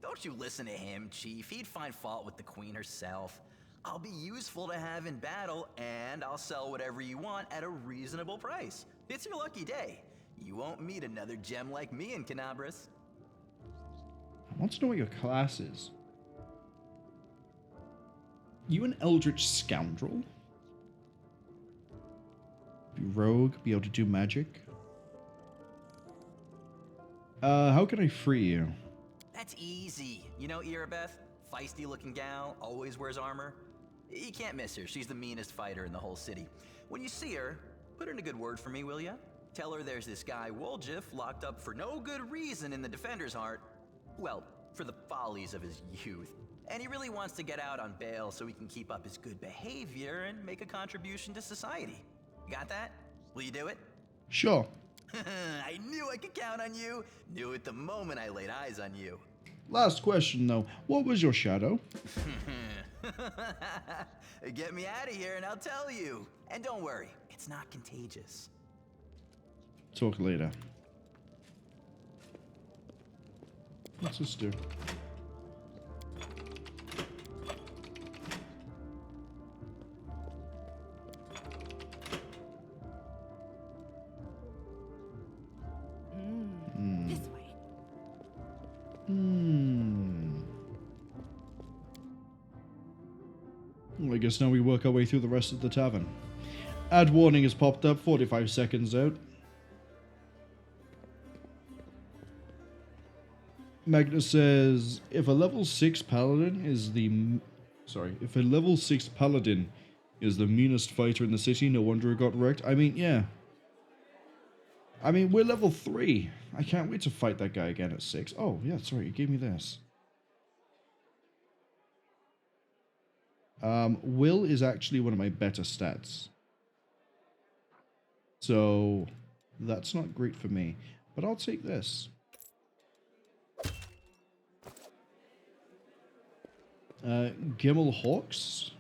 Don't you listen to him, Chief. He'd find fault with the Queen herself. I'll be useful to have in battle, and I'll sell whatever you want at a reasonable price. It's your lucky day. You won't meet another gem like me in Kenabres. I want to know what your class is. You an eldritch scoundrel? Be rogue, be able to do magic. How can I free you? That's easy. You know Irabeth? Feisty looking gal, always wears armor. You can't miss her. She's the meanest fighter in the whole city. When you see her, put in a good word for me, will ya? Tell her there's this guy Woljif locked up for no good reason in the Defender's Heart. Well, for the follies of his youth. And he really wants to get out on bail so he can keep up his good behavior and make a contribution to society. You got that? Will you do it? Sure. I knew I could count on you. Knew it the moment I laid eyes on you. Last question, though. What was your shadow? Get me out of here and I'll tell you. And don't worry, it's not contagious. Talk later. What's this do? This way. Well, I guess now we work our way through the rest of the tavern. Ad warning has popped up, 45 seconds out. Magnus says, if a level 6 paladin is the... if a level 6 paladin is the meanest fighter in the city, no wonder it got wrecked. I mean, yeah. I mean, we're level 3. I can't wait to fight that guy again at 6. Oh, yeah, sorry, you gave me this. Will is actually one of my better stats. So, that's not great for me. But I'll take this. Gimel Hawks.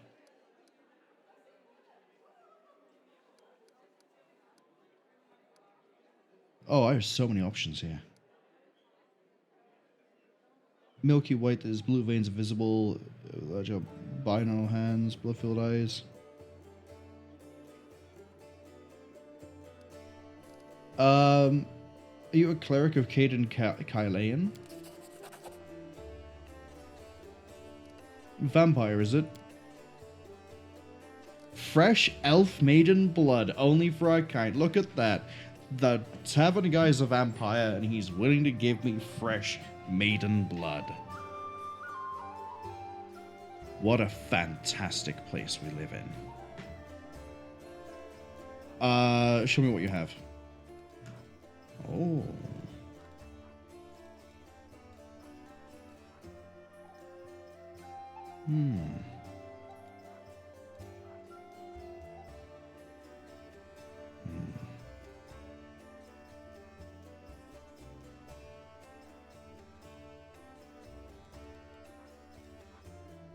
Oh, I have so many options here. Milky white, there's blue veins are visible, larger bino hands, blood-filled eyes. Are you a cleric of Caden Kylean? Vampire, is it? Fresh elf maiden blood, only for our kind. Look at that. The tavern guy's a vampire, and he's willing to give me fresh maiden blood. What a fantastic place we live in. Show me what you have. Oh.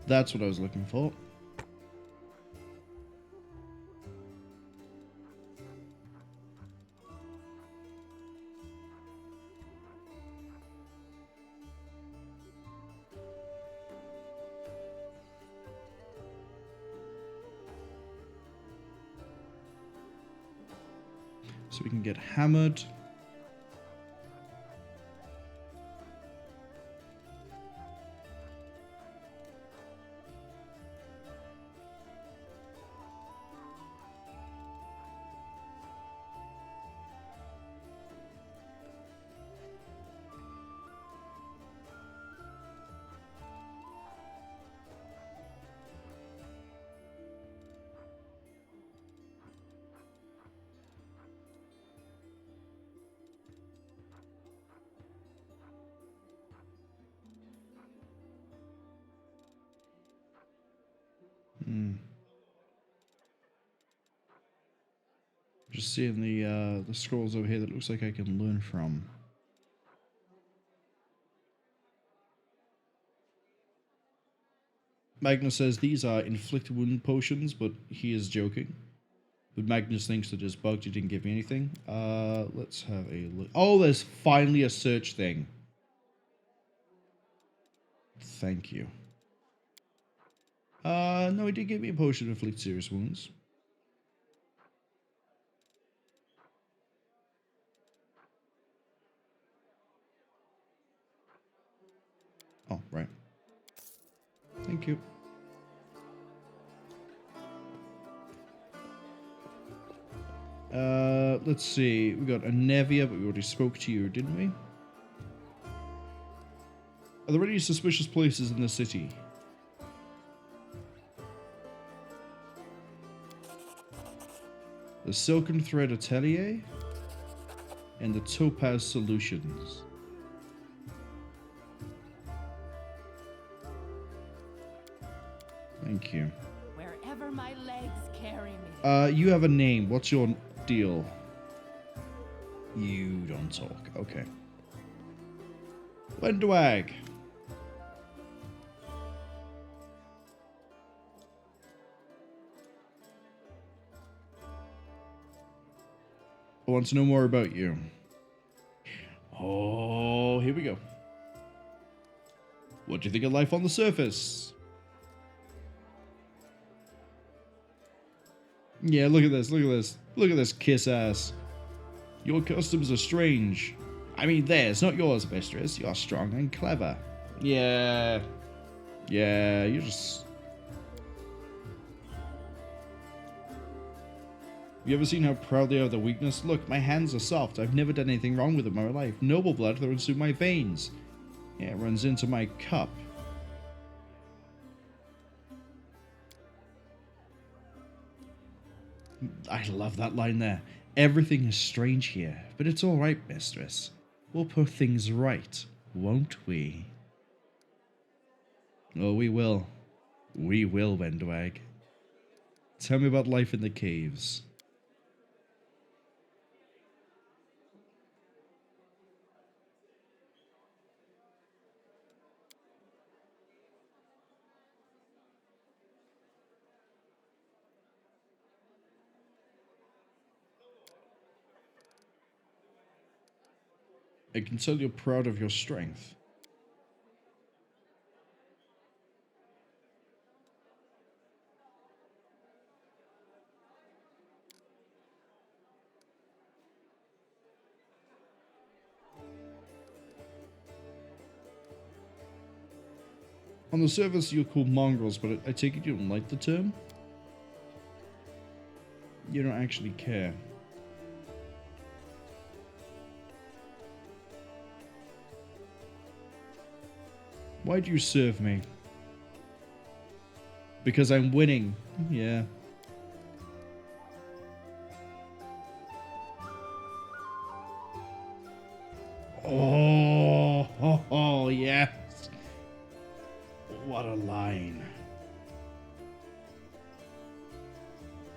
That's what I was looking for. So we can get hammered. Just seeing the scrolls over here that looks like I can learn from. Magnus says these are inflict wound potions, but he is joking. But Magnus thinks that it's bugged. He didn't give me anything. Let's have a look. Oh, there's finally a search thing. Thank you. No, he did give me a potion to inflict serious wounds. Oh, right. Thank you. Let's see. We got a Nevia, but we already spoke to you, didn't we? Are there any suspicious places in the city? The Silken Thread Atelier and the Topaz Solutions. Thank you. Wherever my legs carry me. You have a name. What's your deal? You don't talk. Okay. Wendwag. I want to know more about you. Oh, here we go. What do you think of life on the surface? Yeah, look at this, look at this. Look at this kiss ass. Your customs are strange. I mean theirs, not yours, mistress. You're strong and clever. Yeah. Yeah, you're just... You ever seen how proud they are of their weakness? Look, my hands are soft. I've never done anything wrong with them in my life. Noble blood runs through my veins. Yeah, it runs into my cup. I love that line there. Everything is strange here, but it's all right, mistress. We'll put things right, won't we? Oh, we will. We will, Wendwag. Tell me about life in the caves. I can tell you're proud of your strength. On the surface, you're called mongrels, but I take it you don't like the term? You don't actually care. Why do you serve me? Because I'm winning. Yeah. Oh, yes. What a line.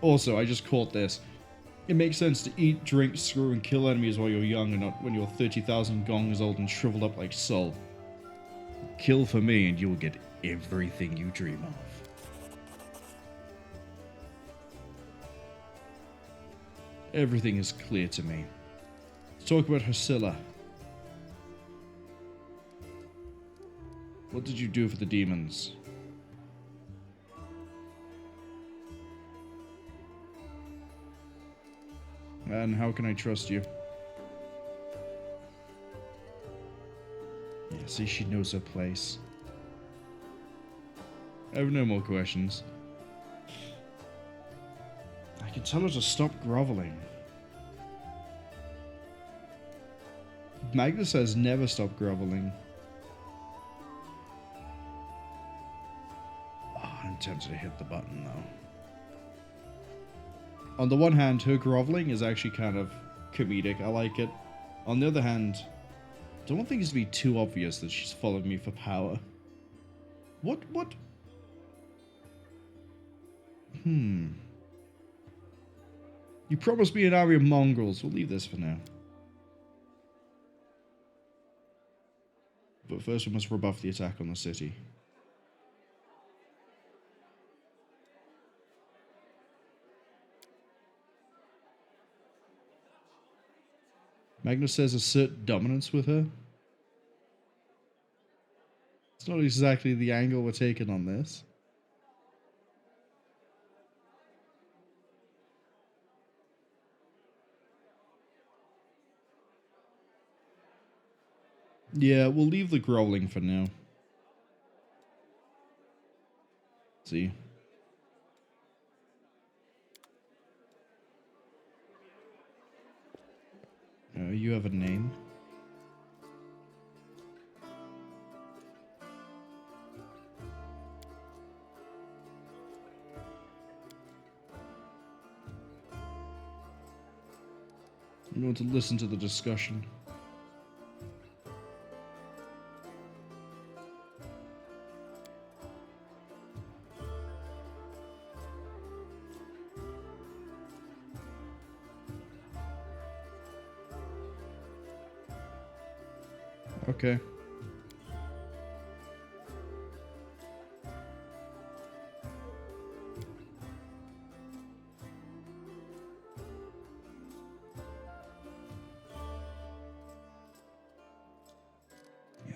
Also, I just caught this. It makes sense to eat, drink, screw, and kill enemies while you're young and not when you're 30,000 gongs old and shriveled up like Sol. Kill for me and you will get everything you dream of. Everything is clear to me. Let's talk about Hosilla. What did you do for the demons? And how can I trust you? Yeah, see, she knows her place. I have no more questions. I can tell her to stop groveling. Magnus says never stop groveling. Oh, I'm tempted to hit the button though. On the one hand, her groveling is actually kind of comedic. I like it. On the other hand, I don't think it's to be too obvious that she's followed me for power. What? You promised me an army of mongrels. We'll leave this for now. But first we must rebuff the attack on the city. Magnus says assert dominance with her. It's not exactly the angle we're taking on this. Yeah, we'll leave the growling for now. See. You have a name? I'm going to listen to the discussion. Okay.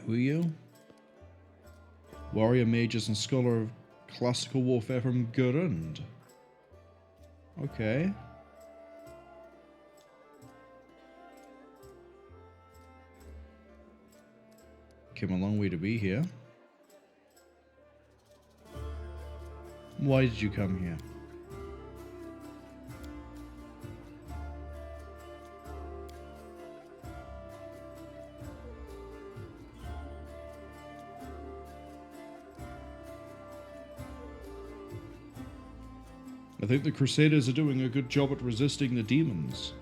Who are you? Warrior, mages, and scholar of classical warfare from Gurund. Okay. Came a long way to be here. Why did you come here? I think the Crusaders are doing a good job at resisting the demons.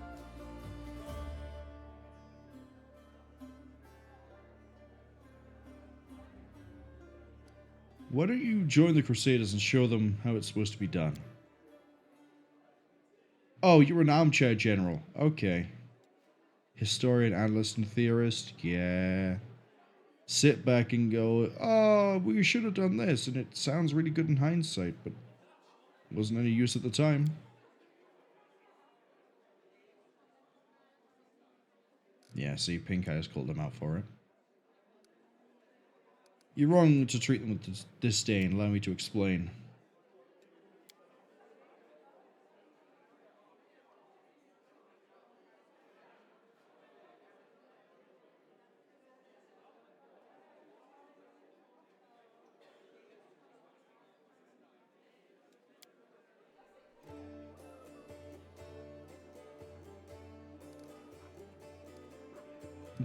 Why don't you join the Crusaders and show them how it's supposed to be done? Oh, you're an armchair general. Okay. Historian, analyst, and theorist. Yeah. Sit back and go, oh, we should have done this, and it sounds really good in hindsight, but wasn't any use at the time. Yeah, see, Pink Eyes called them out for it. You're wrong to treat them with disdain. Allow me to explain.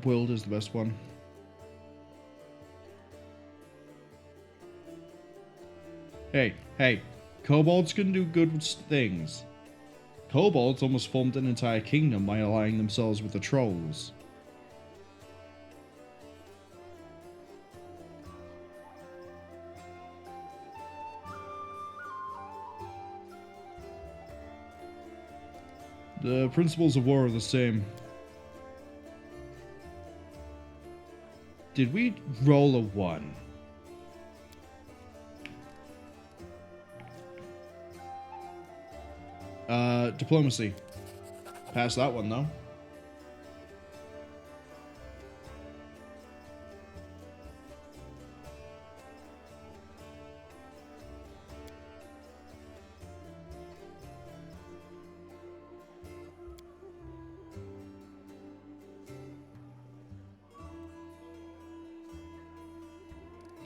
World is the best one. Hey, kobolds can do good things. Kobolds almost formed an entire kingdom by allying themselves with the trolls. The principles of war are the same. Did we roll a 1? Diplomacy. Pass that one, though.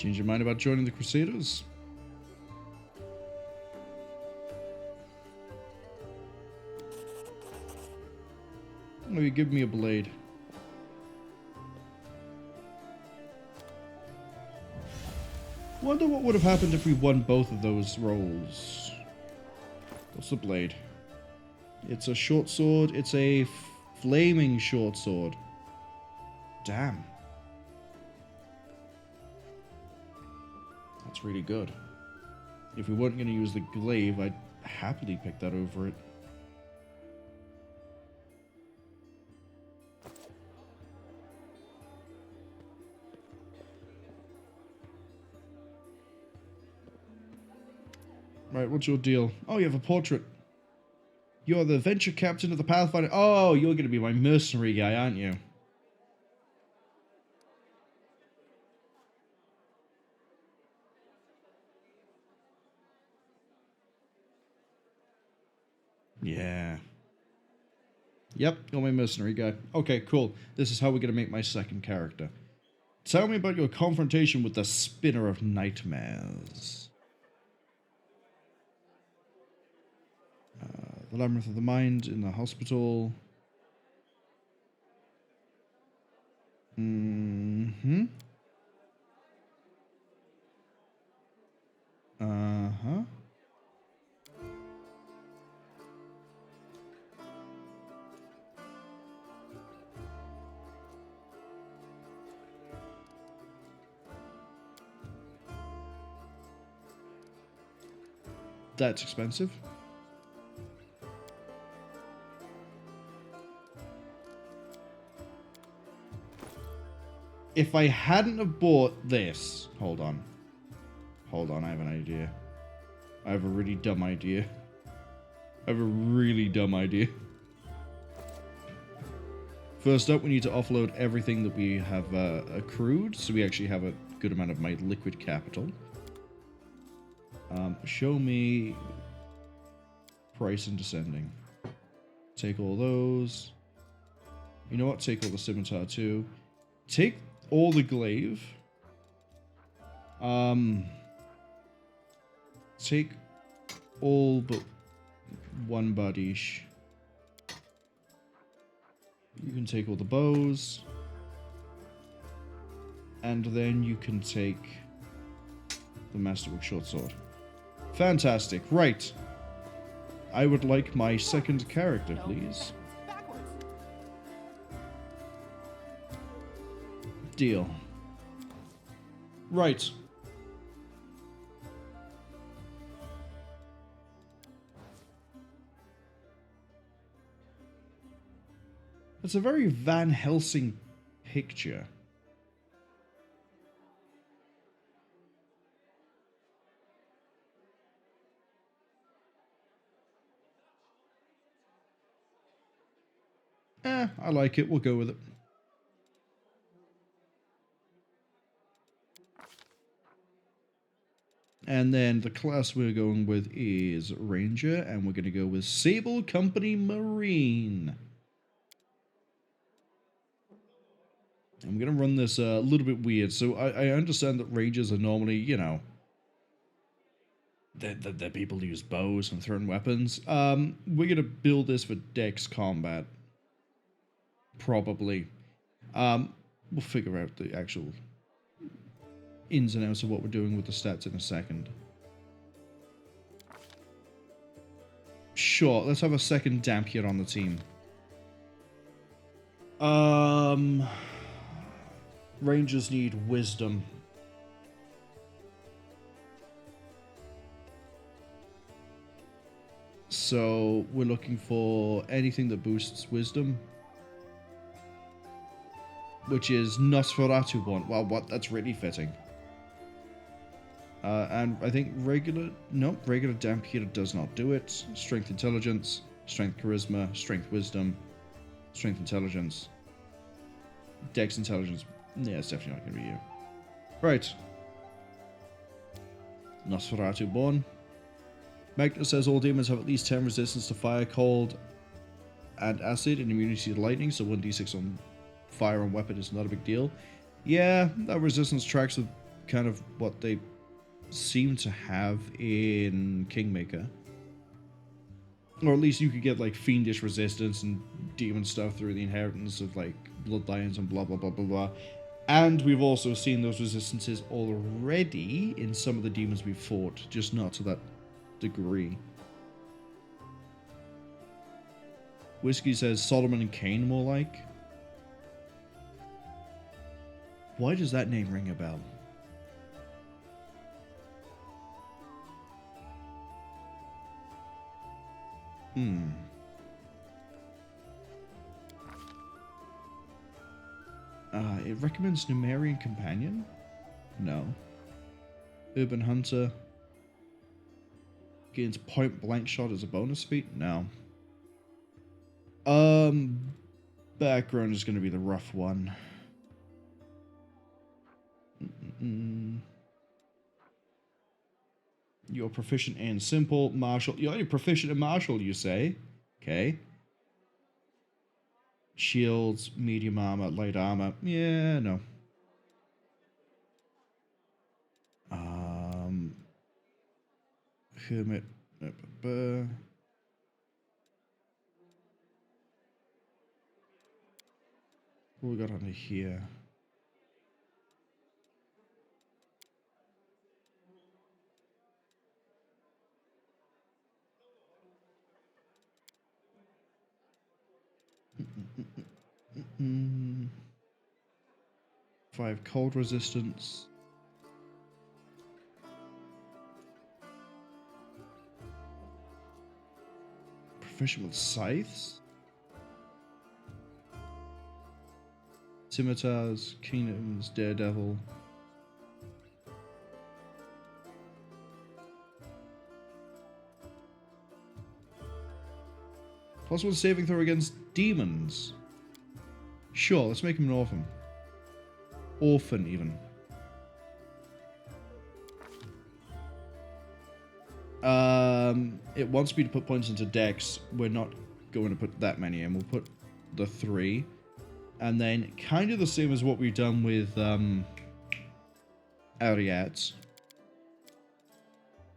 Change your mind about joining the Crusaders? Oh, you give me a blade. Wonder what would have happened if we won both of those rolls. What's the blade? It's a short sword. It's a flaming short sword. Damn. That's really good. If we weren't going to use the glaive, I'd happily pick that over it. Right, what's your deal? Oh, you have a portrait. You're the adventure captain of the Pathfinder. Oh, you're going to be my mercenary guy, aren't you? Yeah. Yep, you're my mercenary guy. Okay, cool. This is how we're going to make my second character. Tell me about your confrontation with the Spinner of Nightmares. The Labyrinth of the Mind in the hospital. Mm-hmm. Uh-huh. That's expensive. If I hadn't have bought this... Hold on. Hold on, I have an idea. I have a really dumb idea. I have a really dumb idea. First up, we need to offload everything that we have accrued, so we actually have a good amount of my liquid capital. Show me price and descending. Take all those. You know what? Take all the scimitar too. Take all the glaive. Take all but one badish. You can take all the bows. And then you can take the Masterwork short sword. Fantastic. Right. I would like my second character, please. Deal. Right. It's a very Van Helsing picture. I like it. We'll go with it. And then the class we're going with is Ranger, and we're going to go with Sable Company Marine. I'm going to run this a little bit weird. So I understand that Rangers are normally, you know, they're people who use bows and thrown weapons. We're going to build this for Dex combat. Probably. We'll figure out the actual ins and outs of what we're doing with the stats in a second. Sure, let's have a second damp here on the team. Rangers need wisdom. So we're looking for anything that boosts wisdom. Which is Nosferatu one. Well, what? That's really fitting. And I think regular damp heater does not do it. Strength intelligence, strength charisma, strength wisdom, strength intelligence, dex intelligence. Yeah, it's definitely not going to be you. Right. Nosferatu born. Magnus says all demons have at least 10 resistance to fire, cold, and acid, and immunity to lightning, so 1d6 on fire and weapon is not a big deal. Yeah, that resistance tracks with kind of what they seem to have in Kingmaker. Or at least you could get like fiendish resistance and demon stuff through the inheritance of like bloodlines and blah blah blah blah blah. And we've also seen those resistances already in some of the demons we've fought, just not to that degree. Whiskey says Solomon and Cain more like. Why does that name ring a bell? It recommends Numerian Companion? No. Urban Hunter. Gains point blank shot as a bonus feat? No. Background is going to be the rough one. You're proficient in simple, martial. You're only proficient in martial, you say? Okay. Shields, medium armor, light armor. Yeah, no. Hermit. What we got under here? Five cold resistance. Proficient with scythes. Scimitars, kingdoms, daredevil. +1 saving throw against demons. Sure, let's make him an orphan. Orphan, even. It wants me to put points into Dex. We're not going to put that many in. We'll put the 3. And then, kind of the same as what we've done with Ariette.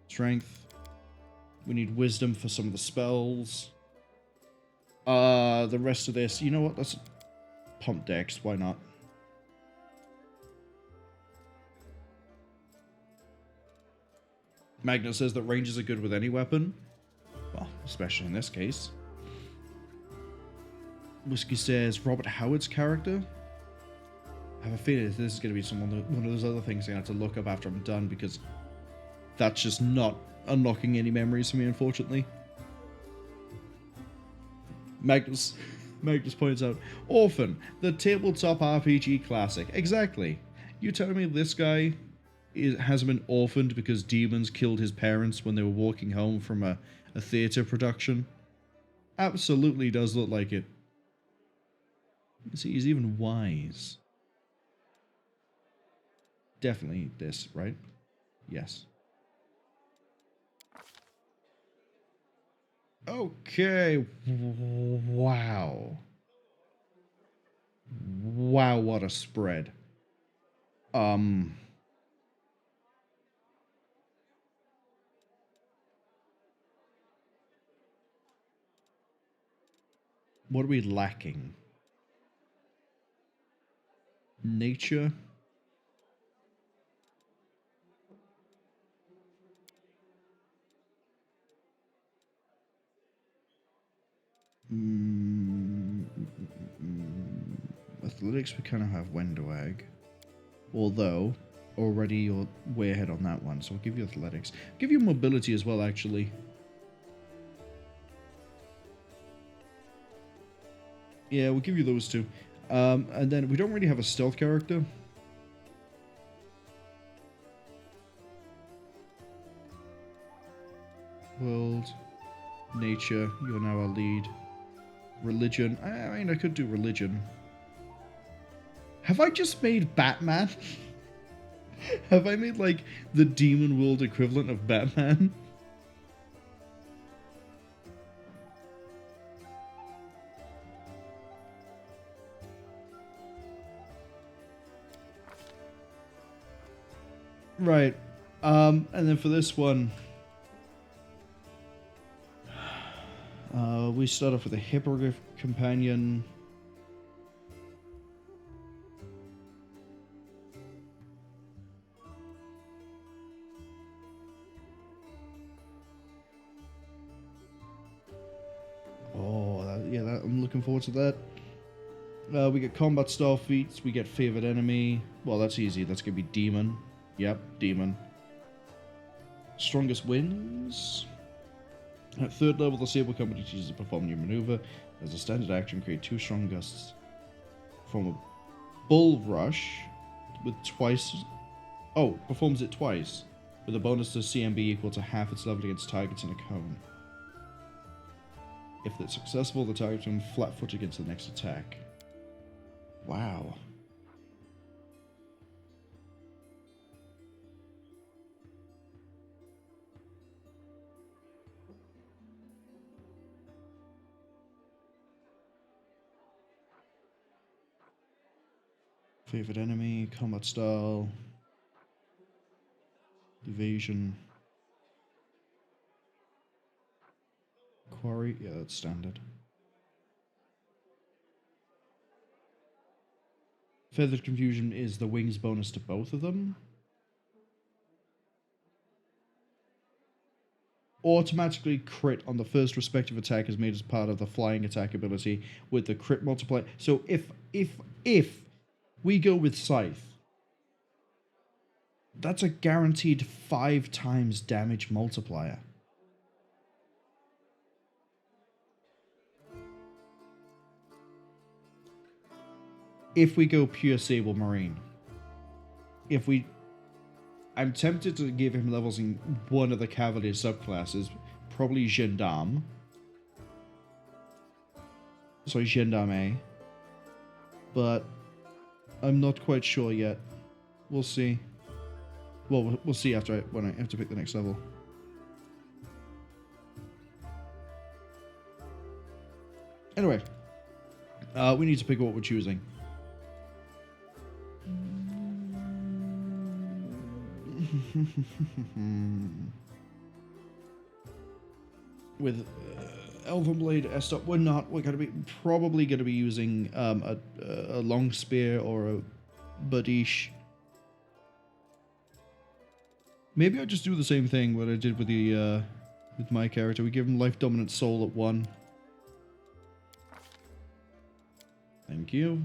Strength. We need wisdom for some of the spells. The rest of this, you know what? Let's pump Dex. Why not? Magnus says that ranges are good with any weapon. Well, especially in this case. Whiskey says Robert Howard's character. I have a feeling this is going to be one of those other things I have to look up after I'm done, because that's just not unlocking any memories for me, unfortunately. Magnus points out, Orphan, the tabletop RPG classic. Exactly. You telling me this guy hasn't been orphaned because demons killed his parents when they were walking home from a theater production? Absolutely does look like it. See, he's even wise. Definitely this, right? Yes. Okay. Wow. Wow, what a spread. What are we lacking? Nature. Athletics, we kind of have Wendwag. Although, already you're way ahead on that one, so I'll give you athletics. I'll give you mobility as well, actually. Yeah, we'll give you those two. And then we don't really have a stealth character. World. Nature, you're now our lead. Religion. I mean, I could do religion. Have I just made Batman? Have I made, like, the demon world equivalent of Batman? Right. And then for this one, we start off with a Hippogriff Companion. Oh, I'm looking forward to that. We get combat style feats, we get favored enemy. Well, that's easy. That's gonna be demon. Yep, demon. Strongest wins. At 3rd level, the Sable Company chooses to perform a new maneuver. As a standard action, create 2 strong gusts. Perform a bull rush with twice. Oh, performs it twice. With a bonus to CMB equal to half its level against targets in a cone. If it's successful, the target will flat-foot against the next attack. Wow. Favorite enemy, combat style, evasion, quarry. Yeah, that's standard. Feathered Confusion is the wings bonus to both of them. Automatically crit on the first respective attack is made as part of the flying attack ability with the crit multiplier. So if we go with Scythe, that's a guaranteed 5 times damage multiplier. If we go pure Sable Marine. I'm tempted to give him levels in one of the Cavalier subclasses, probably Gendarme. Sorry, Gendarme. But I'm not quite sure yet. We'll see. Well, we'll see when I have to pick the next level. Anyway, we need to pick what we're choosing. With Elven Blade Estop, we're probably gonna be using a long spear or a Badish. Maybe I'll just do the same thing what I did with the with my character. We give him Life Dominant Soul at 1. Thank you.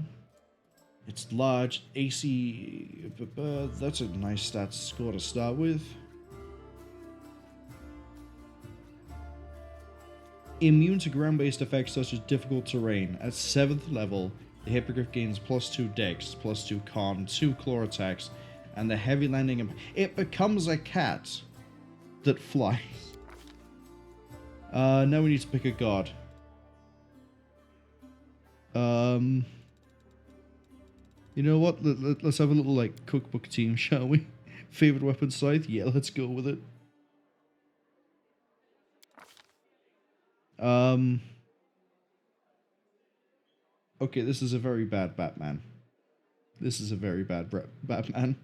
It's large, AC, that's a nice stats score to start with. Immune to ground-based effects such as difficult terrain. At 7th level, the Hippogriff gains +2 Dex, +2 Con, 2 Claw attacks, and the heavy landing. It becomes a cat that flies. Now we need to pick a god. You know what? Let's have a little like cookbook team, shall we? Favorite weapon Scythe? Yeah, let's go with it. Okay, this is a very bad Batman. This is a very bad Batman.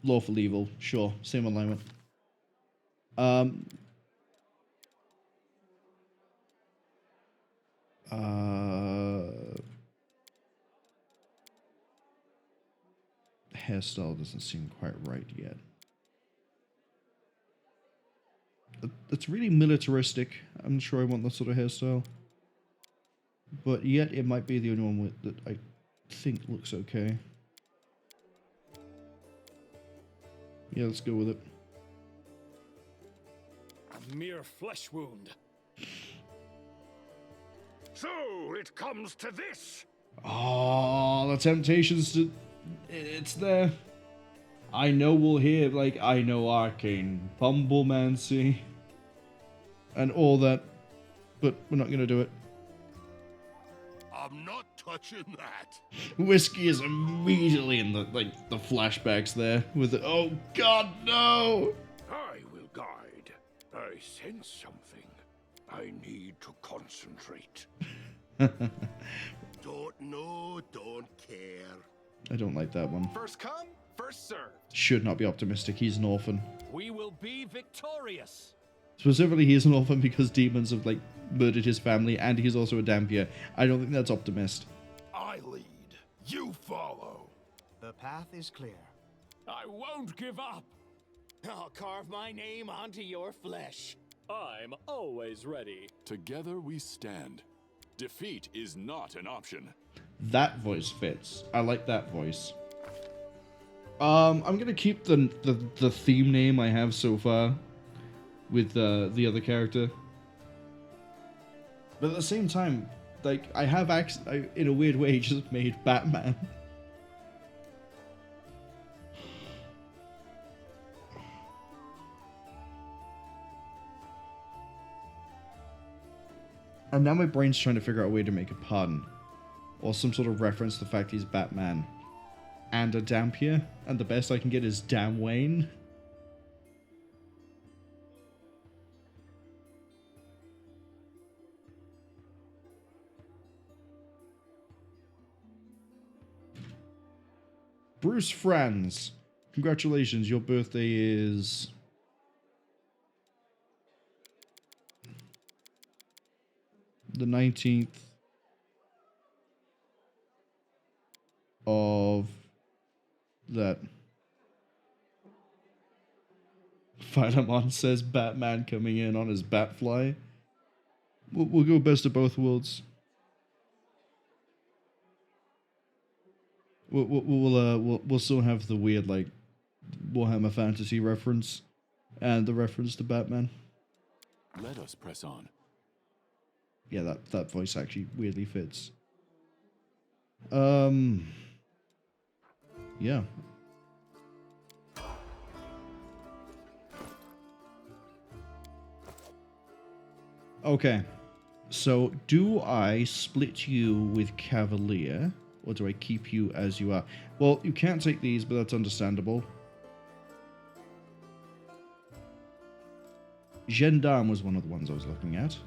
Lawful Evil, sure, same alignment. Hairstyle doesn't seem quite right yet. It's really militaristic. I'm not sure I want that sort of hairstyle. But yet it might be the only one that I think looks okay. Yeah, let's go with it. A mere flesh wound. So it comes to this. Oh, the temptations to... It's there. I know we'll hear, like, I know Arcane, Bumblemancy, and all that, but we're not going to do it. I'm not touching that. Whiskey is immediately in the flashbacks there with the, oh god, no! I will guide. I sense something. I need to concentrate. Don't know, don't care. I don't like that one. First come, first served. Should not be optimistic. He's an orphan. We will be victorious. Specifically, he's an orphan because demons have, like, murdered his family, and he's also a Dampier. I don't think that's optimist. I lead. You follow. The path is clear. I won't give up. I'll carve my name onto your flesh. I'm always ready. Together we stand. Defeat is not an option. That voice fits. I like that voice. I'm gonna keep the theme name I have so far with the other character. But at the same time, like, I have in a weird way just made Batman. And now my brain's trying to figure out a way to make a pun. Or some sort of reference to the fact he's Batman. And a Dampier. And the best I can get is Damn Wayne. Bruce Franz. Congratulations, your birthday is... the 19th of that. Filemon says Batman coming in on his Batfly. We'll go best of both worlds. We'll still have the weird, like, Warhammer Fantasy reference and the reference to Batman. Let us press on. Yeah, that voice actually weirdly fits. Yeah. Okay. So, do I split you with Cavalier, or do I keep you as you are? Well, you can't take these, but that's understandable. Gendarme was one of the ones I was looking at.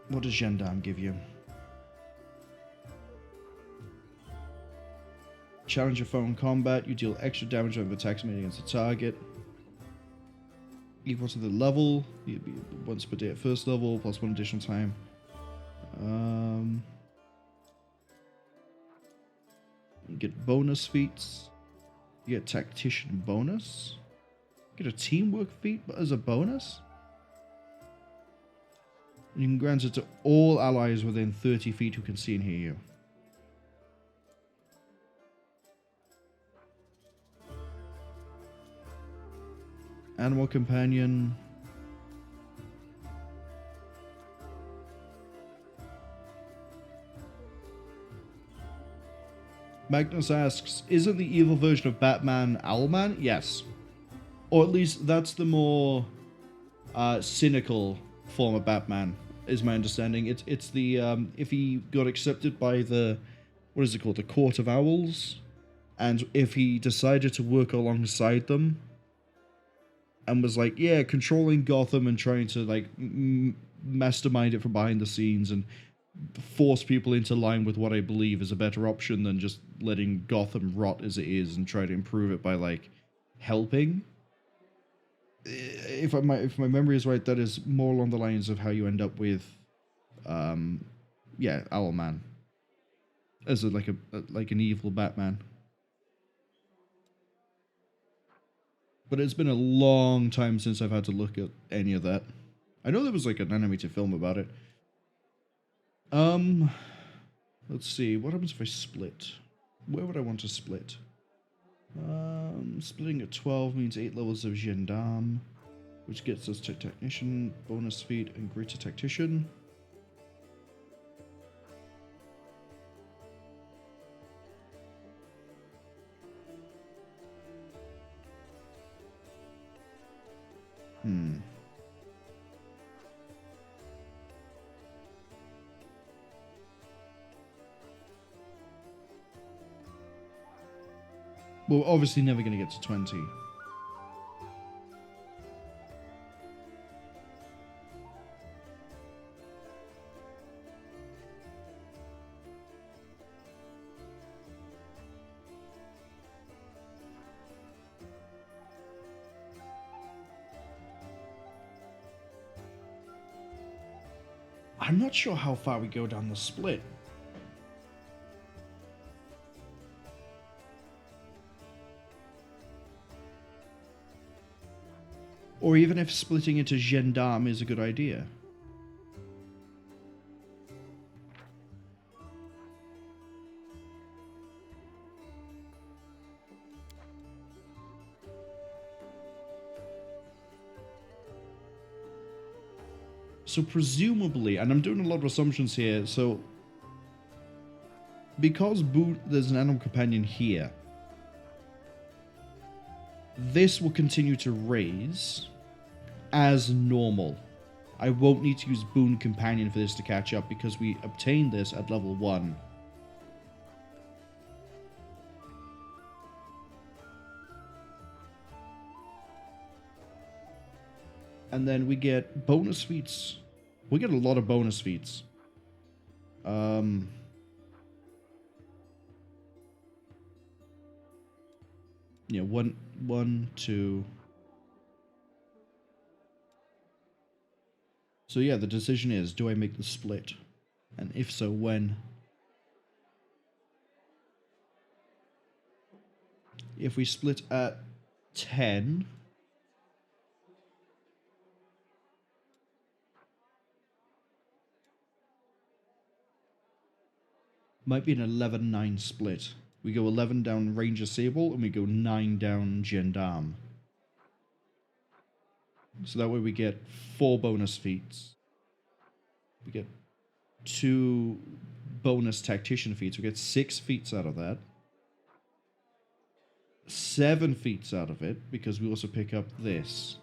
What does Gendarme give you? Challenge your foe in combat. You deal extra damage when attacks made against a target. Equal to the level. You'll be once per day at first level, plus 1 additional time. You get bonus feats. You get tactician bonus. You get a teamwork feat as a bonus. You can grant it to all allies within 30 feet who can see and hear you. Animal companion. Magnus asks, isn't the evil version of Batman Owlman? Yes. Or at least that's the more cynical form of Batman, is my understanding. It's the if he got accepted by the, what is it called, the Court of Owls, and if he decided to work alongside them and was like, yeah, controlling Gotham and trying to like mastermind it from behind the scenes and force people into line with what I believe is a better option than just letting Gotham rot as it is and try to improve it by like helping. If my memory is right, that is more along the lines of how you end up with, yeah, Owlman as like an evil Batman. But it's been a long time since I've had to look at any of that. I know there was like an animated film about it. Let's see. What happens if I split? Where would I want to split? Splitting at 12 means 8 levels of Gendarme, which gets us to Technician, bonus feat, and Greater Tactician. We're obviously never going to get to 20. I'm not sure how far we go down the split. Or even if splitting into gendarme is a good idea. So presumably, and I'm doing a lot of assumptions here, so because there's an animal companion here, this will continue to raise as normal. I won't need to use Boon Companion for this to catch up because we obtained this at level 1. And then we get bonus feats. We get a lot of bonus feats. Yeah, one, two. So yeah, the decision is, do I make the split? And if so, when? If we split at 10... might be an 11-9 split. We go 11 down Ranger Sable, and we go 9 down Gendarme. So that way we get 4 bonus feats. We get 2 bonus Tactician feats. We get 6 feats out of that. 7 feats out of it, because we also pick up this.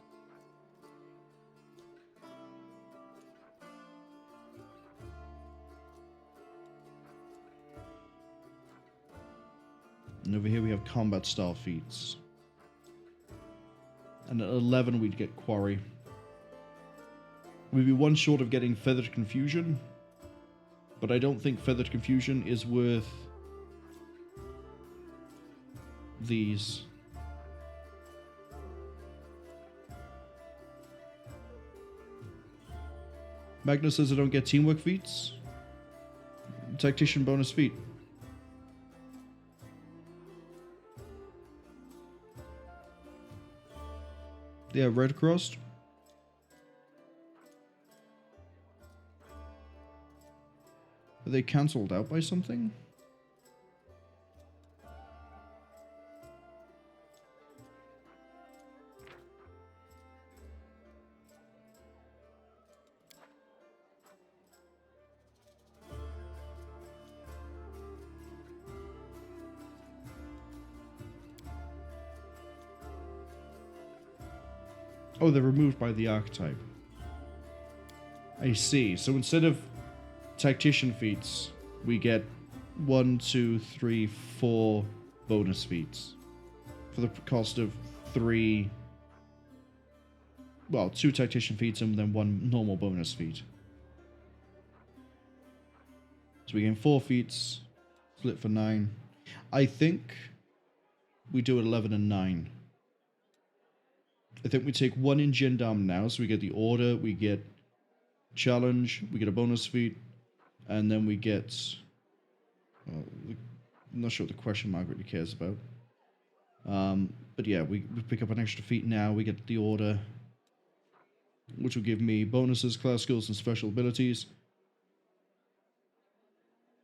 And over here we have combat style feats. And at 11 we'd get Quarry. We'd be one short of getting Feathered Confusion. But I don't think Feathered Confusion is worth these. Magnus says I don't get Teamwork feats. Tactician bonus feat. Yeah, Red Crossed. Are they cancelled out by something? Oh, they're removed by the archetype. I see. So instead of Tactician feats, we get 1, 2, 3, 4 bonus feats. For the cost of 3... Well, 2 Tactician feats and then 1 normal bonus feat. So we gain 4 feats, split for 9. I think we do it 11 and 9. I think we take 1 in Gendarme now, so we get the Order, we get Challenge, we get a bonus feat, and then we get... I'm not sure what the question mark really cares about. But yeah, we pick up an extra feat now, we get the Order, which will give me bonuses, class skills, and special abilities.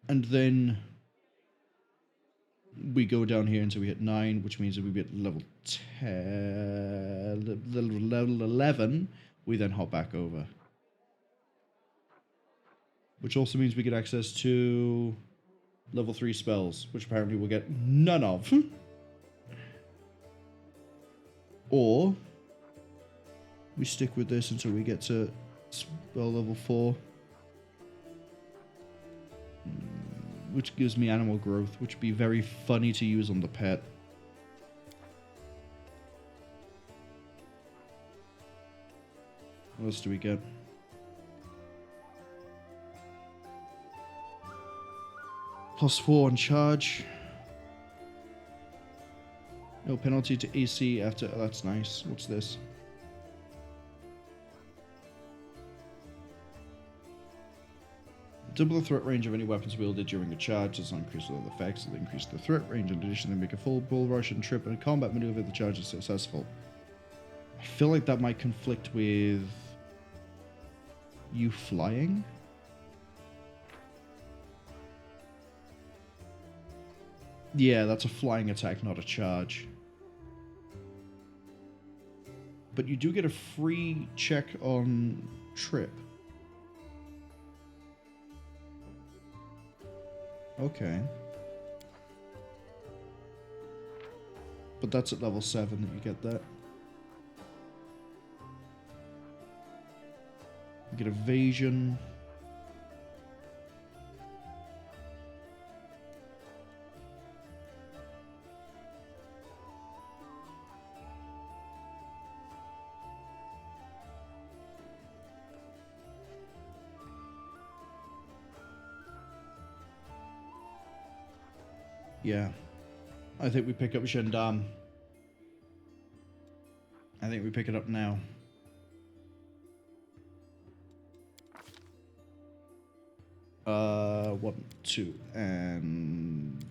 And then we go down here until we hit 9, which means that we get level 10, level 11, we then hop back over. Which also means we get access to level 3 spells, which apparently we'll get none of. Or we stick with this until we get to spell level 4. Which gives me animal growth, which would be very funny to use on the pet. What else do we get? +4 on charge. No penalty to AC after... Oh, that's nice. What's this? Double the threat range of any weapons wielded during a charge does not increase all the effects, they increase the threat range. In addition, they make a full bull rush and trip and combat maneuver if the charge is successful. I feel like that might conflict with you flying. Yeah, that's a flying attack, not a charge. But you do get a free check on trip. Okay. But that's at level 7 that you get that. You get evasion. Yeah. I think we pick up Gendarme. I think we pick it up now. One, two, and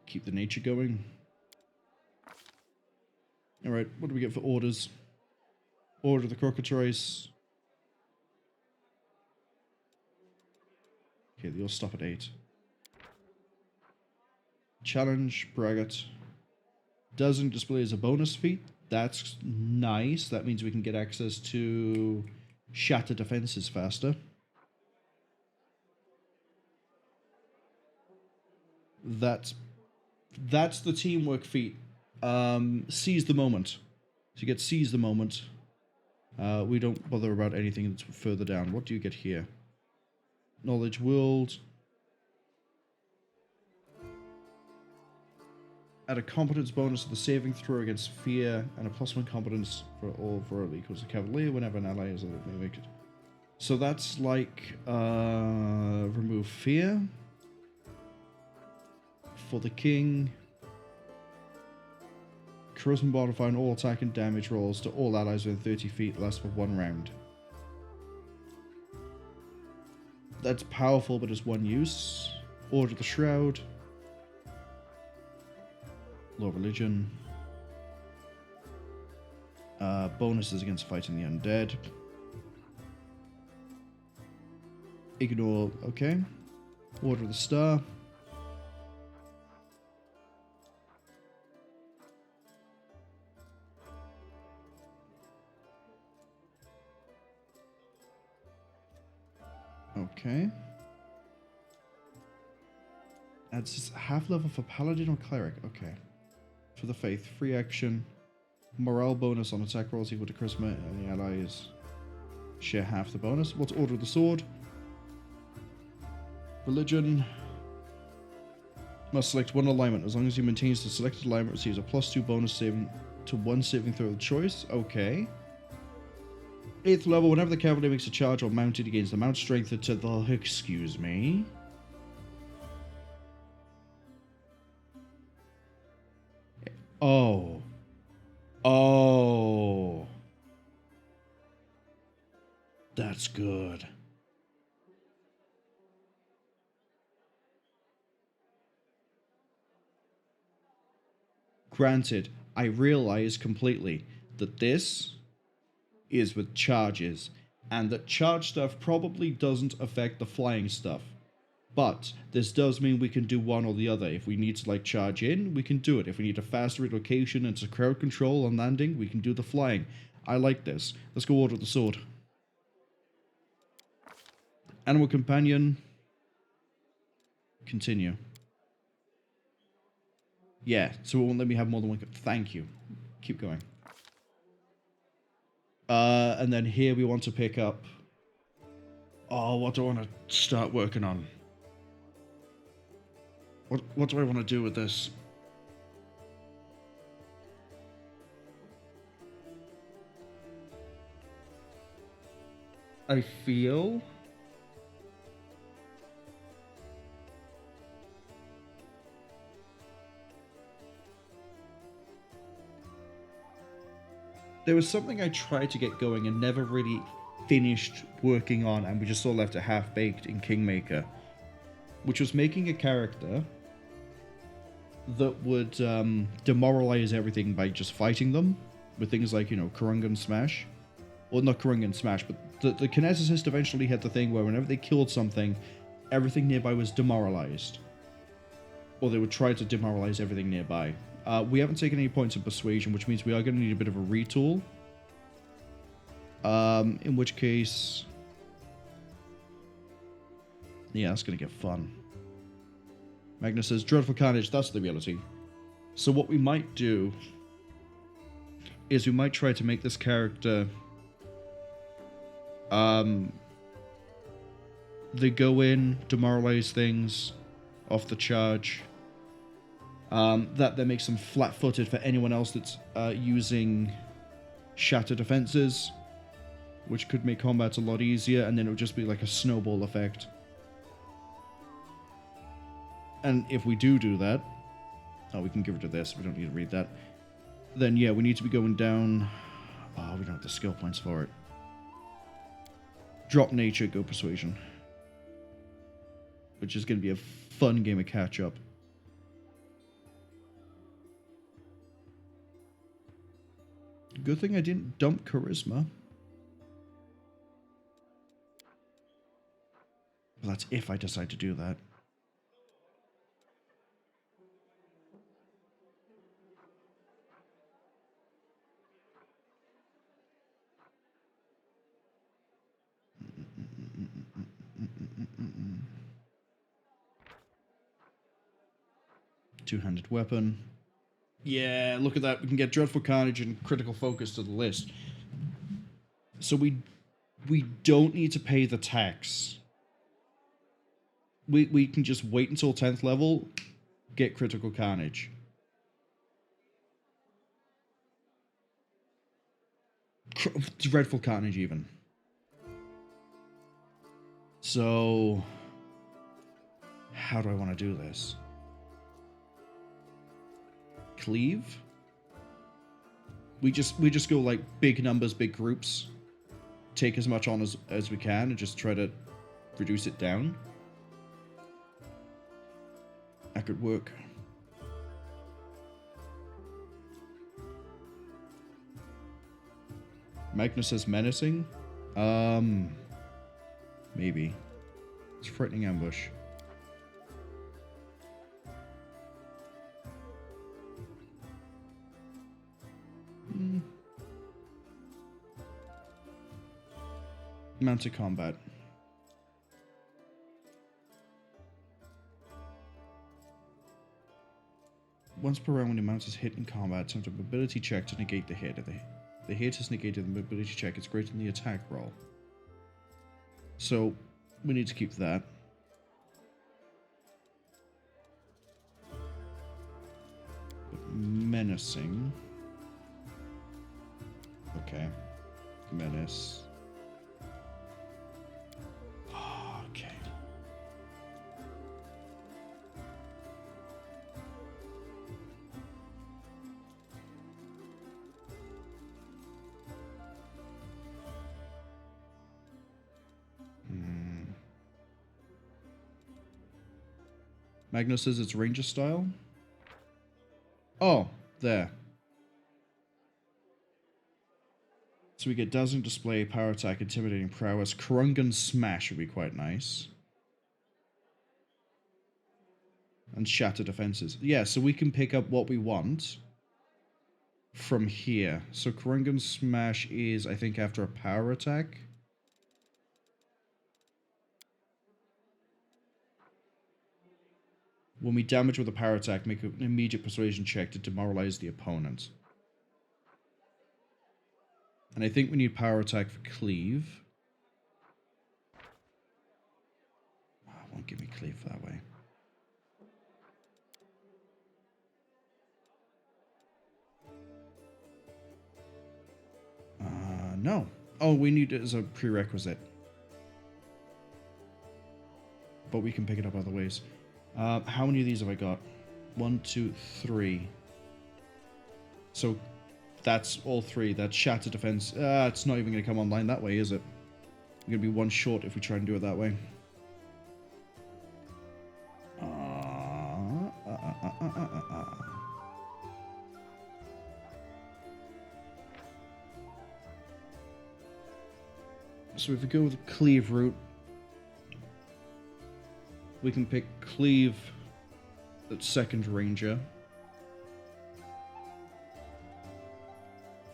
keep the nature going. Alright, what do we get for orders? Order the Crocodile. Okay, they all stop at 8. Challenge, Braggart. Doesn't display as a bonus feat. That's nice. That means we can get access to shatter defenses faster. That's the teamwork feat. Seize the moment. So you get seize the moment. We don't bother about anything that's further down. What do you get here? Knowledge world. Add a competence bonus to the saving throw against fear and a +1 competence for all verbal equals a cavalier whenever an ally is mimicked. So that's like remove fear for the king. Charisma modifier on all attack and damage rolls to all allies within 30 feet lasts for 1 round. That's powerful, but it's 1 use. Order the Shroud. Law Religion. Bonuses against fighting the undead. Ignore, okay. Order of the Star. Okay. Adds half level for Paladin or Cleric. Okay. For the Faith, free action. Morale bonus on attack rolls equal to Charisma, and the allies share half the bonus. What's Order of the Sword? Religion. Must select one alignment. As long as he maintains the selected alignment, receives a +2 bonus saving to 1 saving throw of choice. Okay. 8th level, whenever the cavalry makes a charge or mounted, he gains the mount strength to the... Excuse me. Oh. Oh. That's good. Granted, I realize completely that this is with charges, and that charge stuff probably doesn't affect the flying stuff. But this does mean we can do one or the other. If we need to like charge in, we can do it. If we need a faster relocation and to crowd control on landing, we can do the flying. I like this. Let's go order the sword. Animal companion. Continue. Yeah, so it won't let me have more than one. Thank you. Keep going. And then here we want to pick up... Oh, what do I want to start working on? What do I want to do with this? I feel... There was something I tried to get going and never really finished working on, and we just sort of left it half-baked in Kingmaker. which was making a character that would demoralize everything by just fighting them with things like, you know, Cwningen Smash. Well, not Cwningen Smash, but the Kineticist eventually had the thing where whenever they killed something, everything nearby was demoralized. Or they would try to demoralize everything nearby. We haven't taken any points of persuasion, which means we are going to need a bit of a retool. In which case... yeah, that's going to get fun. Magnus says, Dreadful Carnage, that's the reality. So what we might do is we might try to make this character... they go in, demoralize things off the charge. That makes them flat-footed for anyone else that's using shatter defenses, which could make combat a lot easier, and then it would just be like a snowball effect. And if we do that, oh, we can give it to this, we don't need to read that, then yeah, we need to be going down, oh, we don't have the skill points for it. Drop nature, go persuasion. Which is going to be a fun game of catch-up. Good thing I didn't dump charisma. Well, that's if I decide to do that. Two-handed weapon. Yeah, look at that. We can get Dreadful Carnage and Critical Focus to the list. So we don't need to pay the tax. We can just wait until 10th level, get Critical Carnage. Dreadful Carnage even. So how do I want to do this? Cleave? We just go like big numbers, big groups. Take as much on as we can and just try to reduce it down. That could work. Magnus says menacing? Maybe. It's frightening ambush. Mounted combat. Once per round when the mount is hit in combat, attempt a mobility check to negate the hit. If the hit is negated, the mobility check is greater than the attack roll. So, we need to keep that. But menacing. Okay. Menace. Okay. Magnus says it's ranger style. Oh, there. So we get Dazzling Display, Power Attack, Intimidating Prowess. Cwningen Smash would be quite nice. And Shatter Defenses. Yeah, so we can pick up what we want from here. So Cwningen Smash is, I think, after a Power Attack. When we damage with a Power Attack, make an immediate Persuasion check to demoralize the opponent. And I think we need Power Attack for Cleave. Oh, it won't give me Cleave that way. No. Oh, we need it as a prerequisite. But we can pick it up other ways. How many of these have I got? 1, 2, 3. So that's all 3. That's Shatter Defense. It's not even going to come online that way, is it? We're going to be 1 short if we try and do it that way. So if we go with the cleave route, we can pick cleave at second ranger.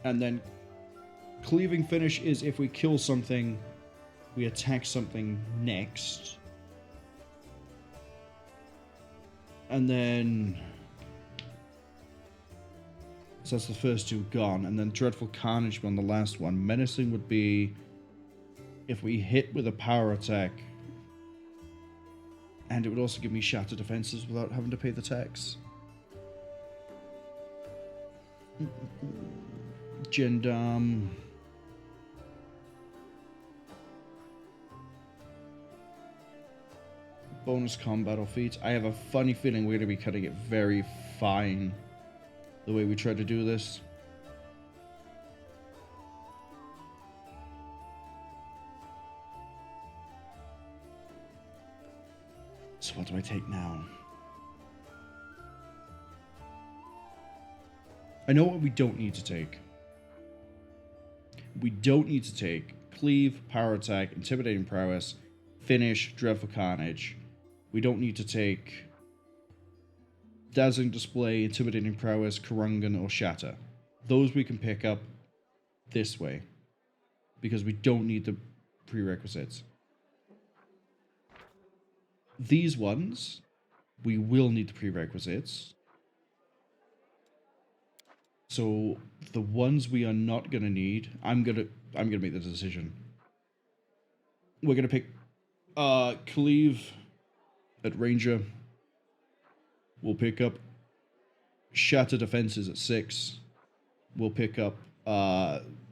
And then cleaving finish is if we kill something, we attack something next. And then... So that's the first two gone. And then Dreadful Carnage on the last one. Menacing would be if we hit with a power attack. And it would also give me Shatter Defenses without having to pay the tax. Gendarme. Bonus combat or feats. I have a funny feeling we're going to be cutting it very fine the way we try to do this. So what do I take now? I know what we don't need to take. We don't need to take Cleave, Power Attack, Intimidating Prowess, Finish, Dreadful Carnage. We don't need to take Dazzling Display, Intimidating Prowess, Cwningen, or Shatter. Those we can pick up this way, because we don't need the prerequisites. These ones, we will need the prerequisites. So the ones we are not gonna need, I'm gonna make the decision. We're gonna pick Cleave at Ranger. We'll pick up Shatter Defenses at 6. We'll pick up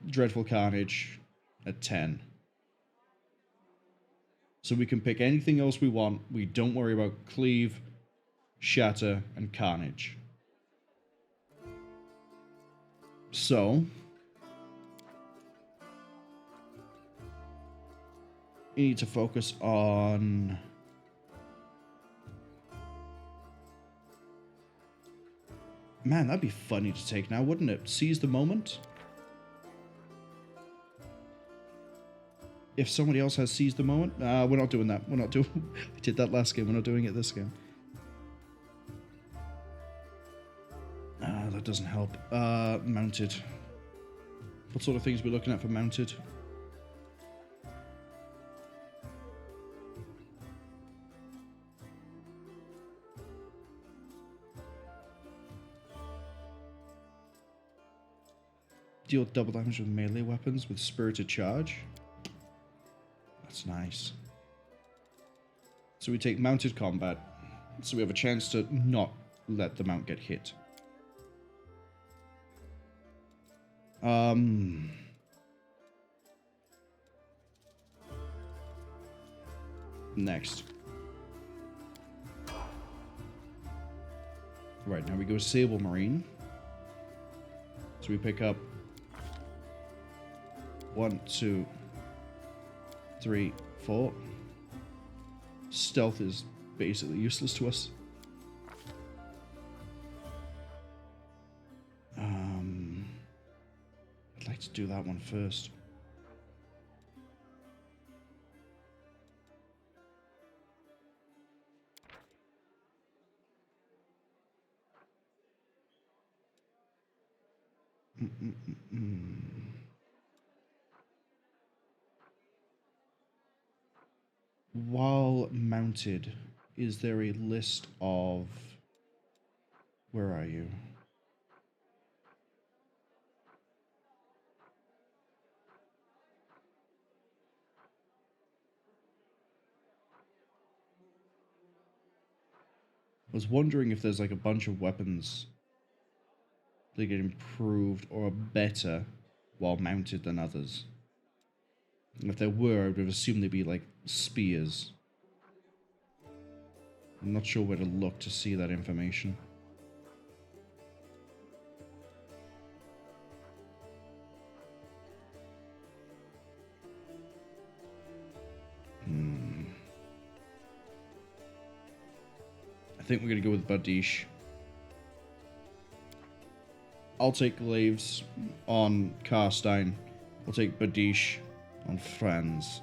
Dreadful Carnage at 10. So we can pick anything else we want. We don't worry about Cleave, Shatter, and Carnage. So you need to focus on man, that'd be funny to take now, wouldn't it? Seize the moment. If somebody else has seized the moment, we're not doing that. We're not doing. We did that last game. We're not doing it this game. That doesn't help. Mounted. What sort of things are we looking at for mounted? Deal double damage with melee weapons with Spirited Charge. That's nice. So we take mounted combat, so we have a chance to not let the mount get hit. Next. Right, now we go Sable Marine. So we pick up 1, 2, 3, 4. Stealth is basically useless to us. I'd like to do that one first. While mounted, is there a list of... Where are you? I was wondering if there's like a bunch of weapons that get improved or are better while mounted than others. And if there were, I would have assumed they'd be like spears. I'm not sure where to look to see that information. I think we're going to go with Badish. I'll take Glaives on Carstein. I'll take Badish on Franz.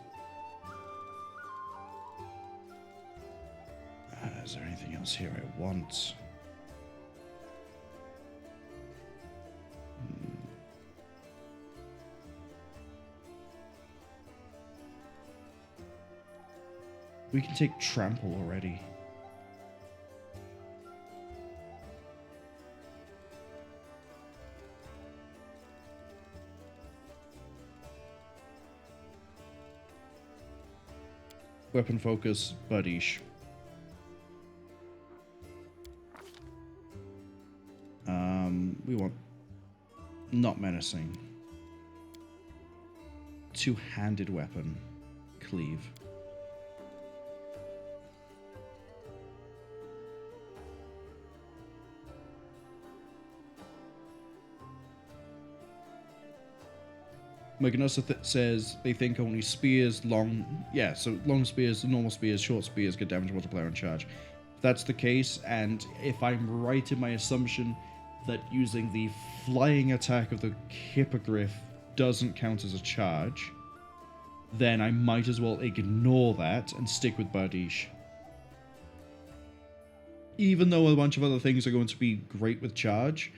Is there anything else here I want? We can take Trample already. Weapon focus, Badish. We want not menacing. Two-handed weapon, Cleave. Magnosa says they think only spears, long... Yeah, so long spears, normal spears, short spears get damage multiplier on charge. If that's the case, and if I'm right in my assumption that using the flying attack of the Hippogriff doesn't count as a charge, then I might as well ignore that and stick with Bardiche. Even though a bunch of other things are going to be great with charge,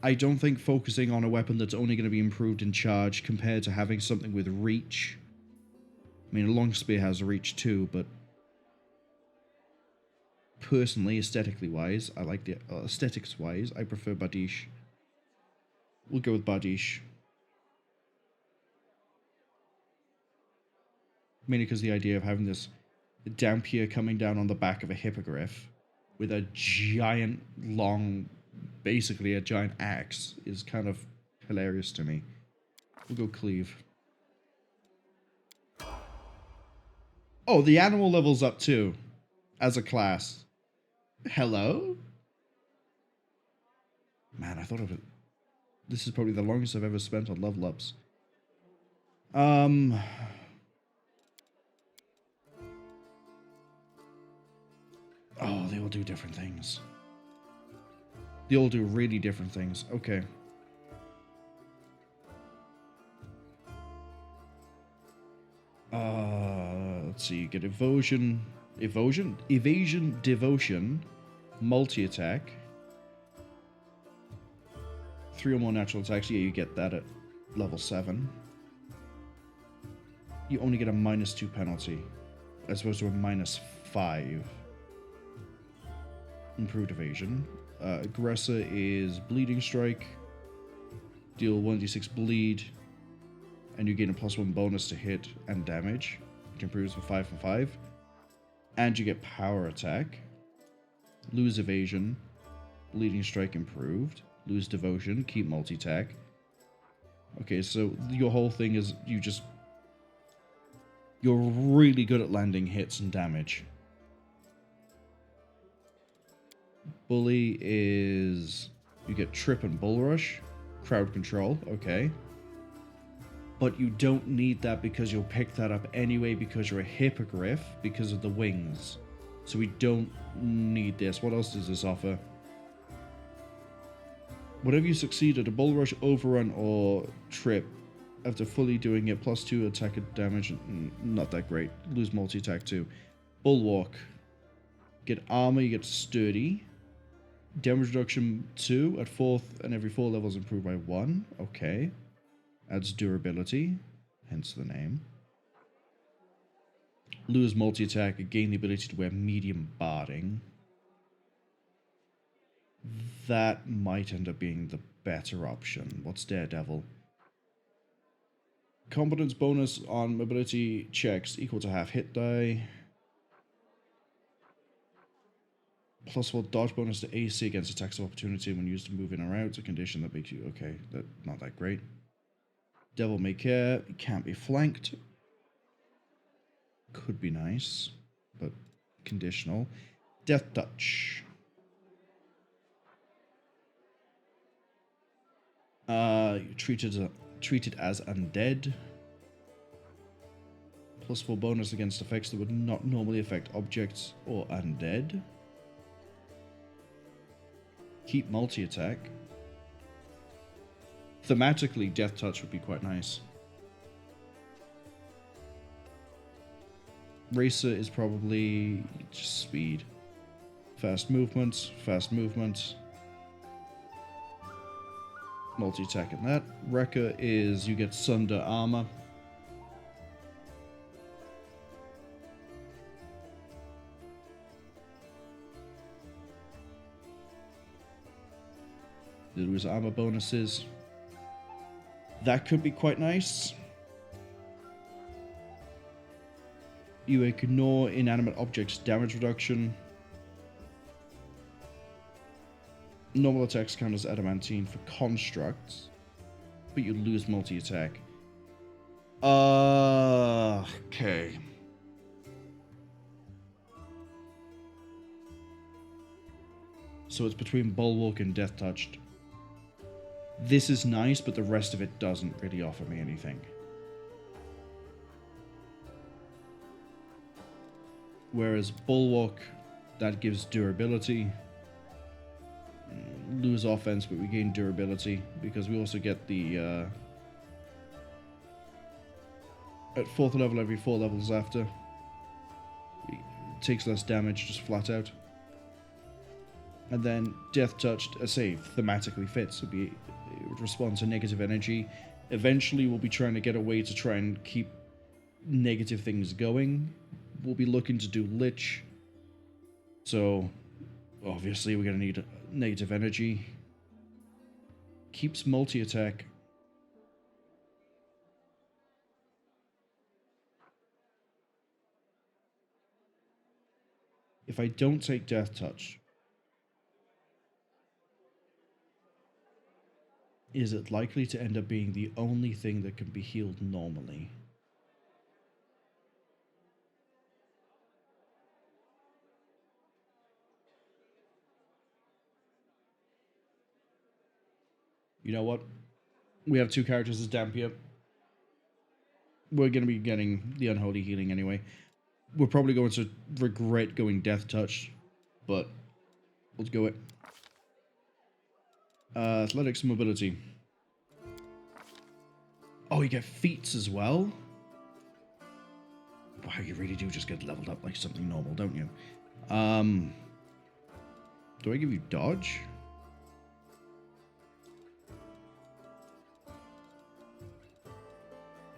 I don't think focusing on a weapon that's only going to be improved in charge compared to having something with reach. I mean, a long spear has reach too, but personally, aesthetically wise, I like the aesthetics wise, I prefer Bardiche. We'll go with Bardiche. Mainly because the idea of having this Dampier coming down on the back of a Hippogriff with a giant long, basically a giant axe, is kind of hilarious to me. We'll go Cleave. Oh, the animal level's up too, as a class. Hello? Man, I thought of it. This is probably the longest I've ever spent on level ups. Oh, they all do different things. They all do really different things. Okay. Let's see. You get evasion, devotion, multi-attack. 3 or more natural attacks. Yeah, you get that at level 7. You only get a -2 penalty, as opposed to a -5. Improved evasion. Aggressor is bleeding strike. Deal 1d6 bleed, and you gain a +1 bonus to hit and damage, which improves for 5 and 5. And you get power attack. Lose evasion. Bleeding strike improved. Lose devotion. Keep multi-attack. Okay, so your whole thing is you're really good at landing hits and damage. Bully is... you get Trip and Bull Rush. Crowd Control, okay. But you don't need that because you'll pick that up anyway because you're a Hippogriff because of the wings. So we don't need this. What else does this offer? Whenever you succeed at a Bull Rush, Overrun, or Trip, after fully doing it, +2 attack and damage, not that great. Lose multi-attack too. Bulwark. Get armor, you get sturdy. Damage reduction 2 at 4th and every 4 levels improved by 1. Okay. Adds durability, hence the name. Lose multi-attack, gain the ability to wear medium barding. That might end up being the better option. What's Daredevil? Competence bonus on mobility checks equal to half hit die. +4 dodge bonus to AC against attacks of opportunity when used to move in or out. It's a condition that makes you... okay, not that great. Devil May Care. Can't be flanked. Could be nice, but conditional. Death Touch. Treated as undead. +4 bonus against effects that would not normally affect objects or undead. Keep multi-attack. thematically, Death Touch would be quite nice. Racer is probably just speed. Fast movement, fast movement. Multi-attack in that. Wrecker is you get Sunder armor. You lose armor bonuses. That could be quite nice. You ignore inanimate objects damage reduction. Normal attacks count as adamantine for constructs, but you lose multi-attack. Okay. So it's between Bulwark and Death Touched. This is nice, but the rest of it doesn't really offer me anything. Whereas Bulwark, that gives durability. Lose offense, but we gain durability because we also get the at 4th level every 4 levels after. It takes less damage just flat out. And then Death Touched, I say, thematically fits. It would respond to negative energy. Eventually we'll be trying to get a way to try and keep negative things going. We'll be looking to do Lich. So obviously we're going to need negative energy. Keeps multi-attack. If I don't take Death Touch, is it likely to end up being the only thing that can be healed normally? You know what? We have 2 characters as Dampier. We're going to be getting the Unholy Healing anyway. We're probably going to regret going Death Touch, but let's go it. Athletics and Mobility. Oh, you get feats as well? Wow, you really do just get leveled up like something normal, don't you? Do I give you Dodge?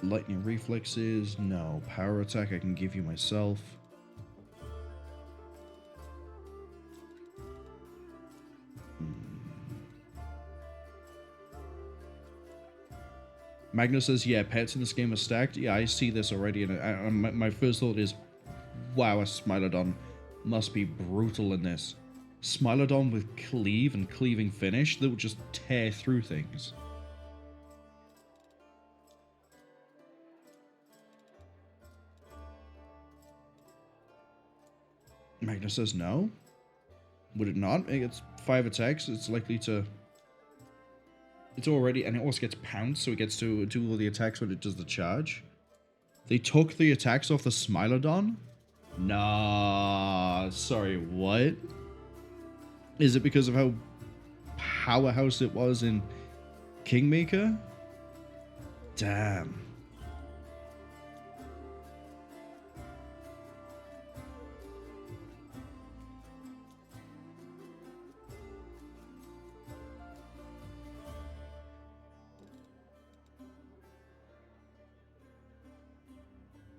Lightning reflexes, no. Power attack I can give you myself. Magnus says, yeah, pets in this game are stacked. Yeah, I see this already, and my first thought is, wow, a Smilodon must be brutal in this. Smilodon with cleave and cleaving finish that would just tear through things. Magnus says no. Would it not? It gets 5 attacks. It's likely to... It's already... And it also gets pounced, so it gets to do all the attacks when it does the charge. They took the attacks off the Smilodon? Nah. Sorry, what? Is it because of how powerhouse it was in Kingmaker? Damn.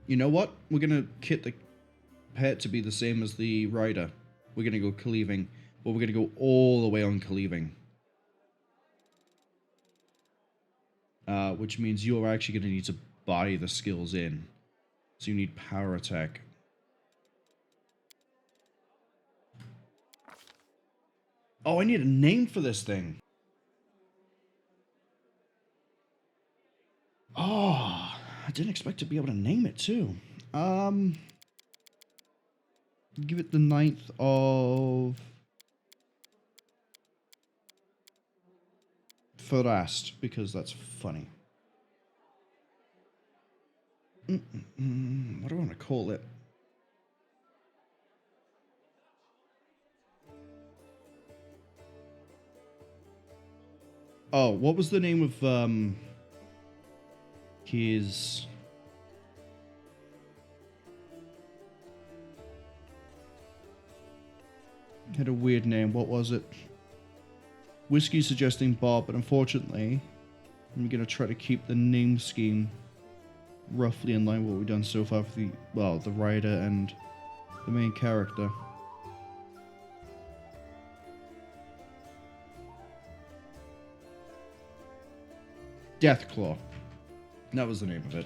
You know what? We're going to kit the pet to be the same as the rider. We're going to go cleaving, but we're going to go all the way on cleaving. Which means you're actually going to need to buy the skills in. So you need power attack. Oh, I need a name for this thing. Oh, I didn't expect to be able to name it too. Give it the 9th of Farast, because that's funny. What do I want to call it? Oh, what was the name of his... Had a weird name. What was it? Whiskey suggesting Bob, but unfortunately, I'm going to try to keep the name scheme roughly in line with what we've done so far for the, well, the writer and the main character. Deathclaw. That was the name of it.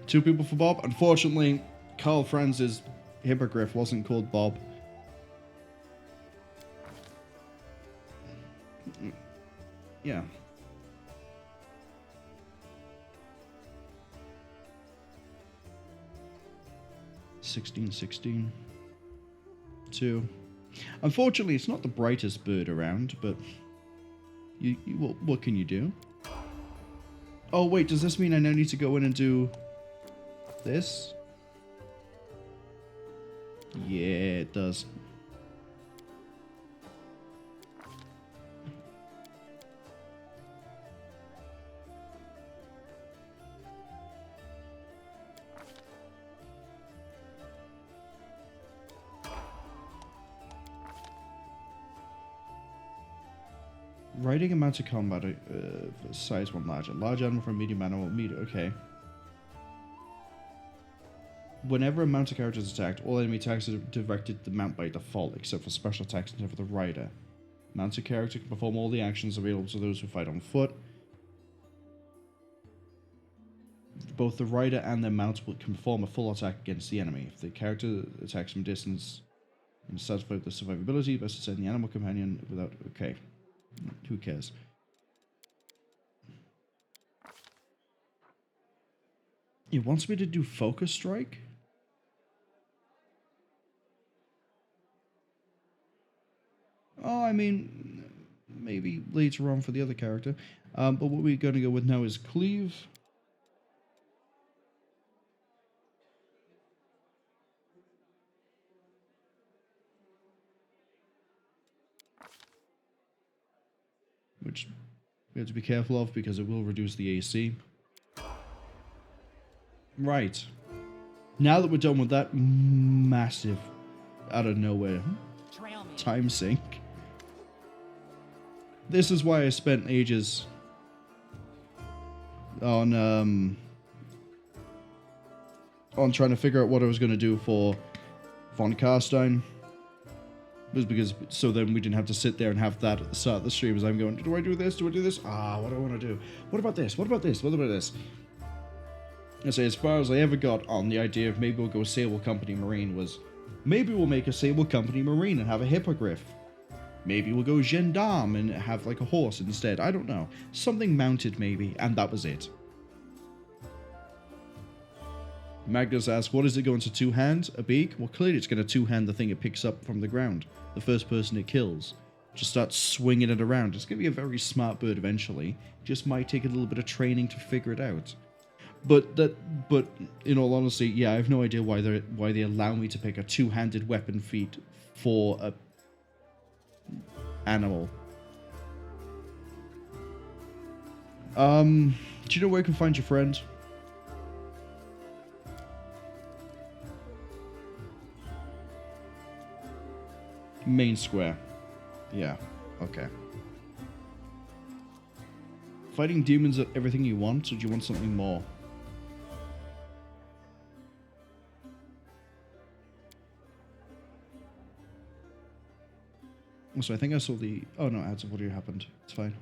Two people for Bob. Unfortunately, Carl Franz's hippogriff wasn't called Bob. Yeah. $16.16. 2. Unfortunately, it's not the brightest bird around, but what can you do? Oh wait, does this mean I now need to go in and do this? Yeah, it does. Riding a mounted combat size 1 larger. Large animal from medium animal, medium, okay. Whenever a mounted character is attacked, all enemy attacks are directed to the mount by default, except for special attacks and for the rider. Mounted character can perform all the actions available to those who fight on foot. Both the rider and their mount can perform a full attack against the enemy. If the character attacks from distance and satisfies the survivability, best to send the animal companion without... Okay. Who cares? It wants me to do Focus Strike? Oh, I mean, maybe later on for the other character. But what we're going to go with now is Cleave. Which we have to be careful of because it will reduce the AC. Right. Now that we're done with that massive, out of nowhere, time sink. This is why I spent ages on trying to figure out what I was going to do for Von Carstein. Was because so then we didn't have to sit there and have that at the start of the stream as I'm going, do I do this? Do I do this? Ah, what do I want to do? What about this? What about this? What about this? I say, as far as I ever got on the idea of maybe we'll go Sable Company Marine was, maybe we'll make a Sable Company Marine and have a hippogriff. Maybe we'll go Gendarme and have like a horse instead. I don't know. Something mounted maybe, and that was it. Magnus asks, what is it going to two-hand? A beak? Well, clearly it's going to two-hand the thing it picks up from the ground. The first person it kills. Just start swinging it around. It's going to be a very smart bird eventually. Just might take a little bit of training to figure it out. But in all honesty, yeah, I have no idea why they allow me to pick a two-handed weapon feat for a animal. Do you know where you can find your friend? Main square. Yeah, okay. Fighting demons are everything you want, or do you want something more? So I think I saw the... Oh no, ads of audio happened. It's fine.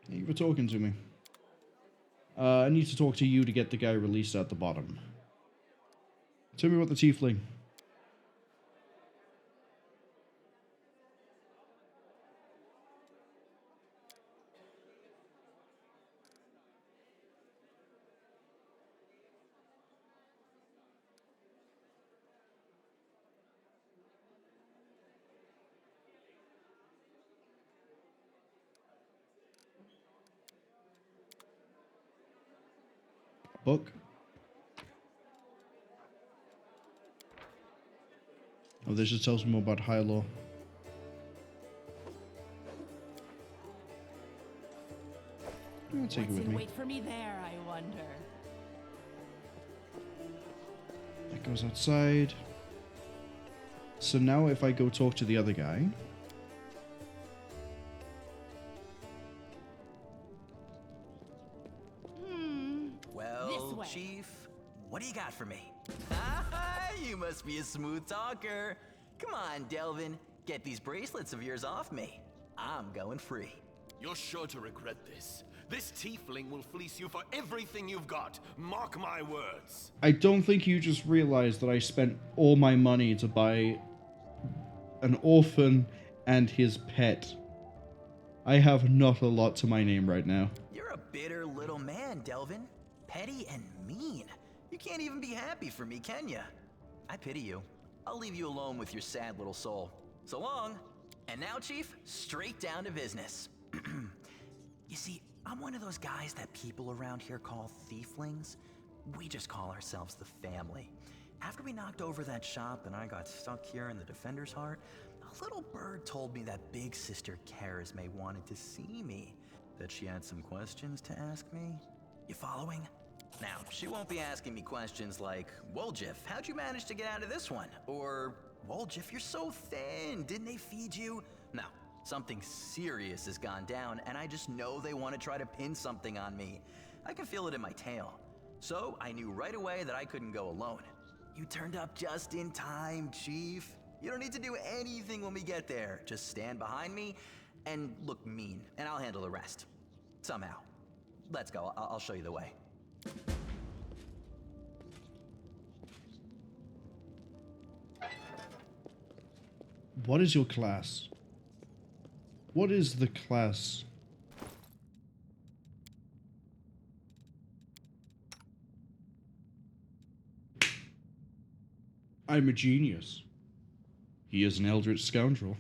You were talking to me. I need to talk to you to get the guy released at the bottom. Tell me about the Tiefling. Book. Oh, this just tells me more about high law. I'll take it with me. Wait for me there, I wonder. That goes outside. So now if I go talk to the other guy... Well, Chief, what do you got for me? You must be a smooth talker. Come on, Delvin. Get these bracelets of yours off me. I'm going free. You're sure to regret this. This tiefling will fleece you for everything you've got. Mark my words. I don't think you just realized that I spent all my money to buy an orphan and his pet. I have not a lot to my name right now. You're a bitter little man, Delvin. Petty and mean. You can't even be happy for me, can you? I pity you. I'll leave you alone with your sad little soul. So long. And now, Chief, straight down to business. You see, I'm one of those guys that people around here call Thieflings. We just call ourselves the family. After we knocked over that shop and I got stuck here in the Defender's Heart, a little bird told me that big sister Charisme wanted to see me. That she had some questions to ask me. You following? Now, she won't be asking me questions like, Woljif, how'd you manage to get out of this one? Or, Woljif, you're so thin, didn't they feed you? No, something serious has gone down, and I just know they want to try to pin something on me. I can feel it in my tail. So, I knew right away that I couldn't go alone. You turned up just in time, Chief. You don't need to do anything when we get there. Just stand behind me and look mean, and I'll handle the rest. Somehow. Let's go, I'll show you the way. What is your class? What is the class? I'm a genius. He is an eldritch scoundrel.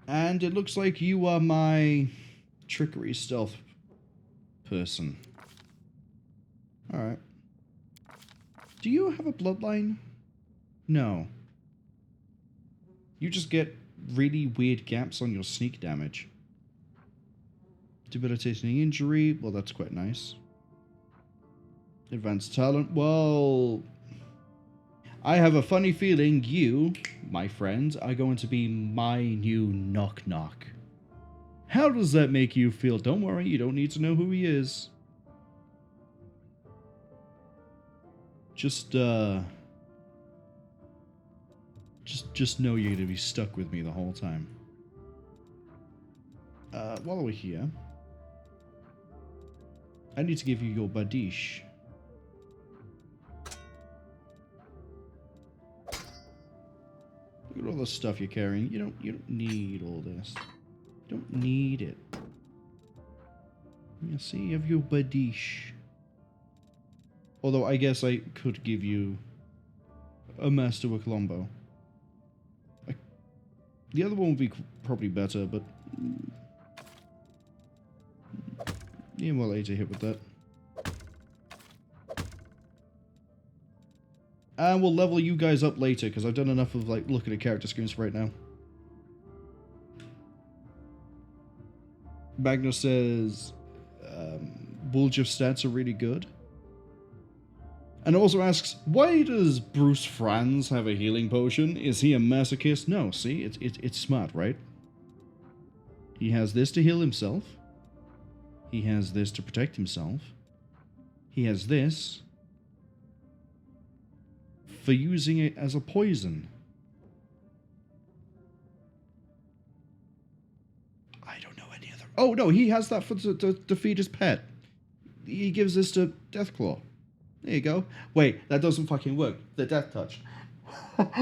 And it looks like you are my trickery stealth person. Alright. Do you have a bloodline? No. You just get really weird gaps on your sneak damage. Debilitating injury. Well, that's quite nice. Advanced talent. Well, I have a funny feeling you, my friend, are going to be my new knock-knock. How does that make you feel? Don't worry, you don't need to know who he is. Just know you're going to be stuck with me the whole time. While we're here, I need to give you your badish. Look at all the stuff you're carrying. You don't need all this. You don't need it. Yeah, see, you have your badish. Although I guess I could give you a Masterwork Lombo. The other one would be probably better, but yeah, well, A to hit with that. And we'll level you guys up later, because I've done enough of like looking at character screens right now. Magnus says Woljif stats are really good. And also asks, why does Bruce Franz have a healing potion? Is he a masochist? No, see, it's smart, right? He has this to heal himself. He has this to protect himself. He has this for using it as a poison. I don't know any other... Oh, no, he has that for to feed his pet. He gives this to Deathclaw. There you go. Wait, that doesn't fucking work. The death touch.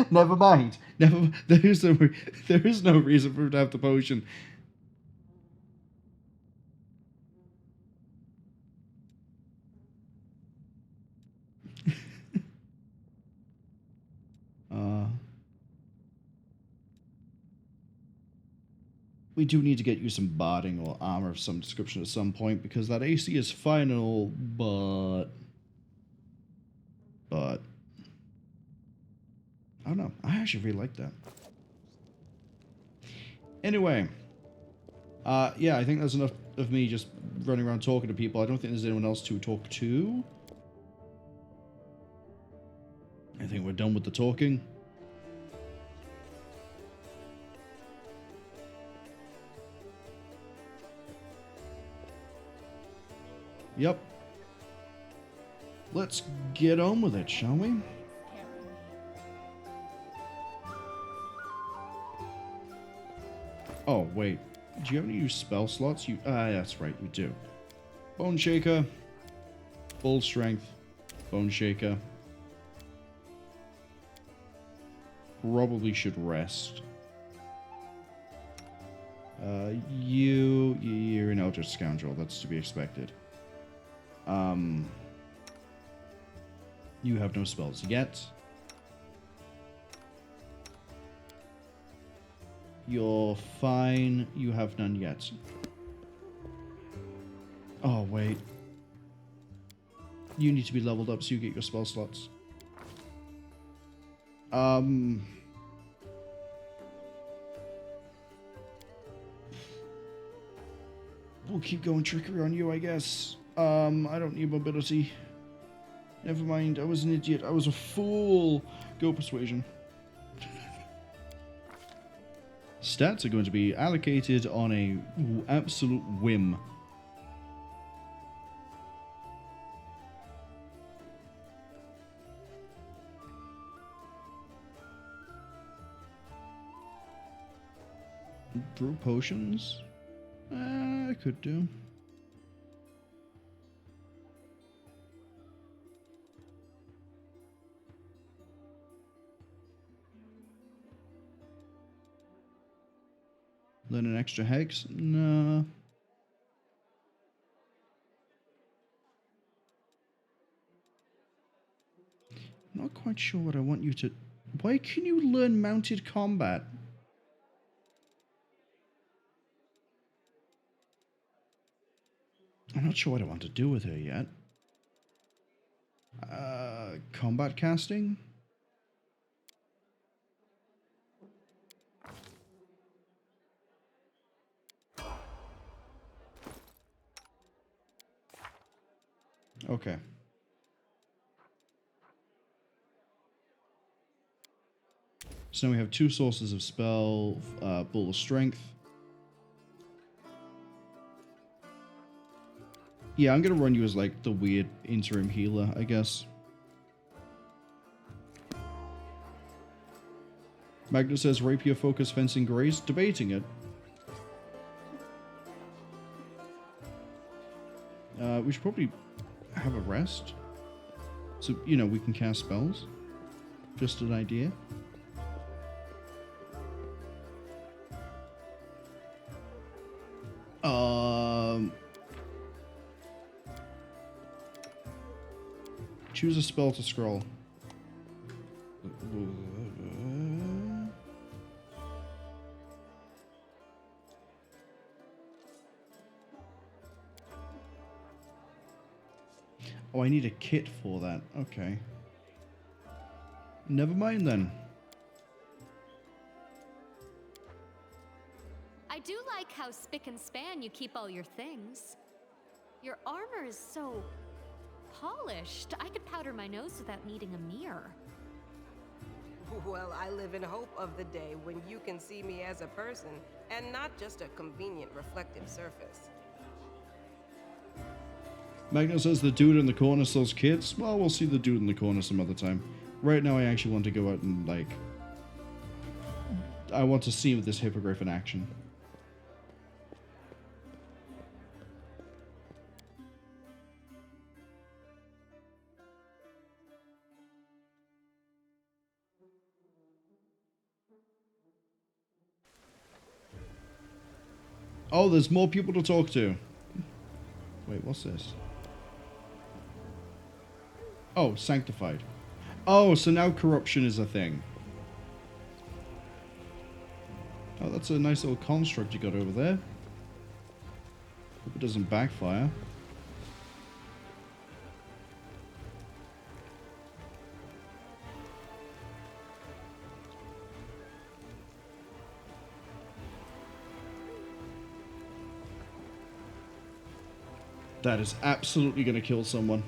Never mind. There is no reason for him to have the potion. we do need to get you some barding or armor of some description at some point, because that AC is final, but I don't know. I actually really like that. Anyway, yeah, I think that's enough of me just running around talking to people. I don't think there's anyone else to talk to. I think we're done with the talking. Yep. Let's get on with it, shall we? Oh, wait. Do you have any use spell slots? That's right, you do. Bone Shaker. Full Strength. Bone Shaker. Probably should rest. You're an Eldritch Scoundrel. That's to be expected. You have no spells yet. You're fine. You have none yet. Oh, wait. You need to be leveled up so you get your spell slots. We'll keep going trickery on you, I guess. I don't need mobility. Never mind, I was an idiot. I was a fool. Go persuasion. Stats are going to be allocated on a absolute whim. Brew potions? I could do. Learn an extra hex? No. Not quite sure what I want you to... Why can you learn mounted combat? I'm not sure what I want to do with her yet. Combat casting? Okay. So now we have two sources of spell, Bull of Strength. Yeah, I'm gonna run you as like the weird interim healer, I guess. Magnus says rapier, focus, fencing, grace. Debating it. We should probably have a rest. So, you know, we can cast spells. Just an idea. Choose a spell to scroll. Oh, I need a kit for that. Okay. Never mind then. I do like how spick and span you keep all your things. Your armor is so polished. I could powder my nose without needing a mirror. Well, I live in hope of the day when you can see me as a person and not just a convenient reflective surface. Magna says the dude in the corner sells kits. Well, we'll see the dude in the corner some other time. Right now, I actually want to go out and, like... I want to see this hippogriff in action. Oh, there's more people to talk to. Wait, what's this? Oh, sanctified. Oh, so now corruption is a thing. Oh, that's a nice little construct you got over there. Hope it doesn't backfire. That is absolutely going to kill someone.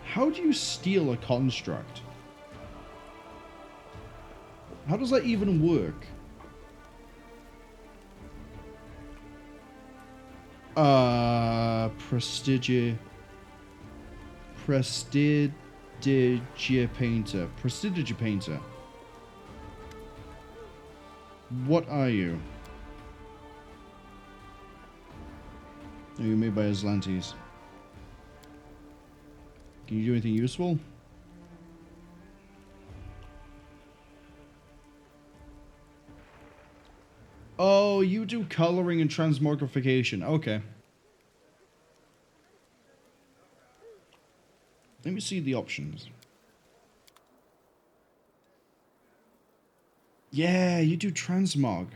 How do you steal a construct? How does that even work? Prestigia Painter. Prestigia Painter. What are you? Oh, you're made by Aslantes. Can you do anything useful? Oh, you do coloring and transmogrification. Okay. Let me see the options. Yeah, you do transmog.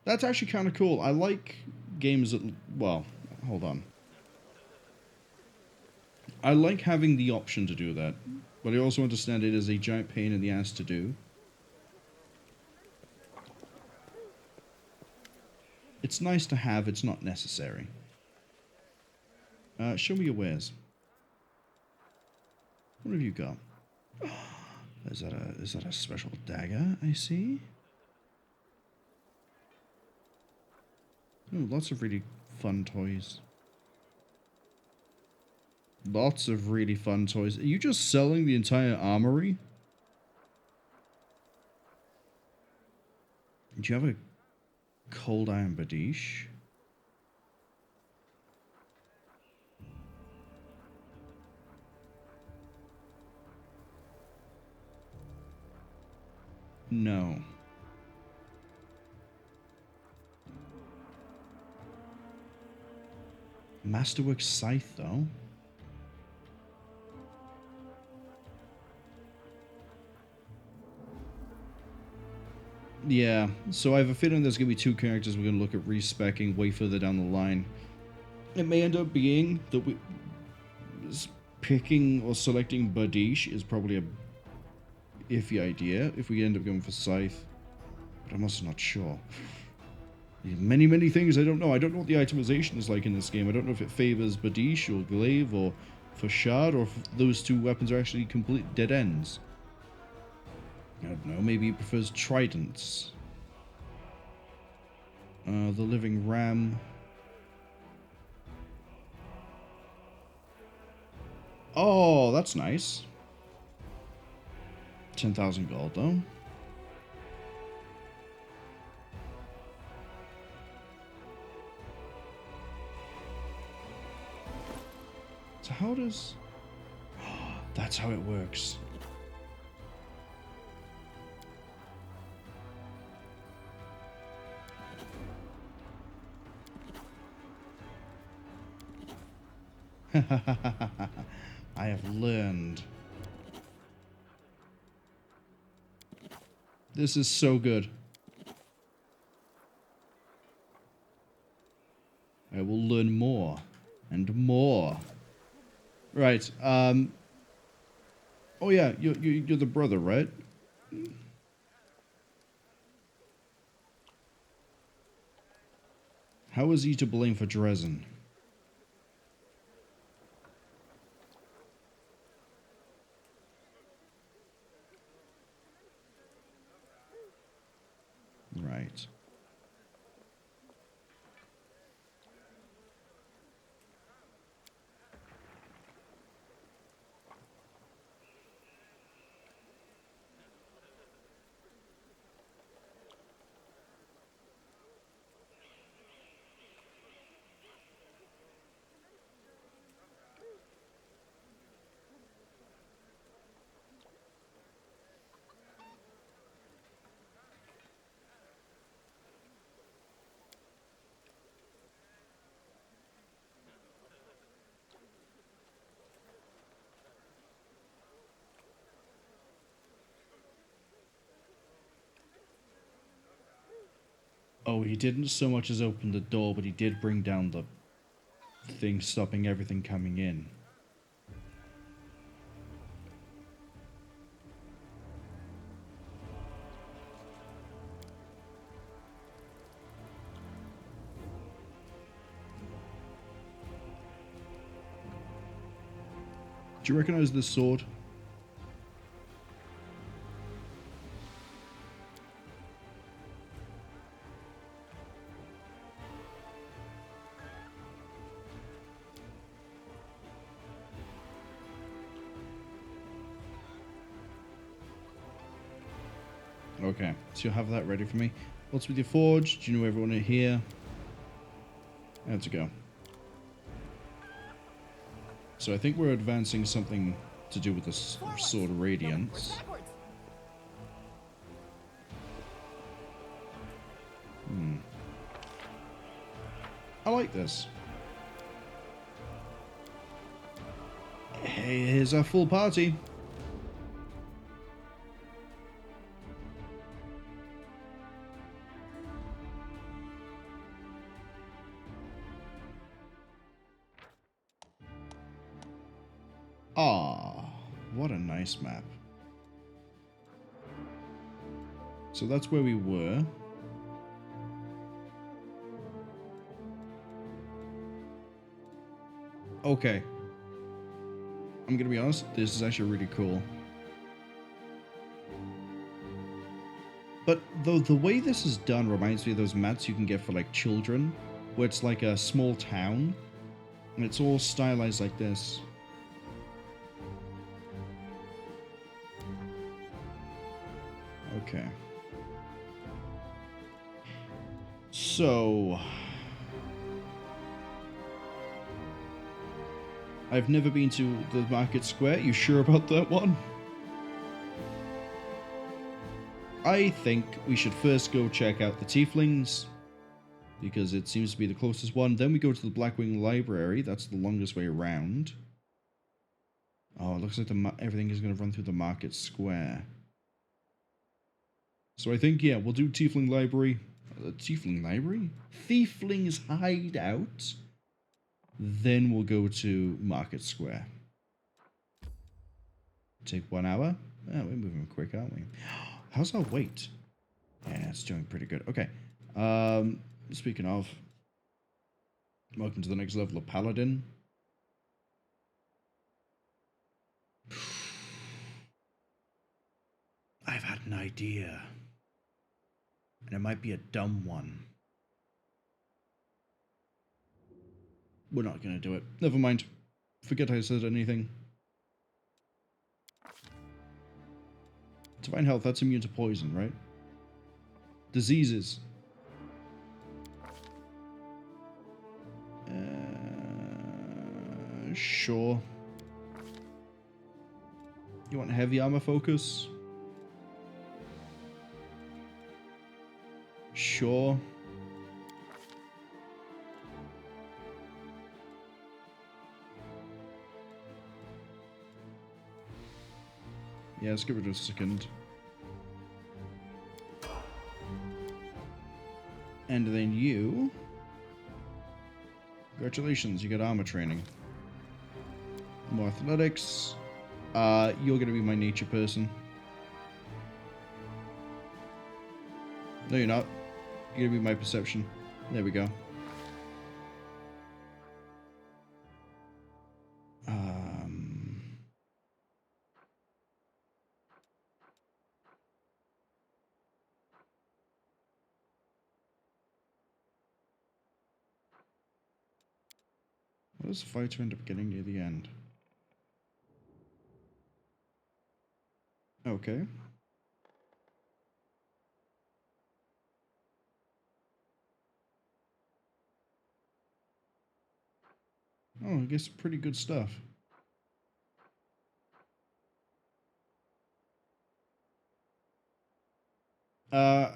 That's actually kind of cool. I like games that... Well, hold on. I like having the option to do that. But I also understand it is a giant pain in the ass to do. It's nice to have, it's not necessary. Show me your wares. What have you got? Is that a special dagger I see? Ooh, lots of really fun toys. Lots of really fun toys. Are you just selling the entire armory? Do you have a cold iron badish? No. Masterwork scythe, though. Yeah, so I have a feeling there's going to be two characters we're going to look at respecking way further down the line. It may end up being that picking or selecting Badish is probably a iffy idea if we end up going for Scythe. But I'm also not sure. Many things I don't know. I don't know what the itemization is like in this game. I don't know if it favors Badish or Glaive or Fashad, or if those two weapons are actually complete dead ends. I don't know, maybe he prefers tridents. The living ram. Oh, that's nice. 10,000 gold, though. So how does... That's how it works. I have learned. This is so good. I will learn more and more. Right. Oh yeah, you're the brother, right? How is he to blame for Dresden? Right. Oh, he didn't so much as open the door, but he did bring down the thing stopping everything coming in. Do you recognize this sword? Okay, so you'll have that ready for me. What's with your forge? Do you know everyone in here? Let's go. So I think we're advancing something to do with the Sword of Radiance. I like this. Hey, here's our full party. Ah, what a nice map. So that's where we were. Okay. I'm gonna be honest, this is actually really cool. But though the way this is done reminds me of those mats you can get for like children, where it's like a small town, and it's all stylized like this. Okay. So I've never been to the market square. You sure about that one? I think we should first go check out the Tieflings, because it seems to be the closest one. Then we go to the Blackwing Library. That's the longest way around. Oh, it looks like everything is going to run through the market square. So I think, yeah, we'll do Tiefling Library. Tiefling Library? Thiefling's Hideout. Then we'll go to Market Square. Take 1 hour. Oh, we're moving quick, aren't we? How's our weight? Yeah, it's doing pretty good. Okay. Speaking of, welcome to the next level of Paladin. I've had an idea. And it might be a dumb one. We're not going to do it. Never mind. Forget I said anything. Divine Health, that's immune to poison, right? Diseases. Sure. You want heavy armor focus? Sure. Yeah, let's give it a second. And then you... Congratulations, you got armor training. More athletics. You're gonna be my nature person. No, you're not. You're gonna be my perception. There we go. What does the fighter end up getting near the end? Okay. Oh, I guess pretty good stuff.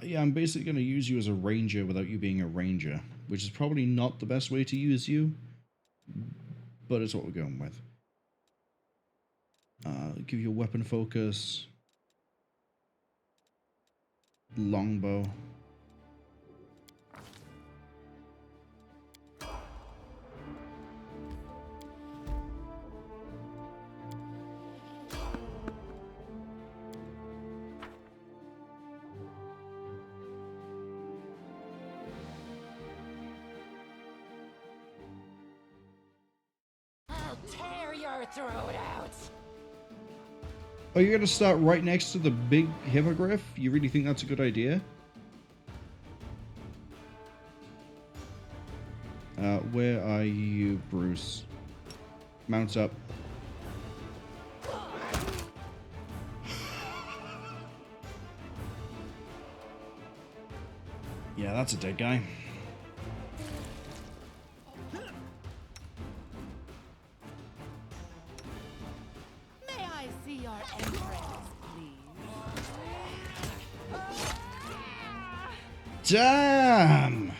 Yeah, I'm basically going to use you as a ranger without you being a ranger, which is probably not the best way to use you, but it's what we're going with. Give you a weapon focus. Longbow. throw it out. Oh, you're gonna start right next to the big hippogriff? You really think that's a good idea? Where are you, Bruce? Mount up. Yeah, that's a dead guy. May I see your entrails, please? Damn!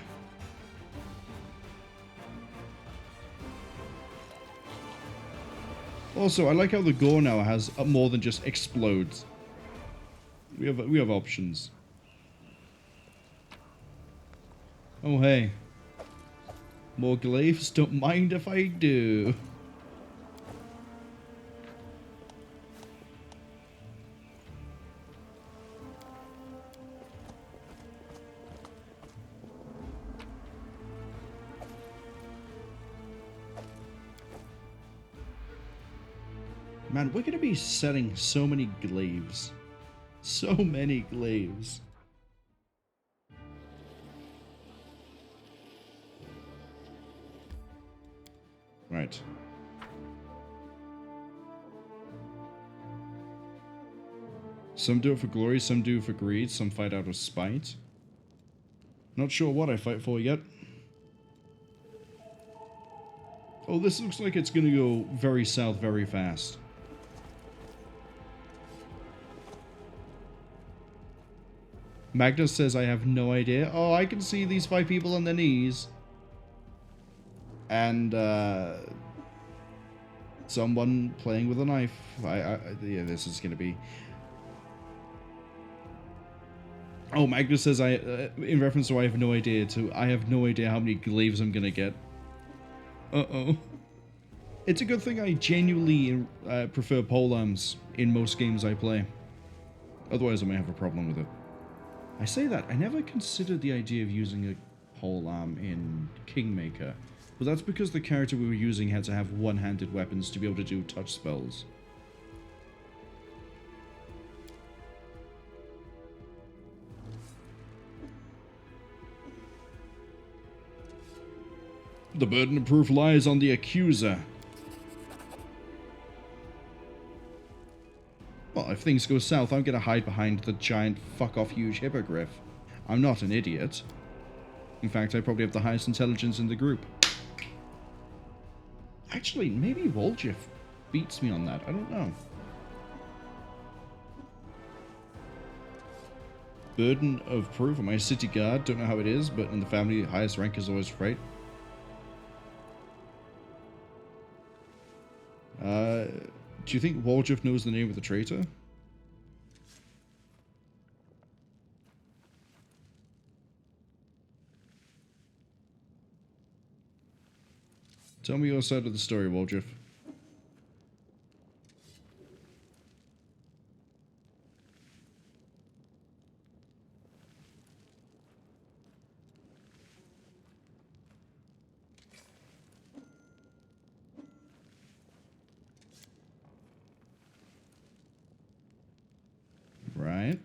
Also, I like how the gore now has more than just explodes. We have options. Oh hey. More glaives, don't mind if I do. Man, we're going to be selling so many glaives. So many glaives. Right. Some do it for glory, some do it for greed, some fight out of spite. Not sure what I fight for yet. Oh, this looks like it's going to go very south very fast. Magnus says I have no idea. Oh, I can see these 5 people on their knees. And, someone playing with a knife. Yeah, this is going to be... Oh, Magnus says in reference to I have no idea to, I have no idea how many glaives I'm going to get. Uh-oh. It's a good thing I genuinely prefer polearms in most games I play. Otherwise I may have a problem with it. I say that, I never considered the idea of using a polearm in Kingmaker, but that's because the character we were using had to have one-handed weapons to be able to do touch spells. The burden of proof lies on the accuser. Well, if things go south, I'm gonna hide behind the giant fuck-off huge hippogriff. I'm not an idiot. In fact, I probably have the highest intelligence in the group. Actually, maybe Woljif beats me on that. I don't know. Burden of proof. Am I a city guard? Don't know how it is, but in the family, highest rank is always right. Do you think Woljif knows the name of the traitor? Tell me your side of the story, Woljif. Right.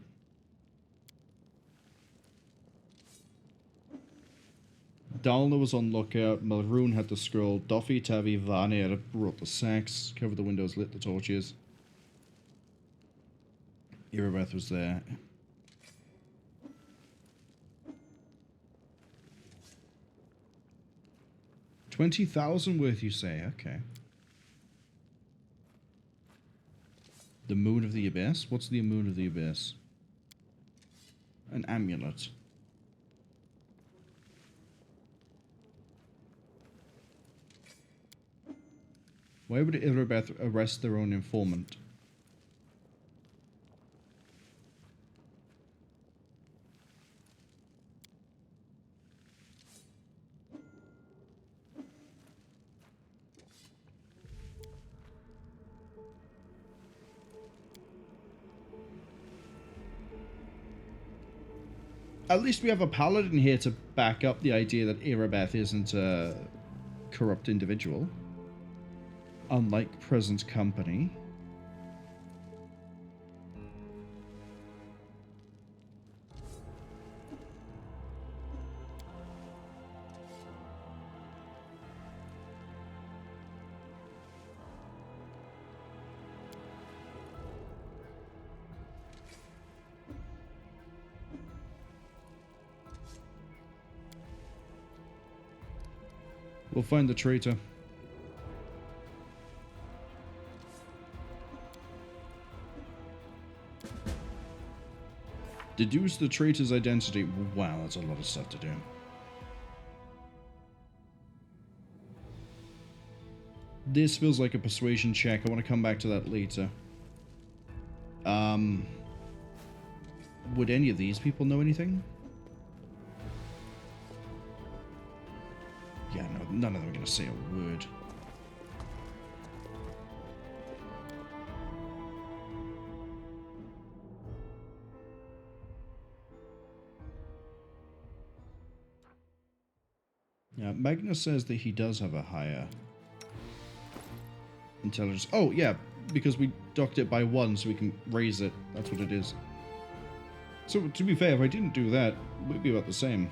Dalna was on lookout, Malroon had the scroll, Duffy, Tavi, Varnir brought the sacks, covered the windows, lit the torches. Irabeth was there. 20,000 worth, you say? Okay. The Moon of the Abyss? What's the Moon of the Abyss? An amulet. Why would Irabeth arrest their own informant? At least we have a paladin here to back up the idea that Irabeth isn't a corrupt individual. unlike present company. We'll find the traitor. Deduce the traitor's identity. Wow, that's a lot of stuff to do. This feels like a persuasion check. I want to come back to that later. Would any of these people know anything? Yeah, no, none of them are going to say a word. Yeah, Magnus says that he does have a higher intelligence. Oh, yeah, because we docked it by 1, so we can raise it. That's what it is. So, to be fair, if I didn't do that, we'd be about the same.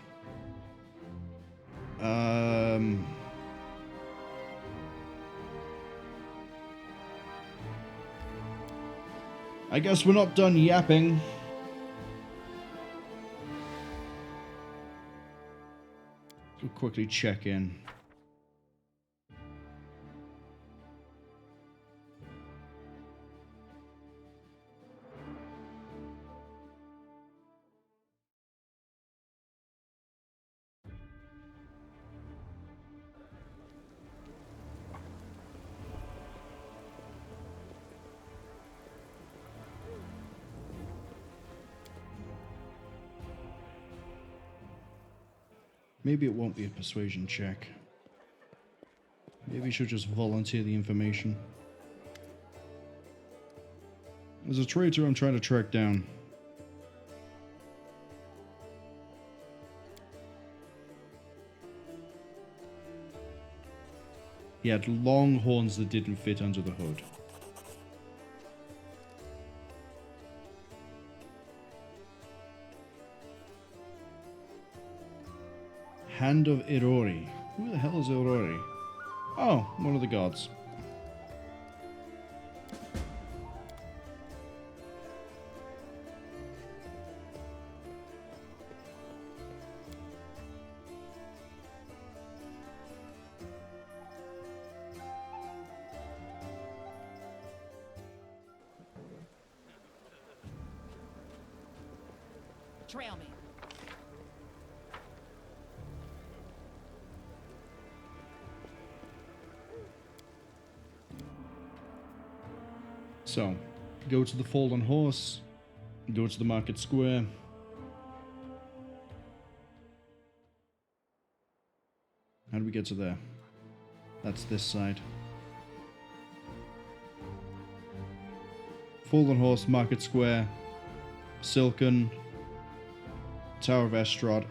I guess we're not done yapping. We'll quickly check in. Maybe it won't be a persuasion check. Maybe she'll just volunteer the information. There's a traitor I'm trying to track down. He had long horns that didn't fit under the hood. Hand of Irori. Who the hell is Irori? Oh, one of the gods. Trail me. So, go to the Fallen Horse, go to the Market Square. How do we get to there? That's this side. Fallen Horse, Market Square, Silken, Tower of Estrad,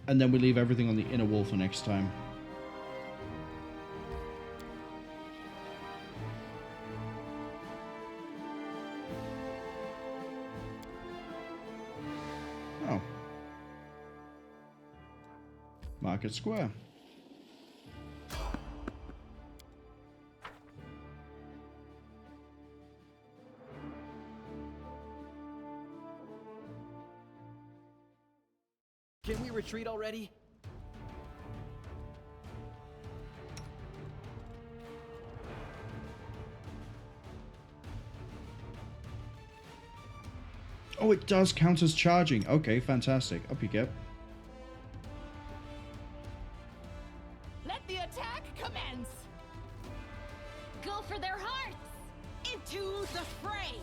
and then we leave everything on the inner wall for next time. Oh. Market Square. Can we retreat already? Oh, it does count as charging. Okay, fantastic. Up you get. Let the attack commence! Go for their hearts! Into the fray!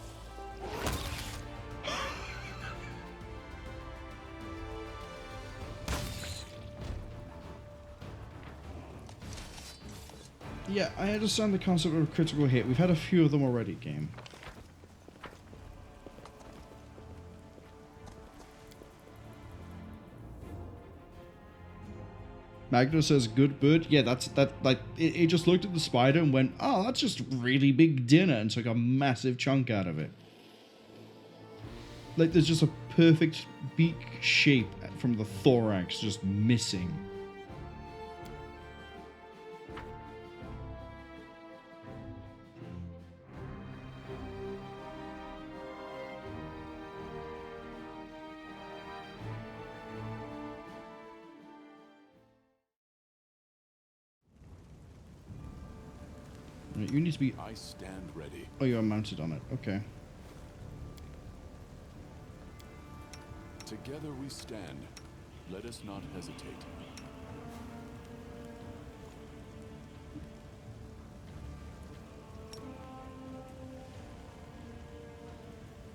Yeah, I understand the concept of a critical hit. We've had a few of them already, game. Magna says, good bird. Yeah, it just looked at the spider and went, oh, that's just really big dinner, and took a massive chunk out of it. Like, there's just a perfect beak shape from the thorax just missing. You need to be... I stand ready. Oh, you're mounted on it. Okay. Together we stand. Let us not hesitate.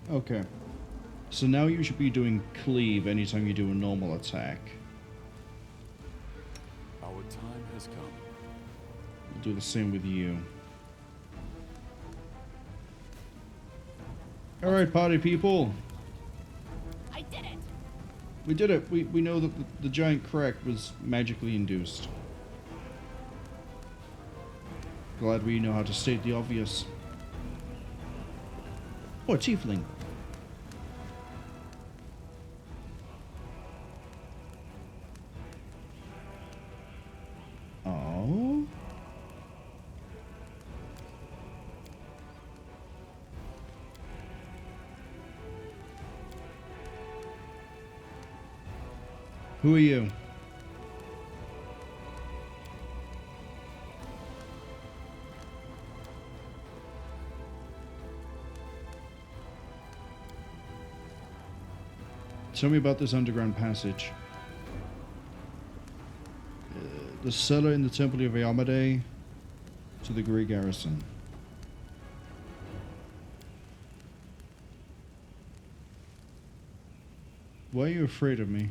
Okay. So now you should be doing cleave anytime you do a normal attack. Our time has come. We'll do the same with you. Alright, party people. I did it! We did it. We know that the giant crack was magically induced. Glad we know how to state the obvious. Oh, a tiefling. Oh. Who are you? Tell me about this underground passage. The cellar in the Temple of Ayamade to the Grey Garrison. Why are you afraid of me?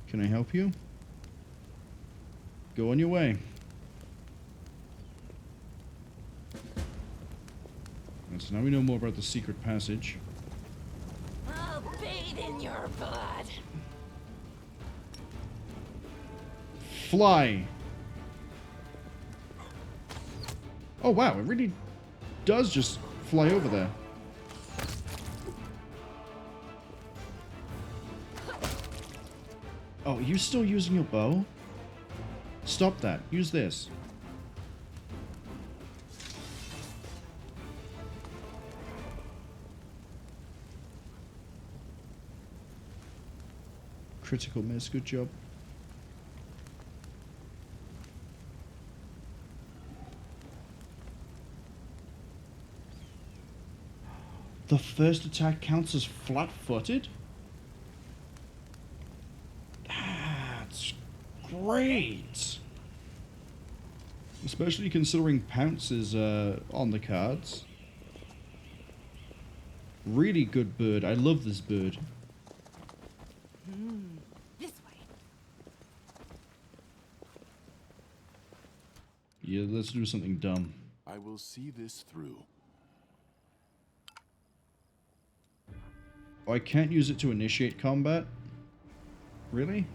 Can I help you? Go on your way. And so now we know more about the secret passage. I'll bathe in your blood. Fly! Oh wow, it really does just fly over there. Oh, are you still using your bow? Stop that. Use this. Critical miss. Good job. The first attack counts as flat-footed? That's great! Especially considering Pounce is on the cards. Really good bird. I love this bird. This way. Yeah, let's do something dumb. I will see this through. Oh, I can't use it to initiate combat? Really?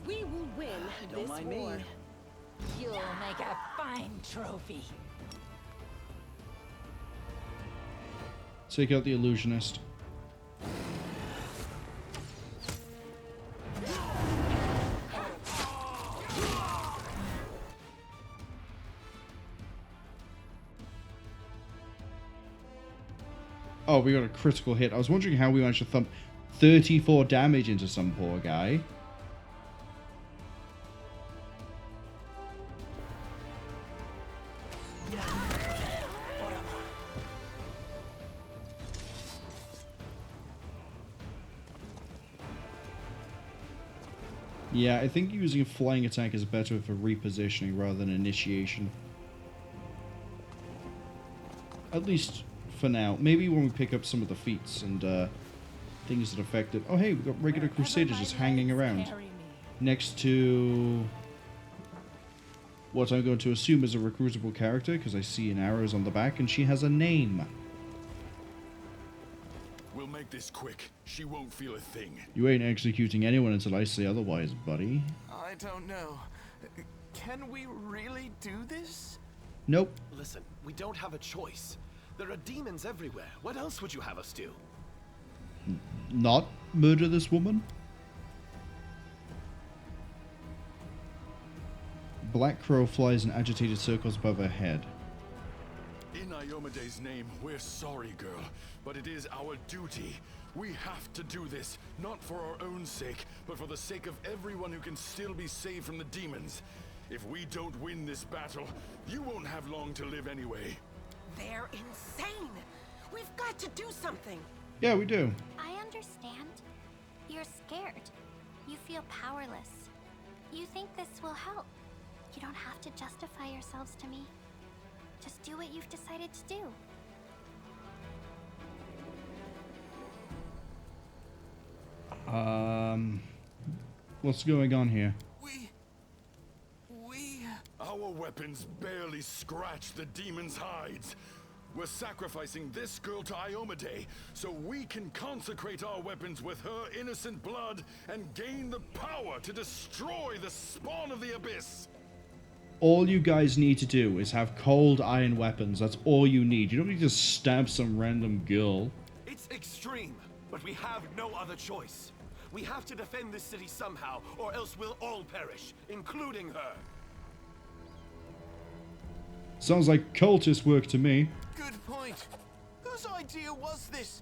We will win this war. You'll make a fine trophy. Take out the illusionist. Oh, we got a critical hit. I was wondering how we managed to thump 34 damage into some poor guy. Yeah, I think using a flying attack is better for repositioning rather than initiation. At least for now. Maybe when we pick up some of the feats and things that affect it. Oh hey, we've got regular Crusaders just hanging around. Next to what I'm going to assume is a recruitable character, because I see an arrows on the back and she has a name. We'll make this quick. She won't feel a thing. You ain't executing anyone until I say otherwise, buddy. I don't know. Can we really do this? Nope. Listen, we don't have a choice. There are demons everywhere. What else would you have us do? Not murder this woman? Black crow flies in agitated circles above her head. In Iomede's name, we're sorry, girl, but it is our duty. We have to do this, not for our own sake, but for the sake of everyone who can still be saved from the demons. If we don't win this battle, you won't have long to live anyway. They're insane! We've got to do something! Yeah, we do. I understand. You're scared. You feel powerless. You think this will help. You don't have to justify yourselves to me. Just do what you've decided to do. What's going on here? Our weapons barely scratch the demon's hides. We're sacrificing this girl to Iomade so we can consecrate our weapons with her innocent blood and gain the power to destroy the spawn of the abyss. All you guys need to do is have cold iron weapons. That's all you need. You don't need to stab some random girl. It's extreme, but we have no other choice. We have to defend this city somehow, or else we'll all perish, including her. Sounds like cultist work to me. Good point. Whose idea was this?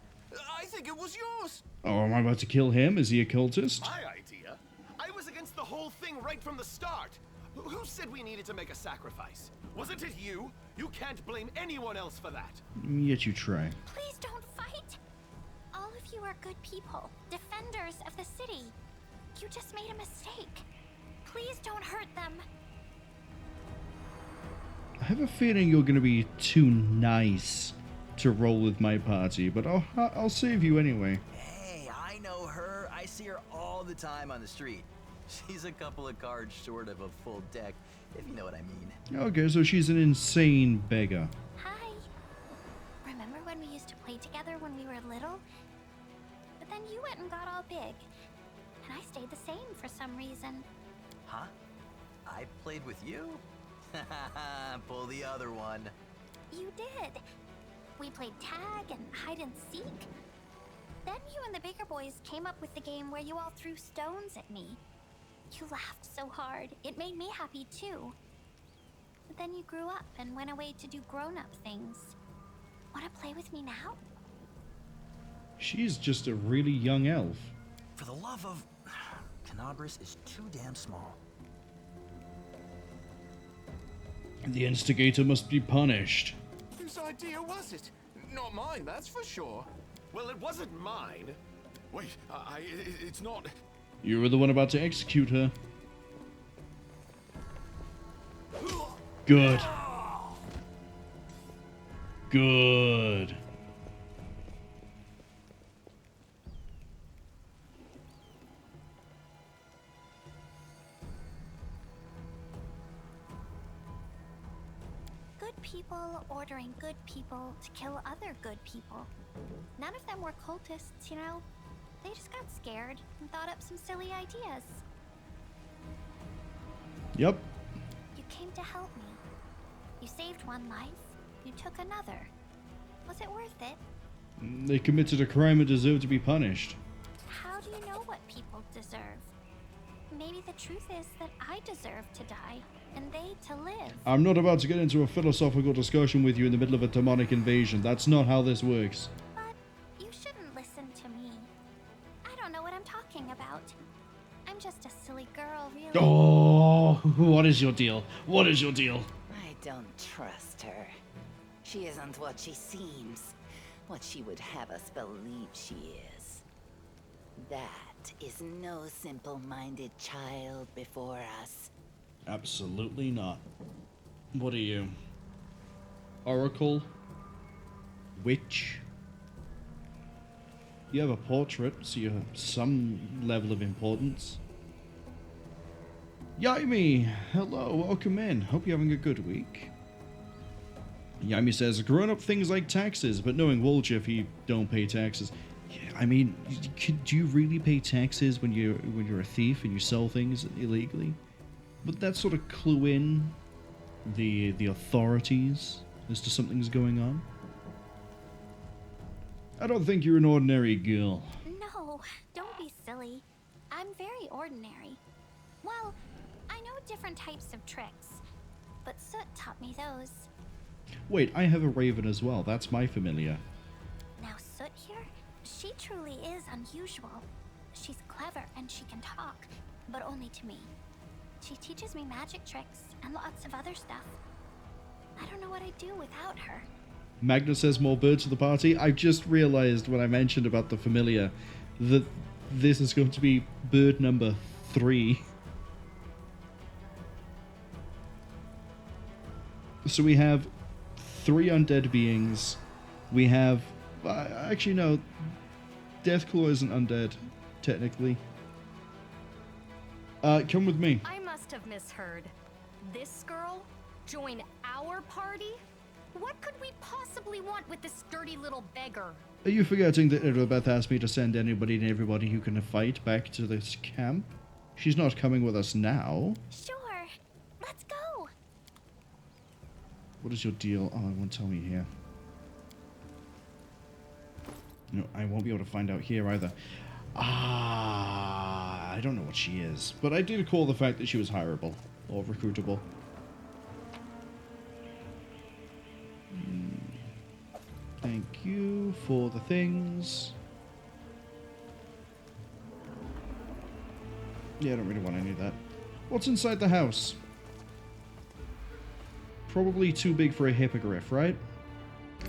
I think it was yours. Oh, am I about to kill him? Is he a cultist? My idea? I was against the whole thing right from the start. Who said we needed to make a sacrifice? Wasn't it you? You can't blame anyone else for that. Yet you try. Please don't fight! All of you are good people, defenders of the city. You just made a mistake. Please don't hurt them. I have a feeling you're going to be too nice to roll with my party, but I'll save you anyway. Hey, I know her. I see her all the time on the street. She's a couple of cards short of a full deck, if you know what I mean. Okay, so she's an insane beggar. Hi. Remember when we used to play together when we were little? But then you went and got all big. And I stayed the same for some reason. Huh? I played with you? Pull the other one. You did. We played tag and hide and seek. Then you and the bigger boys came up with the game where you all threw stones at me. You laughed so hard, it made me happy too. But then you grew up and went away to do grown-up things. Wanna play with me now? She's just a really young elf. For the love of... Kenabres is too damn small. The instigator must be punished. Whose idea was it? Not mine, that's for sure. Well, it wasn't mine. Wait, it's not... You were the one about to execute her. Good. Good. Good people ordering good people to kill other good people. None of them were cultists, you know? They just got scared and thought up some silly ideas. Yep. You came to help me. You saved one life, you took another. Was it worth it? They committed a crime and deserve to be punished. How do you know what people deserve? Maybe the truth is that I deserve to die, and they to live. I'm not about to get into a philosophical discussion with you in the middle of a demonic invasion. That's not how this works. But you shouldn't listen to me. I don't know what I'm talking about. I'm just a silly girl, really. Oh, what is your deal? What is your deal? I don't trust her. She isn't what she seems. What she would have us believe she is. That is no simple-minded child before us. Absolutely not. What are you? Oracle? Witch? You have a portrait, so you have some level of importance. Yaimi! Hello, welcome in. Hope you're having a good week. Yaimi says, growing up things like taxes, but knowing Wolchef, he don't pay taxes. I mean, do you really pay taxes when you're a thief and you sell things illegally? Would that sort of clue in the authorities as to something's going on? I don't think you're an ordinary girl. No, don't be silly. I'm very ordinary. Well, I know different types of tricks, but Soot taught me those. Wait, I have a raven as well. That's my familiar. Now Soot here, she truly is unusual. She's clever and she can talk, but only to me. She teaches me magic tricks and lots of other stuff. I don't know what I'd do without her. Magna says more birds to the party. I just realized when I mentioned about the familiar that this is going to be bird number 3. So we have 3 undead beings. We have... actually, no. Deathclaw isn't undead, technically. Come with me. I must have misheard. This girl? Join our party? What could we possibly want with this dirty little beggar? Are you forgetting that Elizabeth asked me to send anybody and everybody who can fight back to this camp? She's not coming with us now. Sure. Let's go. What is your deal? Oh, it won't tell me here. No, I won't be able to find out here either. I don't know what she is. But I did recall the fact that she was hireable. Or recruitable. Thank you for the things. Yeah, I don't really want any of that. What's inside the house? Probably too big for a hippogriff, right?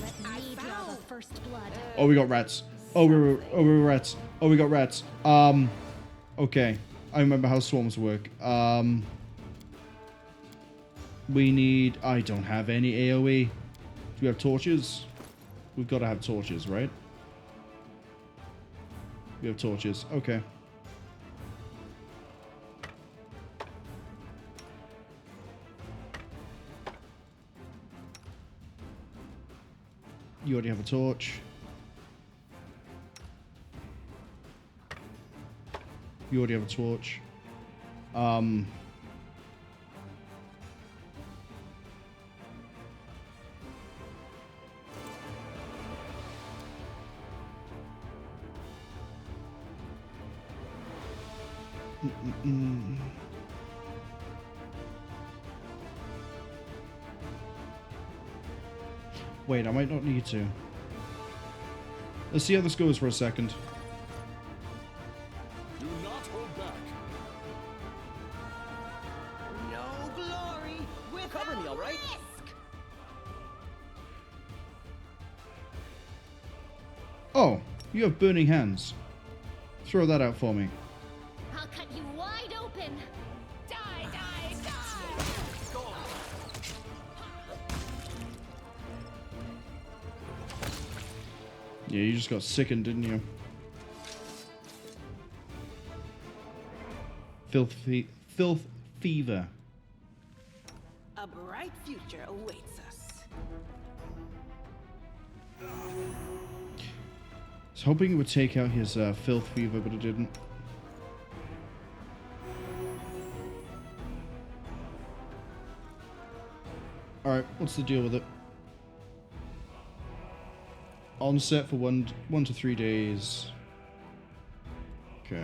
Let me draw the first blood. Oh, we got rats. Oh, we rats. Oh, we got rats. Okay. I remember how swarms work. We need... I don't have any AoE. Do we have torches? We've got to have torches, right? We have torches. Okay. You already have a torch. You already have a torch. Wait, I might not need to. Let's see how this goes for a second. Do not hold back. No glory without cover me, all right? Risk. Oh, you have burning hands. Throw that out for me. I'll cut you wide open. Die, die, die. Yeah, you just got sickened, didn't you? Filth fever. A bright future awaits us. I was hoping it would take out his filth fever, but it didn't. Alright, what's the deal with it? On set for 1 to 3 days. Okay.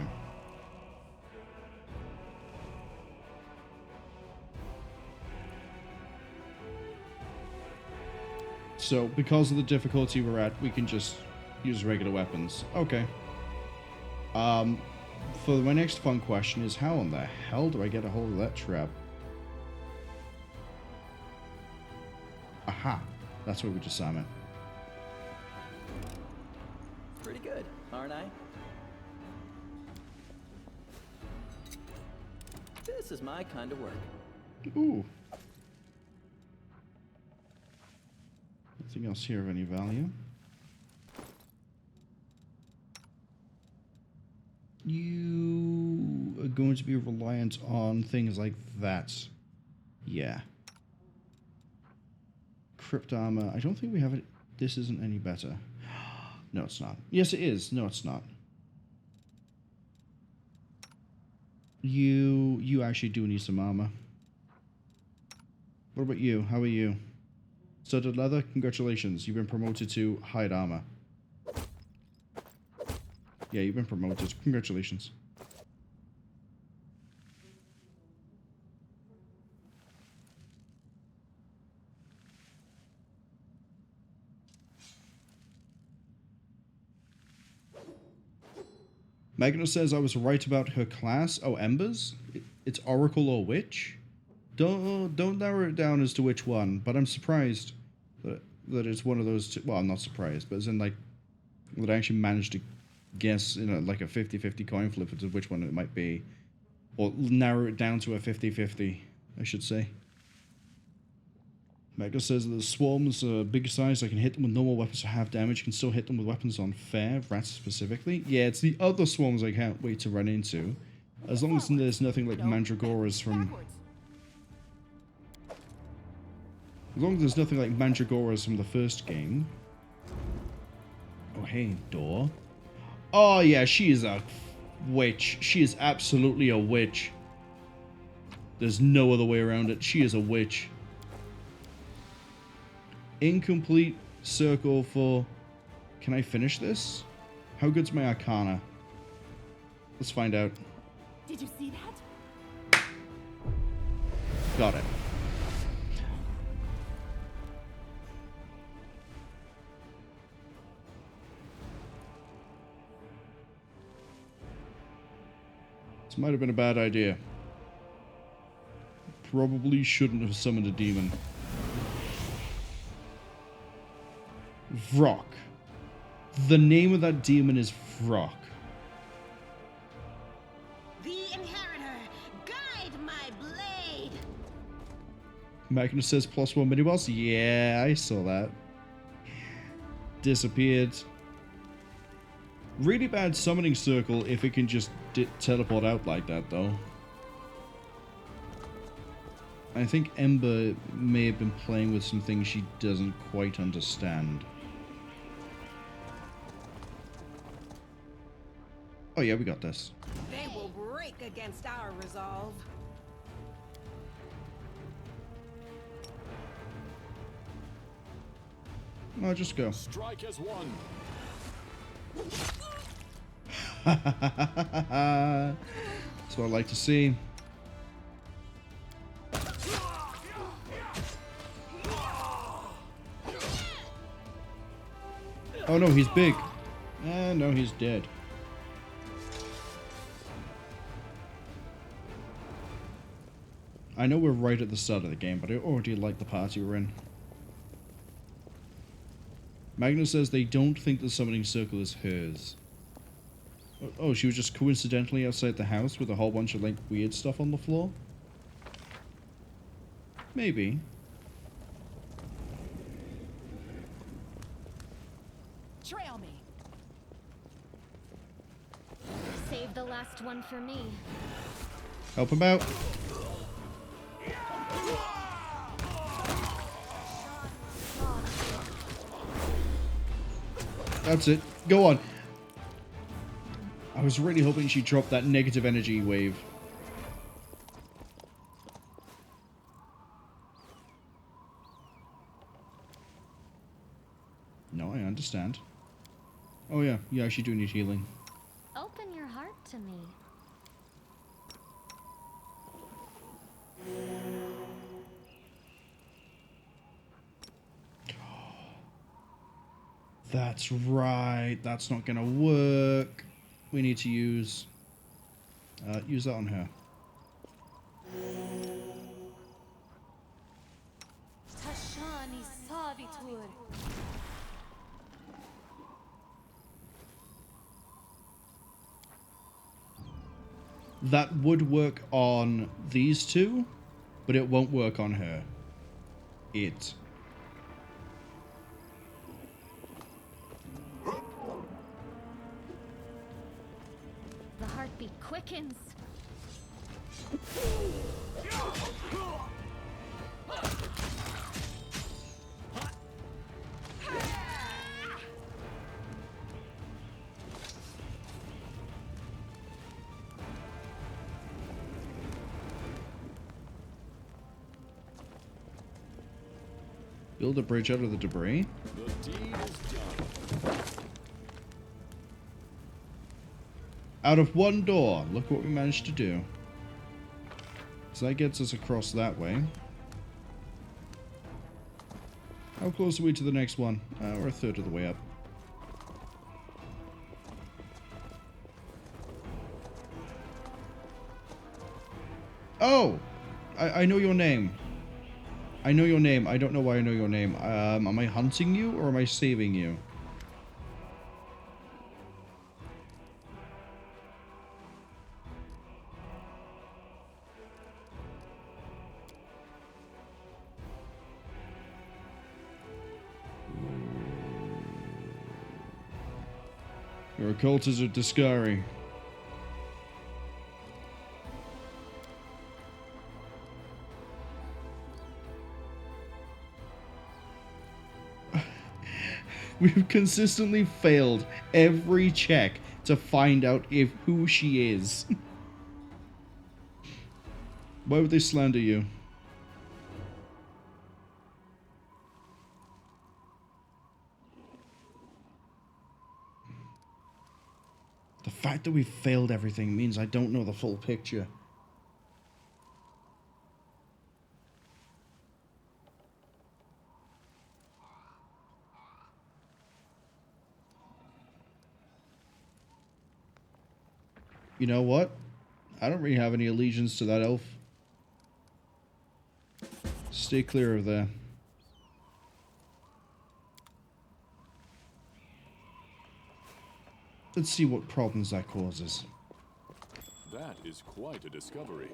So, because of the difficulty we're at, we can just use regular weapons. Okay. For my next fun question is, how in the hell do I get a hold of that trap? Aha. That's where we disarm it. Pretty good, aren't I? This is my kind of work. Ooh. Nothing else here of any value. You are going to be reliant on things like that. Yeah. Crypt armor. I don't think we have it. This isn't any better. No, it's not. Yes, it is. No, it's not. You actually do need some armor. What about you? How are you? Studded leather? Congratulations. You've been promoted to hide armor. Yeah, you've been promoted. Congratulations. Magnus says I was right about her class. Oh, Embers? It's Oracle or Witch? Don't narrow it down as to which one, but I'm surprised that it's one of those two. Well, I'm not surprised, but as in, like, that I actually managed to guess, you know, like a 50-50 coin flip as to which one it might be. Or narrow it down to a 50-50, I should say. Magnus says that the swarms are big size. I can hit them with normal weapons for half damage. You can still hit them with weapons on fair, rats specifically. Yeah, it's the other swarms I can't wait to run into. As long as there's nothing like Mandragoras from... As long as there's nothing like Mandragoras from the first game. Oh, hey, door. Oh, yeah, she is a witch. She is absolutely a witch. There's no other way around it. She is a witch. Incomplete circle for... Can I finish this? How good's my Arcana? Let's find out. Did you see that? Got it. This might have been a bad idea. Probably shouldn't have summoned a demon. Vrock. The name of that demon is Vrock. The Inheritor, guide my blade. Magnus says +1 mini-boss. Yeah, I saw that. Disappeared. Really bad summoning circle if it can just teleport out like that, though. I think Ember may have been playing with some things she doesn't quite understand. Oh yeah, we got this. They will break against our resolve. No, just go. Strike as one. That's what I like to see. Oh no, he's big. No, he's dead. I know we're right at the start of the game, but I already like the party we're in. Magnus says they don't think the summoning circle is hers. Oh, she was just coincidentally outside the house with a whole bunch of, like, weird stuff on the floor? Maybe. Trail me. Save the last one for me. Help him out. That's it. Go on. I was really hoping she'd drop that negative energy wave. No, I understand. Oh yeah, you actually do need healing. Open your heart to me. That's right. That's not gonna work. We need to use that on her. Tashani Savitur. That would work on these two, but it won't work on her. It. The heartbeat quickens. Build a bridge out of the debris. The deed is done. Out of one door. Look what we managed to do. So that gets us across that way. How close are we to the next one? We're a third of the way up. Oh! I know your name. I know your name. I don't know why I know your name. Am I hunting you or am I saving you? Your occultist of Discari. We've consistently failed every check to find out who she is. Why would they slander you? The fact that we've failed everything means I don't know the full picture. You know what? I don't really have any allegiance to that elf. Stay clear of there. Let's see what problems that causes. That is quite a discovery.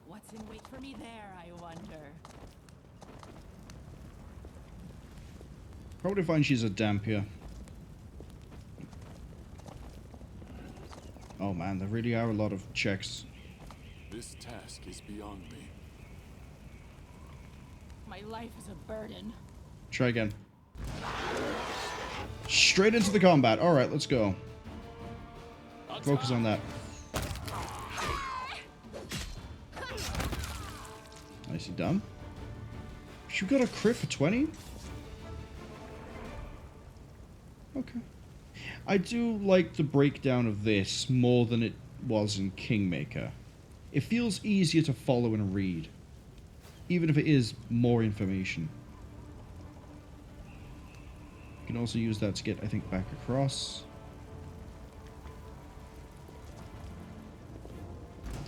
What's in wait for me there, I wonder? Probably find she's a Dampier. Oh man, there really are a lot of checks. This task is beyond me. My life is a burden. Try again. Straight into the combat. Alright, let's go. Focus on that. Nicely done. You got a crit for 20? Okay. I do like the breakdown of this more than it was in Kingmaker. It feels easier to follow and read, even if it is more information. You can also use that to get, I think, back across.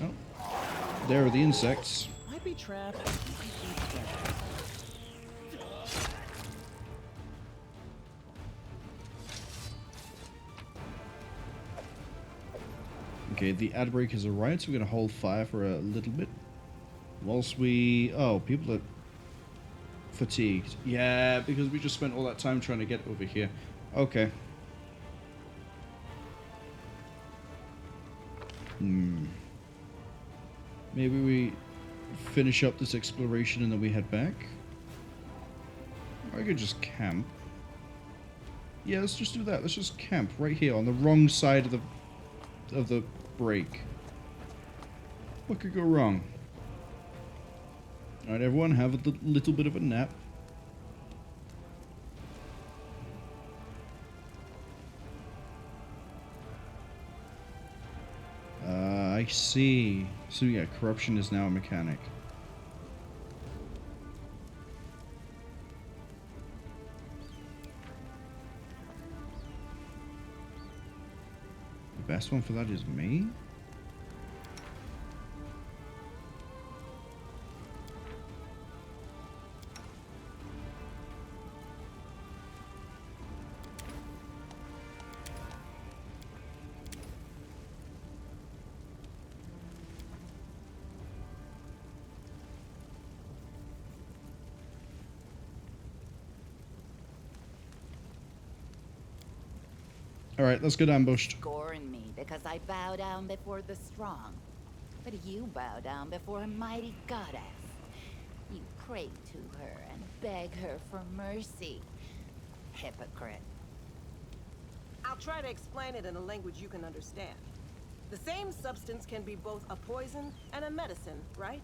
Oh, there are the insects. Might be trapped. Okay, the ad break has arrived, so we're going to hold fire for a little bit. Whilst we... Oh, people are fatigued. Yeah, because we just spent all that time trying to get over here. Okay. Maybe we finish up this exploration and then we head back? Or I could just camp. Yeah, let's just do that. Let's just camp right here on the wrong side of the break. What could go wrong? Alright, everyone, have a little bit of a nap. I see. So yeah, corruption is now a mechanic. The best one for that is me? Alright, let's get ambushed. Scorn me because I bow down before the strong. But you bow down before a mighty goddess. You pray to her and beg her for mercy. Hypocrite. I'll try to explain it in a language you can understand. The same substance can be both a poison and a medicine, right?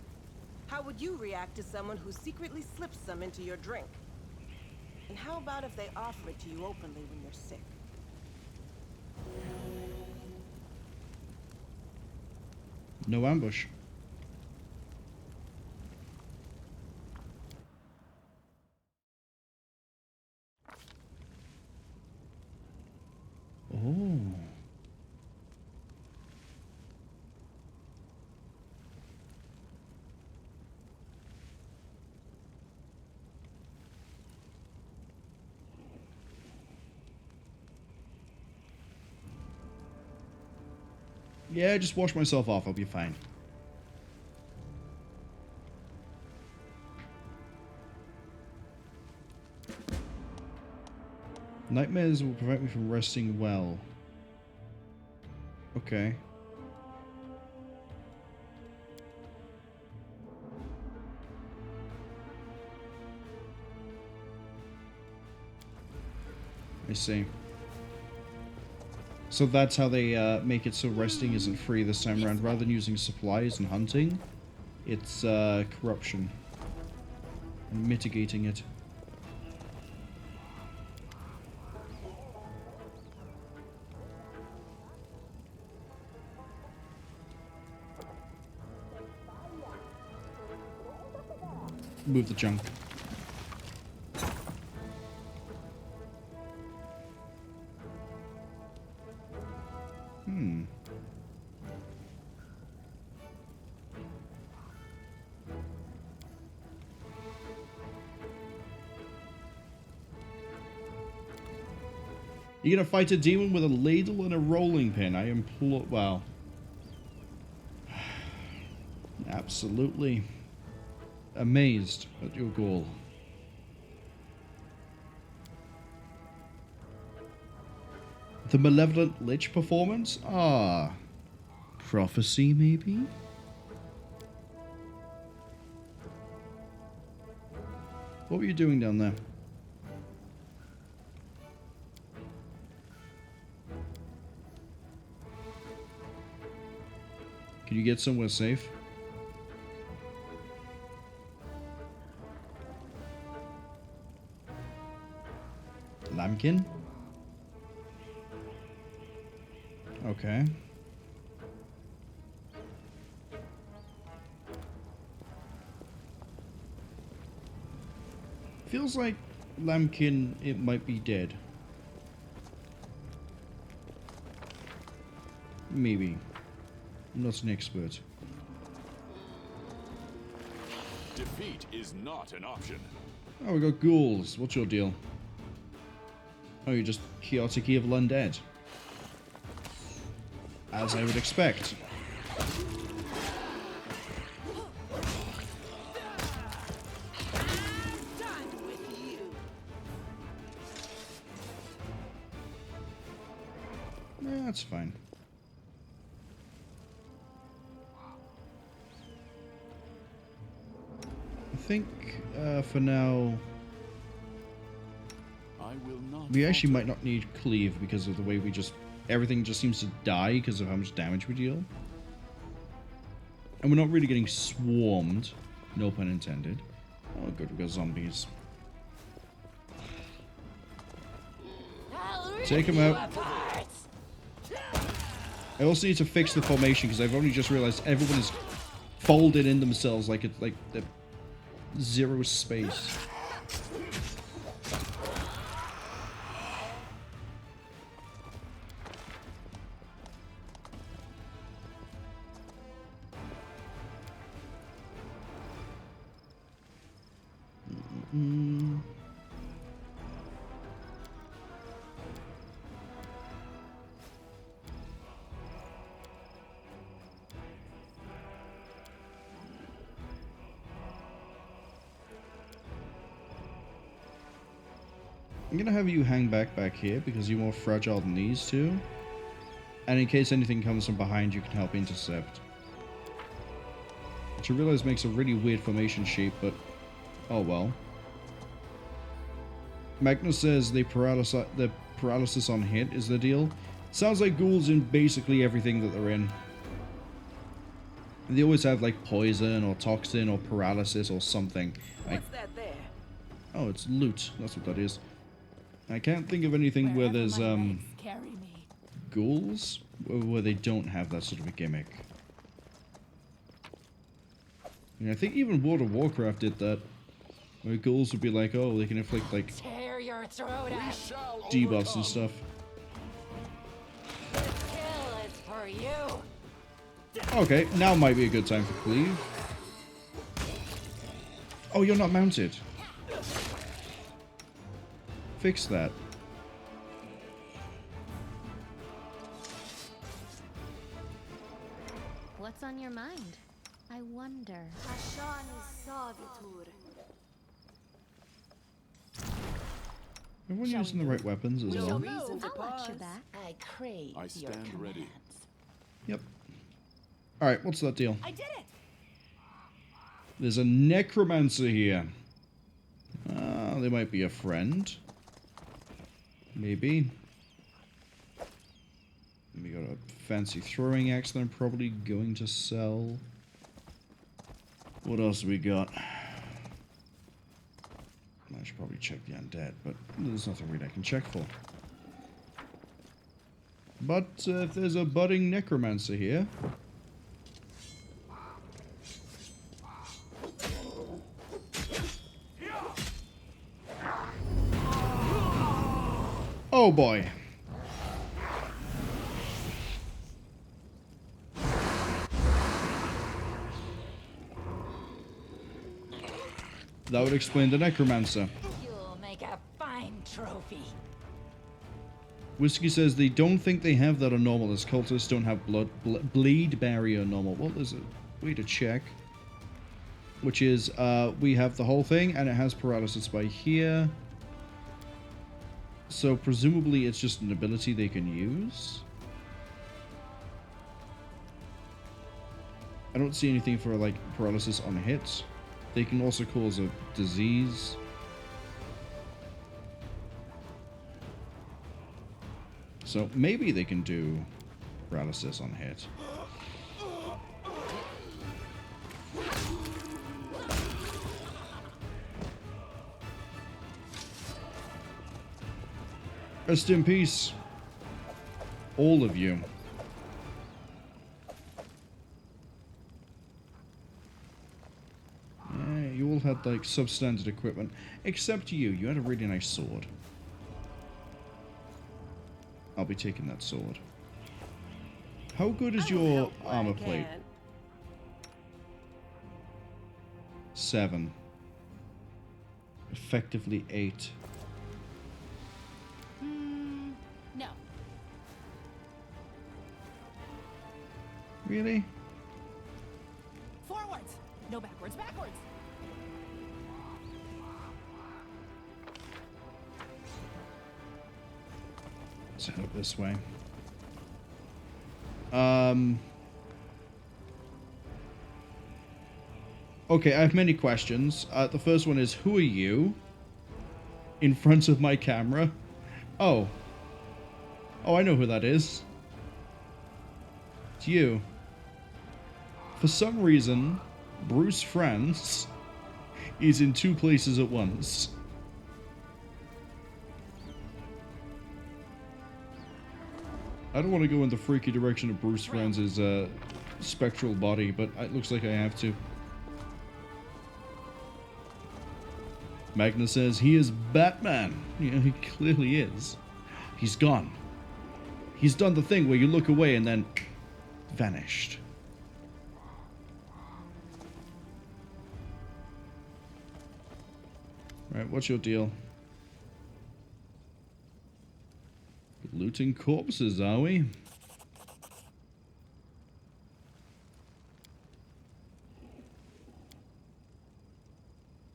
How would you react to someone who secretly slips some into your drink? And how about if they offer it to you openly when you're sick? No ambush. Oh. Yeah, just wash myself off. I'll be fine. Nightmares will prevent me from resting well. Okay. I see. So that's how they make it so resting isn't free this time around. Rather than using supplies and hunting, it's corruption. And mitigating it. Move the junk. You're gonna fight a demon with a ladle and a rolling pin. I implore. Well, absolutely amazed at your goal. The Malevolent Lich performance? Ah. Prophecy, maybe? What were you doing down there? Can you get somewhere safe? Lambkin? Okay. Feels like Lambkin, it might be dead. Maybe. I'm not an expert. Defeat is not an option. Oh, we got ghouls. What's your deal? Oh, you're just chaotic evil undead. As I would expect. That's fine. I think for now we actually might not need cleave because of the way we just everything just seems to die because of how much damage we deal, and we're not really getting swarmed, no pun intended. Oh good, we got zombies. Take them out. I also need to fix the formation because I've only just realized everyone is folded in themselves like it's like the zero space. I'm gonna have you hang back here because you're more fragile than these two. And in case anything comes from behind, you can help intercept. Which I realize makes a really weird formation shape, but oh well. Magnus says the paralysis on hit is the deal. Sounds like ghouls in basically everything that they're in. They always have like poison or toxin or paralysis or something. What's that there? Oh, it's loot. That's what that is. I can't think of anything where there's Carry me. ghouls where they don't have that sort of a gimmick. I think even World of Warcraft did that. Where ghouls would be like, oh, they can inflict like Tear your throat out. debuffs and stuff. This kill is for you. Okay, now might be a good time for cleave. Oh, you're not mounted. Fix that. What's on your mind? I wonder. Everyone using the right weapons as well. I'll watch your back. I crave I stand ready. Yep. Alright, what's that deal? I did it! There's a necromancer here. They might be a friend. Maybe. We got a fancy throwing axe that I'm probably going to sell. What else have we got? I should probably check the undead, but there's nothing really I can check for. But if there's a budding necromancer here... Oh boy. That would explain the necromancer. You'll make a fine trophy. Whiskey says they don't think they have that on normal, as cultists don't have bleed barrier on normal. Well, there's a way to check. Which is, we have the whole thing, and it has paralysis by here. So presumably it's just an ability they can use. I don't see anything for like paralysis on hits. They can also cause a disease. So maybe they can do paralysis on hit. Rest in peace, all of you. Yeah, you all had like substandard equipment, except you. You had a really nice sword. I'll be taking that sword. How good is your armor plate? 7. Effectively 8. No. Really? Forwards! No backwards, backwards! Let's head up this way. Okay, I have many questions. The first one is, who are you? In front of my camera? Oh. Oh, I know who that is. It's you. For some reason, Bruce Franz is in 2 places at once. I don't want to go in the freaky direction of Bruce Franz's spectral body, but it looks like I have to. Magnus says he is Batman. Yeah, he clearly is. He's gone. He's done the thing where you look away and then vanished. Right, what's your deal? Looting corpses, are we?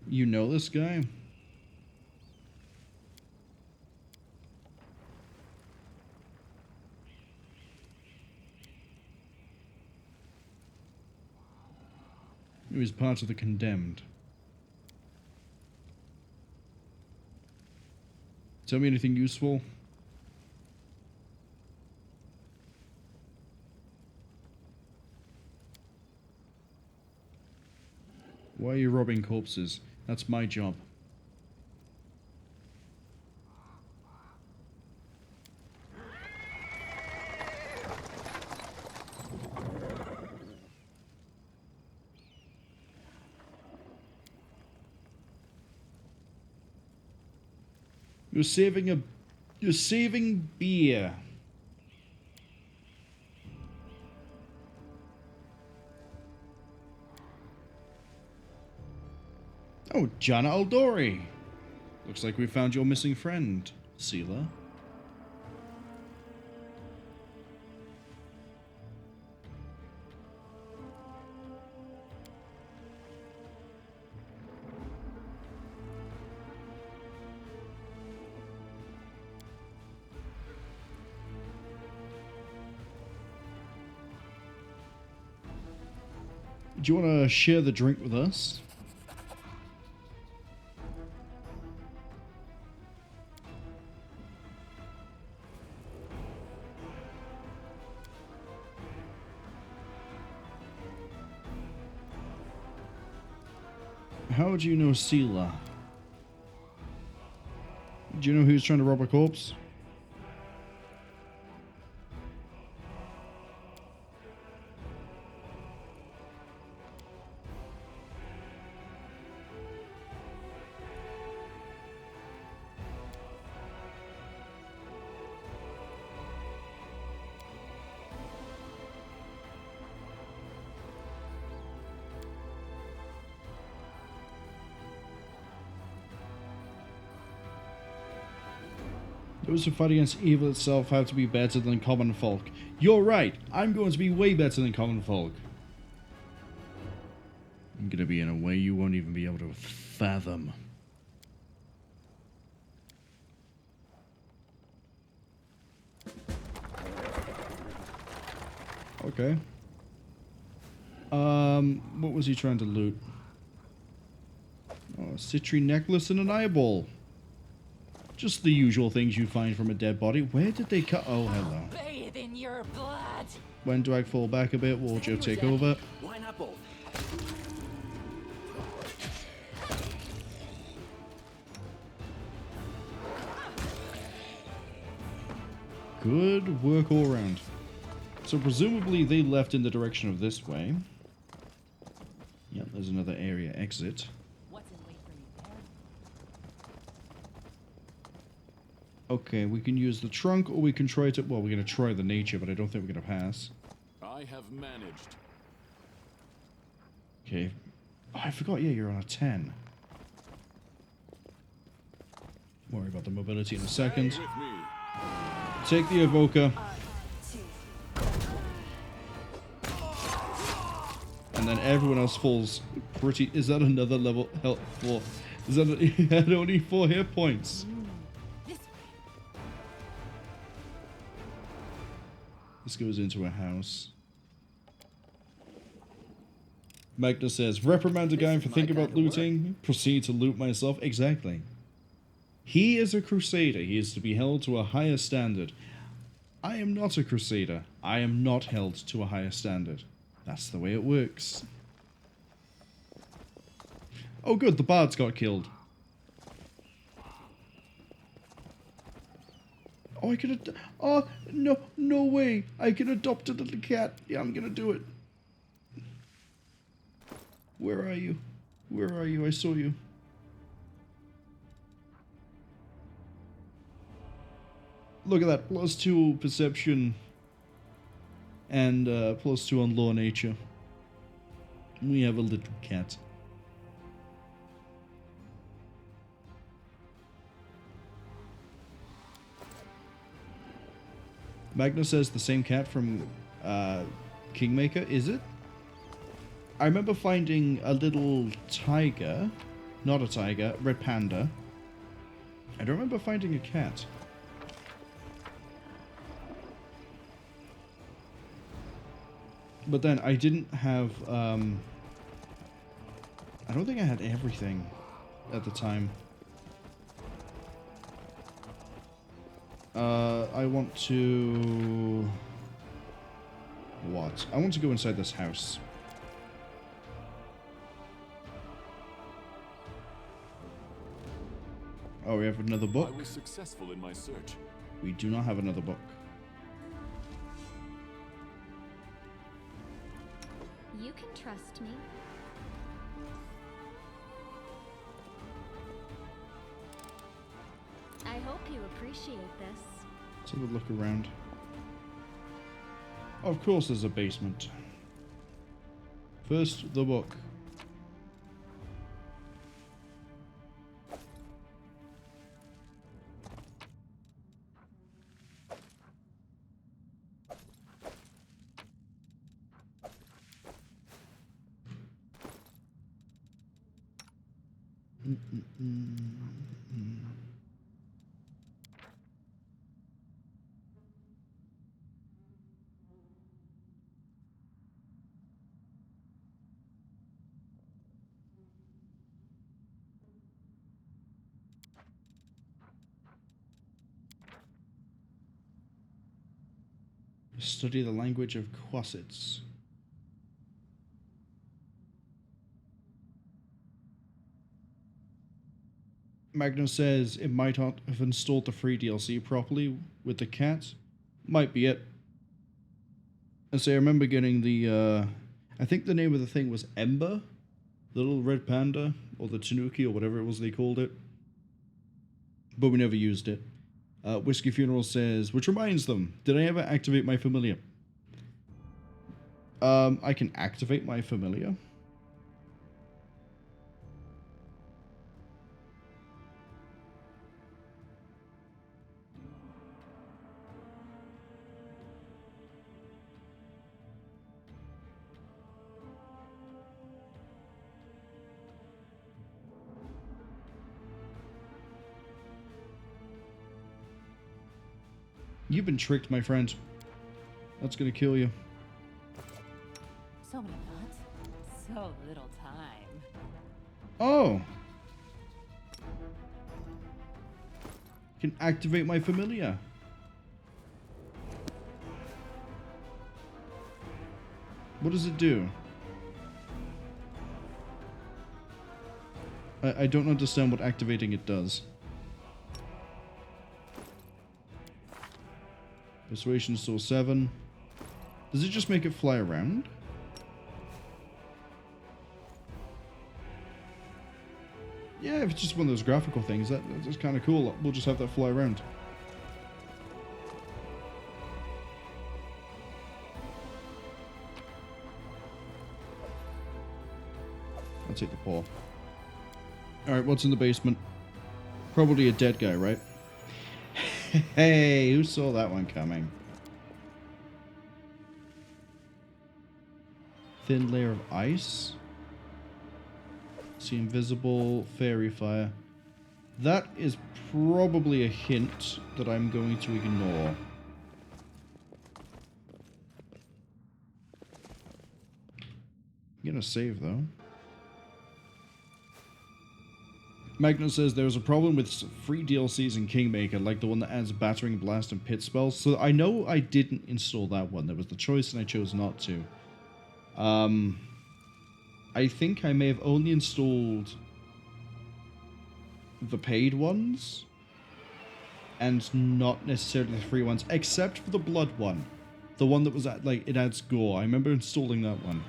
You know this guy? He was part of the condemned. Tell me anything useful. Why are you robbing corpses? That's my job. You're saving beer. Oh, Jana Aldori. Looks like we found your missing friend, Sealer. Do you want to share the drink with us? How do you know Sela? Do you know who's trying to rob a corpse? Those who fight against evil itself have to be better than common folk. You're right. I'm going to be way better than common folk. I'm going to be in a way you won't even be able to fathom. Okay. What was he trying to loot? Oh, a citrine necklace and an eyeball. Just the usual things you find from a dead body. Where did they cut? Oh, hello. Bathe in your blood. When do I fall back a bit? Wardjo take over. Why not both? Good work all around. So presumably they left in the direction of this way. Yep, there's another area exit. Okay, we can use the trunk, or we can try to... Well, we're going to try the nature, but I don't think we're going to pass. I have managed. Okay. Oh, I forgot, yeah, you're on a 10. Worry about the mobility in a second. Take the evoker. And then everyone else falls pretty... Is that another level health for... Is that... He had only 4 hit points. This goes into a house. Magnus says, reprimand a guy for thinking about looting. Proceed to loot myself. Exactly. He is a crusader. He is to be held to a higher standard. I am not a crusader. I am not held to a higher standard. That's the way it works. Oh good, the bards got killed. Oh, I can oh, no, no way. I can adopt a little cat. Yeah, I'm gonna do it. Where are you? Where are you? I saw you. Look at that. +2 perception. And +2 on law nature. We have a little cat. Magnus says the same cat from Kingmaker, is it? I remember finding a little tiger, not a tiger, red panda. I don't remember finding a cat. But then I didn't have, I don't think I had everything at the time. I want to... What? I want to go inside this house. Oh, we have another book? I was successful in my search. We do not have another book. You can trust me. I hope you appreciate this. Let's have a look around. Of course there's a basement. First, the book. Study the language of Quasits. Magnus says it might not have installed the free DLC properly with the cat. Might be it. And so I remember getting the, I think the name of the thing was Ember? The little red panda? Or the Tanuki or whatever it was they called it. But we never used it. Whiskey Funeral says, which reminds them, did I ever activate my familiar? I can activate my familiar. You've been tricked, my friend. That's gonna kill you. So many thoughts, so little time. Oh! Can activate my familiar. What does it do? I don't understand what activating it does. Persuasion still 7. Does it just make it fly around? Yeah, if it's just one of those graphical things, that's kind of cool. We'll just have that fly around. I'll take the paw. Alright, what's in the basement? Probably a dead guy, right? Hey, who saw that one coming? Thin layer of ice. See invisible, fairy fire. That is probably a hint that I'm going to ignore. I'm gonna save though. Magnus says there was a problem with free DLCs in Kingmaker, like the one that adds Battering Blast and Pit spells. So I know I didn't install that one. There was the choice and I chose not to. I think I may have only installed the paid ones and not necessarily the free ones, except for the blood one. The one that was at, like, it adds gore. I remember installing that one.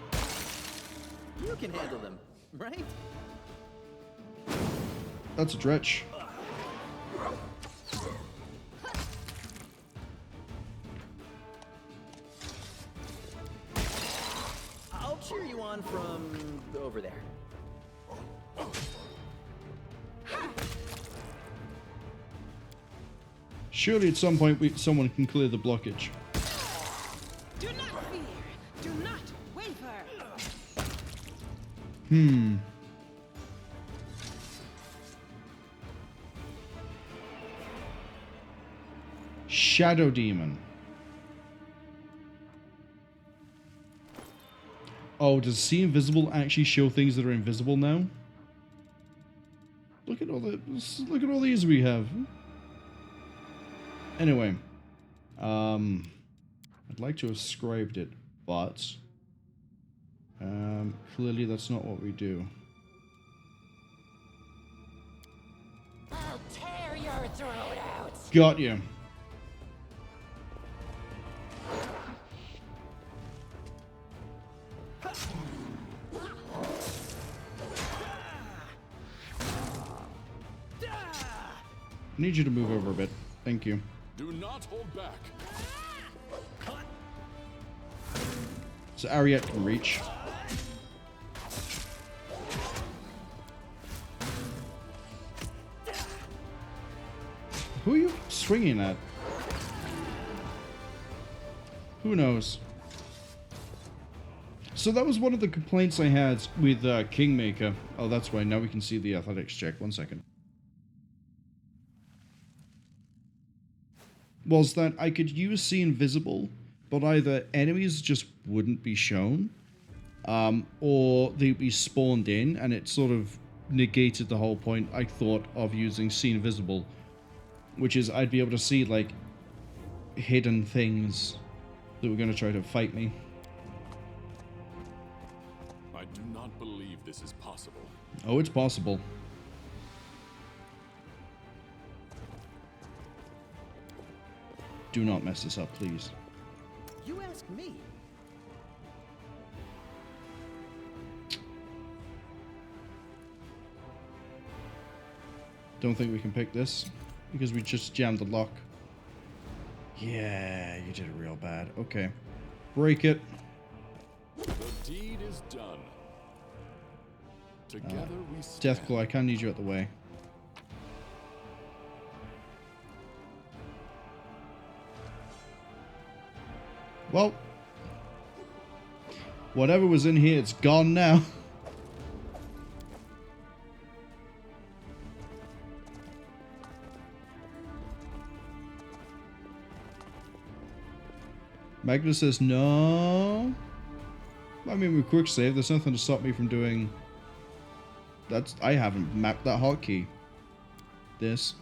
You can handle them, right? That's a dretch. I'll cheer you on from over there. Surely at some point someone can clear the blockage. Do not fear. Do not waver. Shadow Demon. Oh, does See Invisible actually show things that are invisible now? Look at all these we have. Anyway, I'd like to have scribed it, but clearly that's not what we do. I'll tear your throat out. Got you. I need you to move over a bit. Thank you. Do not hold back. So Ariette can reach. Who are you swinging at? Who knows? So that was one of the complaints I had with Kingmaker. Oh, that's why. Now we can see the athletics check. 1 second. Was that I could use See Invisible, but either enemies just wouldn't be shown, or they'd be spawned in, and it sort of negated the whole point, I thought, of using See Invisible, which is I'd be able to see, like, hidden things that were going to try to fight me. I do not believe this is possible. Oh, it's possible. Do not mess this up, please. You ask me. Don't think we can pick this because we just jammed the lock. Yeah, you did it real bad. Okay. Break it. The deed is done. Together we stand. Deathclaw, I can't need you out the way. Well, whatever was in here, it's gone now. Magnus says no. I mean, with quick save, there's nothing to stop me from doing. That's I haven't mapped that hotkey. This.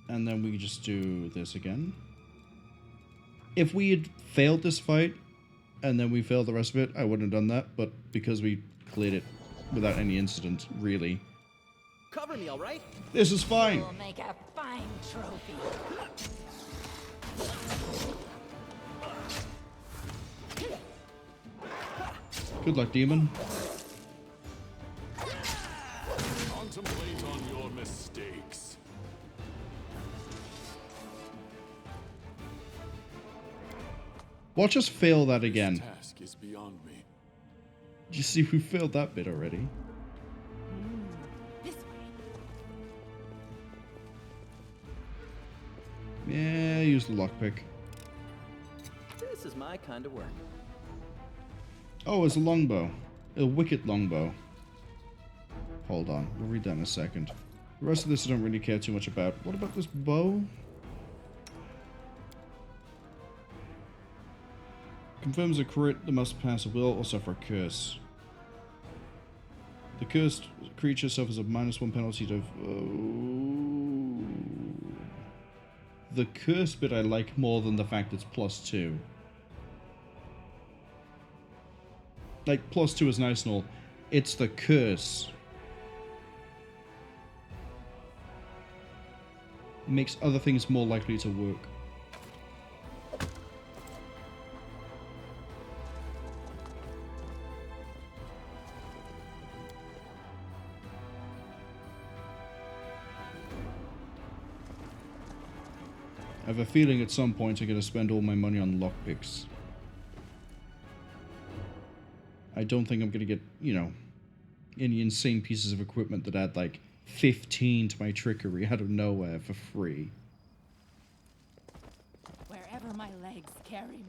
And then we just do this again. If we had failed this fight, and then we failed the rest of it, I wouldn't have done that, but because we cleared it without any incident, really. Cover me, all right? This is fine. We'll make a fine trophy. Good luck, demon. Contemplate on your mistakes. Watch us fail that again. This task is beyond me. You see, we failed that bit already. This way. Yeah, use the lockpick. This is my kind of work. Oh, it's a longbow. A wicked longbow. Hold on, we'll read that in a second. The rest of this I don't really care too much about. What about this bow? Confirms a crit that must pass a will or suffer a curse. The cursed creature suffers a -1 penalty to... The curse bit I like more than the fact it's +2. Like, +2 is nice and all. It's the curse. It makes other things more likely to work. I have a feeling at some point I'm going to spend all my money on lockpicks. I don't think I'm going to get, you know, any insane pieces of equipment that add like 15 to my trickery out of nowhere for free. Wherever my legs carry me.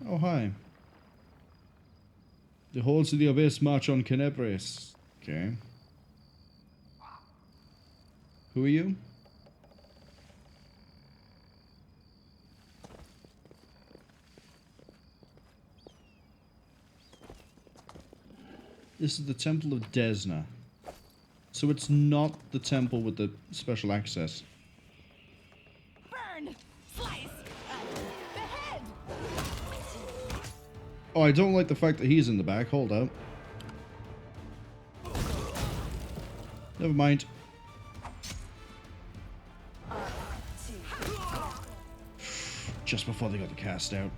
Oh, hi. The hordes of the Abyss march on Kenabres. Okay. Who are you? This is the Temple of Desna. So it's not the temple with the special access. Burn! Slice! The head! Oh, I don't like the fact that he's in the back. Hold up. Never mind. Just before they got the cast out.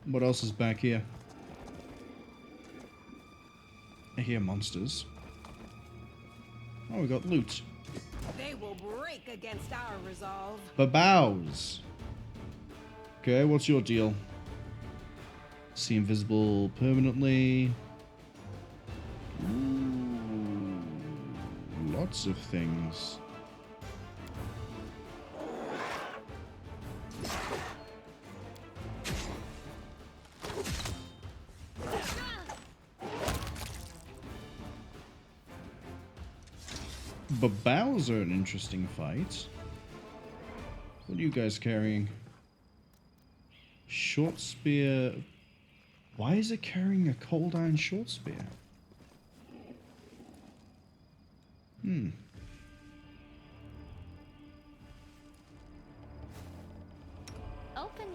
What else is back here? I hear monsters. Oh, we got loot. They will break against our resolve. Babows. Okay, what's your deal? See invisible permanently. Ooh, lots of things. Babows are an interesting fight. What are you guys carrying? Short spear. Why is it carrying a cold iron short spear? Open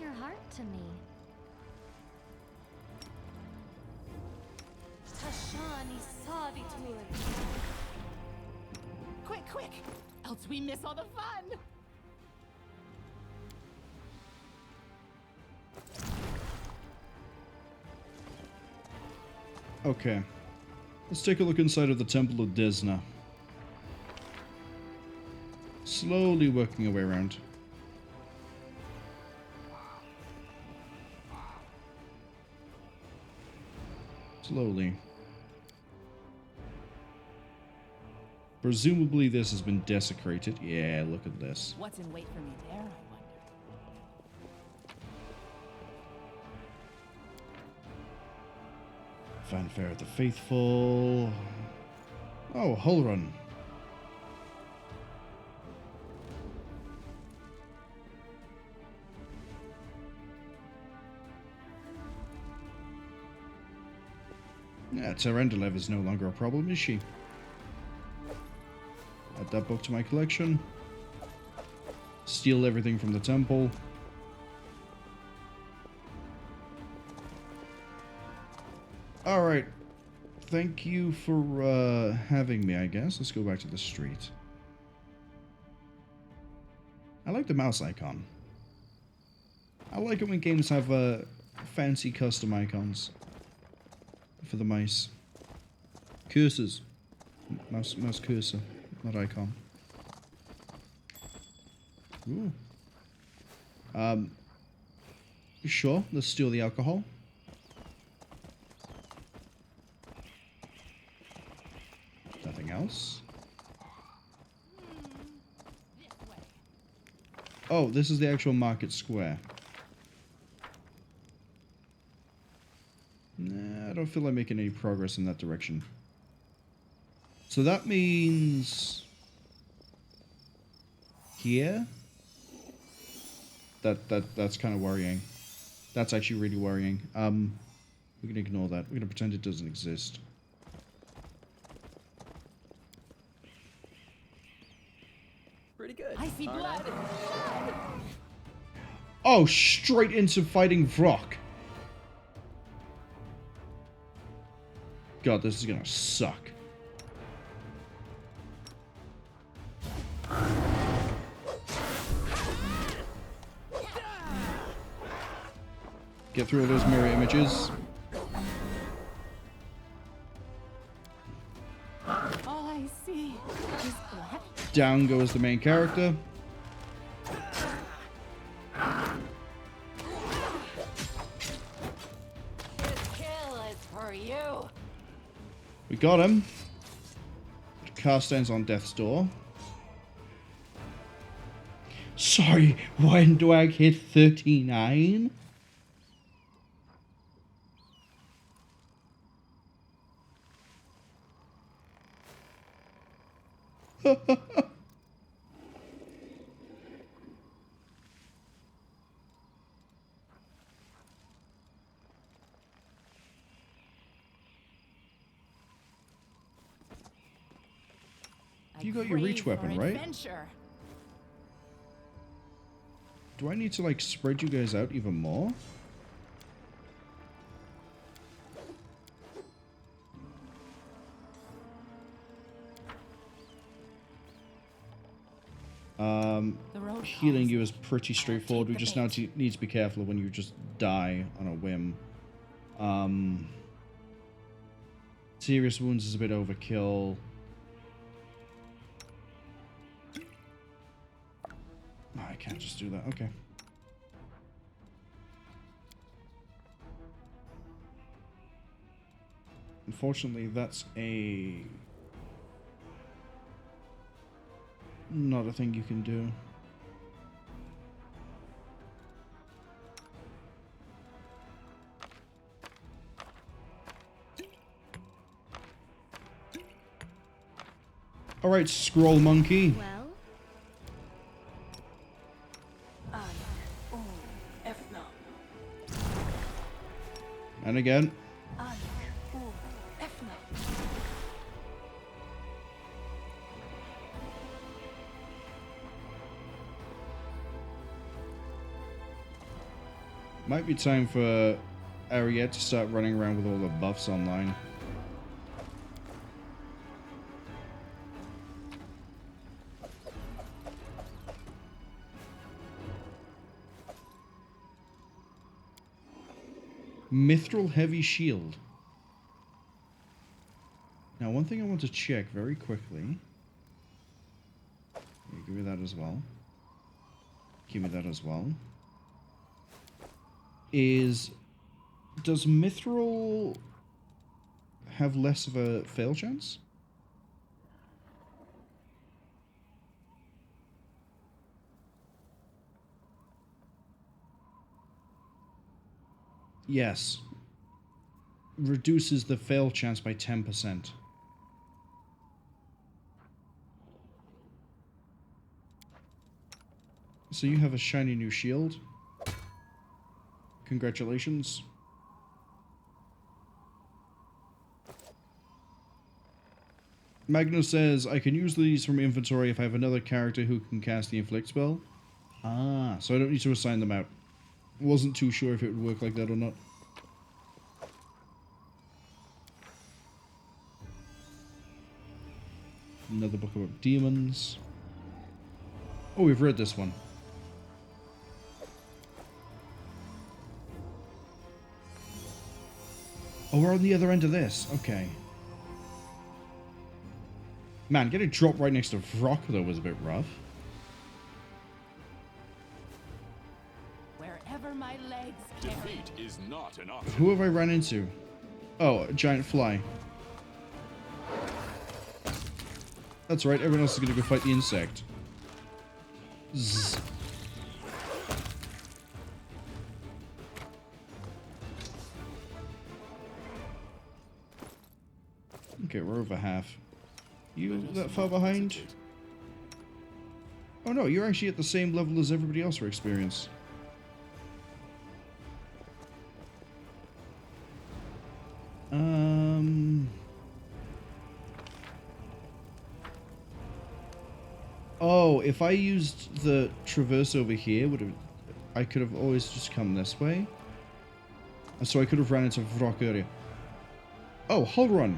your heart to me. Tashani Savitur. Quick, quick! Else we miss all the fun! Okay. Let's take a look inside of the Temple of Desna. Slowly working our way around. Slowly. Presumably this has been desecrated. Yeah, look at this. What's in wait for me there, I wonder? Fanfare of the Faithful. Oh, Hulrun. Yeah, Terendelev is no longer a problem, is she? Add that book to my collection. Steal everything from the temple. Alright. Thank you for having me, I guess. Let's go back to the street. I like the mouse icon. I like it when games have fancy custom icons for the mice. Cursors. Mouse cursor, not icon. Ooh. Sure, let's steal the alcohol. Nothing else. Oh, this is the actual market square. Nah, I don't feel like making any progress in that direction. So that means here. That's kind of worrying. That's actually really worrying. We can ignore that. We're gonna pretend it doesn't exist. Pretty good. I see blood. Oh, straight into fighting Vrock. God, this is gonna suck. Get through all those mirror images. All I see is black. Down goes the main character. This kill is for you. We got him. Carstein's on death's door. Sorry, when do I hit 39? You got your reach weapon, right? Adventure. Do I need to, like, spread you guys out even more? Healing you is pretty straightforward. We just now need to be careful when you just die on a whim. Serious wounds is a bit overkill. Oh, I can't just do that. Okay. Unfortunately, that's not a thing you can do. All right, scroll monkey. Well. And again. Might be time for Ariette to start running around with all the buffs online. Mithril Heavy Shield. Now, one thing I want to check very quickly. Give me that as well. Give me that as well. Does Mithril have less of a fail chance? Yes. Reduces the fail chance by 10%. So you have a shiny new shield. Congratulations. Magnus says, I can use these from inventory if I have another character who can cast the inflict spell. Ah, so I don't need to assign them out. Wasn't too sure if it would work like that or not. Another book about demons. Oh, we've read this one. Oh, we're on the other end of this. Okay. Man, getting dropped right next to Vrock, though, was a bit rough. Wherever my legs Defeat is not an option. Who have I run into? Oh, a giant fly. That's right, everyone else is going to go fight the insect. Zzz. Okay, we're over half. You that far behind? Oh no, you're actually at the same level as everybody else for experience. Oh, if I used the traverse over here, I could have always just come this way. So I could have ran into Vrock earlier. Oh, Hulrun.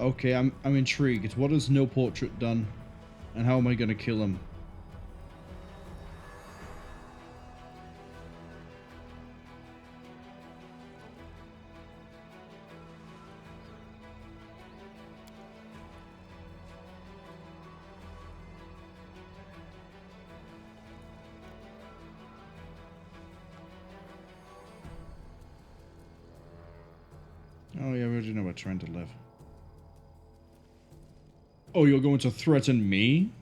Okay, I'm intrigued. What has no portrait done? And how am I gonna kill him? Oh yeah, we already know we're trying to live. Oh, you're going to threaten me?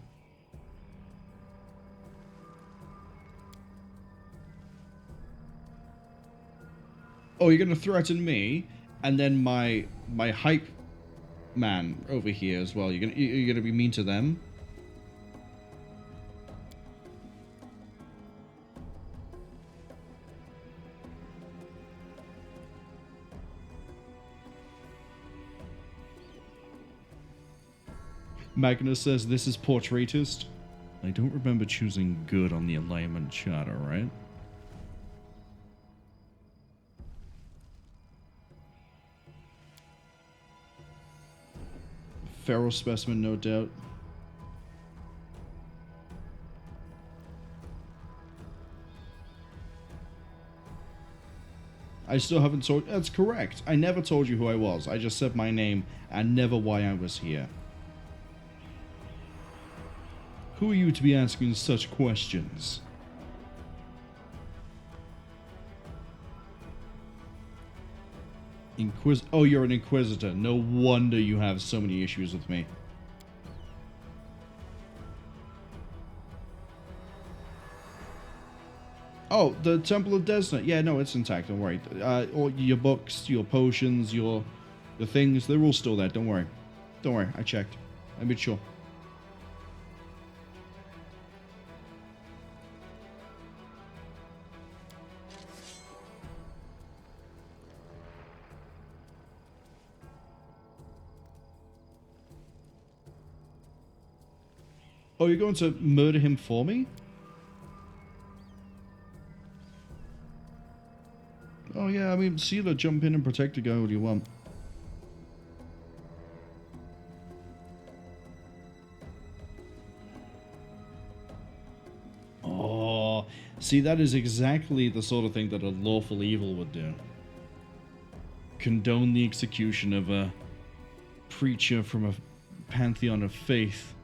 Oh, you're going to threaten me, and then my hype man over here as well. You're gonna be mean to them? Magnus says this is portraitist. I don't remember choosing good on the alignment chart, alright? Feral specimen, no doubt. I still haven't told... That's correct. I never told you who I was. I just said my name and never why I was here. Who are you to be asking such questions? Oh, you're an Inquisitor. No wonder you have so many issues with me. Oh, the Temple of Desna. Yeah, no, it's intact. Don't worry. All your books, your potions, your things, they're all still there. Don't worry. Don't worry. I checked. I made sure. Oh, you're going to murder him for me? Oh yeah, I mean, Sealer, jump in and protect the guy. What do you want? Oh, see, that is exactly the sort of thing that a lawful evil would do. Condone the execution of a preacher from a pantheon of faith.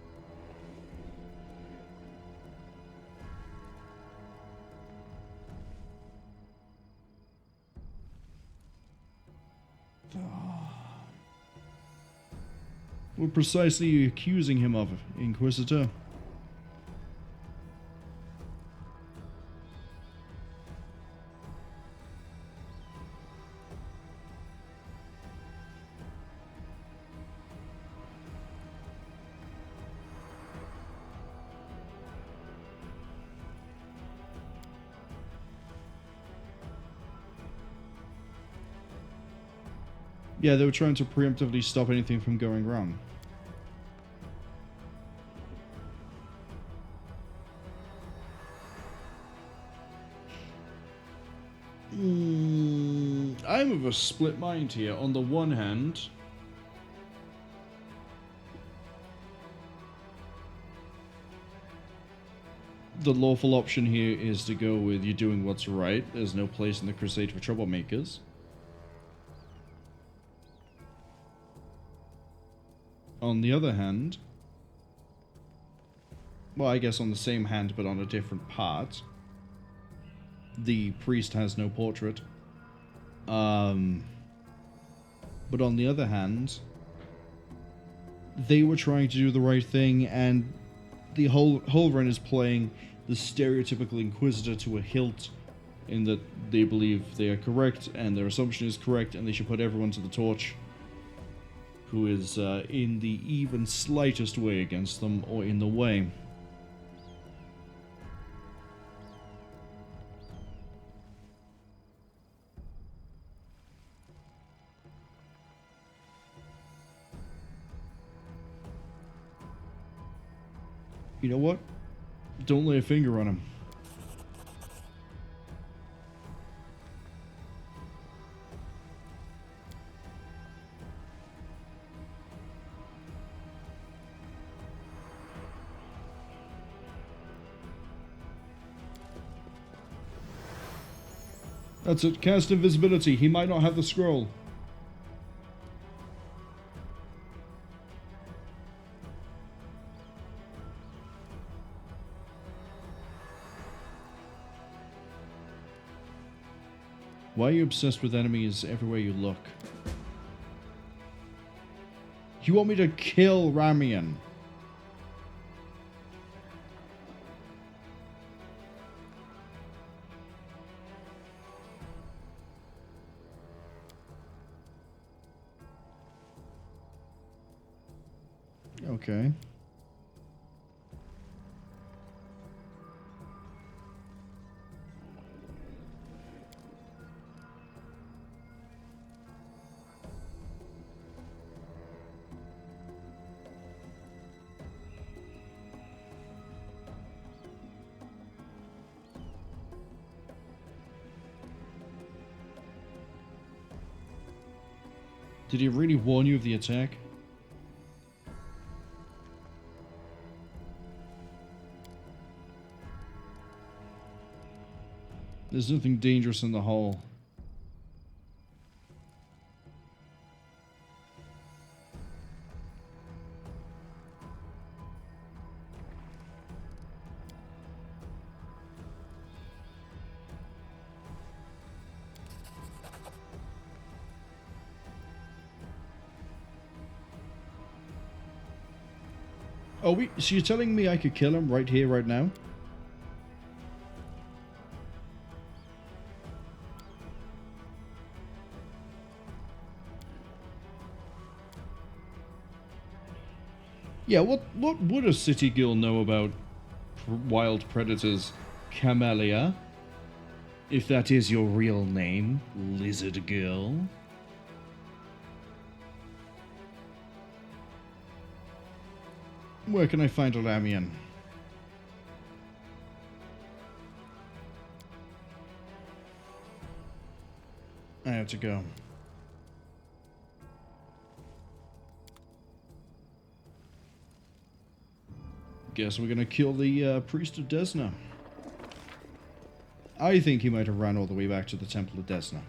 What precisely are you accusing him of, Inquisitor? Yeah, they were trying to preemptively stop anything from going wrong. I'm of a split mind here. On the one hand, the lawful option here is to go with you doing what's right. There's no place in the crusade for troublemakers. On the other hand, well, I guess on the same hand but on a different part, the priest has no portrait. But on the other hand, they were trying to do the right thing, and the Hulrun is playing the stereotypical Inquisitor to a hilt, in that they believe they are correct, and their assumption is correct, and they should put everyone to the torch who is in the even slightest way against them or in the way. You know what? Don't lay a finger on him. That's it. Cast invisibility. He might not have the scroll. Why are you obsessed with enemies everywhere you look? You want me to kill Ramien? Okay. Did he really warn you of the attack? There's nothing dangerous in the hall. Oh, so you're telling me I could kill him right here, right now? Yeah, what would a city girl know about wild predators, Camellia? If that is your real name, lizard girl. Where can I find a Ramien? I have to go. Guess we're gonna kill the priest of Desna. I think he might have ran all the way back to the Temple of Desna.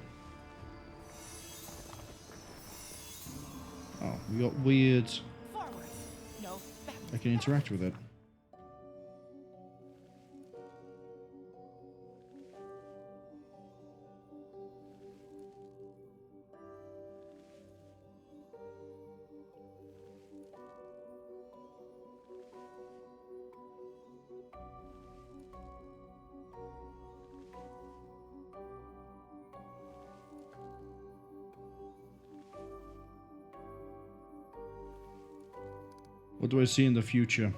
Oh, we got weird. I can interact with it. What do I see in the future?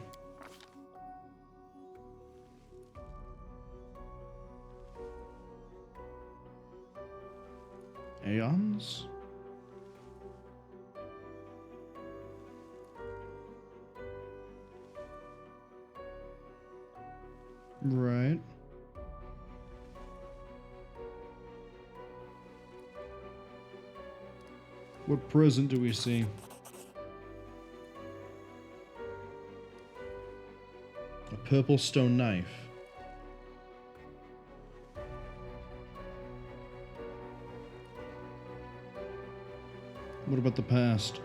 Aeons? Right. What present do we see? A purple stone knife. What about the past?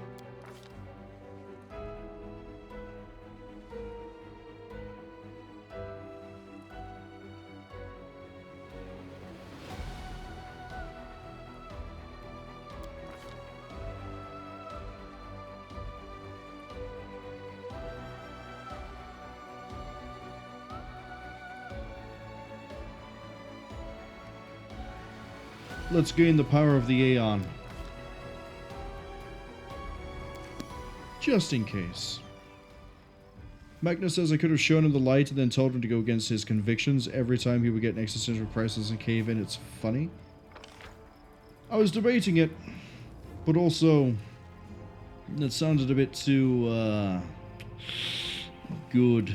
Let's gain the power of the Aeon. Just in case. Magnus says I could have shown him the light and then told him to go against his convictions every time he would get an existential crisis and cave in. It's funny. I was debating it, but also that sounded a bit too good.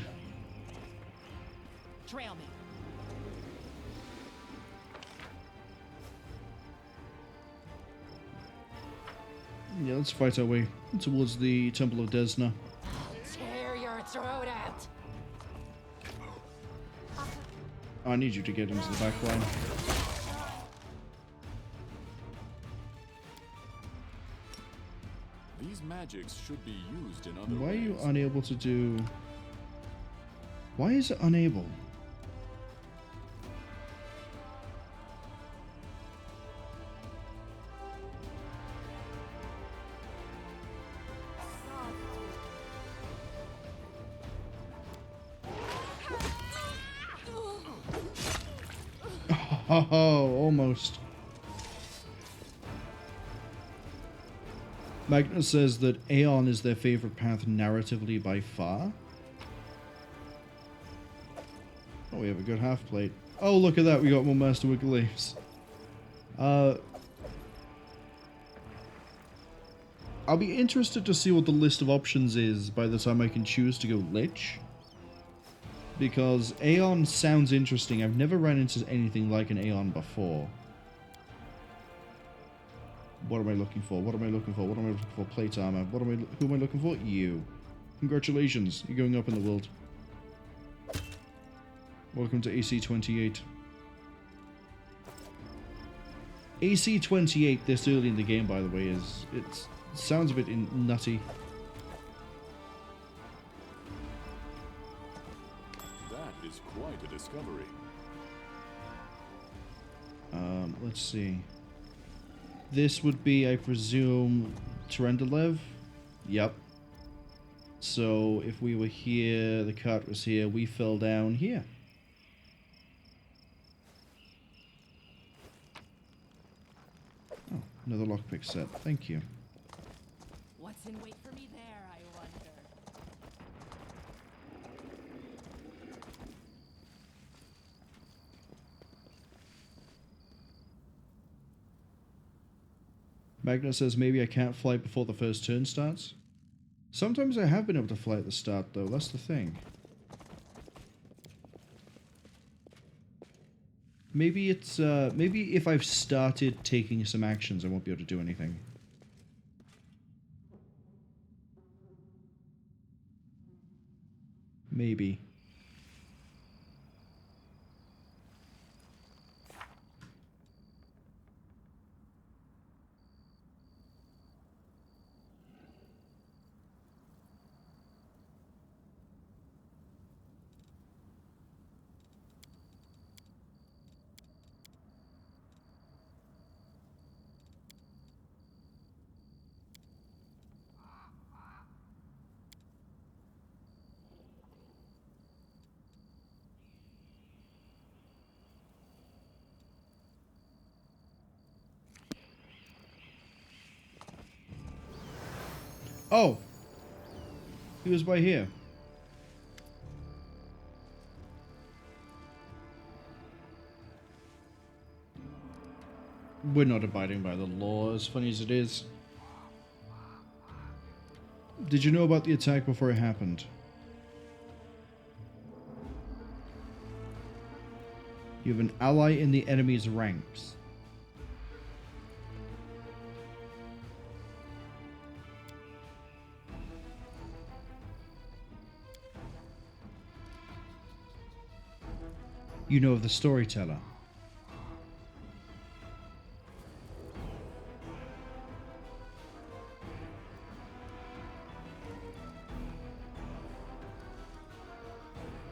Trail me. Yeah, let's fight our way towards the Temple of Desna. Tear your throat out. I need you to get into the back line. magics should be used in other Why are you ways. unable to do... Why is it unable? Oh, almost. Magnus says that Aeon is their favorite path narratively by far. Oh, we have a good half plate. Oh, look at that. We got more Master Wicked Leaves. I'll be interested to see what the list of options is by the time I can choose to go Lich. Because Aeon sounds interesting. I've never ran into anything like an Aeon before. What am I looking for? What am I looking for? What am I looking for? Plate armor. Who am I looking for? You. Congratulations. You're going up in the world. Welcome to AC 28. AC 28 this early in the game, by the way, it sounds a bit nutty. That is quite a discovery. Let's see. This would be, I presume, Terendelev? Yep. So, if we were here, the cart was here, we fell down here. Oh, another lockpick set. Thank you. What's in wait for me there, I wonder? Magnus says maybe I can't fly before the first turn starts. Sometimes I have been able to fly at the start, though. That's the thing. Maybe it's, maybe if I've started taking some actions, I won't be able to do anything. Maybe. Oh! He was by here. We're not abiding by the law, as funny as it is. Did you know about the attack before it happened? You have an ally in the enemy's ranks. You know of the storyteller.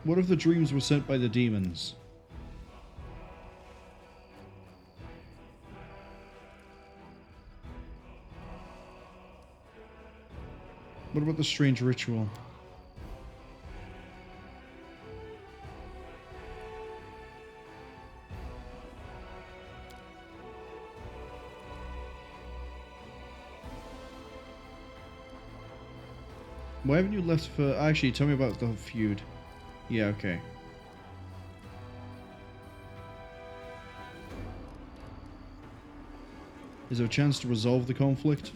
What if the dreams were sent by the demons? What about the strange ritual? Why haven't you left for... Actually, tell me about the feud. Yeah, okay. Is there a chance to resolve the conflict?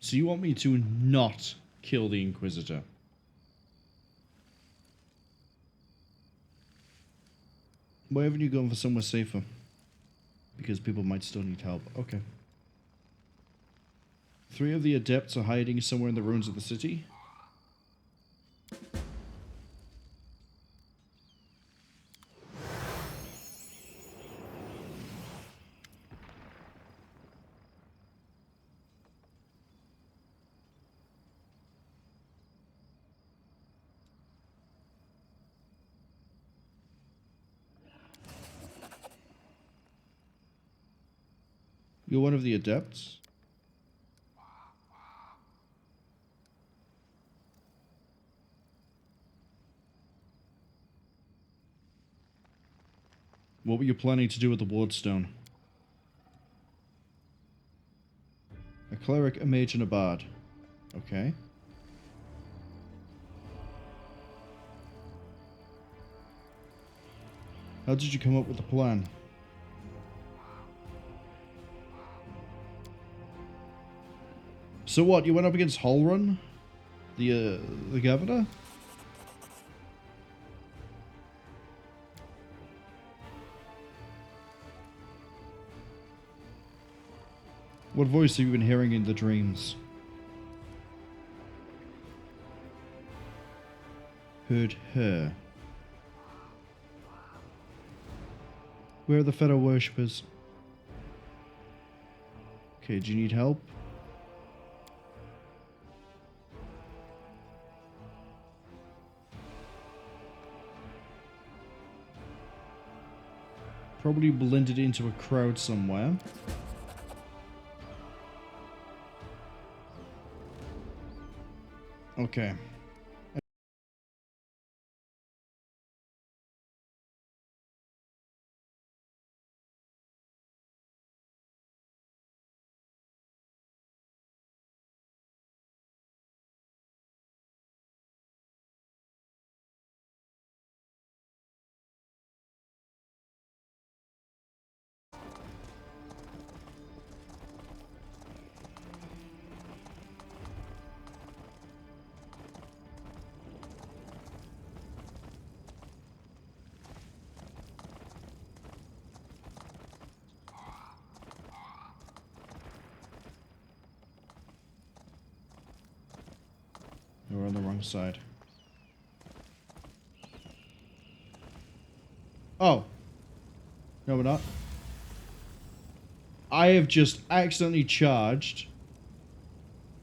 So you want me to not kill the Inquisitor? Why haven't you gone for somewhere safer? Because people might still need help. Okay. 3 of the adepts are hiding somewhere in the ruins of the city. You're one of the adepts? What were you planning to do with the Wardstone? A cleric, a mage, and a bard. Okay. How did you come up with the plan? So what, you went up against Hulrun? The governor? What voice have you been hearing in the dreams? Heard her. Where are the fellow worshippers? Okay, do you need help? Probably blended into a crowd somewhere. Okay. We're on the wrong side. Oh. No, we're not. I have just accidentally charged.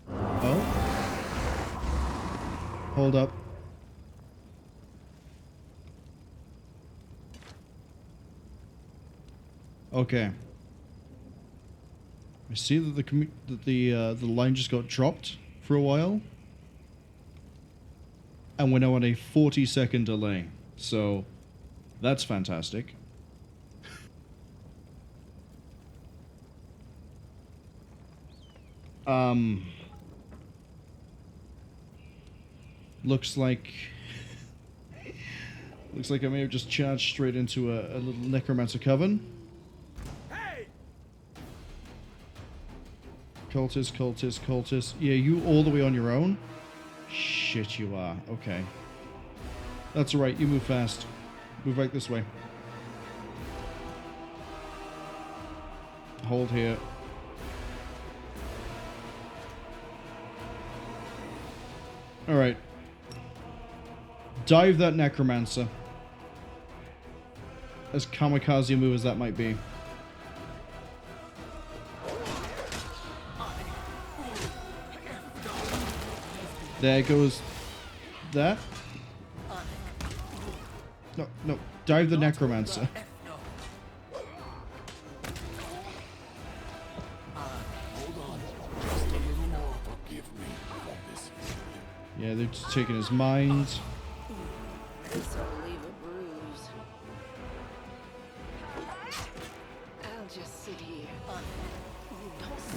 Oh. Hold up. Okay. I see that the line just got dropped for a while. And we're now on a 40-second delay. So, that's fantastic. Looks like I may have just charged straight into a little necromancer coven. Hey! Cultist. Yeah, you all the way on your own? Shit, you are. Okay. That's alright, you move fast. Move right this way. Hold here. Alright. Dive that necromancer. As kamikaze a move as that might be. There goes that. No. Dive the necromancer. Yeah, they're just taking his mind. I'll just sit here.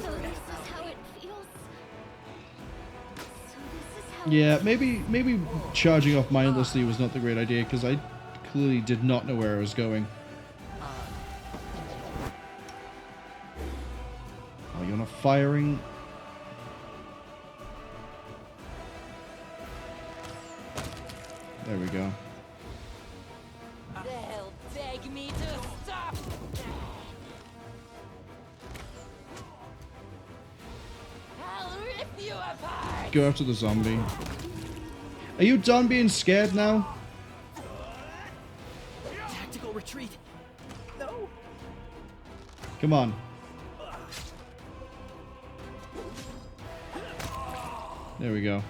So this is how it feels. Yeah, maybe charging off mindlessly was not the great idea, because I clearly did not know where I was going. Oh, you're not firing? There we go. They'll beg me to stop. I'll rip you apart. Go after the zombie. Are you done being scared now? Tactical retreat. No. Come on. There we go.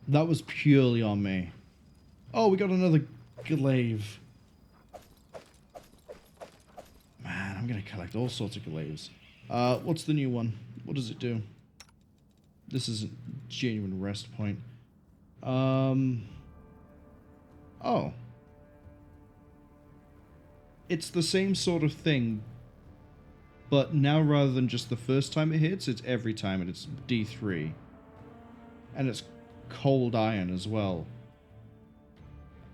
That was purely on me. Oh, we got another glaive. Man, I'm gonna collect all sorts of glaives. What's the new one? What does it do? This is a genuine rest point. Oh. It's the same sort of thing, but now rather than just the first time it hits, it's every time, and it's D3. And it's cold iron as well.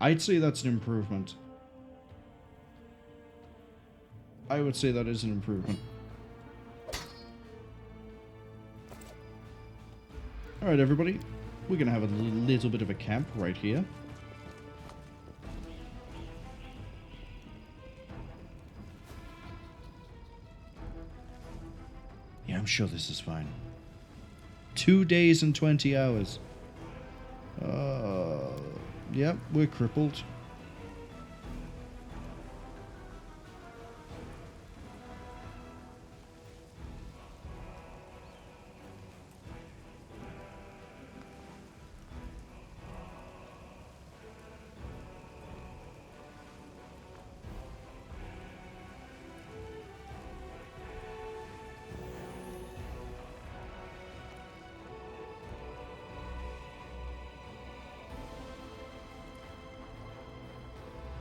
I'd say that's an improvement. I would say that is an improvement. Alright, everybody. We're going to have a little bit of a camp right here. Yeah, I'm sure this is fine. 2 days and 20 hours. Yep, we're crippled.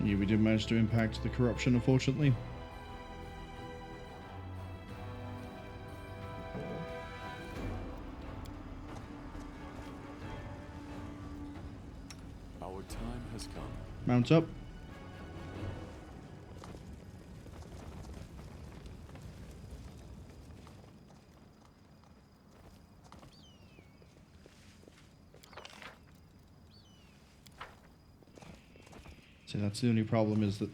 Yeah, we did manage to impact the corruption, unfortunately. Our time has come. Mount up. So that's the only problem, is that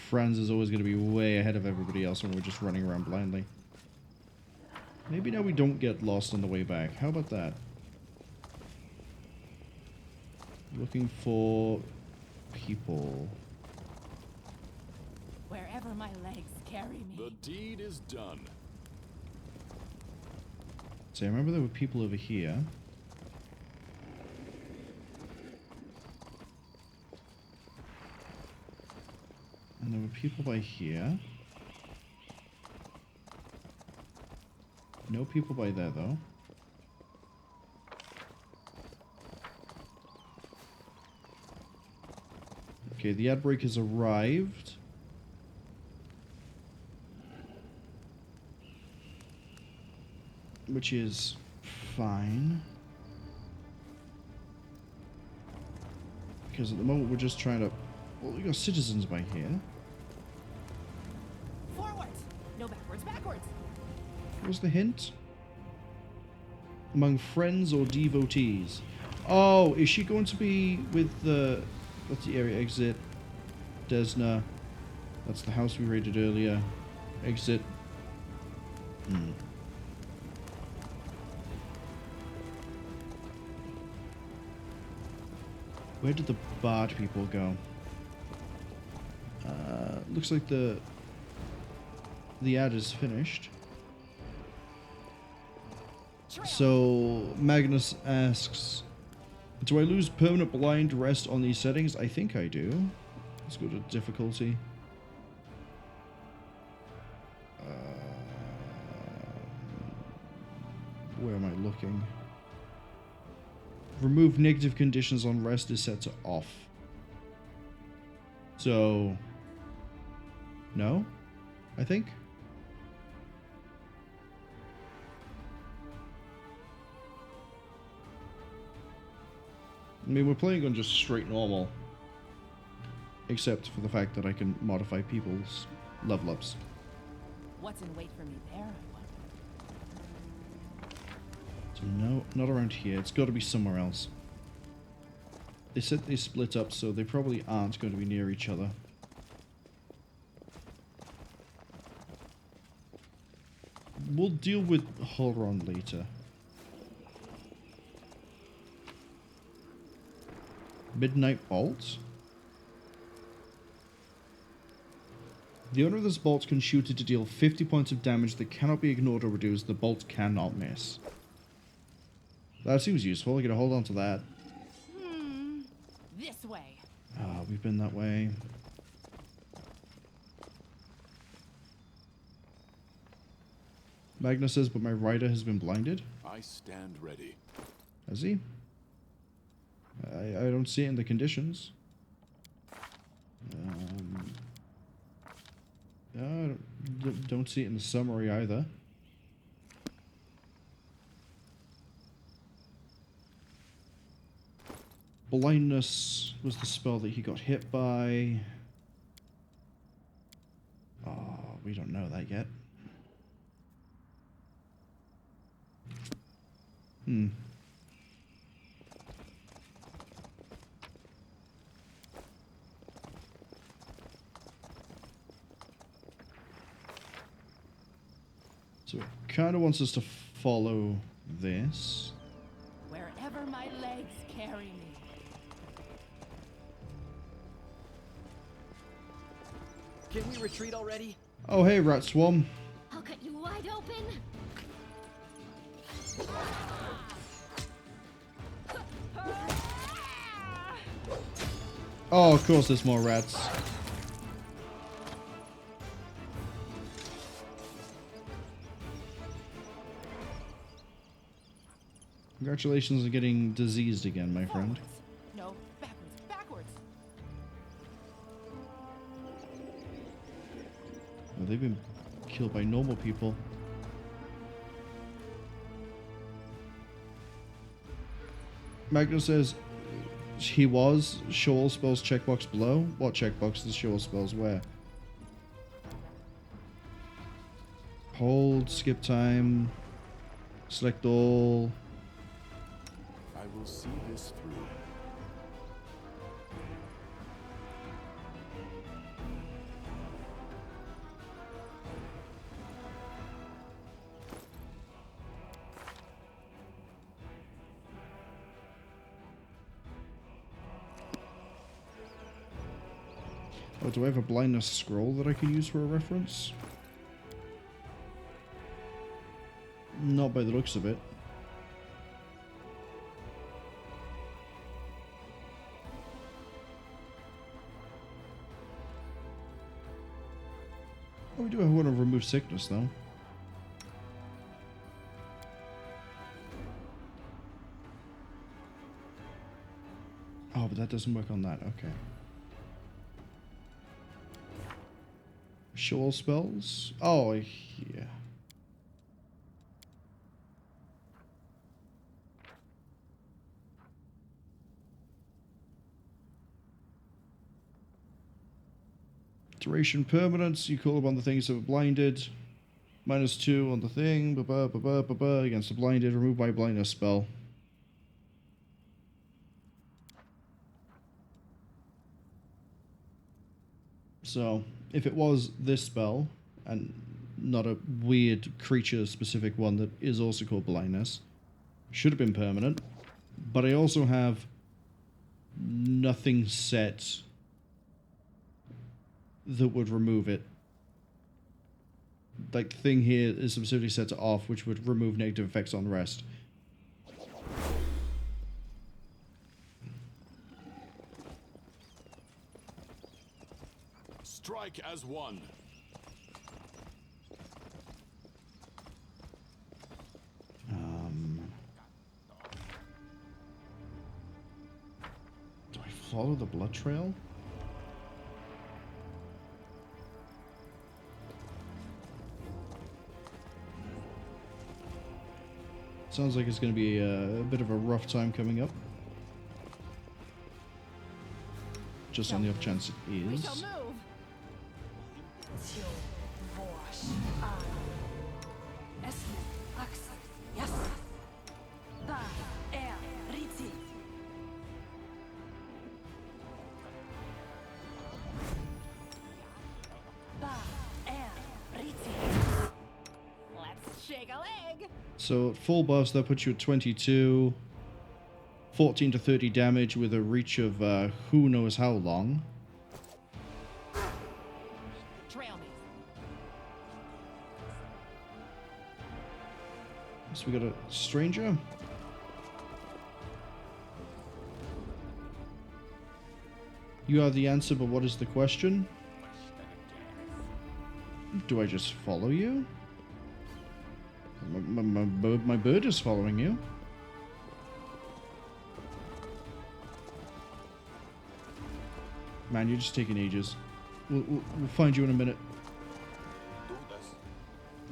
Franz is always going to be way ahead of everybody else when we're just running around blindly. Maybe now we don't get lost on the way back. How about that? Looking for people. Wherever my legs carry me. The deed is done. So I remember there were people over here. And there were people by here. No people by there, though. Okay, the ad break has arrived. Which is fine. Because at the moment we're just trying to... Well, we got citizens by here. Forwards! No backwards, backwards! What was the hint? Among friends or devotees? Oh, is she going to be with the... What's the area? Exit. Desna. That's the house we raided earlier. Exit. Where did the bard people go? Looks like the ad is finished. So Magnus asks, do I lose permanent blind rest on these settings? I think I do. Let's go to difficulty. Where am I looking? Remove negative conditions on rest is set to off. So, no, I think. I mean, we're playing on just straight normal. Except for the fact that I can modify people's level ups. What's in wait for me there, I wonder? So no, not around here. It's got to be somewhere else. They said they split up, so they probably aren't going to be near each other. We'll deal with Hulrun later. Midnight Bolt? The owner of this bolt can shoot it to deal 50 points of damage that cannot be ignored or reduced. The bolt cannot miss. That seems useful. I gotta hold on to that. This way. Ah, we've been that way. Magnus says, but my rider has been blinded. I stand ready. Has he? I don't see it in the conditions. I don't see it in the summary either. Blindness was the spell that he got hit by. Oh, we don't know that yet. So it kind of wants us to follow this. Wherever my legs carry me. Can we retreat already? Oh, hey, Rat Swarm. I'll cut you wide open. Oh, of course there's more rats. Congratulations on getting diseased again, my friend. No, backwards, backwards. Oh, they've been killed by normal people. Magnus says he was. Show all spells checkbox below. What checkbox does show all spells where? Hold, skip time, select all. I will see this through. Oh, do I have a blindness scroll that I can use for a reference? Not by the looks of it. Oh, we do have one to remove sickness, though. Oh, but that doesn't work on that. Okay. Show all spells? Oh, yeah. Duration permanence. You call upon the things that were blinded. -2 on the thing. Against the blinded. Remove by blindness spell. So, if it was this spell, and not a weird creature-specific one that is also called blindness, should have been permanent. But I also have nothing set that would remove it. Like, the thing here is specifically set to off, which would remove negative effects on rest. Strike as one. Do I follow the blood trail? Sounds like it's going to be a bit of a rough time coming up. Just on the off chance it We is. shall move. Let's shake a leg. So at full buffs, that puts you at 22. 14 to 30 damage with a reach of who knows how long. Trail me. So we got a stranger. You are the answer, but what is the question? Do I just follow you? My bird is following you. Man, you're just taking ages. We'll find you in a minute.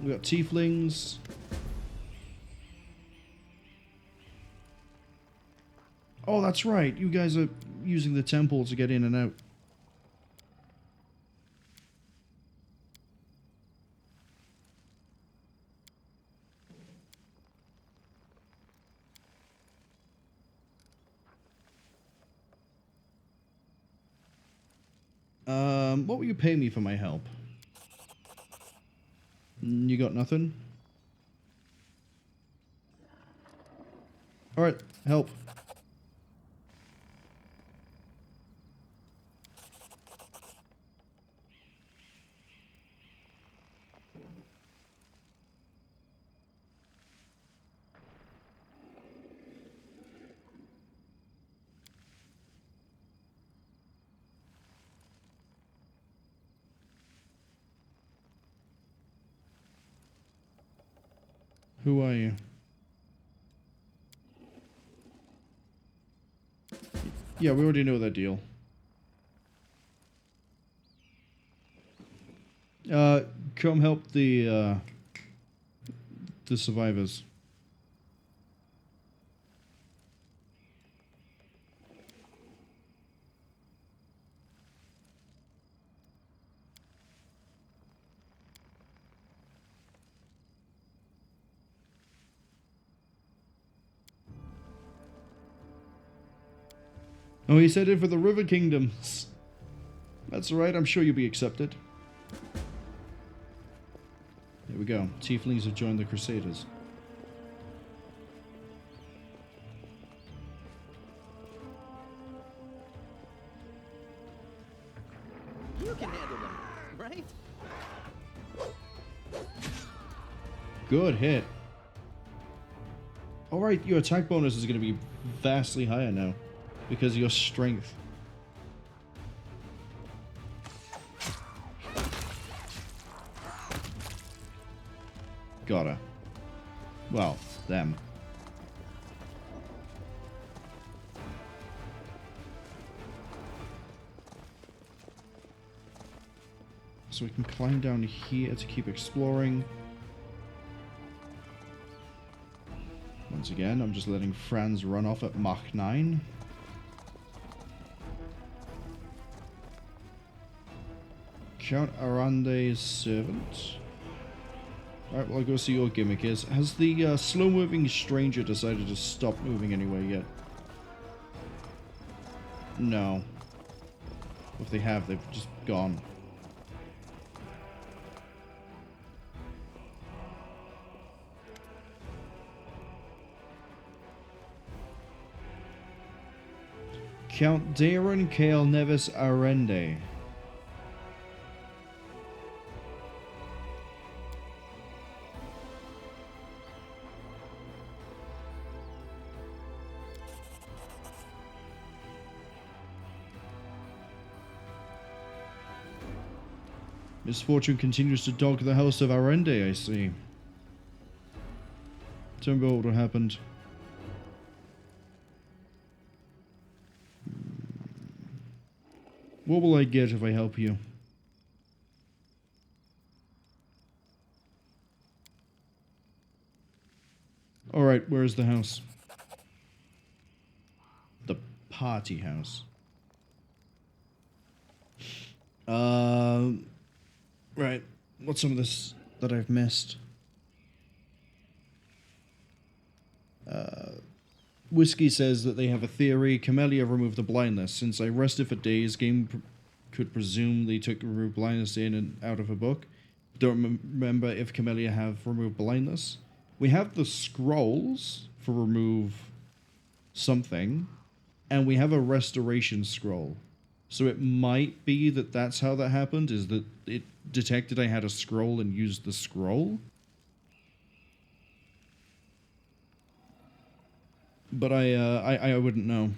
We got tieflings. Oh, that's right. You guys are using the temple to get in and out. What will you pay me for my help? You got nothing? Alright, help. Who are you? Yeah, we already know that deal. Come help the survivors. Oh, he said it for the River Kingdoms. That's right, I'm sure you'll be accepted. There we go. Tieflings have joined the Crusaders. You can handle them, right? Good hit. Alright, your attack bonus is going to be vastly higher now because of your strength. Got her. Well, them. So we can climb down here to keep exploring. Once again, I'm just letting Franz run off at Mach 9. Count Arande's servant. Alright, well, I'll go see what your gimmick is. Has the slow-moving stranger decided to stop moving anywhere yet? No. If they have, they've just gone. Count Darren Kale Nevis Arende. Misfortune continues to dog the house of Arende, I see. Tell me what happened. What will I get if I help you? Alright, where is the house? The party house. Right. What's some of this that I've missed? Whiskey says that they have a theory. Camellia removed the blindness. Since I rested for days, game could presume they took remove blindness in and out of a book. Don't remember if Camellia have removed blindness. We have the scrolls for remove something, and we have a restoration scroll. So it might be that that's how that happened, is that it detected I had a scroll and used the scroll. But I wouldn't know.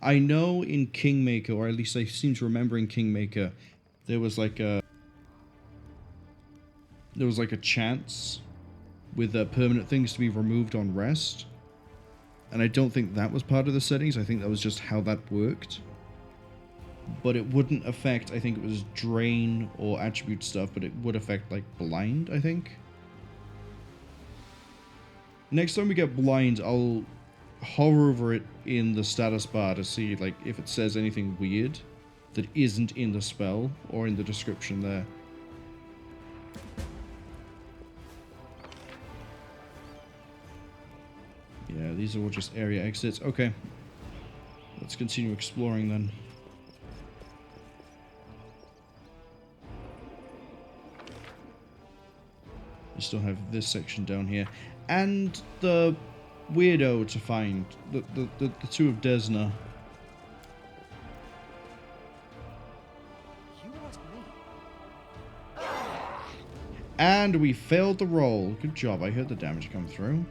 I know in Kingmaker, or at least I seem to remember in Kingmaker, there was like a chance with permanent things to be removed on rest. And I don't think that was part of the settings. I think that was just how that worked. But it wouldn't affect, I think it was drain or attribute stuff, but it would affect like blind, I think. Next time we get blind, I'll hover over it in the status bar to see like if it says anything weird that isn't in the spell or in the description there. Yeah, these are all just area exits. Okay. Let's continue exploring then. We still have this section down here. And the weirdo to find. The two of Desna. And we failed the roll. Good job. I heard the damage come through.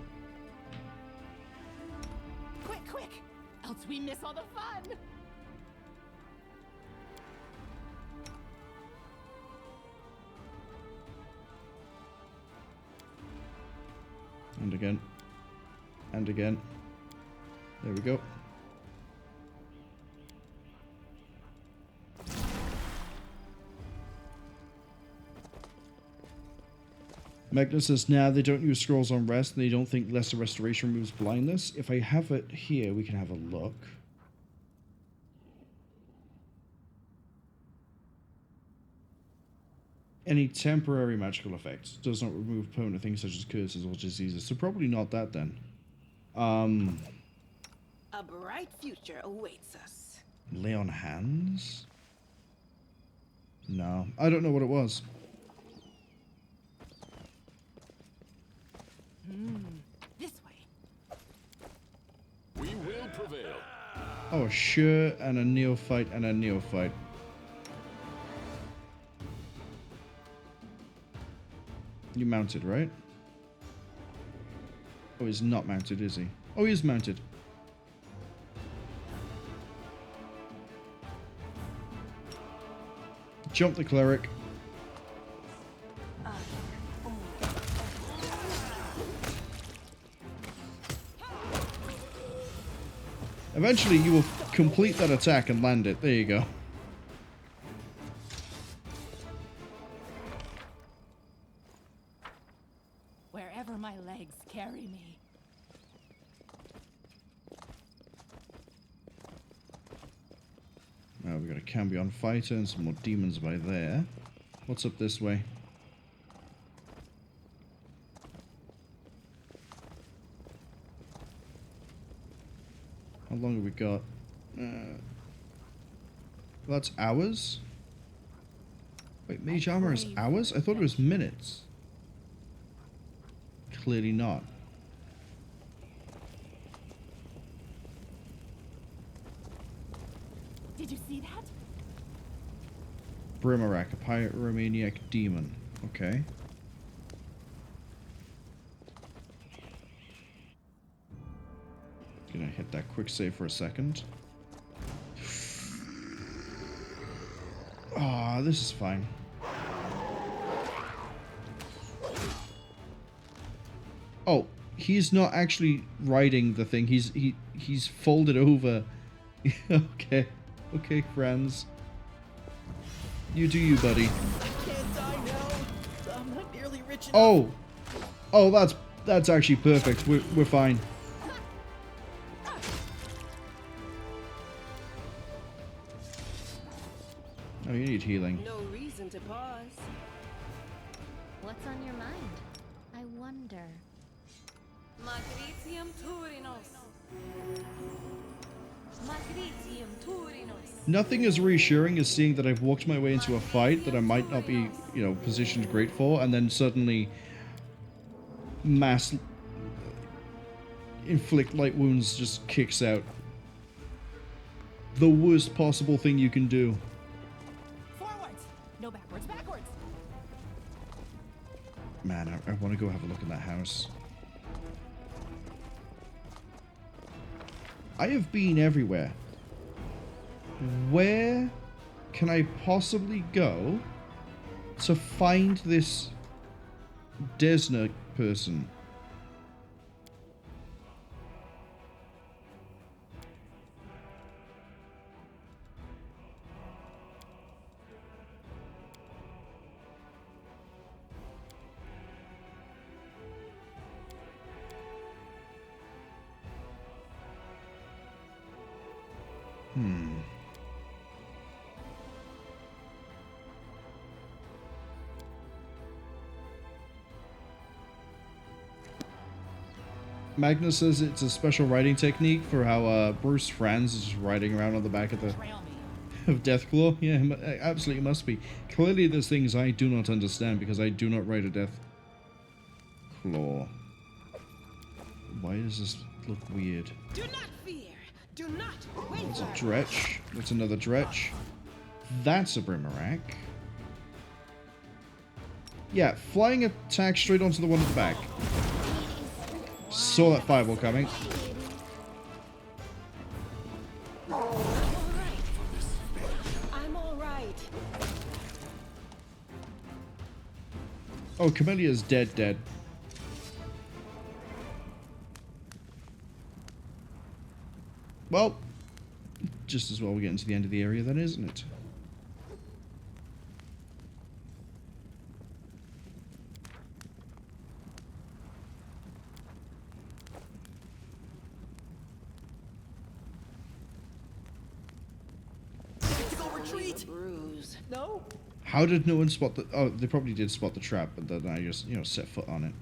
Quick, else we miss all the fun. And again. And again. There we go. Magnus says, nah, they don't use scrolls on rest, and they don't think lesser restoration removes blindness. If I have it here, we can have a look. Any temporary magical effects. Does not remove permanent things such as curses or diseases. So probably not that then. A bright future awaits us. Lay on hands? No. I don't know what it was. This way. We will prevail. Oh, sure, and a neophyte and a neophyte. You mounted, right? Oh, he's not mounted, is he? Oh, he is mounted. Jump the cleric. Eventually, you will complete that attack and land it. There you go. Wherever my legs carry me. Now we got a Cambion fighter and some more demons by there. What's up this way? How long have we got? That's hours? Wait, mage armor is hours? I thought it was minutes. Clearly not. Did you see that? Brimarak, a pyromaniac demon. Okay. Gonna hit that quick save for a second. Ah, this is fine. Oh, he's not actually riding the thing. He's folded over. Okay. Okay, Franz. You do you, buddy. Oh. Oh, that's actually perfect. We're fine. Oh, you need healing. No reason to pause. What's on your mind? I wonder. Matricium Turinos. Matricium Turinos. Nothing as reassuring as seeing that I've walked my way into a fight that I might not be, positioned great for, and then suddenly mass inflict light wounds just kicks out. The worst possible thing you can do. Forwards! No backwards, backwards! Man, I want to go have a look in that house. I have been everywhere. Where can I possibly go to find this Desna person? Magnus says it's a special writing technique for how Bruce Franz is just riding around on the back of the Deathclaw. Yeah, absolutely must be. Clearly there's things I do not understand because I do not ride a Deathclaw. Why does this look weird? Do not fear. Do not waver. That's a Dretch. That's another Dretch. That's a Brimarack. Yeah, flying attack straight onto the one at the back. Saw that fireball coming. I'm all right. Oh, Camelia's dead. Well, just as well we're getting to the end of the area then, isn't it? No? How did no one spot the... Oh, they probably did spot the trap, but then I just, you know, set foot on it.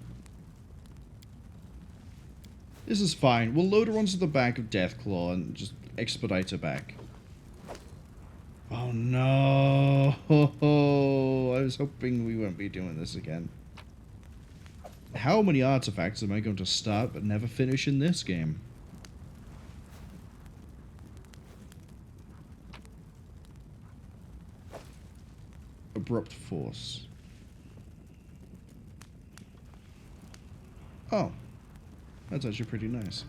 This is fine. We'll load her onto the back of Deathclaw and just expedite her back. Oh no! I was hoping we won't be doing this again. How many artifacts am I going to start but never finish in this game? Abrupt force. Oh. That's actually pretty nice.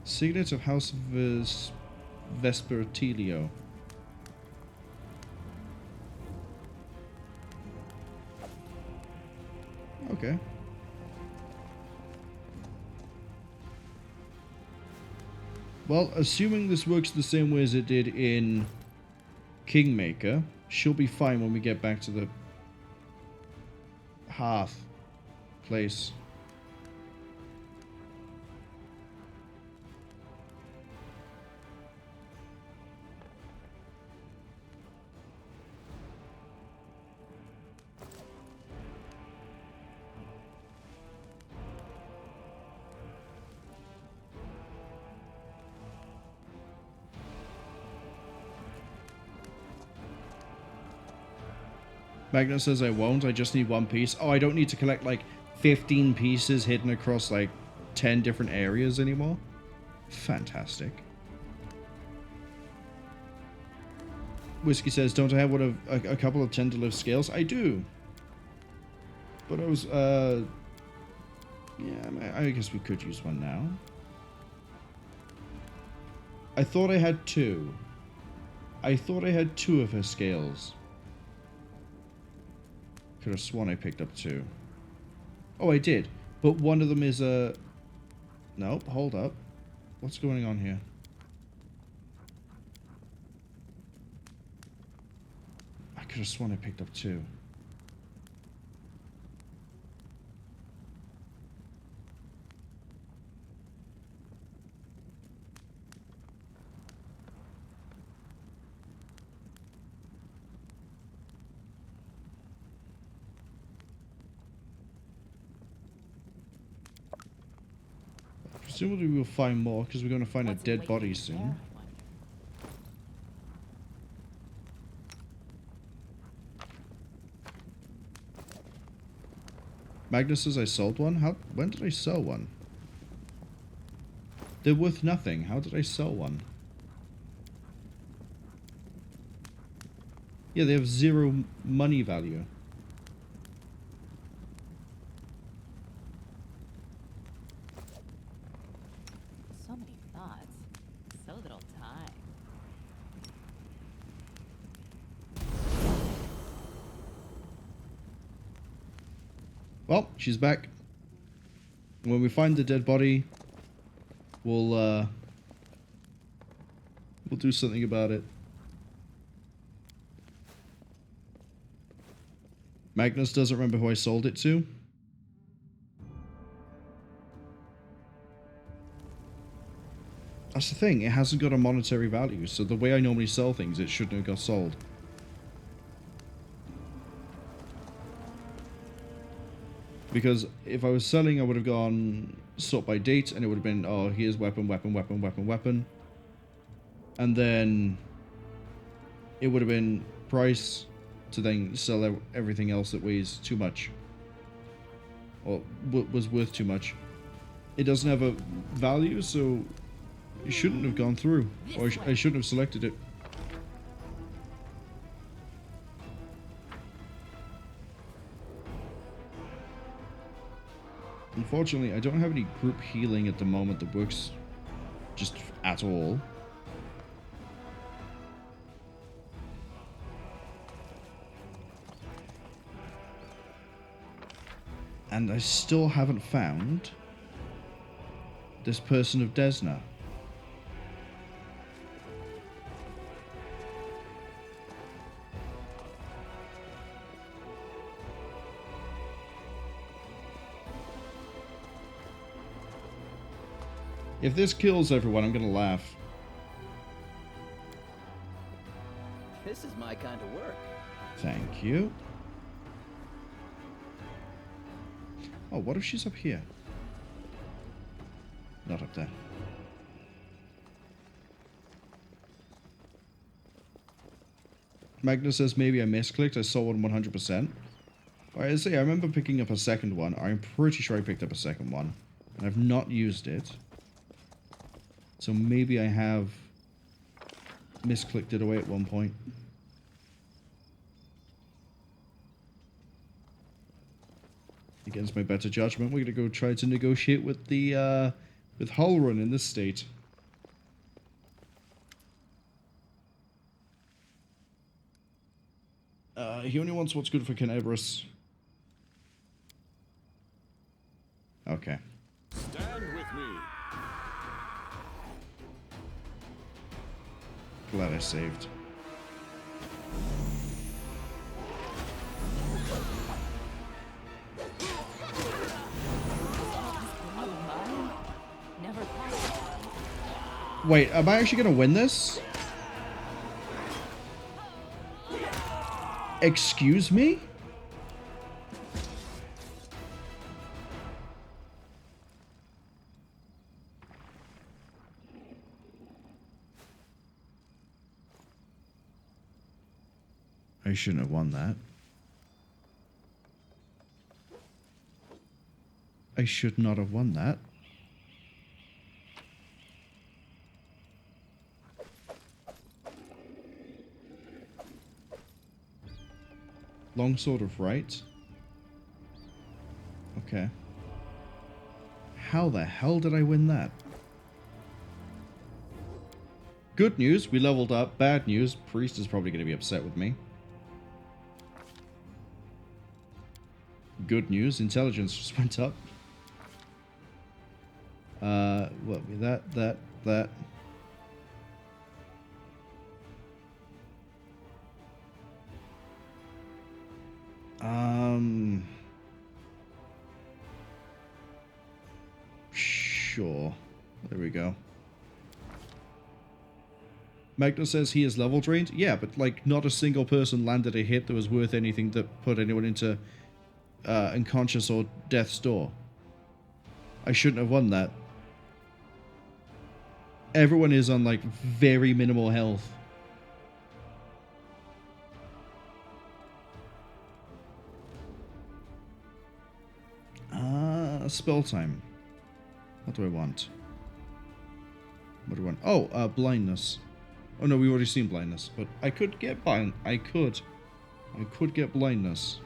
Signet of House Vespertilio. Okay. Well, assuming this works the same way as it did in Kingmaker, she'll be fine when we get back to the hearth place. Magnus says I won't, I just need one piece. Oh, I don't need to collect like 15 pieces hidden across like 10 different areas anymore? Fantastic. Whiskey says, don't I have one of a couple of Tenderlift scales? I do. But I was, yeah, I guess we could use one now. I thought I had two. I thought I had two of her scales. Could have sworn I picked up two. Oh, I did. But one of them is a... Nope, hold up. What's going on here? I could have sworn I picked up two. Presumably we'll find more, because we're going to find a dead body soon. Magnus says I sold one? When did I sell one? They're worth nothing. How did I sell one? Yeah, they have 0 money value. Well, she's back. When we find the dead body, we'll do something about it. Magnus doesn't remember who I sold it to. That's the thing, it hasn't got a monetary value, so the way I normally sell things, it shouldn't have got sold. Because if I was selling, I would have gone sort by date, and it would have been, oh, here's weapon, weapon, weapon, weapon, weapon. And then it would have been price to then sell everything else that weighs too much. Or was worth too much. It doesn't have a value, so it shouldn't have gone through. Or I shouldn't have selected it. Unfortunately, I don't have any group healing at the moment that works just at all. And I still haven't found this person of Desna. If this kills everyone, I'm gonna laugh. This is my kind of work. Thank you. Oh, what if she's up here? Not up there. Magnus says maybe I misclicked. I saw one 100%. I say I remember picking up a second one. I'm pretty sure I picked up a second one. And I've not used it. So maybe I have misclicked it away at one point. Against my better judgment, we're gonna go try to negotiate with the with Hulrun in this state. He only wants what's good for Kenabres. Okay. Stand with me. Glad I saved. Wait, am I actually gonna win this? Excuse me? I shouldn't have won that. I should not have won that. Longsword of Right. Okay. How the hell did I win that? Good news, we leveled up. Bad news, Priest is probably going to be upset with me. Good news, intelligence just went up. What? That. Sure. There we go. Magnus says he is level drained. Yeah, but like not a single person landed a hit that was worth anything that put anyone into unconscious or death's door. I shouldn't have won that. Everyone is on like very minimal health. Spell time. What do I want? What do I want? Oh, blindness. Oh no, we've already seen blindness, but I could get blind. I could get blindness.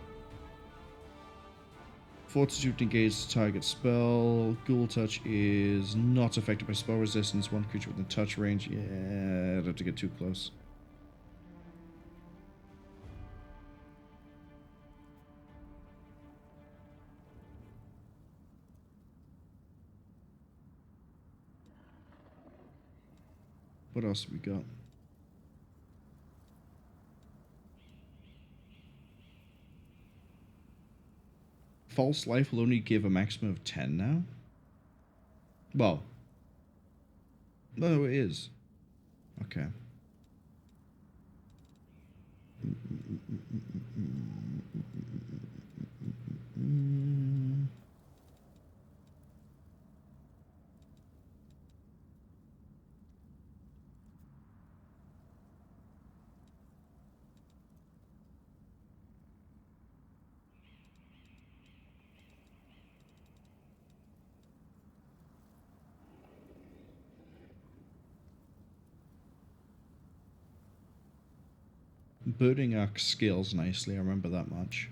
Fortitude engages target spell. Ghoul touch is not affected by spell resistance. One creature within touch range. Yeah, I'd have to get too close. What else have we got? False life will only give a maximum of 10 now? Well. No, it is. Okay. Birding arc scales nicely, I remember that much.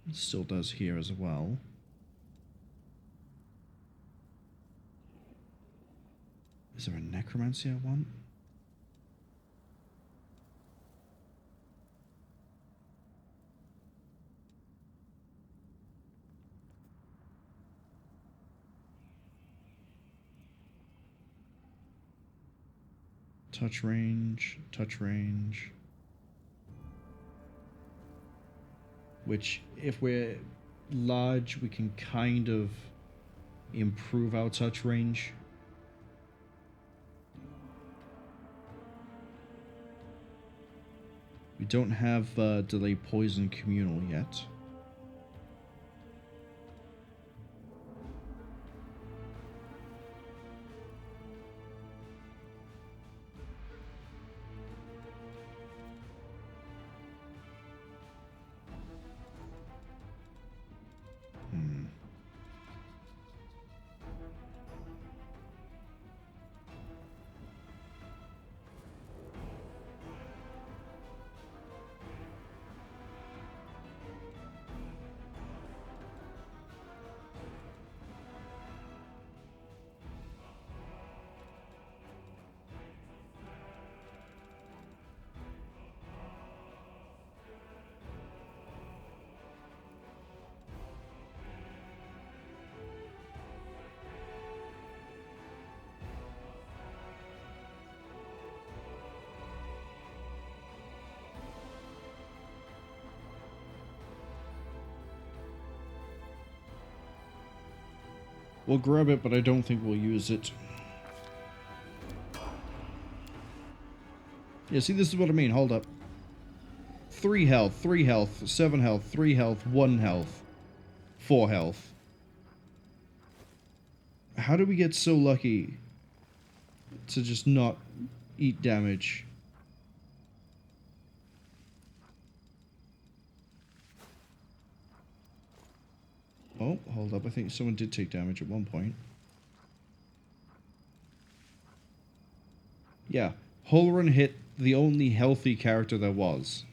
It still does here as well. Is there a necromancy I want? Touch range, touch range. Which, if we're large, we can kind of improve our touch range. We don't have delay poison communal yet. We'll grab it, but I don't think we'll use it. Yeah, see, this is what I mean. Hold up. 3 health, 3 health, 7 health, 3 health, 1 health, 4 health. How do we get so lucky to just not eat damage? Oh, hold up. I think someone did take damage at one point. Yeah. Hulrun hit the only healthy character there was.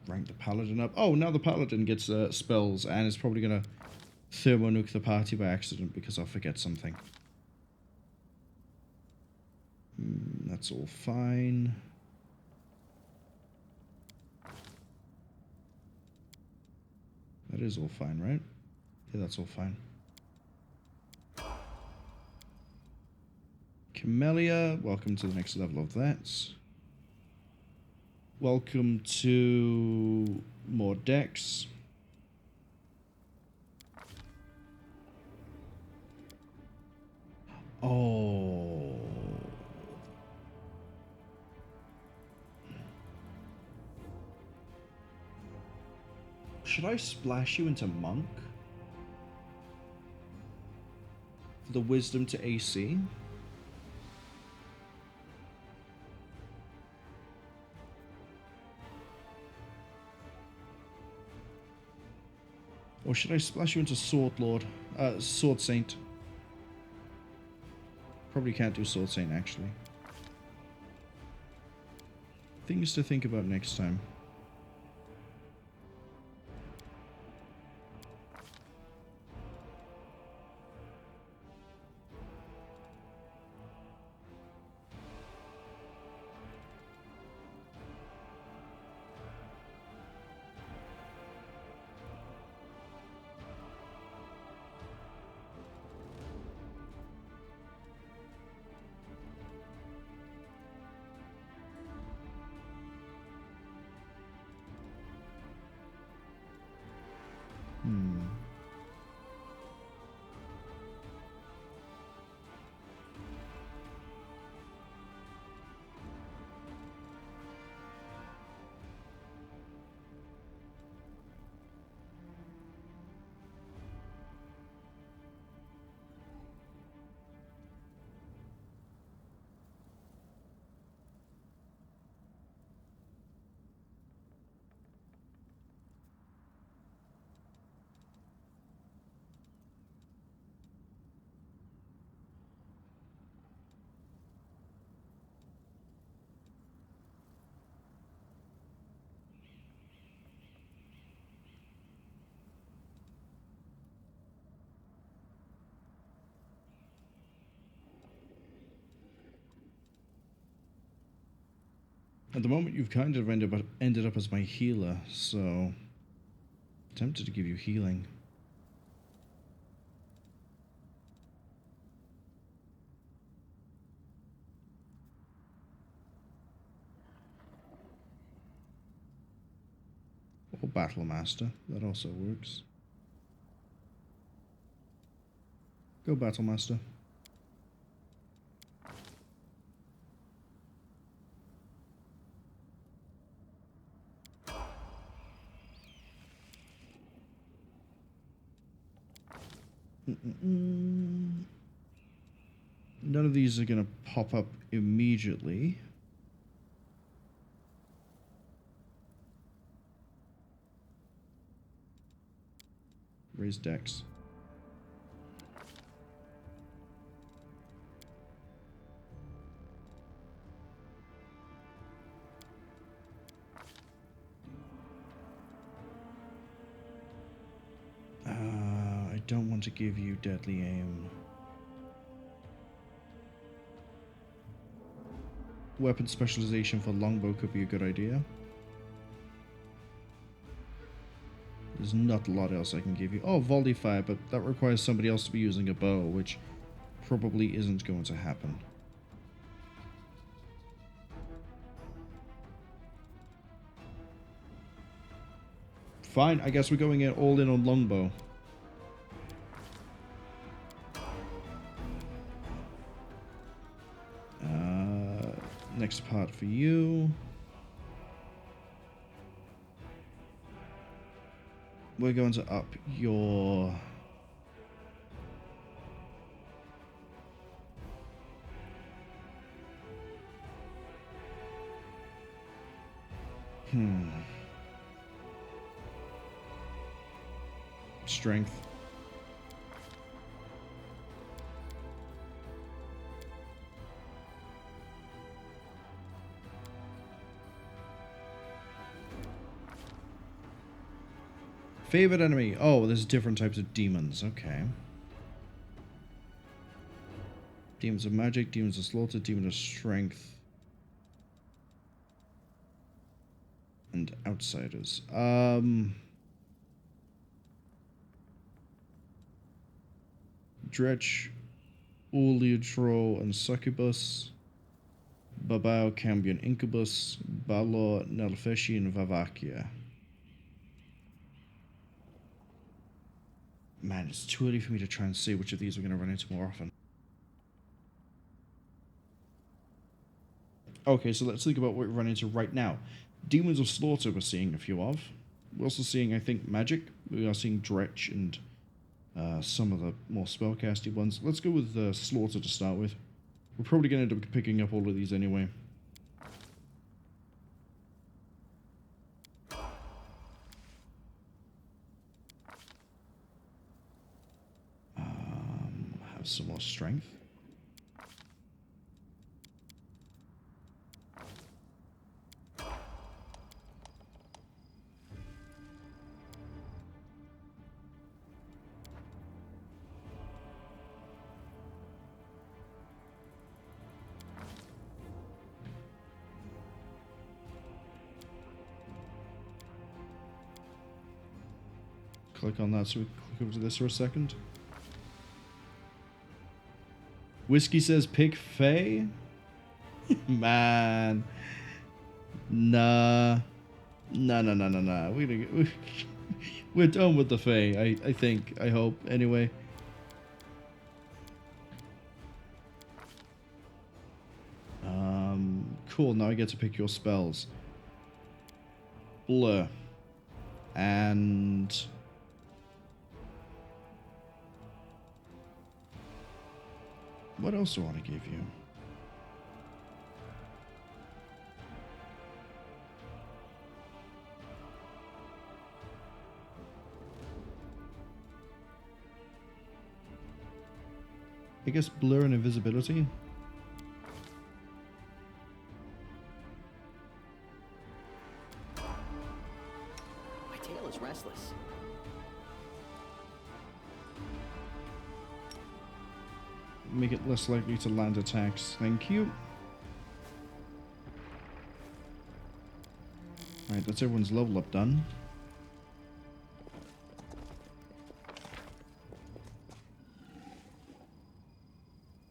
Rank the paladin up. Oh, now the paladin gets spells and is probably going to thermo-nuke the party by accident because I'll forget something. That's all fine. That is all fine, right? Yeah, that's all fine. Camellia, welcome to the next level of that. Welcome to more decks. Oh. Should I splash you into Monk? For the wisdom to AC? Or should I splash you into Sword Lord? Sword Saint. Probably can't do Sword Saint, actually. Things to think about next time. At the moment, you've kind of ended up as my healer, so tempted to give you healing. Or Battle Master, that also works. Go Battle Master. None of these are going to pop up immediately. Raise Dex. I don't want to give you Deadly Aim. Weapon specialization for longbow could be a good idea. There's not a lot else I can give you. Oh, Volley Fire, but that requires somebody else to be using a bow, which probably isn't going to happen. Fine, I guess we're going in all in on longbow. Next part for you. We're going to up your... Strength. Favorite enemy. Oh, there's different types of demons. Okay. Demons of magic, demons of slaughter, demons of strength. And outsiders. Dretch, Uliutro, and Succubus. Babao, Cambion, Incubus, Balor, Nelfeshi, and Vavakia. Man, it's too early for me to try and say which of these we're going to run into more often. Okay, so let's think about what we run into right now. Demons of Slaughter we're seeing a few of. We're also seeing, I think, magic. We are seeing Dretch and some of the more spellcasty ones. Let's go with Slaughter to start with. We're probably going to end up picking up all of these anyway. Have some more strength. Click on that so we can click over to this for a second. Whiskey says pick Faye? Man. Nah. Nah. We're done with the Fae, I think. I hope. Anyway. Cool, now I get to pick your spells. Blur. And... what else do I want to give you? I guess blur and invisibility. My tail is restless. Make it less likely to land attacks. Thank you. Alright, that's everyone's level up done.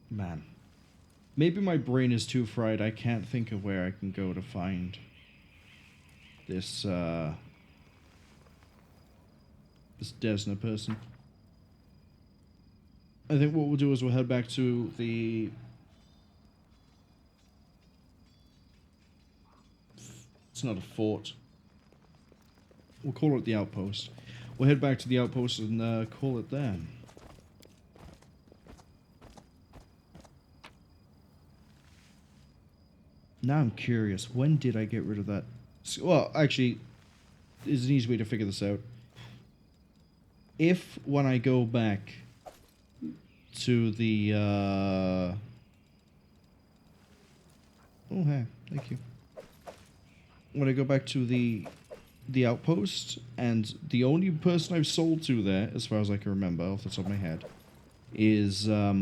Man. Maybe my brain is too fried. I can't think of where I can go to find this, this Desna person. I think what we'll do is we'll head back to the... it's not a fort. We'll call it the outpost. We'll head back to the outpost and call it there. Now I'm curious, when did I get rid of that? Well, actually, there's an easy way to figure this out. If, when I go back to the, oh, hey, thank you. When I go back to the outpost, and the only person I've sold to there, as far as I can remember off the top of my head, is, I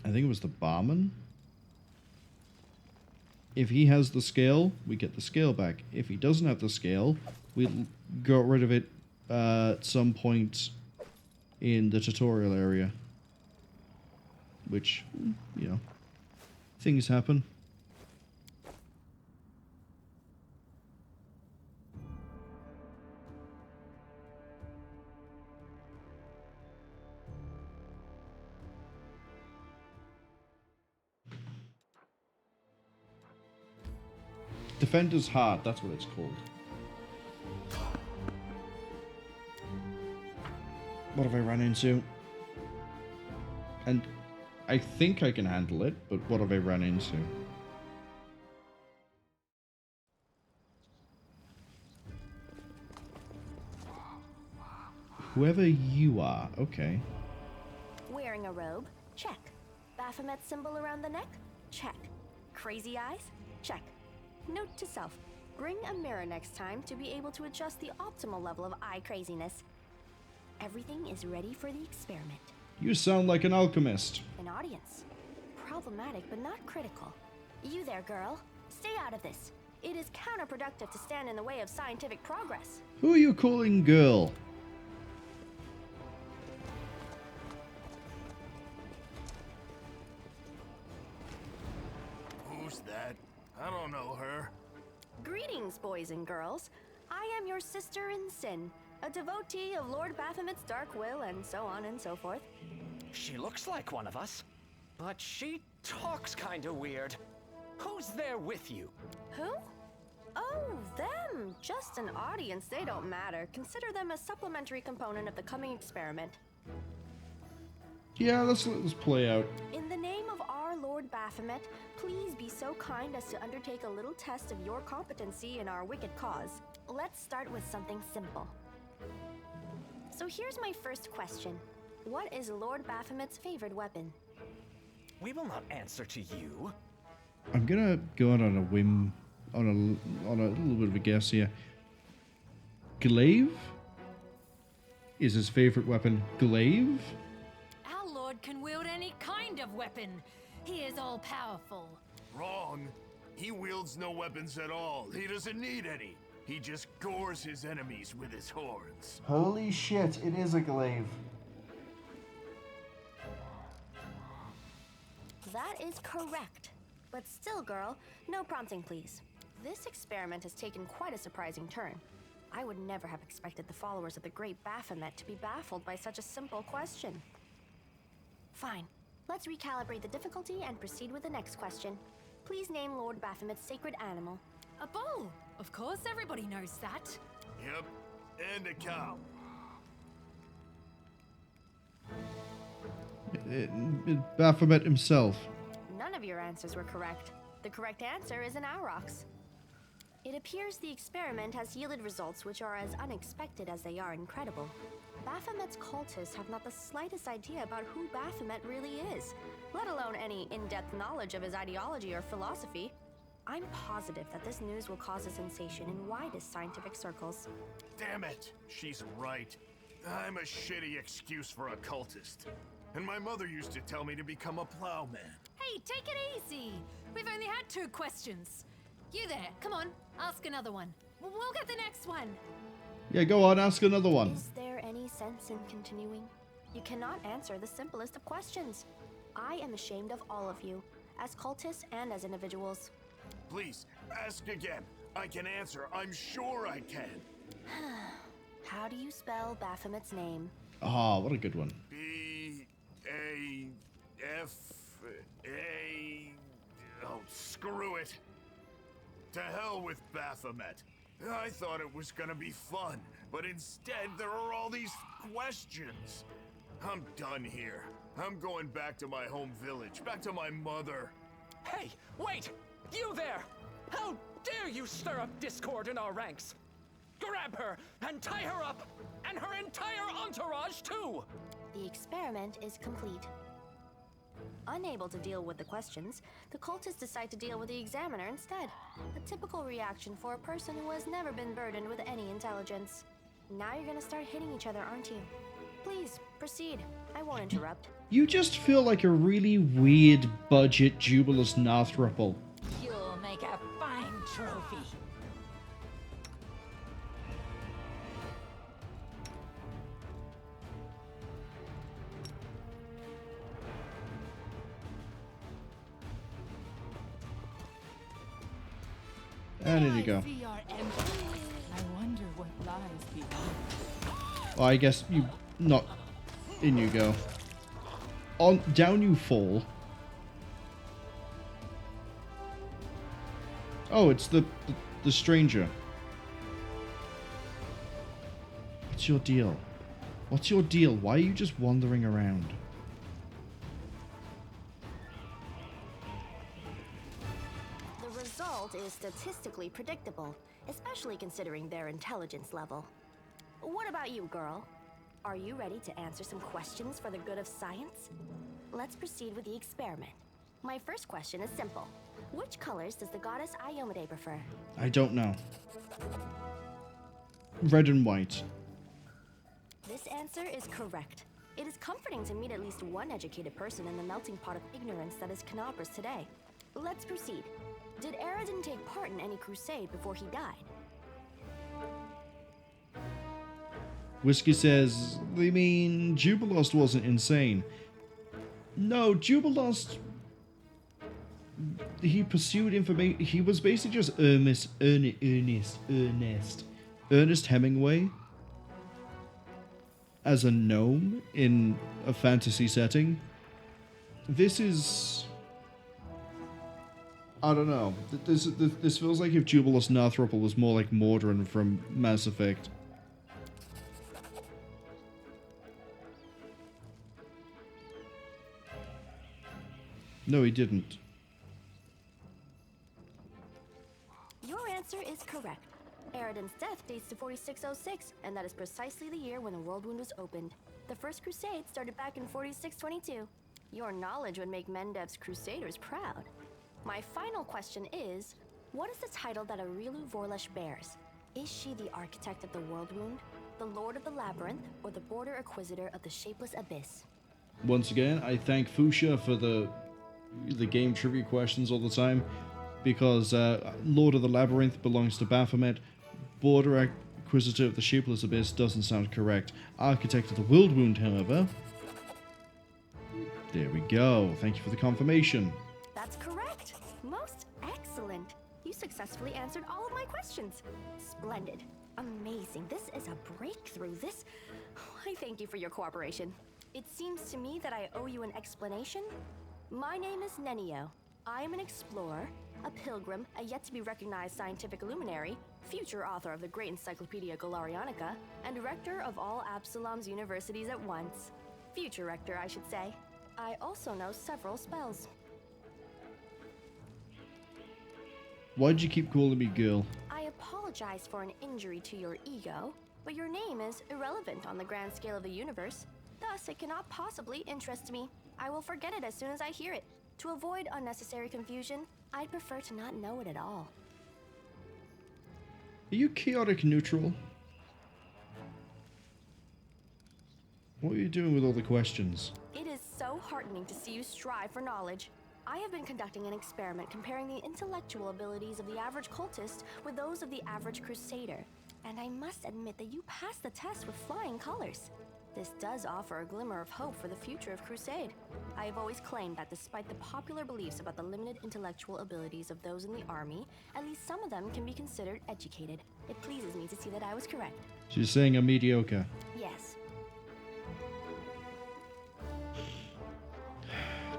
think it was the barman. If he has the scale, we get the scale back. If he doesn't have the scale, we got rid of it at some point in the tutorial area. Which, you know, things happen. Defender's Heart, that's what it's called. What have I run into? And I think I can handle it, but what have I run into? Whoever you are, okay. Wearing a robe? Check. Baphomet symbol around the neck? Check. Crazy eyes? Check. Note to self, bring a mirror next time to be able to adjust the optimal level of eye craziness. Everything is ready for the experiment. You sound like an alchemist. An audience. Problematic, but not critical. You there, girl. Stay out of this. It is counterproductive to stand in the way of scientific progress. Who are you calling girl? Who's that? I don't know her. Greetings, boys and girls. I am your sister in sin, a devotee of Lord Baphomet's dark will, and so on and so forth. She looks like one of us, but she talks kinda weird. Who's there with you? Who? Oh, them. Just an audience. They don't matter. Consider them a supplementary component of the coming experiment. Yeah, let's let this play out. In the name of our Lord Baphomet, please be so kind as to undertake a little test of your competency in our wicked cause. Let's start with something simple. So here's my first question. What is Lord Baphomet's favorite weapon? We will not answer to you. I'm gonna go out on a whim, on a little bit of a guess here. Glaive? Is his favorite weapon glaive? Our lord can wield any kind of weapon. He is all-powerful. Wrong. He wields no weapons at all. He doesn't need any. He just gores his enemies with his horns. Holy shit, it is a glaive. That is correct. But still, girl, no prompting, please. This experiment has taken quite a surprising turn. I would never have expected the followers of the great Baphomet to be baffled by such a simple question. Fine. Let's recalibrate the difficulty and proceed with the next question. Please name Lord Baphomet's sacred animal. A bull! Of course, everybody knows that. Yep, and a cow. Baphomet himself. None of your answers were correct. The correct answer is an aurochs. It appears the experiment has yielded results which are as unexpected as they are incredible. Baphomet's cultists have not the slightest idea about who Baphomet really is, let alone any in-depth knowledge of his ideology or philosophy. I'm positive that this news will cause a sensation in widest scientific circles. Damn it! She's right. I'm a shitty excuse for a cultist. And my mother used to tell me to become a plowman. Hey, take it easy. We've only had 2 questions. You there, come on, ask another one. We'll get the next one. Yeah, go on, ask another one. Is there any sense in continuing? You cannot answer the simplest of questions. I am ashamed of all of you, as cultists and as individuals. Please, ask again. I can answer. I'm sure I can. How do you spell Baphomet's name? Ah, what a good one. B-A-F-A... Oh, screw it. To hell with Baphomet. I thought it was gonna be fun, but instead there are all these questions. I'm done here. I'm going back to my home village, back to my mother. Hey, wait! You there! How dare you stir up discord in our ranks? Grab her and tie her up, and her entire entourage too! The experiment is complete. Unable to deal with the questions, the cultists decide to deal with the examiner instead. A typical reaction for a person who has never been burdened with any intelligence. Now you're gonna start hitting each other, aren't you? Please, proceed. I won't interrupt. You just feel like a really weird budget Jubilus Narthruple. You'll make a fine trophy. And in you go. See our emptiness. I wonder what lies behind. Well, I guess you not. In you go. On down you fall. Oh, it's the stranger. What's your deal? What's your deal? Why are you just wandering around? The result is statistically predictable, especially considering their intelligence level. What about you, girl? Are you ready to answer some questions for the good of science? Let's proceed with the experiment. My first question is simple. Which colors does the goddess Iomedae prefer? I don't know. Red and white. This answer is correct. It is comforting to meet at least one educated person in the melting pot of ignorance that is Kenabres today. Let's proceed. Did Aradin take part in any crusade before he died? Whiskey says, they mean Jubilost wasn't insane. No, Jubilost, he pursued information. He was basically just Ernest Hemingway as a gnome in a fantasy setting. This is, I don't know. This feels like if Jubilost Narthruple was more like Mordrin from Mass Effect. No, he didn't. Your answer is correct. Aradin's death dates to 4606, and that is precisely the year when the Worldwound was opened. The First Crusade started back in 4622. Your knowledge would make Mendev's Crusaders proud. My final question is, what is the title that Aurilu Vorlesh bears? Is she the architect of the Worldwound, the Lord of the Labyrinth, or the Border Inquisitor of the Shapeless Abyss? Once again, I thank Fuchsia for the game trivia questions all the time, because Lord of the Labyrinth belongs to Baphomet, Border Inquisitor of the Shapeless Abyss doesn't sound correct. Architect of the Worldwound, however. There we go. Thank you for the confirmation. That's correct. Most excellent. You successfully answered all of my questions. Splendid. Amazing. This is a breakthrough. I thank you for your cooperation. It seems to me that I owe you an explanation. My name is Nenio. I am an explorer, a pilgrim, a yet-to-be-recognized scientific luminary, future author of the great Encyclopedia Golarianica, and rector of all Absalom's universities at once. Future rector, I should say. I also know several spells. Why'd you keep calling me girl? I apologize for an injury to your ego, but your name is irrelevant on the grand scale of the universe. Thus, it cannot possibly interest me. I will forget it as soon as I hear it. To avoid unnecessary confusion, I'd prefer to not know it at all. Are you chaotic neutral? What are you doing with all the questions? It is so heartening to see you strive for knowledge. I have been conducting an experiment comparing the intellectual abilities of the average cultist with those of the average crusader, and I must admit that you passed the test with flying colors. This does offer a glimmer of hope for the future of Crusade. I have always claimed that despite the popular beliefs about the limited intellectual abilities of those in the army, at least some of them can be considered educated. It pleases me to see that I was correct. She's saying I'm mediocre. Yes.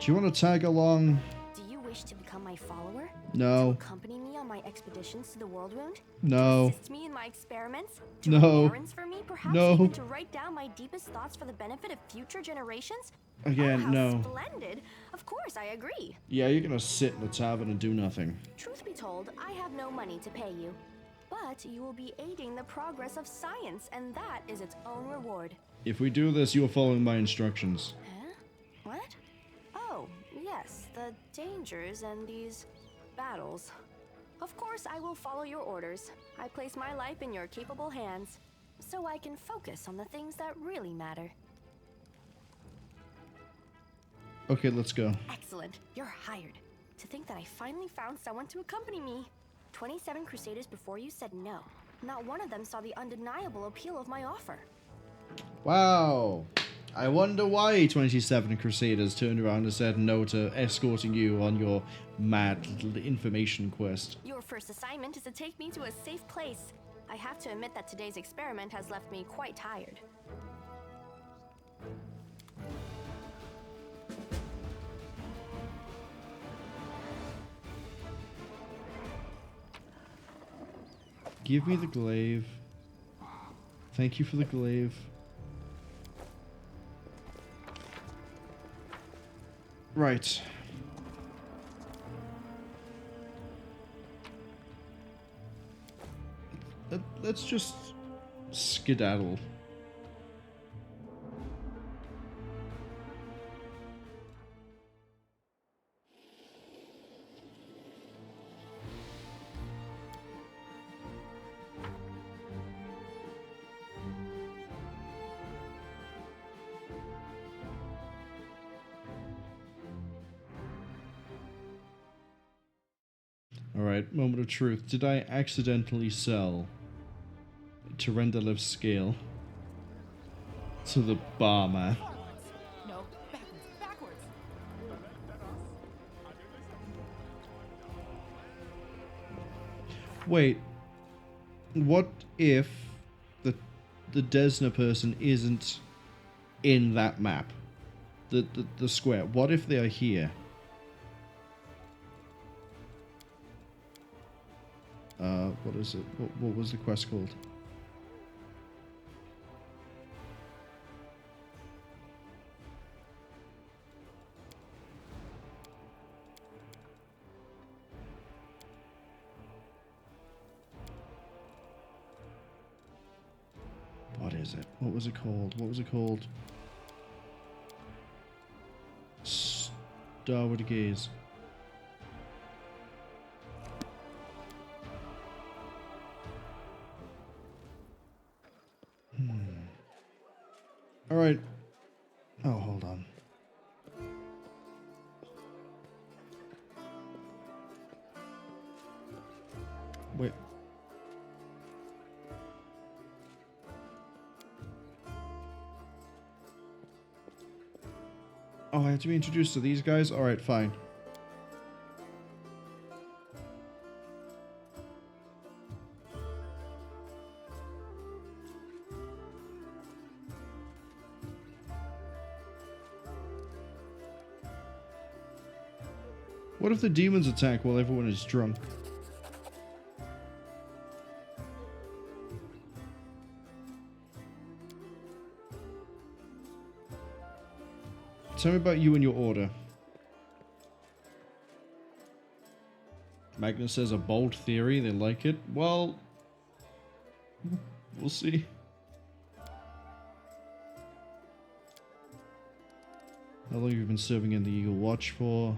Do you want to tag along? Do you wish to become my follower? No. To accompany me on my expeditions to the Worldwound? No. To assist me in my experiments? To No. run errands for me? Perhaps No. even to write down my deepest thoughts for the benefit of future generations? Again, oh, how no. Splendid. Of course, I agree. Yeah, you're gonna sit in a tavern and do nothing. Truth be told, I have no money to pay you. But you will be aiding the progress of science, and that is its own reward. If we do this, you're following my instructions. Huh? What? Oh, yes, the dangers and these battles. Of course, I will follow your orders. I place my life in your capable hands, so I can focus on the things that really matter. Okay, let's go. Excellent. You're hired. To think that I finally found someone to accompany me. 27 Crusaders before you said no. Not one of them saw the undeniable appeal of my offer. Wow. I wonder why 27 Crusaders turned around and said no to escorting you on your mad information quest. Your first assignment is to take me to a safe place. I have to admit that today's experiment has left me quite tired. Give me the glaive. Thank you for the glaive. Right. Let's just skedaddle. Alright, moment of truth. Did I accidentally sell Terendelev scale to the barman? No, backwards. Wait, what if the Desna person isn't in that map? The square. What if they are here? What is it? What was the quest called? What is it? What was it called? What was it called? Starward Gaze. All right. Oh, hold on. Wait. Oh, I have to be introduced to these guys? All right, fine. What if the demons attack while everyone is drunk? Tell me about you and your order. Magnus says a bold theory, they like it. Well, we'll see. How long have you been serving in the Eagle Watch for?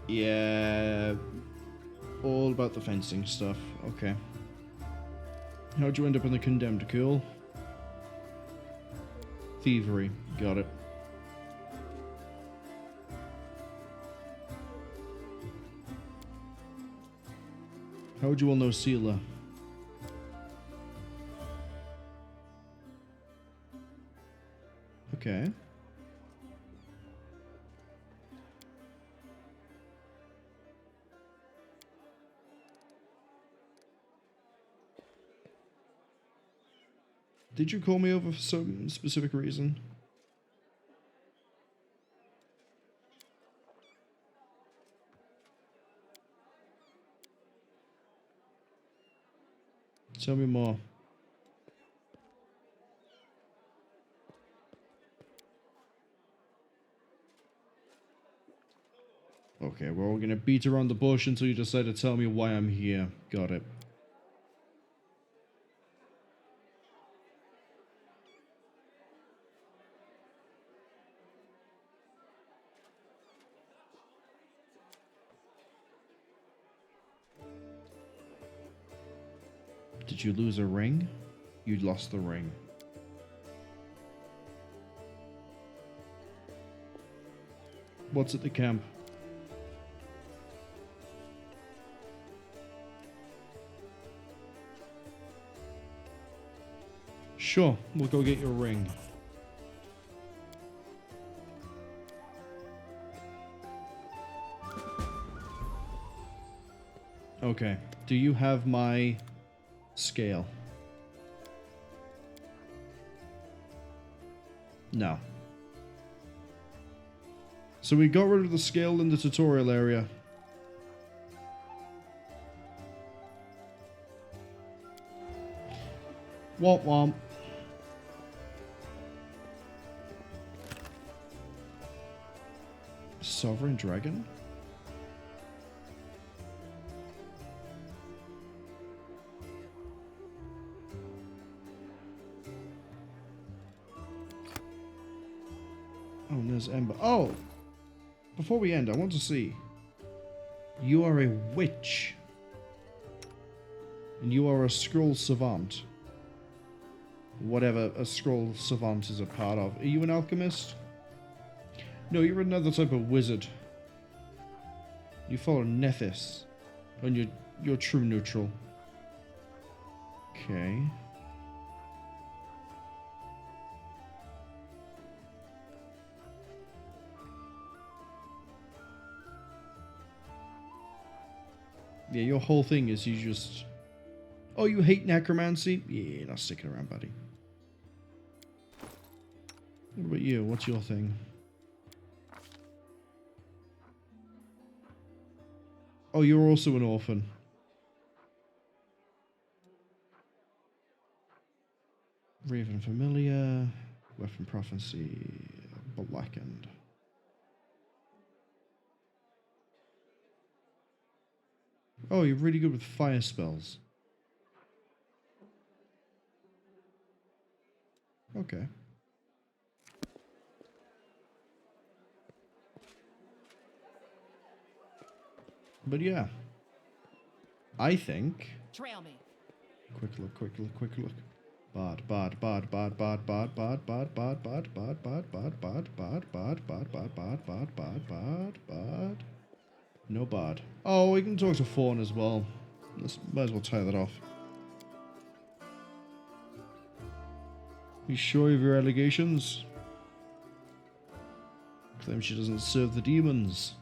Yeah, all about the fencing stuff. Okay. How'd you end up in the Condemned? Cool. Thievery. Got it. How would you all know Hosilla? Okay. Did you call me over for some specific reason? Tell me more. Okay, well, we're gonna beat around the bush until you decide to tell me why I'm here. Got it. Did you lose a ring? You lost the ring. What's at the camp? Sure, we'll go get your ring. Okay, do you have my scale? No. So we got rid of the scale in the tutorial area. Womp womp. Sovereign Dragon? Oh, there's Ember. Oh! Before we end, I want to see. You are a witch. And you are a scroll savant. Whatever a scroll savant is a part of. Are you an alchemist? No, you're another type of wizard. You follow Nethys. And you're true neutral. Okay. Yeah, your whole thing is you just... Oh, you hate necromancy? Yeah, you're not sticking around, buddy. What about you? What's your thing? Oh, you're also an orphan. Raven Familiar, Weapon Prophecy, Blackened. Oh, you're really good with fire spells. Okay. But yeah. I think... Trail me. Quick look, quick look, quick look. Bard. No bard. Oh, we can talk to Fawn as well. Might as well tie that off. You sure of your allegations? Claim she doesn't serve the demons.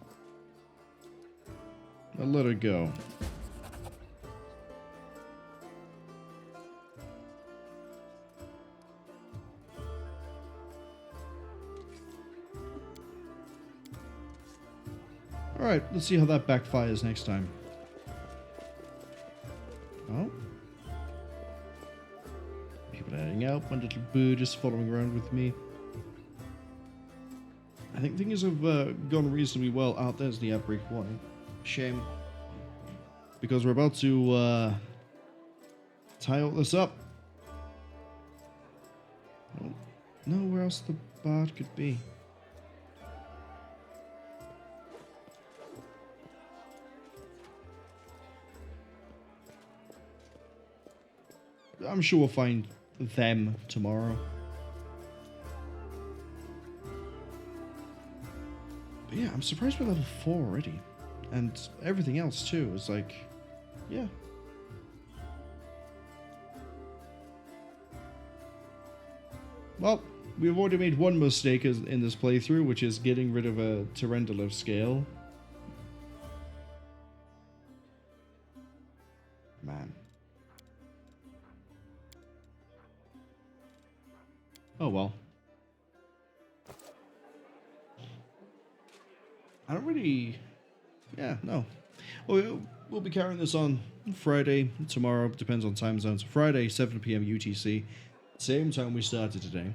I'll let her go. Alright, let's see how that backfires next time. Oh. People heading out. My little bird is following around with me. I think things have gone reasonably well. Oh, there's the outbreak warning. Shame. Because we're about to tie all this up. I don't know where else the bard could be. I'm sure we'll find them tomorrow. But yeah, I'm surprised we're level 4 already. And everything else too is like, yeah. Well, we've already made one mistake in this playthrough, which is getting rid of a Tyrendolif scale. Man. Oh well. I don't really... Yeah, no. Well, we'll be carrying this on Friday, tomorrow, depends on time zones. Friday, 7 PM UTC. Same time we started today.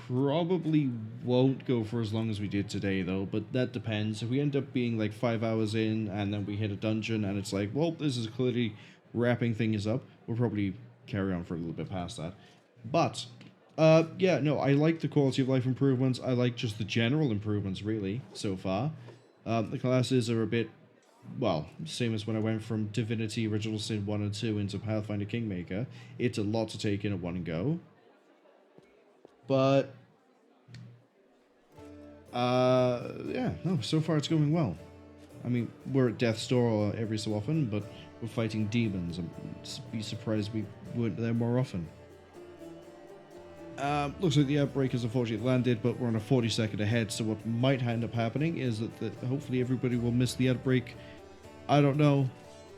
Probably won't go for as long as we did today, though, but that depends. If we end up being like 5 hours in, and then we hit a dungeon, and it's like, well, this is clearly wrapping things up, we'll probably carry on for a little bit past that. But... yeah, no, I like the quality of life improvements. I like just the general improvements, really, so far. The classes are a bit, well, same as when I went from Divinity Original Sin 1 and 2 into Pathfinder Kingmaker. It's a lot to take in at one go. But, yeah, no, so far it's going well. I mean, we're at Death's Door every so often, but we're fighting demons. I'd be surprised we weren't there more often. Looks like the outbreak has unfortunately landed, but we're on a 40-second ahead, so what might end up happening is that hopefully everybody will miss the outbreak. I don't know.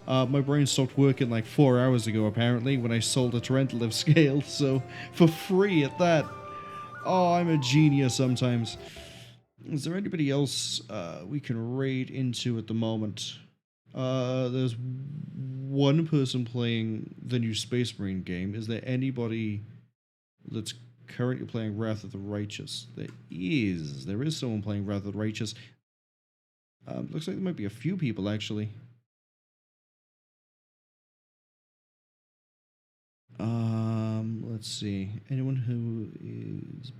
My brain stopped working like 4 hours ago, apparently, when I sold a Tyrendolif scale, so for free at that. Oh, I'm a genius sometimes. Is there anybody else we can raid into at the moment? There's one person playing the new Space Marine game. Is there anybody that's currently playing Wrath of the Righteous? There is someone playing Wrath of the Righteous. Looks like there might be a few people, actually. Let's see. Anyone who is...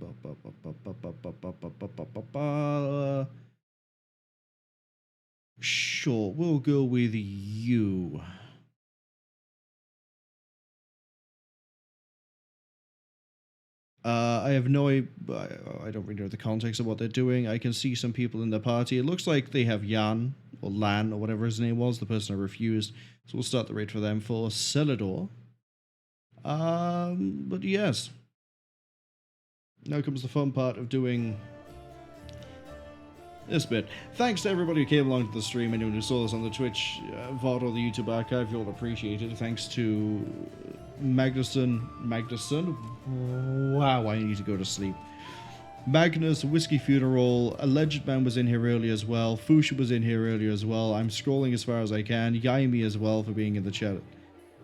Sure, we'll go with you. I have no idea. I don't really know the context of what they're doing. I can see some people in the party. It looks like they have Jan, or Lan, or whatever his name was, the person I refused. So we'll start the raid for them for Celador. But yes. Now comes the fun part of doing this bit. Thanks to everybody who came along to the stream, anyone who saw this on the Twitch, VOD, or the YouTube archive, you all appreciate it. Thanks to Magnuson. Wow, I need to go to sleep. Magnus, Whiskey Funeral, Alleged Man was in here earlier as well. Fuchsia was in here earlier as well. I'm scrolling as far as I can. Yaimi as well for being in the chat.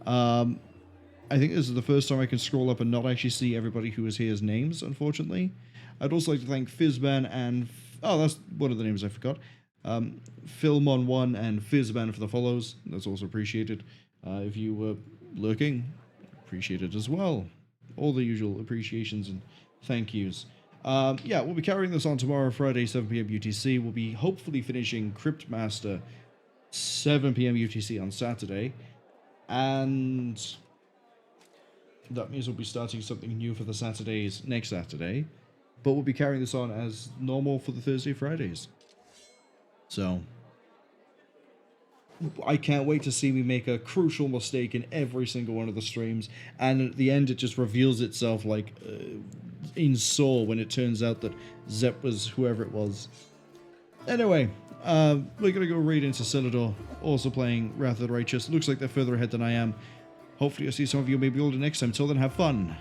I think this is the first time I can scroll up and not actually see everybody who is here's names, unfortunately. I'd also like to thank Fizzman and... Oh, that's one of the names I forgot. Philmon1 and Fizzman for the follows. That's also appreciated. If you were lurking, appreciate it as well. All the usual appreciations and thank yous. Yeah, we'll be carrying this on tomorrow, Friday, 7 PM UTC. We'll be hopefully finishing Cryptmaster 7 PM UTC on Saturday. And that means we'll be starting something new for the Saturdays next Saturday. But we'll be carrying this on as normal for the Thursday, Fridays. So I can't wait to see me make a crucial mistake in every single one of the streams, and at the end it just reveals itself like in Saw when it turns out that Zep was whoever it was. Anyway, we're gonna go raid into Celador, also playing Wrath of the Righteous. Looks like they're further ahead than I am. Hopefully I'll see some of you maybe older next time. Till then, have fun.